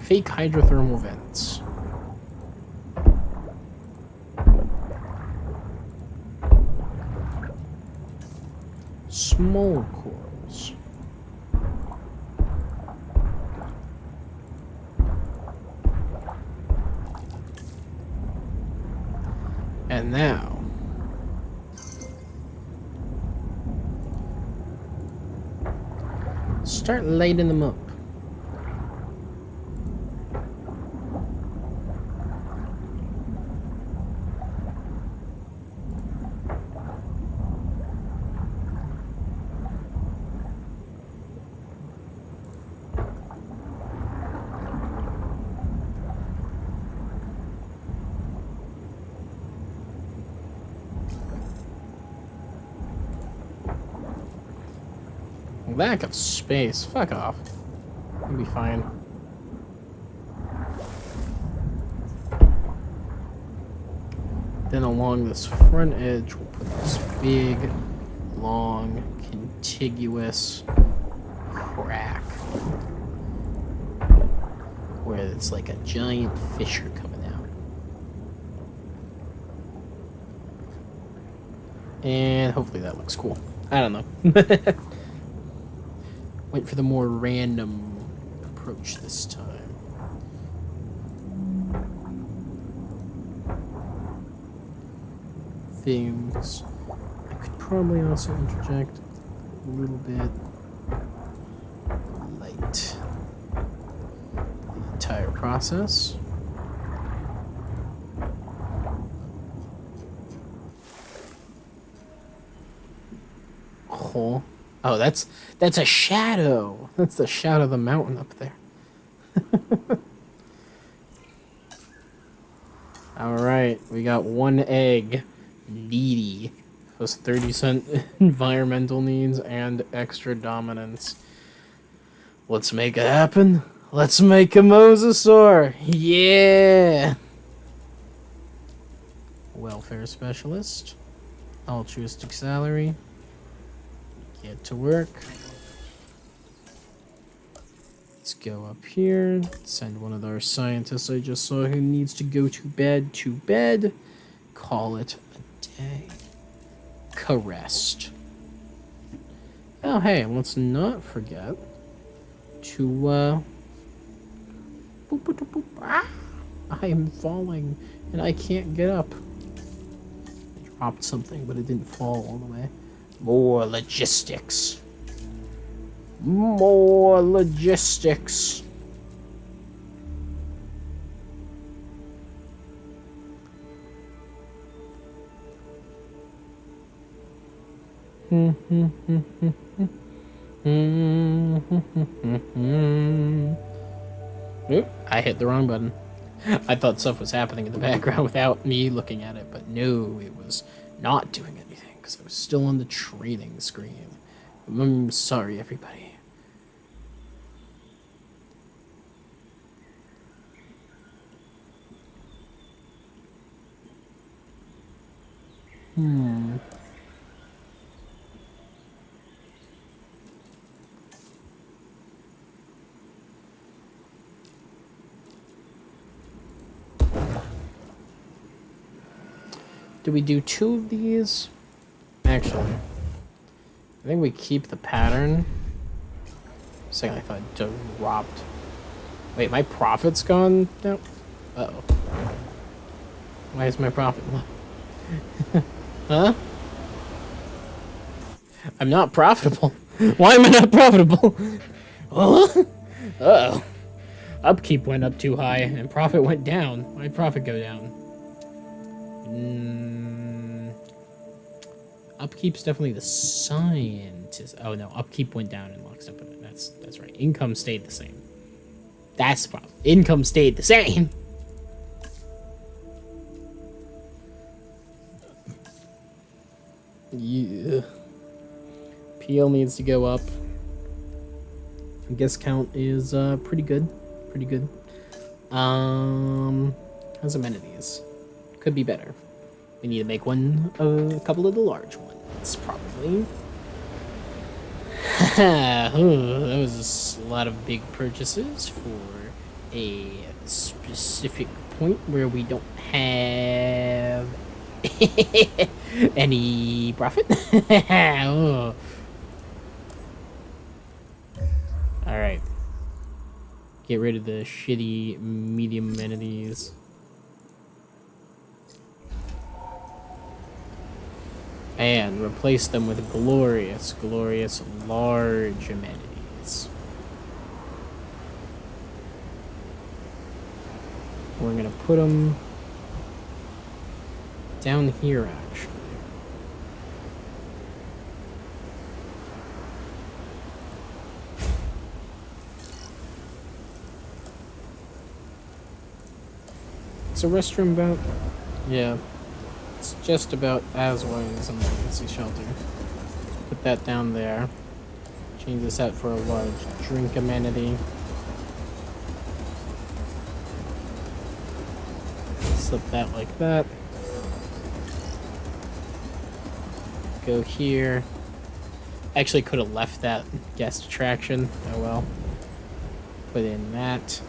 Fake hydrothermal vents. Small corals. And now, start lighting them up. Lack of space. Fuck off. You'll be fine. Then along this front edge, we'll put this big, long, contiguous crack. Where it's like a giant fissure coming out. And hopefully that looks cool. I don't know. Went for the more random approach this time. Things I could probably also interject a little bit light. The entire process. Oh. Oh, that's a shadow. That's the shadow of the mountain up there. Alright, we got one egg. Needy. Plus 30% environmental needs and extra dominance. Let's make it happen. Let's make a mosasaur. Yeah! Welfare specialist. Altruistic salary. Get to work. Let's go up here. Send one of our scientists I just saw who needs to go to bed. Call it a day. Caressed. Oh, hey, let's not forget to, boop, boop, boop, boop. Ah! I am falling and I can't get up. I dropped something, but it didn't fall all the way. More logistics. More logistics. Oop, I hit the wrong button. I thought stuff was happening in the background without me looking at it, but no, it was not doing anything because I was still on the training screen. I'm sorry, everybody. Do we do 2 of these? Actually, I think we keep the pattern. Second, I thought it dropped. Wait, my profit's gone now? Uh-oh. Why is my profit low? Huh? I'm not profitable. Why am I not profitable? Oh? Uh-oh. Upkeep went up too high, and profit went down. Why'd profit go down? Upkeep's definitely the scientist. Oh no, upkeep went down and lockstep with it. That's right. Income stayed the same. That's the problem. Income stayed the same. Yeah. PL needs to go up. Guest count is pretty good. Pretty good. How's amenities? Could be better. We need to make a couple of the large ones, probably. That was a lot of big purchases for a specific point where we don't have any profit. Oh. Alright. Get rid of the shitty medium amenities. And replace them with glorious, glorious large amenities. We're gonna put them down here, actually. It's a restroom about? Yeah. It's just about as wide as an emergency shelter. Put that down there. Change this out for a large drink amenity. Slip that like that. Go here. Actually could have left that guest attraction. Oh well. Put in that.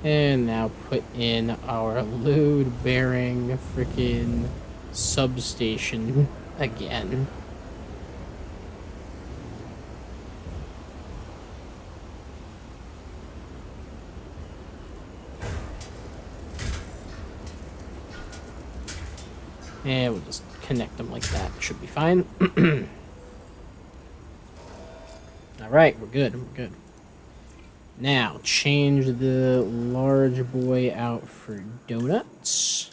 And now put in our load-bearing freaking substation again. And we'll just connect them like that. Should be fine. Alright, we're good. We're good. Now, change the large boy out for donuts.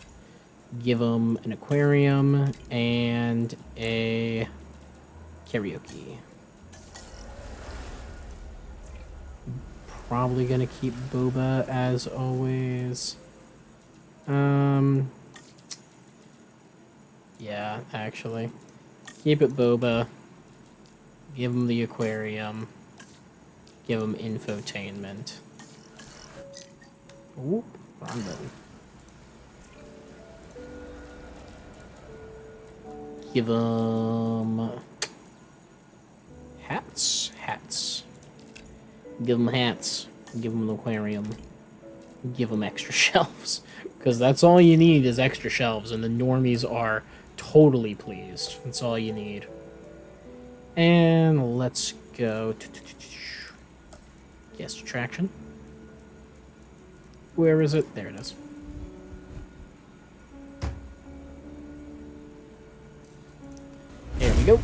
Give him an aquarium and a karaoke. Probably gonna keep Boba as always. Yeah, actually. Keep it Boba. Give him the aquarium. Give him infotainment. Oop, wrong button. Give him hats. Hats. Give him hats. Give him an aquarium. Give him extra shelves. Because that's all you need is extra shelves, and the normies are totally pleased. That's all you need. And let's go to guest attraction. Where is it? There it is. There we go.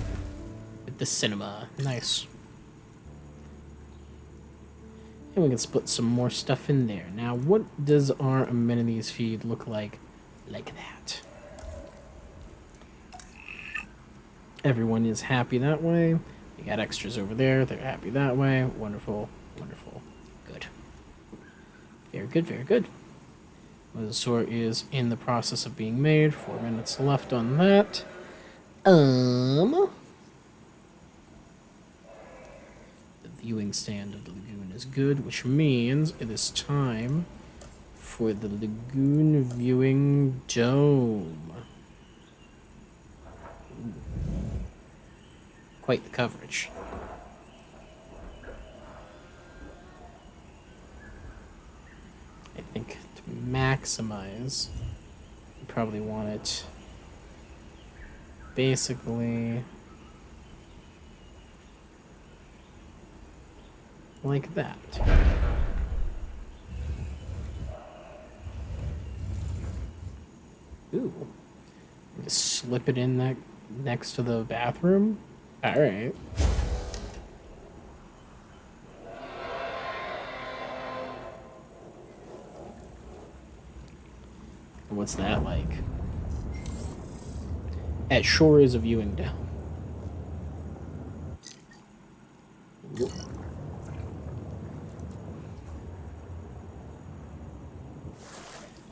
With the cinema. Nice. And we can split some more stuff in there. Now, what does our amenities feed look like? Like that. Everyone is happy that way. We got extras over there. They're happy that way. Wonderful. Wonderful. Good. Very good, very good. Mosasaur is in the process of being made. 4 minutes left on that. The viewing stand of the lagoon is good, which means it is time for the lagoon viewing dome. Ooh. Quite the coverage. I think to maximize, you probably want it basically like that. Ooh. Just slip it in that next to the bathroom. All right. What's that like? At shore is a viewing dome. Whoop.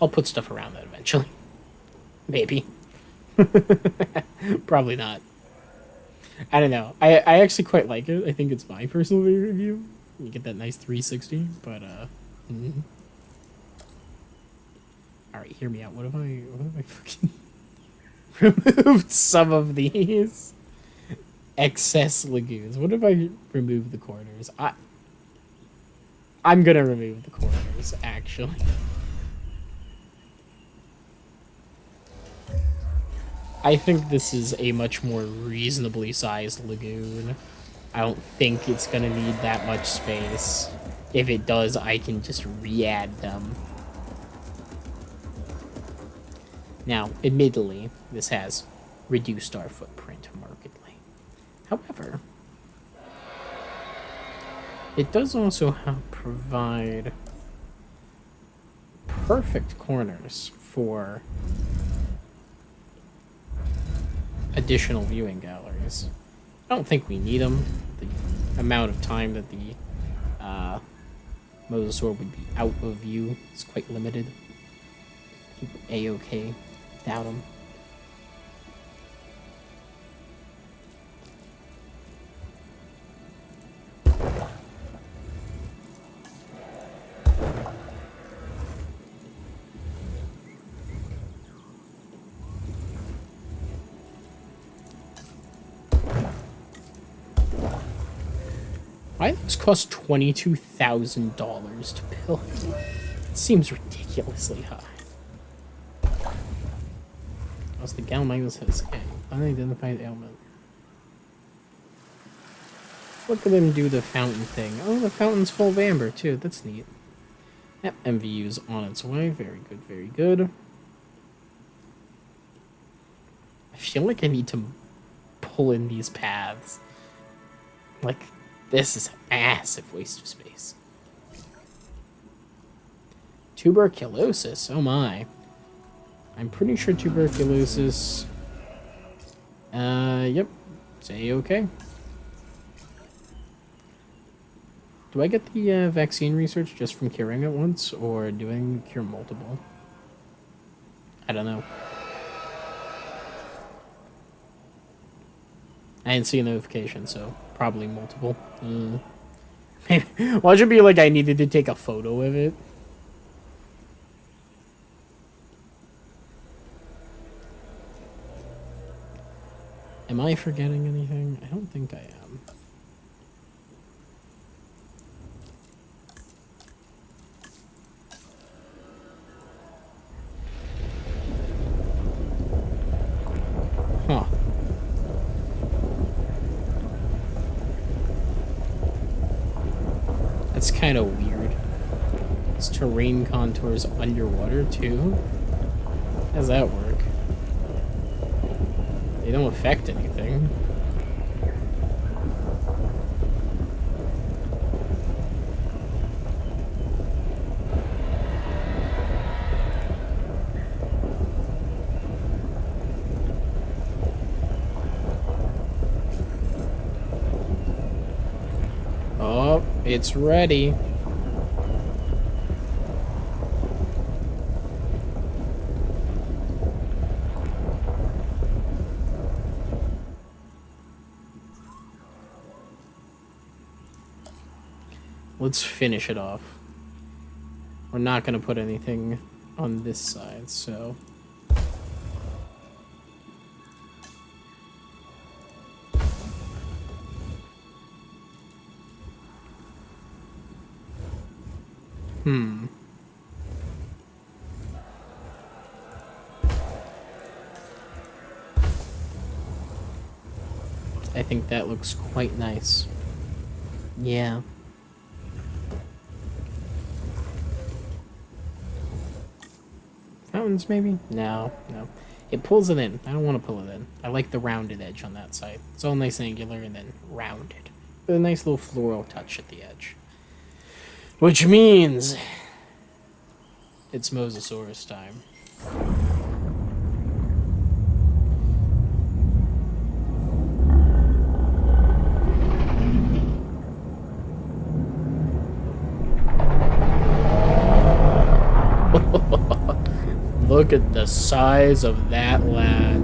I'll put stuff around that eventually. Maybe. Probably not. I don't know. I actually quite like it. I think it's my personal favorite view. You get that nice 360, but Alright, hear me out. What if I fucking removed some of these excess lagoons. What if I remove the corners? I'm gonna remove the corners, actually. I think this is a much more reasonably sized lagoon. I don't think it's gonna need that much space. If it does, I can just re-add them. Now, admittedly, this has reduced our footprint markedly. However, it does also provide perfect corners for additional viewing galleries. I don't think we need them. The amount of time that the Mosasaur would be out of view is quite limited. I think we're A-okay without them. Why does this cost $22,000 to build? It seems ridiculously high. What's the Galmagus has unidentified ailment? Look at them do the fountain thing. Oh, the fountain's full of amber too. That's neat. Yep, MVU's on its way. Very good, very good. I feel like I need to pull in these paths. Like, this is a massive waste of space. Tuberculosis, oh my. I'm pretty sure tuberculosis... yep. Say okay. Do I get the vaccine research just from curing it once, or do I cure multiple? I don't know. I didn't see a notification, so probably multiple. Maybe. Well, it should be like I needed to take a photo of it. Am I forgetting anything? I don't think I am. Huh. That's kind of weird. It's terrain contours underwater too? How does that work? They don't affect anything. Oh, it's ready. Let's finish it off. We're not going to put anything on this side, so... I think that looks quite nice. Yeah. Fountains, maybe? No, no. It pulls it in. I don't want to pull it in. I like the rounded edge on that side. It's all nice and angular and then rounded. With a nice little floral touch at the edge. Which means... it's Mosasaurus time. Look at the size of that lad.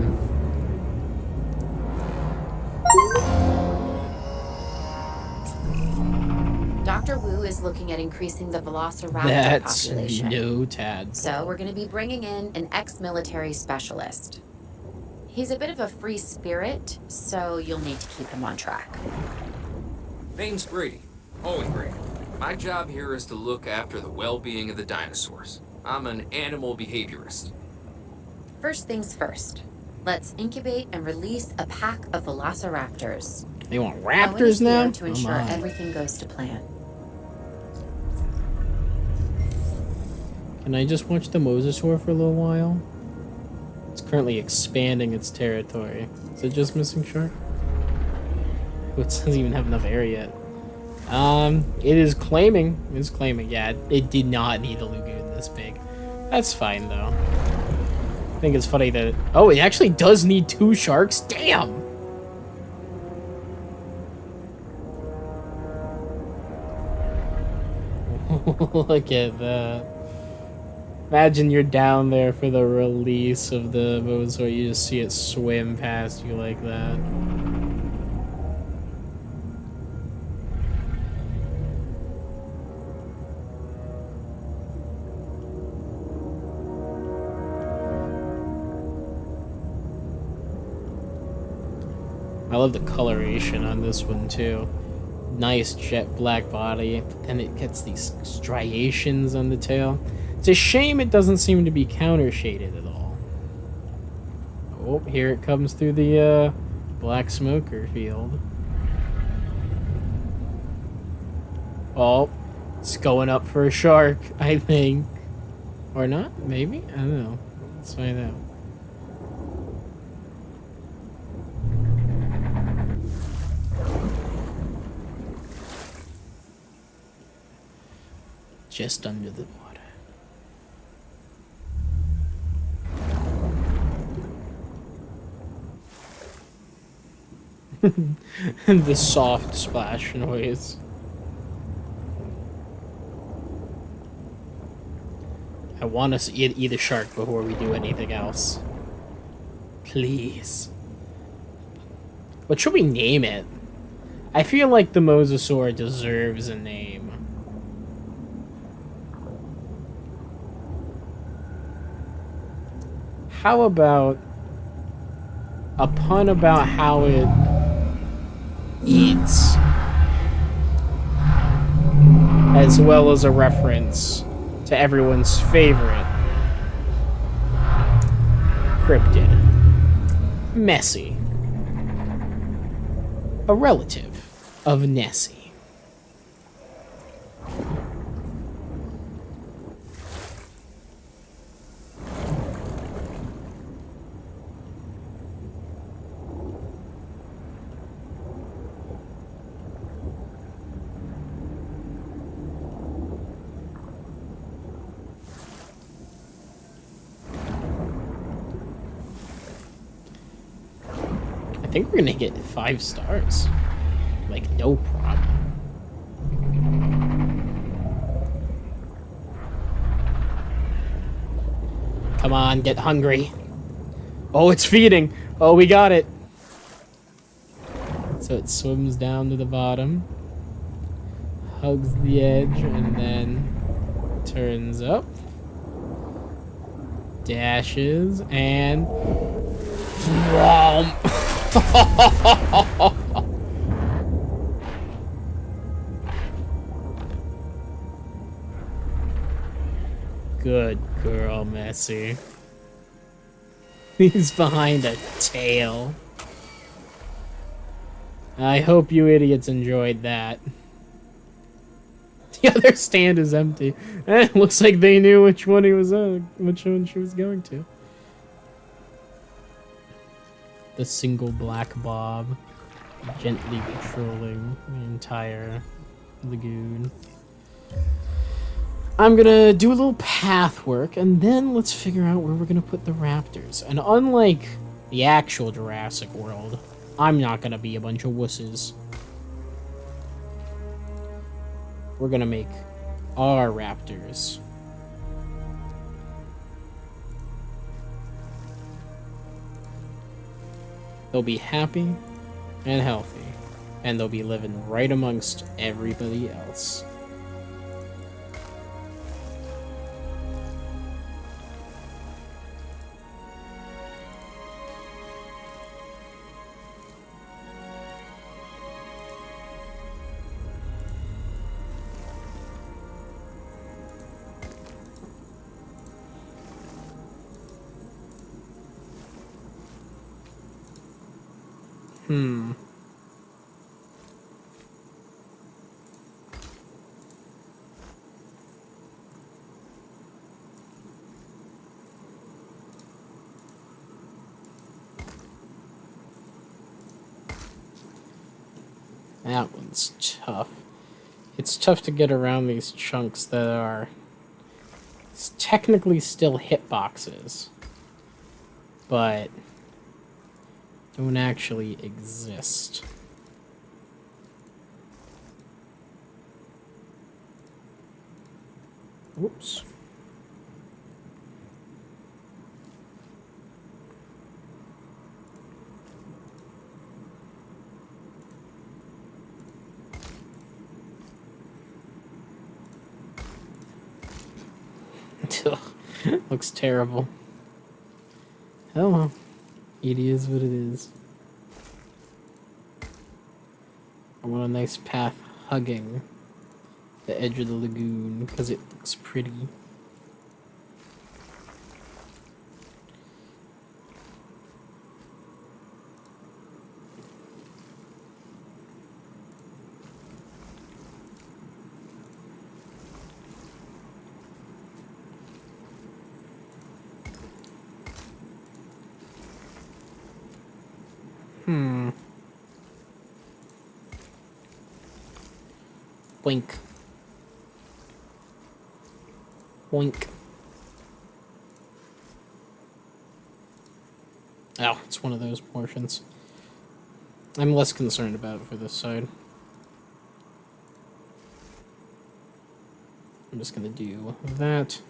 Dr. Wu is looking at increasing the velociraptor That's population. no tad. So we're going to be bringing in an ex-military specialist. He's a bit of a free spirit, so you'll need to keep him on track. Name's Grady. Owen Grady. My job here is to look after the well-being of the dinosaurs. I'm an animal behaviorist. First things first. Let's incubate and release a pack of velociraptors. They want Owen is raptors now? here to ensure everything goes to plan. Can I just watch the mosasaur for a little while? It's currently expanding its territory. Is it just missing shark? Oh, it doesn't even have enough air yet. It is claiming. It's claiming. Yeah, it did not need a lagoon this big. That's fine though. I think it's funny that. Oh, it actually does need 2 sharks. Damn. Look at that. Imagine you're down there for the release of the mosasaur. You just see it swim past you like that. I love the coloration on this one too. Nice jet black body, but then it gets these striations on the tail. It's a shame it doesn't seem to be counter shaded at all. Oh, here it comes through the black smoker field. Oh, it's going up for a shark, I think. Or not? Maybe? I don't know. Let's find out. Just under the water. And the soft splash noise. I want us to eat a shark before we do anything else. Please. What should we name it? I feel like the mosasaur deserves a name. How about a pun about how it eats, as well as a reference to everyone's favorite cryptid, Messi, a relative of Nessie. I think we're gonna get 5 stars. Like, no problem. Come on, get hungry. Oh, it's feeding. Oh, we got it. So it swims down to the bottom, hugs the edge, and then turns up, dashes, and good girl, Messi. He's behind a tail. I hope you idiots enjoyed that. The other stand is empty. Looks like they knew which one which one she was going to. The single black bob gently patrolling the entire lagoon. I'm gonna do a little path work, and then let's figure out where we're gonna put the raptors. And unlike the actual Jurassic World, I'm not gonna be a bunch of wusses. We're gonna make our raptors. They'll be happy and healthy, and they'll be living right amongst everybody else. That one's tough. It's tough to get around these chunks that are technically still hitboxes, but don't actually exist. Oops. Looks terrible. Oh well. It is what it is. I want a nice path hugging the edge of the lagoon because it looks pretty. Boink. Boink. Oh, it's one of those portions. I'm less concerned about it for this side. I'm just gonna do that.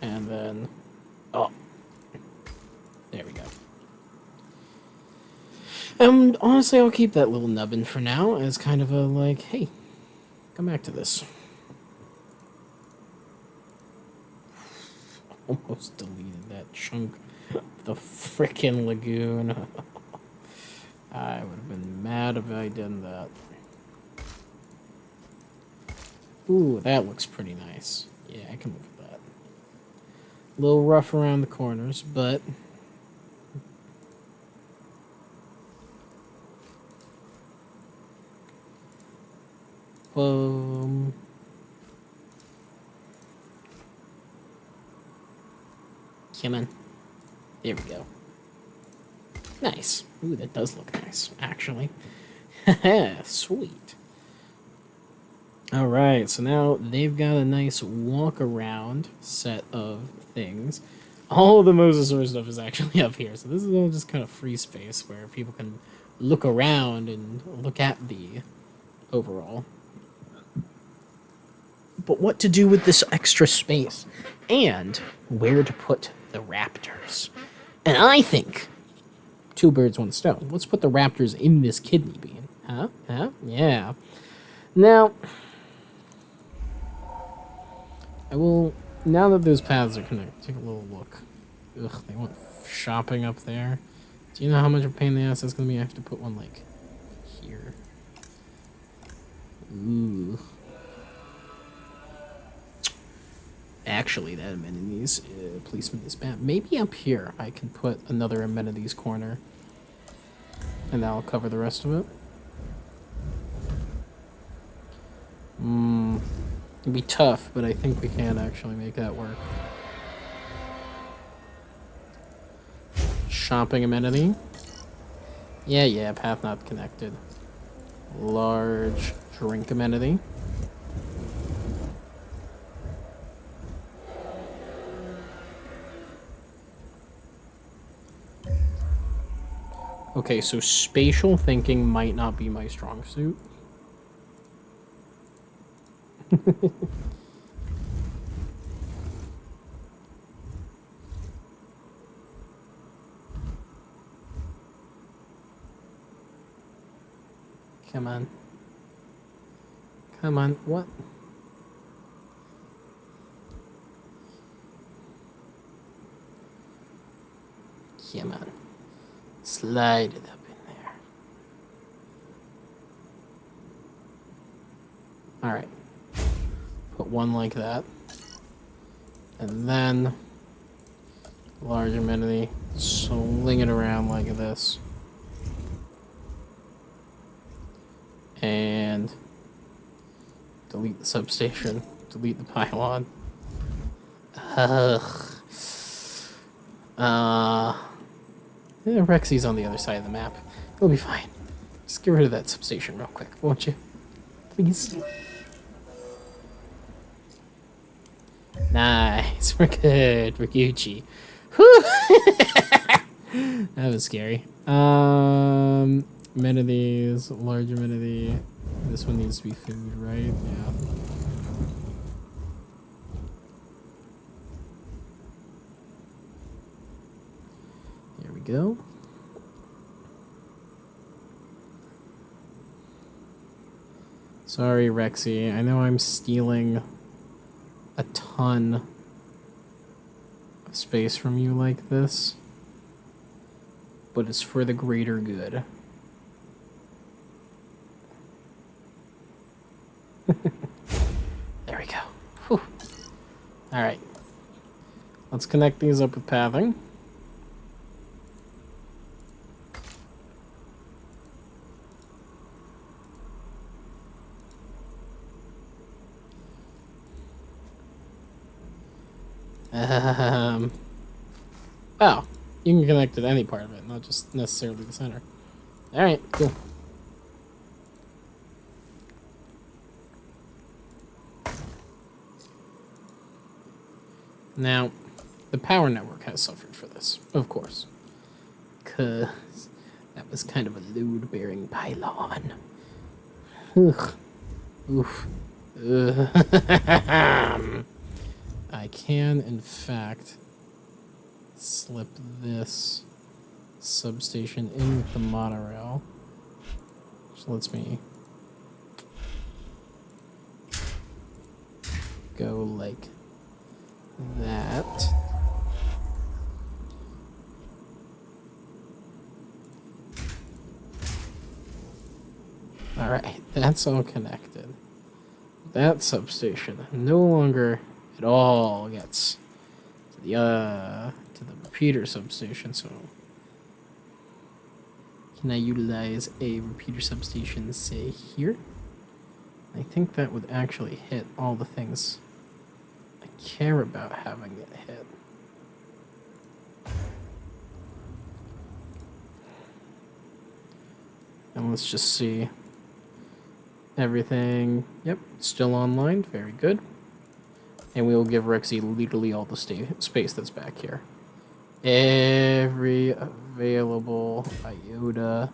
And then... oh. There we go. Honestly, I'll keep that little nubbin for now as kind of a, like, hey, come back to this. Almost deleted that chunk of the frickin' lagoon. I would have been mad if I did that. Ooh, that looks pretty nice. Yeah, I can live with that. A little rough around the corners, but... come on. There we go. Nice. Ooh, that does look nice, actually. Sweet. Alright, so now they've got a nice walk-around set of things. All of the Mosasaur stuff is actually up here, so this is all just kind of free space where people can look around and look at the overall. But what to do with this extra space? And where to put the raptors? And I think, two birds, one stone. Let's put the raptors in this kidney bean. Huh? Huh? Yeah. Now, I will, now that those paths are connected, take a little look. Ugh, they went shopping up there. Do you know how much of a pain in the ass that's going to be? I have to put one, like, here. Ooh. Actually, that amenities placement is bad. Maybe up here I can put another amenities corner. And that'll cover the rest of it. It'd be tough, but I think we can actually make that work. Shopping amenity. Yeah, path not connected. Large drink amenity. Okay, so spatial thinking might not be my strong suit. Come on. Come on, what? Come on. Slide it up in there. Alright. Put one like that. And then large amenity. Swing it around like this. And delete the substation. Delete the pylon. Ugh. Rexy's on the other side of the map. It'll be fine. Just get rid of that substation real quick, won't you? Please. Nice. We're good. We're Gucci. Whew. That was scary. Amenities, large amenity. This one needs to be food, right? Yeah. Here we go. Sorry, Rexy. I know I'm stealing a ton of space from you like this, but it's for the greater good. There we go. Whew. All right. Let's connect these up with pathing. Oh, you can connect to any part of it, not just necessarily the center. All right, cool. Now, the power network has suffered for this, of course, because that was kind of a load-bearing pylon. Ugh. Oof. I can, in fact, slip this substation in with the monorail, which lets me go like that. Alright, that's all connected. That substation no longer at all gets to the repeater substation, so can I utilize a repeater substation, say here? I think that would actually hit all the things I care about having it hit. And let's just see. Everything, yep, still online, very good. And we will give Rexy literally all the space that's back here. Every available iota,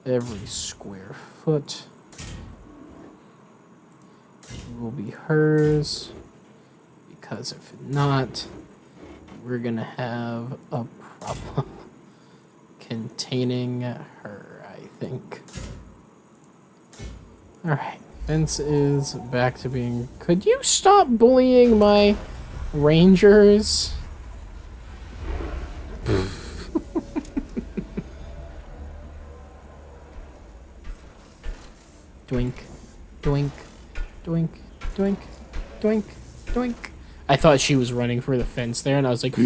every square foot will be hers. Because if not, we're gonna have a problem containing her, I think. Alright, fence is back to being... Could you stop bullying my rangers? Doink, doink, doink, doink, doink, doink. I thought she was running for the fence there, and I was like,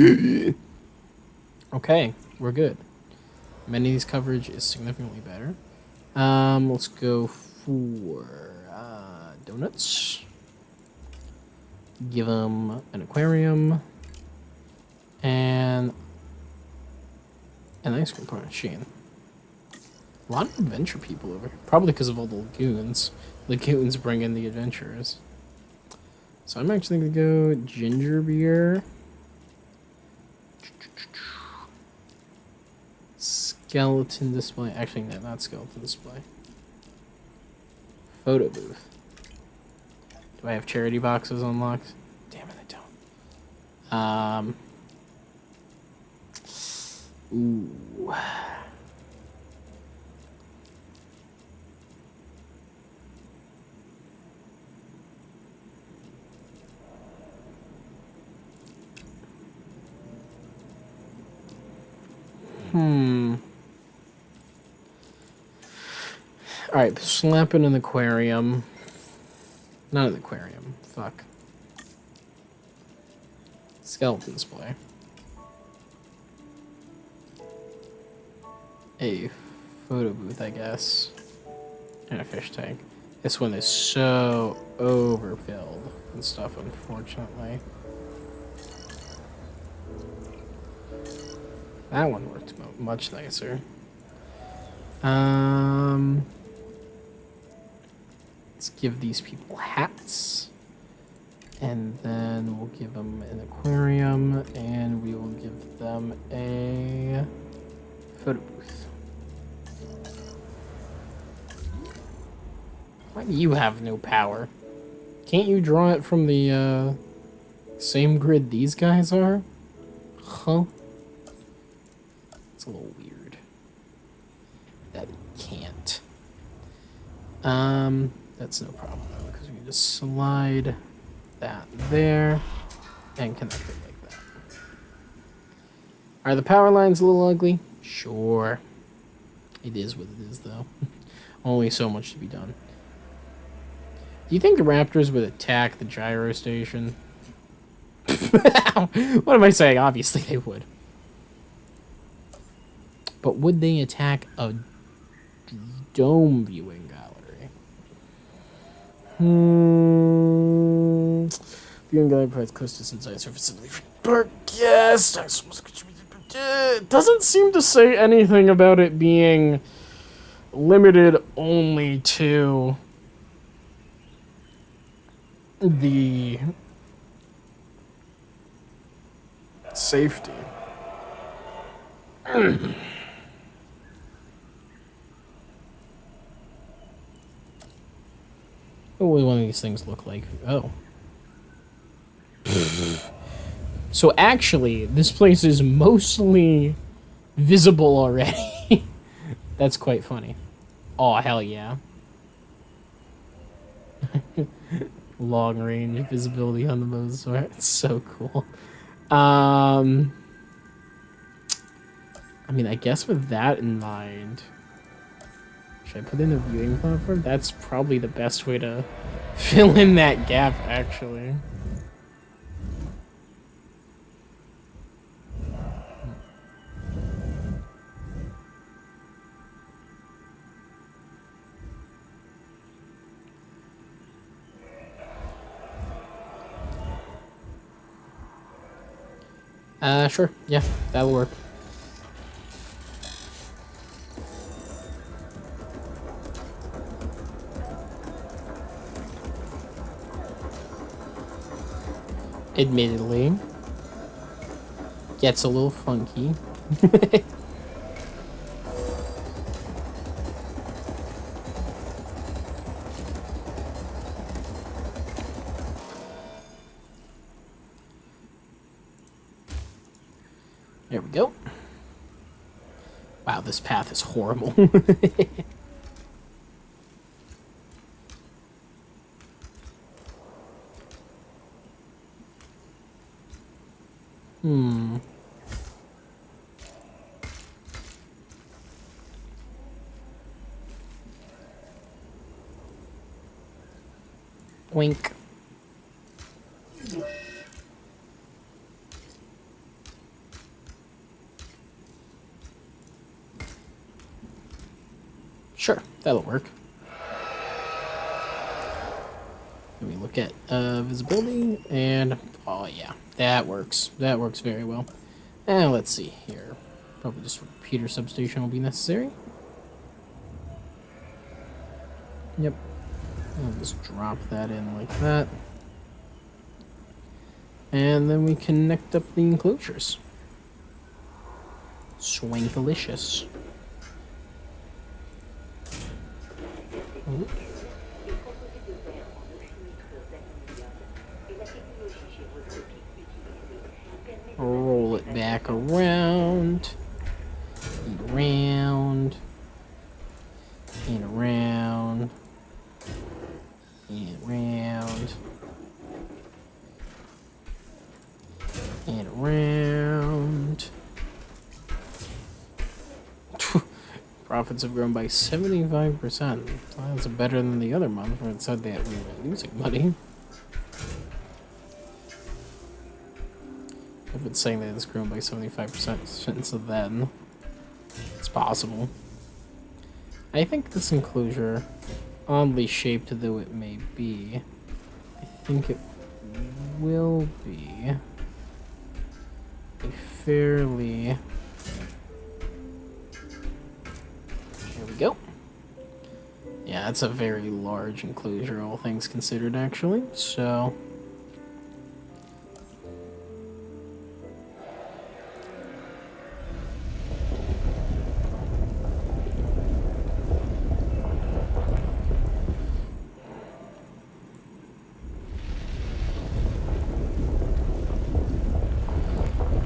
okay, we're good. Amenities coverage is significantly better. Let's go for donuts. Give them an aquarium and an ice cream machine. A lot of adventure people over here, probably because of all the lagoons. Lagoons bring in the adventurers. So I'm actually gonna go ginger beer, skeleton display. Actually, no, not skeleton display. Photo booth. Do I have charity boxes unlocked? Damn it, I don't. Ooh. Alright, slap in an aquarium. Not an aquarium. Fuck. Skeleton display. A photo booth, I guess. And a fish tank. This one is so overfilled and stuff, unfortunately. That one worked much nicer. Let's give these people hats. And then we'll give them an aquarium, and we will give them a photo booth. Why do you have no power? Can't you draw it from the same grid these guys are? Huh? It's a little weird that you can't. That's no problem because we just slide that there and connect it like that. Are the power lines a little ugly? Sure. It is what it is, though. Only so much to be done. Do you think the raptors would attack the gyro station? What am I saying? Obviously they would. But would they attack a dome viewing gallery? Viewing gallery provides close distance eye surface for guests. It doesn't seem to say anything about it being limited only to the safety. What would one of these things look like? Oh. So actually, this place is mostly visible already. That's quite funny. Oh, hell yeah. Long range visibility on the Mosasaur. It's so cool. I mean, I guess with that in mind, should I put in a viewing platform? That's probably the best way to fill in that gap, actually. Sure. Yeah, that'll work. Admittedly, gets a little funky. There we go. Wow, this path is horrible. Wink. Sure, that'll work. Let me look at visibility, and oh yeah, that works. That works very well. And let's see here. Probably just a repeater substation will be necessary. Yep. I'll just drop that in like that. And then we connect up the enclosures. Swankalicious. Roll it back around, and around, and around, and around, and around. Profits have grown by 75%. That's better than the other month where it said that we were losing money. If it's saying that it's grown by 75% since then, it's possible. I think this enclosure, oddly shaped though it may be, I think it will be a fairly... There we go. Yeah, it's a very large enclosure, all things considered, actually, so...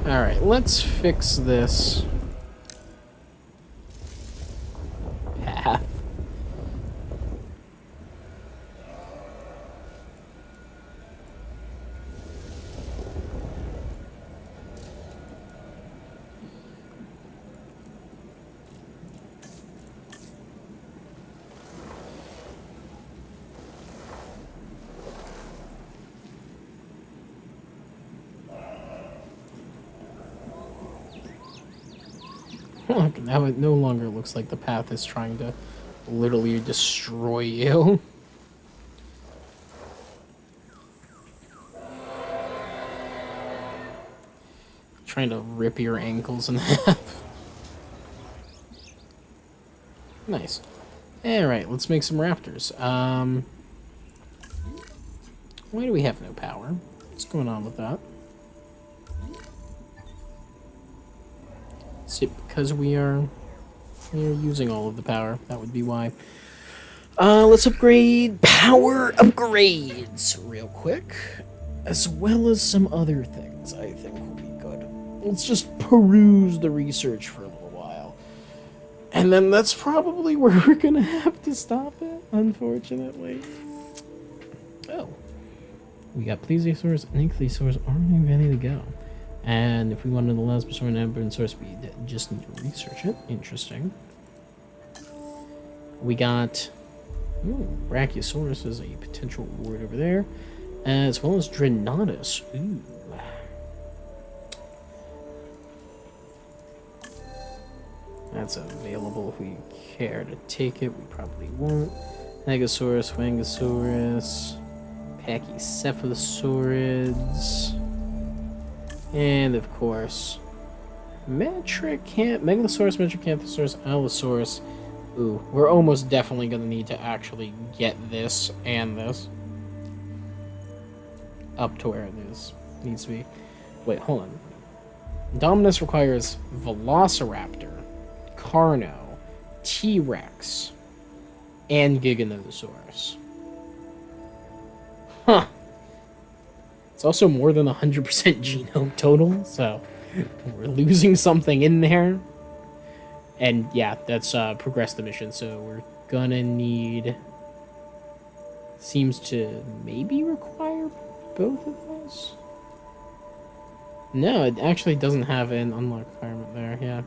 Alright, let's fix this path. Look, now it no longer looks like the path is trying to literally destroy you. Trying to rip your ankles in half. Nice. Alright, let's make some raptors. Why do we have no power? What's going on with that? Is it because we are using all of the power? That would be why. Let's upgrade power upgrades real quick, as well as some other things I think will be good. Let's just peruse the research for a little while. And then that's probably where we're gonna have to stop it, unfortunately. Oh. We got plesiosaurs and ichthyosaurs already ready to go. And if we wanted the last person to have source, we just need to research it. Interesting. We got Brachiosaurus as a potential reward over there, as well as Drenatus. Ooh. That's available if we care to take it. We probably won't. Negasaurus, Wangosaurus, Pachycephalosaurids. And of course, Megalosaurus, Metrocanthosaurus, Allosaurus. Ooh, we're almost definitely going to need to actually get this and this up to where it needs to be. Wait, hold on. Dominus requires Velociraptor, Carno, T-Rex, and Giganotosaurus. Huh. It's also more than 100% genome total, so we're losing something in there. And yeah, that's progress the mission, so we're gonna need... Seems to maybe require both of those? No, it actually doesn't have an unlock requirement there, yeah.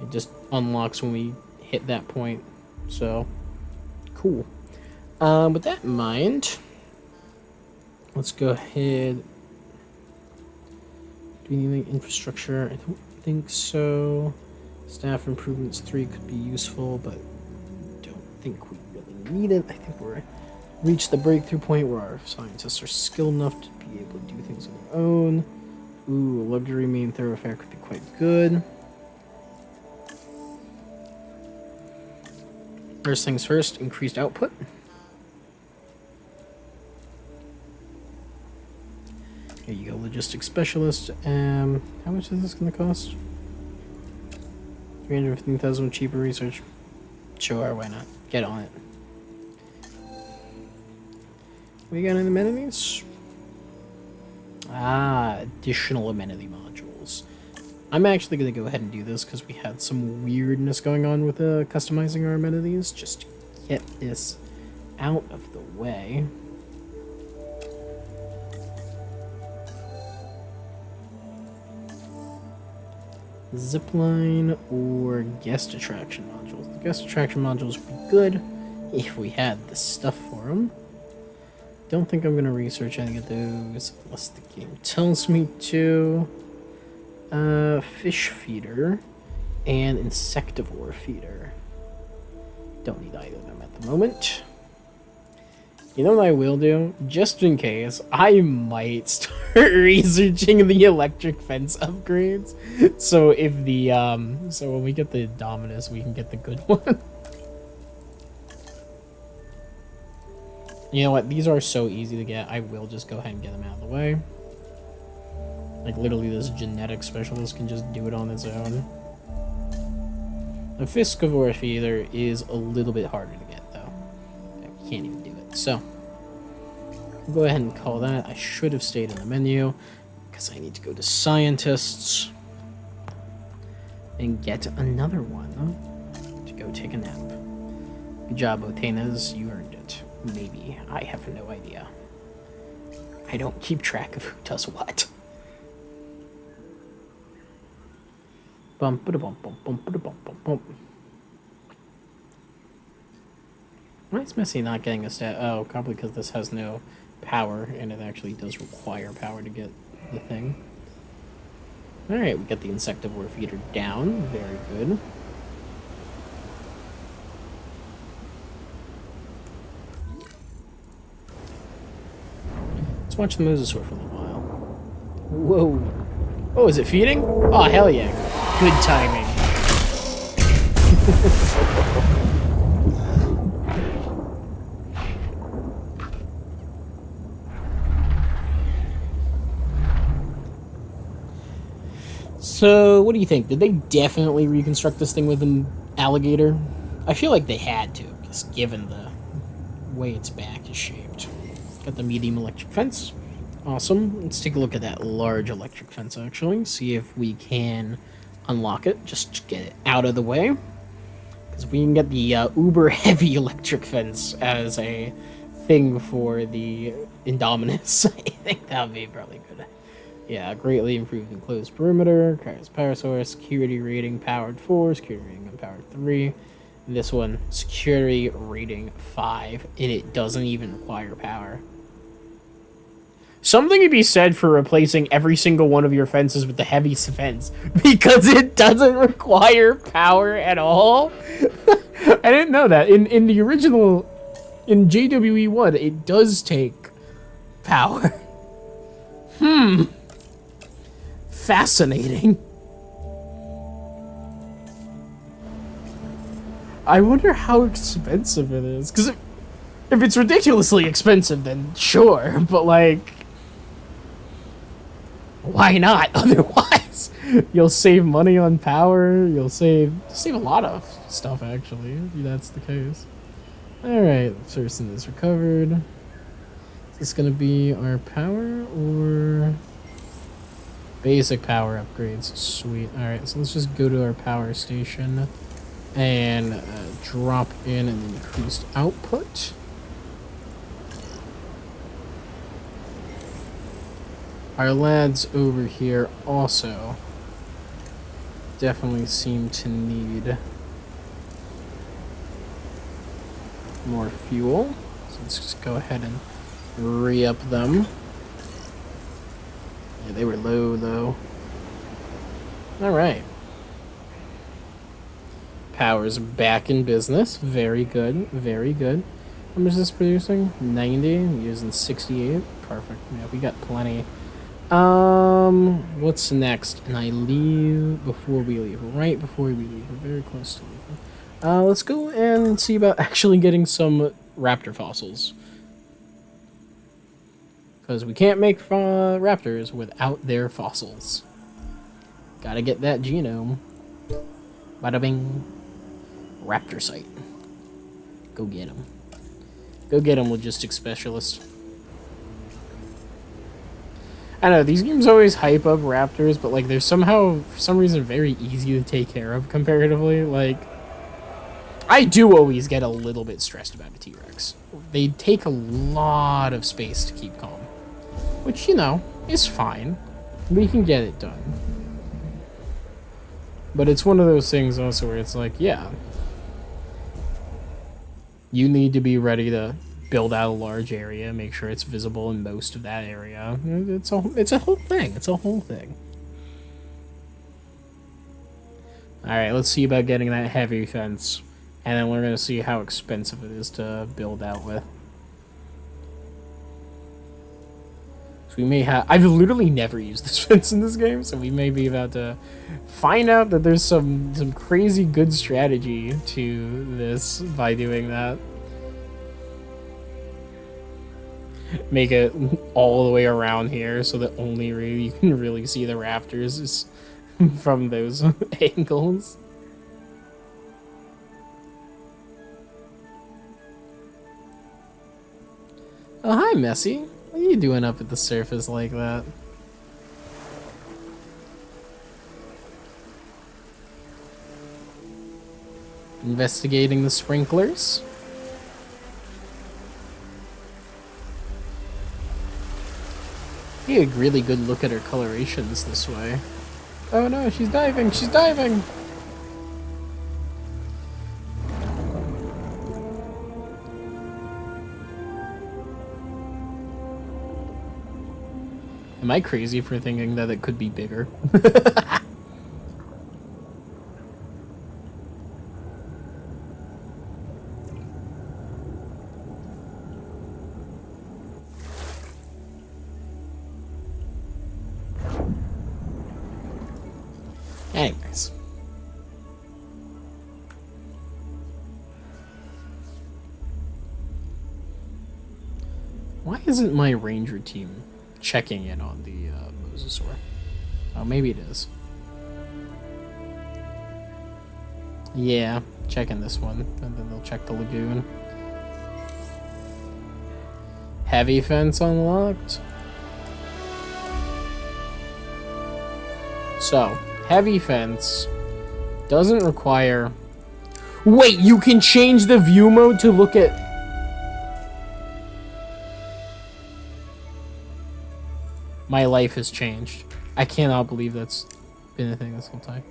It just unlocks when we hit that point, so cool. With that in mind... Let's go ahead. Do we need any infrastructure? I don't think so. Staff improvements 3 could be useful, but don't think we really need it. I think we're reached the breakthrough point where our scientists are skilled enough to be able to do things on their own. Ooh, a luxury main thoroughfare could be quite good. First things first, increased output. Here you go, logistics specialist. How much is this going to cost? 315,000 cheaper research. Sure, why not? Get on it. We got any amenities? Additional amenity modules. I'm actually going to go ahead and do this because we had some weirdness going on with customizing our amenities. Just to get this out of the way. Zipline or guest attraction modules. The guest attraction modules would be good if we had the stuff for them. Don't think I'm going to research any of those unless the game tells me to. Fish feeder and insectivore feeder. Don't need either of them at the moment. You know what I will do? Just in case, I might start researching the electric fence upgrades. So if the, so when we get the Dominus, we can get the good one. You know what? These are so easy to get. I will just go ahead and get them out of the way. Like, literally, this genetic specialist can just do it on its own. The Fiscivore Feeder is a little bit harder to get, though. I can't even do it. So, we'll go ahead and call that. I should have stayed in the menu, because I need to go to Scientists and get another one to go take a nap. Good job, Otanas. You earned it. Maybe. I have no idea. I don't keep track of who does what. Bump ba bump bump bump ba bump bump bump. Why is Messy not getting a stat? Oh, probably because this has no power, and it actually does require power to get the thing. Alright, we got the Insectivore Feeder down. Very good. Let's watch the Mosasaur for a little while. Whoa. Oh, is it feeding? Oh, hell yeah. Good timing. So, what do you think? Did they definitely reconstruct this thing with an alligator? I feel like they had to, just given the way its back is shaped. Got the medium electric fence. Awesome. Let's take a look at that large electric fence, actually. See if we can unlock it. Just get it out of the way. Because if we can get the uber heavy electric fence as a thing for the Indominus, I think that would be probably good. Yeah, greatly improved enclosed perimeter, requires power source, security rating powered 4, security rating unpowered 3. And this one, security rating 5, and it doesn't even require power. Something to be said for replacing every single one of your fences with the heavy fence, because it doesn't require power at all. I didn't know that. In the original, in JWE1, it does take power. Fascinating. I wonder how expensive it is, because if it's ridiculously expensive, then sure, but like, why not? Otherwise, you'll save money on power. You'll save a lot of stuff, actually, if that's the case. All right, Thurston is recovered. Is this gonna be our power or basic power upgrades? Sweet. All right, so let's just go to our power station and drop in an increased output. Our lads over here also definitely seem to need more fuel. So let's just go ahead and re-up them. Yeah, they were low though. Alright. Power's back in business. Very good. Very good. How much is this producing? 90. I'm using 68. Perfect. Yeah, we got plenty. What's next? And I leave before we leave. Right before we leave. We're very close to leaving. Let's go and see about actually getting some raptor fossils. Because we can't make raptors without their fossils. Gotta get that genome. Bada bing. Raptor site. Go get them. Go get them, logistics specialist. I don't know, these games always hype up raptors, but like they're somehow, for some reason, very easy to take care of comparatively. Like, I do always get a little bit stressed about a T-Rex. They take a lot of space to keep calm. Which, you know, is fine. We can get it done. But it's one of those things also where it's like, yeah, you need to be ready to build out a large area, make sure it's visible in most of that area. It's a whole thing. It's a whole thing. Alright, let's see about getting that heavy fence. And then we're going to see how expensive it is to build out with. So we may have... I've literally never used this fence in this game, so we may be about to find out that there's some crazy good strategy to this by doing that. Make it all the way around here so that only really you can really see the rafters is from those angles. Oh, hi, Messy. What are you doing up at the surface like that? Investigating the sprinklers. Get a really good look at her colorations this way. Oh no, she's diving! She's diving! Am I crazy for thinking that it could be bigger? Anyways. Why isn't my ranger team checking in on the mosasaur? Oh, maybe it is. Yeah, checking this one, and then they'll check the lagoon. Heavy fence unlocked. So, heavy fence doesn't require... Wait, you can change the view mode to look at... My life has changed. I cannot believe that's been a thing this whole time.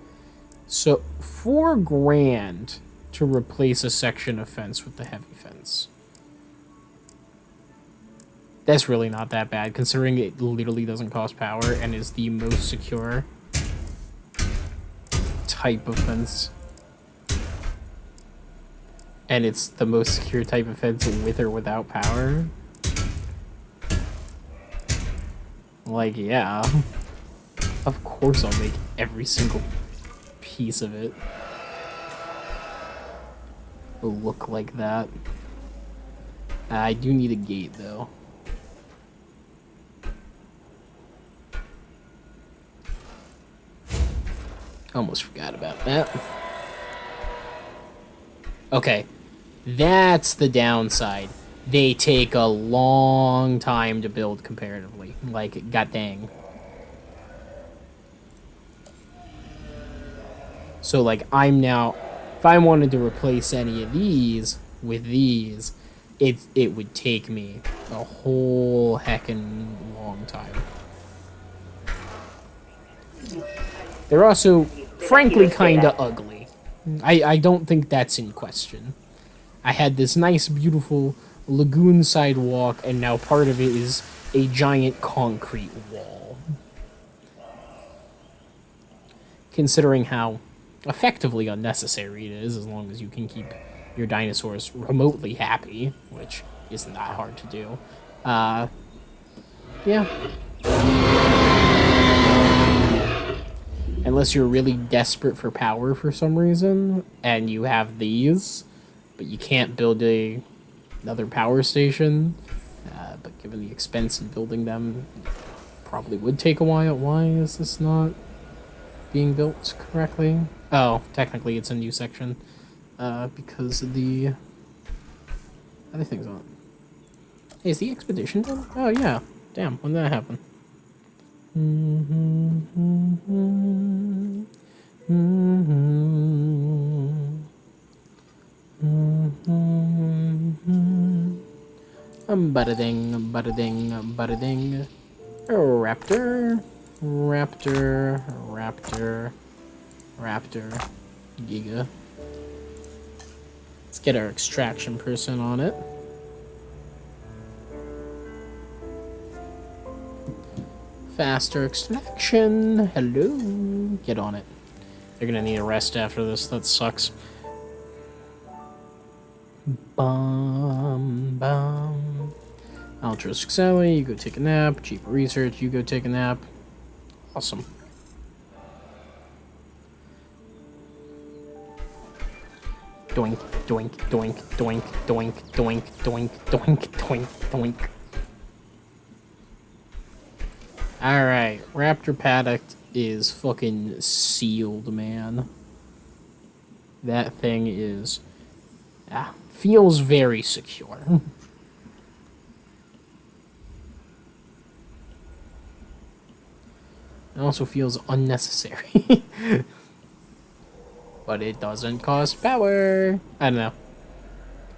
So, $4 grand to replace a section of fence with the heavy fence. That's really not that bad, considering it literally doesn't cost power and is the most secure type of fence. And it's the most secure type of fence with or without power. Like, yeah. Of course I'll make every single piece of it look like that. I do need a gate, though. Almost forgot about that. Okay. That's the downside. They take a long time to build comparatively. Like, god dang. So, like, I'm now... If I wanted to replace any of these with these, it would take me a whole heckin' long time. They're also, frankly, kinda ugly. I don't think that's in question. I had this nice, beautiful lagoon sidewalk, and now part of it is a giant concrete wall. Considering how effectively unnecessary it is, as long as you can keep your dinosaurs remotely happy, which isn't that hard to do. Yeah. Unless you're really desperate for power for some reason, and you have these, but you can't build another power station, but given the expense in building them, probably would take a while. Why is this not being built correctly? Oh, technically it's a new section, because of the other thing's on. Hey, is the expedition done? Oh yeah, damn, when did that happen? Bada-ding, bada-ding, bada-ding. Raptor, raptor, raptor, raptor, giga. Let's get our extraction person on it. Faster extraction. Hello. Get on it. They're gonna need a rest after this. That sucks. Bum, bum. Altruistic Sally, you go take a nap. Cheap research, you go take a nap. Awesome. Doink, doink, doink, doink, doink, doink, doink, doink, doink, doink. Alright, Raptor Paddock is fucking sealed, man. That thing is... feels very secure. It also feels unnecessary. But it doesn't cost power. I don't know.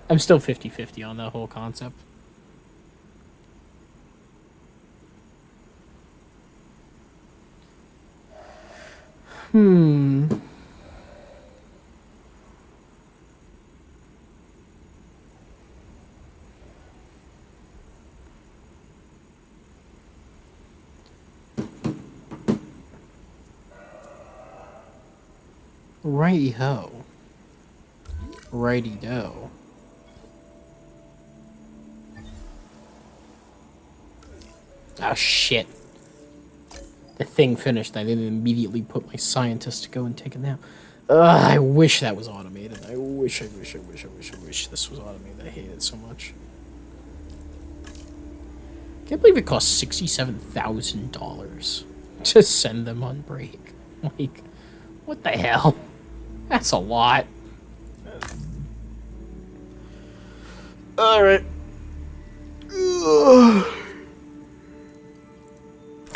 I'm still 50-50 on the whole concept. Righty-ho. Righty-do. Oh, shit. The thing finished. I didn't immediately put my scientist to go and take a nap. I wish that was automated. I wish this was automated. I hate it so much. Can't believe it cost $67,000 to send them on break. Like, what the hell? That's a lot. Alright.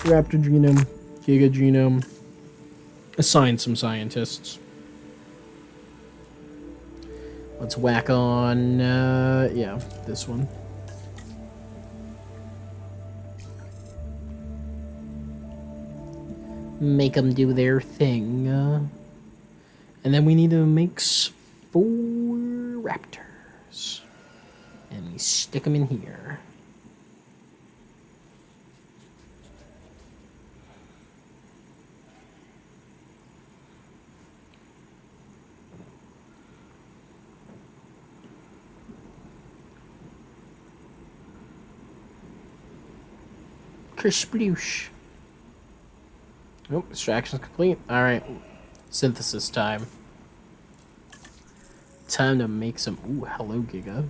Raptor genome, Giga genome. Assign some scientists. Let's whack on, yeah, this one. Make them do their thing. And then we need to make 4 raptors. And we stick them in here. Kersploosh. Nope, extraction's complete. Alright. Synthesis time. Time to make some... Ooh, hello, Giga.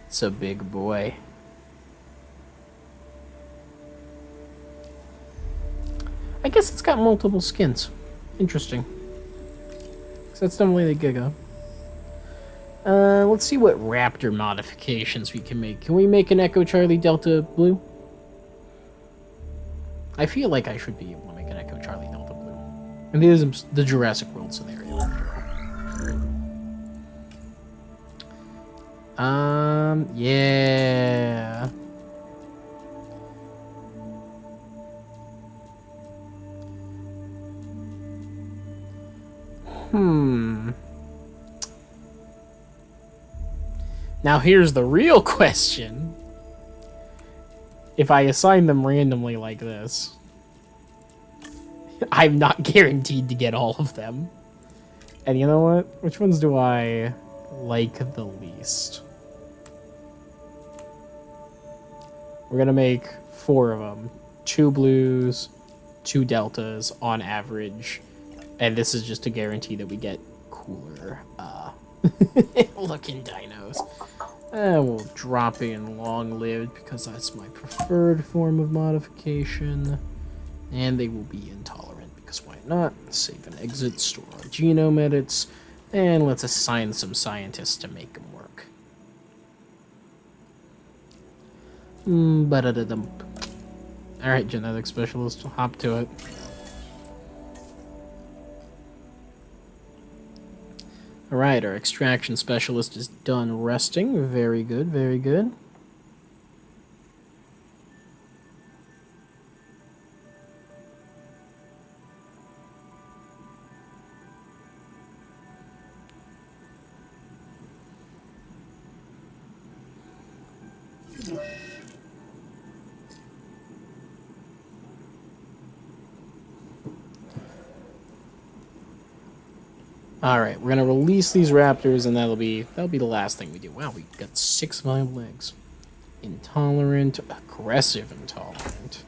It's a big boy. I guess it's got multiple skins. Interesting. So that's definitely the Giga. Let's see what raptor modifications we can make. Can we make an Echo Charlie Delta Blue? I feel like I should be able to make an Echo Charlie Delta Blue. And this is the Jurassic World scenario. Yeah. Now here's the real question. If I assign them randomly like this, I'm not guaranteed to get all of them. And you know what? Which ones do I like the least? We're gonna make 4 of them. 2 blues, 2 deltas on average. And this is just to guarantee that we get cooler looking dinos. We'll drop in long-lived because that's my preferred form of modification. And they will be intolerant because why not? Save and exit, store our genome edits, and let's assign some scientists to make them work. Ba-da-da-dump. Alright, genetic specialist, hop to it. Alright, our extraction specialist is done resting. Very good, very good. All right, we're gonna release these raptors, and that'll be the last thing we do. Wow, we got 6 viable eggs. Intolerant, aggressive intolerant.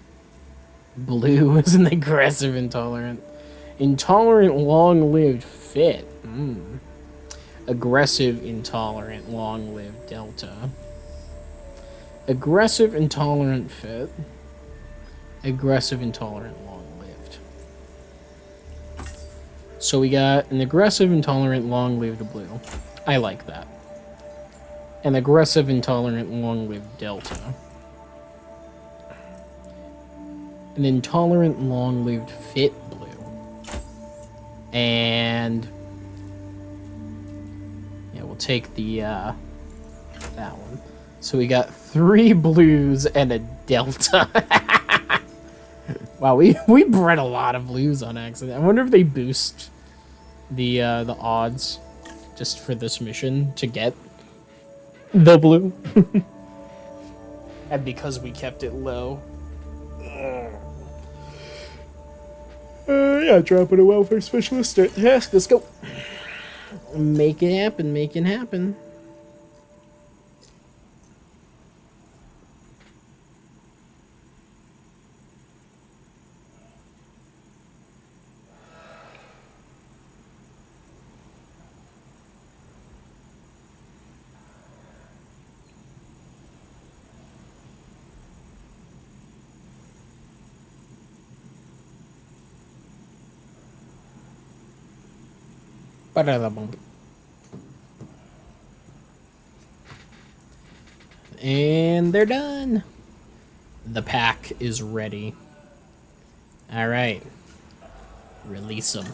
Blue is an aggressive intolerant. Intolerant, long-lived, fit. Aggressive, intolerant, long-lived, delta. Aggressive, intolerant, fit. Aggressive, intolerant, long-lived. So we got an aggressive, intolerant, long-lived blue. I like that. An aggressive, intolerant, long-lived delta. An intolerant, long-lived, fit blue. And yeah, we'll take the that one. So we got 3 blues and a delta. Wow, we bred a lot of blues on accident. I wonder if they boost the odds just for this mission to get the blue. And because we kept it low. Yeah, dropping a welfare specialist at the task. Let's go. Make it happen, make it happen. And they're done. The pack is ready. All right. Release them.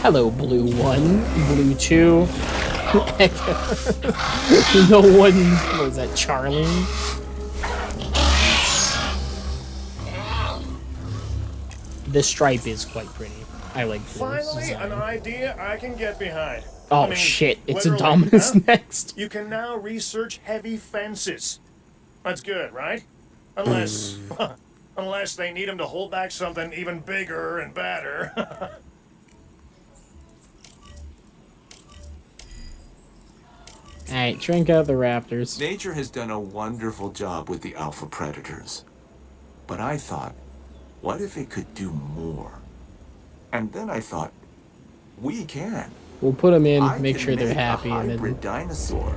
Hello, blue 1, blue 2. No one. What was that, Charlie? This stripe is quite pretty. I like this Finally, design. an idea I can get behind. Oh I mean, shit, it's literally, Indominus next. You can now research heavy fences. That's good, right? Unless, unless they need him to hold back something even bigger and badder. Alright, drink out the raptors. Nature has done a wonderful job with the alpha predators. But I thought, what if it could do more? And then I thought, we can. We'll put them in, I make can sure they're make a happy, and hybrid then dinosaur.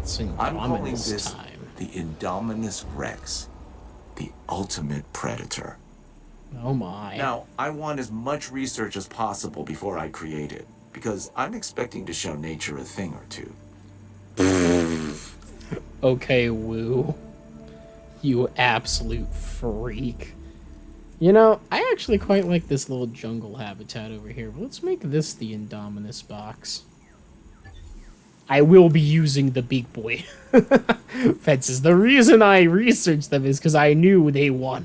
it's I'm calling Indominus this time. the Indominus Rex, the ultimate predator. Oh my. Now, I want as much research as possible before I create it, because I'm expecting to show nature a thing or two. Okay, Woo. You absolute freak. You know, I actually quite like this little jungle habitat over here, but let's make this the Indominus box. I will be using the big boy fences. The reason I researched them is because I knew they were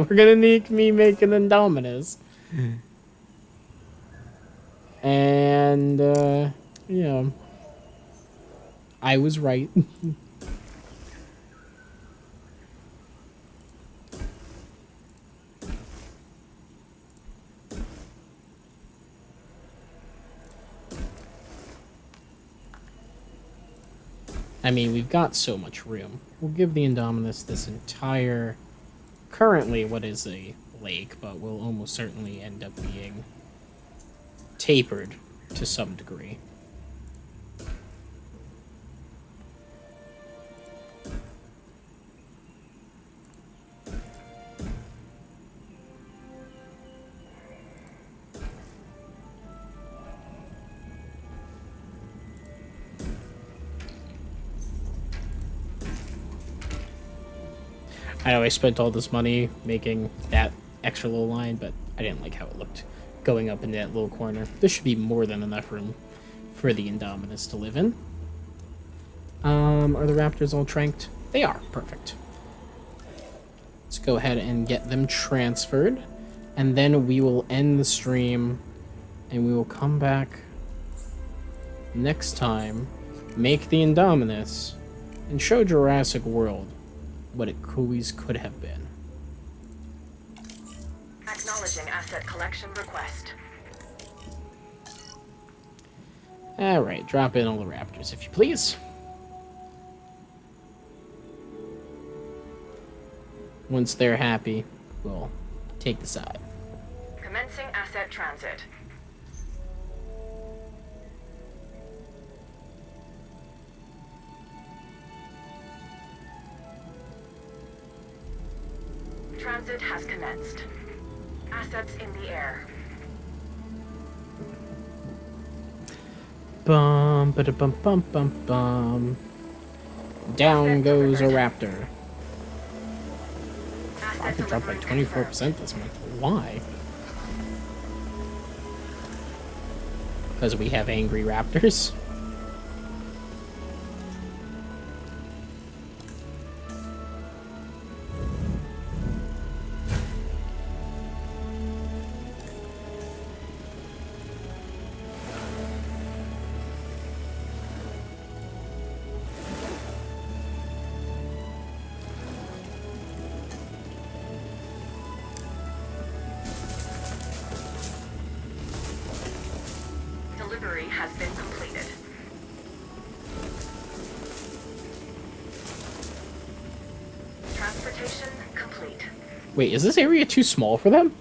gonna make me make an Indominus. And, yeah. I was right. I mean, we've got so much room. We'll give the Indominus this entire... Currently, what is a lake, but will almost certainly end up being tapered to some degree. I know I spent all this money making that extra little line, but I didn't like how it looked going up in that little corner. There should be more than enough room for the Indominus to live in. Are the raptors all tranked? They are. Perfect. Let's go ahead and get them transferred, and then we will end the stream, and we will come back next time, make the Indominus, and show Jurassic World what it always could have been. Acknowledging asset collection request. Alright, drop in all the raptors, if you please. Once they're happy, we'll take the side. Commencing asset transit. Transit has commenced. Assets in the air. Bum, ba bum bum bum bum. Down goes a raptor. Profit dropped by 24% this month. Why? Because we have angry raptors. Delivery has been completed. Transportation complete. Wait, is this area too small for them?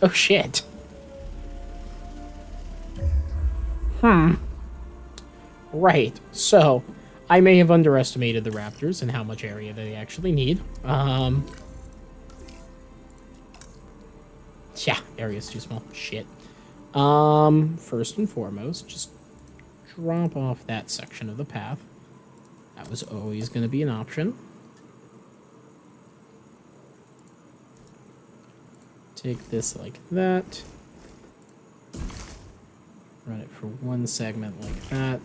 Oh shit. Right, so I may have underestimated the raptors and how much area they actually need. Yeah, area's too small. Shit. First and foremost, just drop off that section of the path. That was always going to be an option. Take this like that. Run it for one segment like that.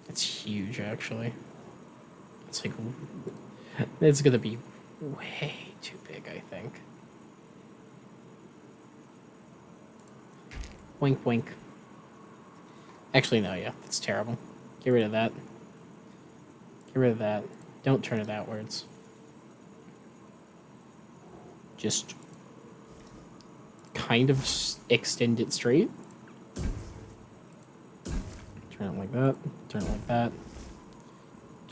It's huge, actually. It's like, it's gonna be way too big, I think. Wink, wink. Actually, no, yeah, that's terrible. Get rid of that. Get rid of that. Don't turn it outwards. Just kind of extend it straight. Turn it like that. Turn it like that.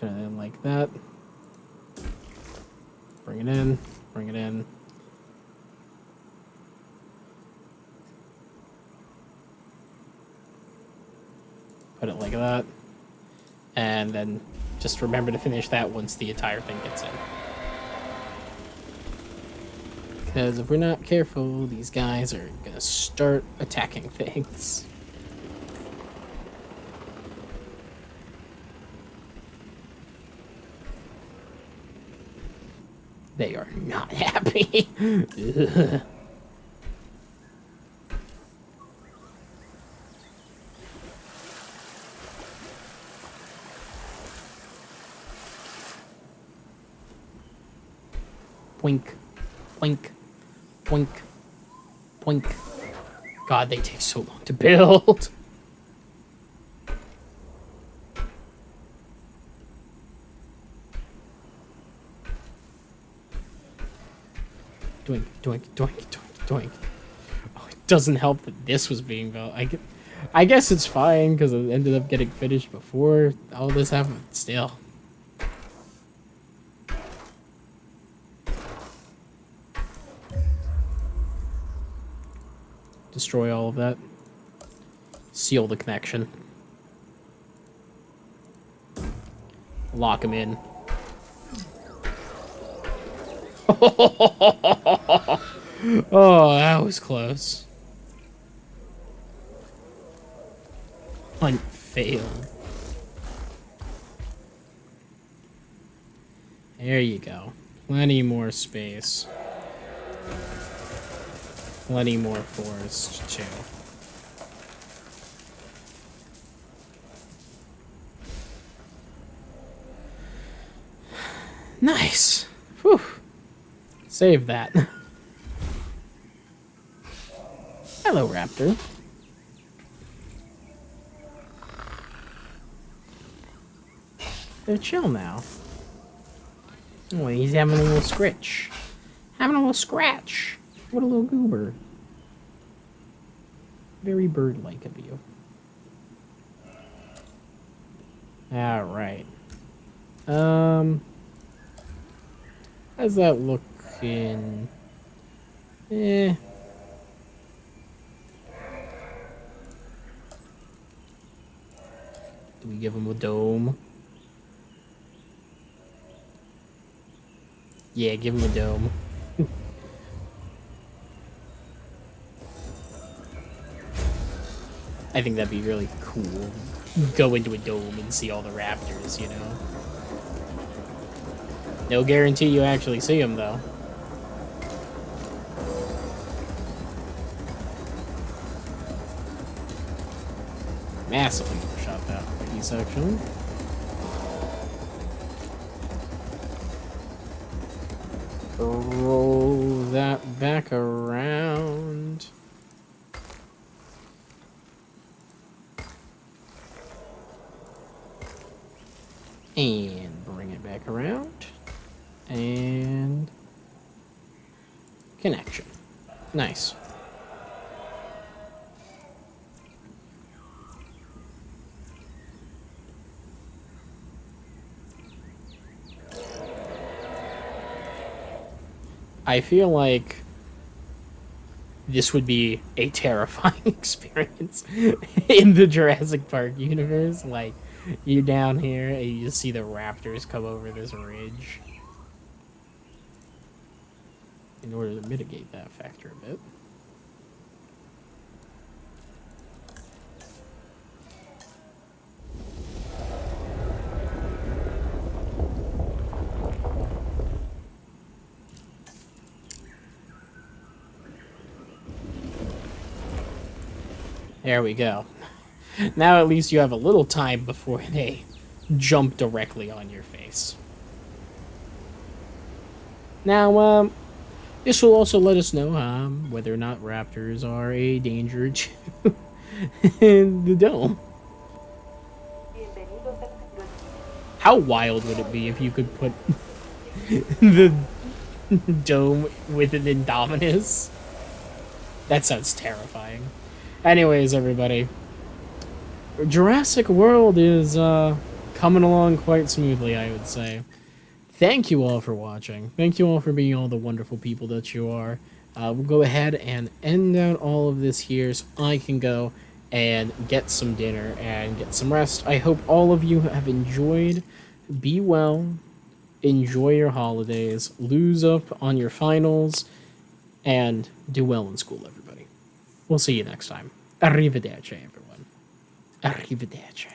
Turn it in like that. Bring it in. Bring it in. Put it like that. And then just remember to finish that once the entire thing gets in. Because if we're not careful, these guys are gonna start attacking things. They are not happy. Ugh. Boink, boink, boink, boink. God, they take so long to build. Doink, doink, doink, doink, doink. Oh, it doesn't help that this was being built. I guess it's fine because it ended up getting finished before all this happened. Still. Destroy all of that. Seal the connection. Lock him in. Oh, that was close. Hunt failed. There you go. Plenty more space. Plenty more forest, too. Nice. Whew. Save that. Hello, Raptor. They're chill now. Oh, he's having a little scritch. Having a little scratch. What a little goober. Very bird-like of you. Alright. How's that looking? Eh. Do we give him a dome? Yeah, give him a dome. I think that'd be really cool. Go into a dome and see all the raptors, you know? No guarantee you actually see them, though. Massively overshot that piece, actually. Roll that back around. And bring it back around. And connection. Nice. I feel like this would be a terrifying experience in the Jurassic Park universe. Like, you're down here and you just see the raptors come over this ridge. In order to mitigate that factor a bit. There we go. Now at least you have a little time before they jump directly on your face. Now, this will also let us know whether or not raptors are a danger to the dome. How wild would it be if you could put the dome with an Indominus? That sounds terrifying. Anyways, everybody, Jurassic World is coming along quite smoothly, I would say. Thank you all for watching. Thank you all for being all the wonderful people that you are. We'll go ahead and end out all of this here so I can go and get some dinner and get some rest. I hope all of you have enjoyed. Be well. Enjoy your holidays. Lose up on your finals. And do well in school, everybody. We'll see you next time. Arrivederci, everyone. Arrivederci.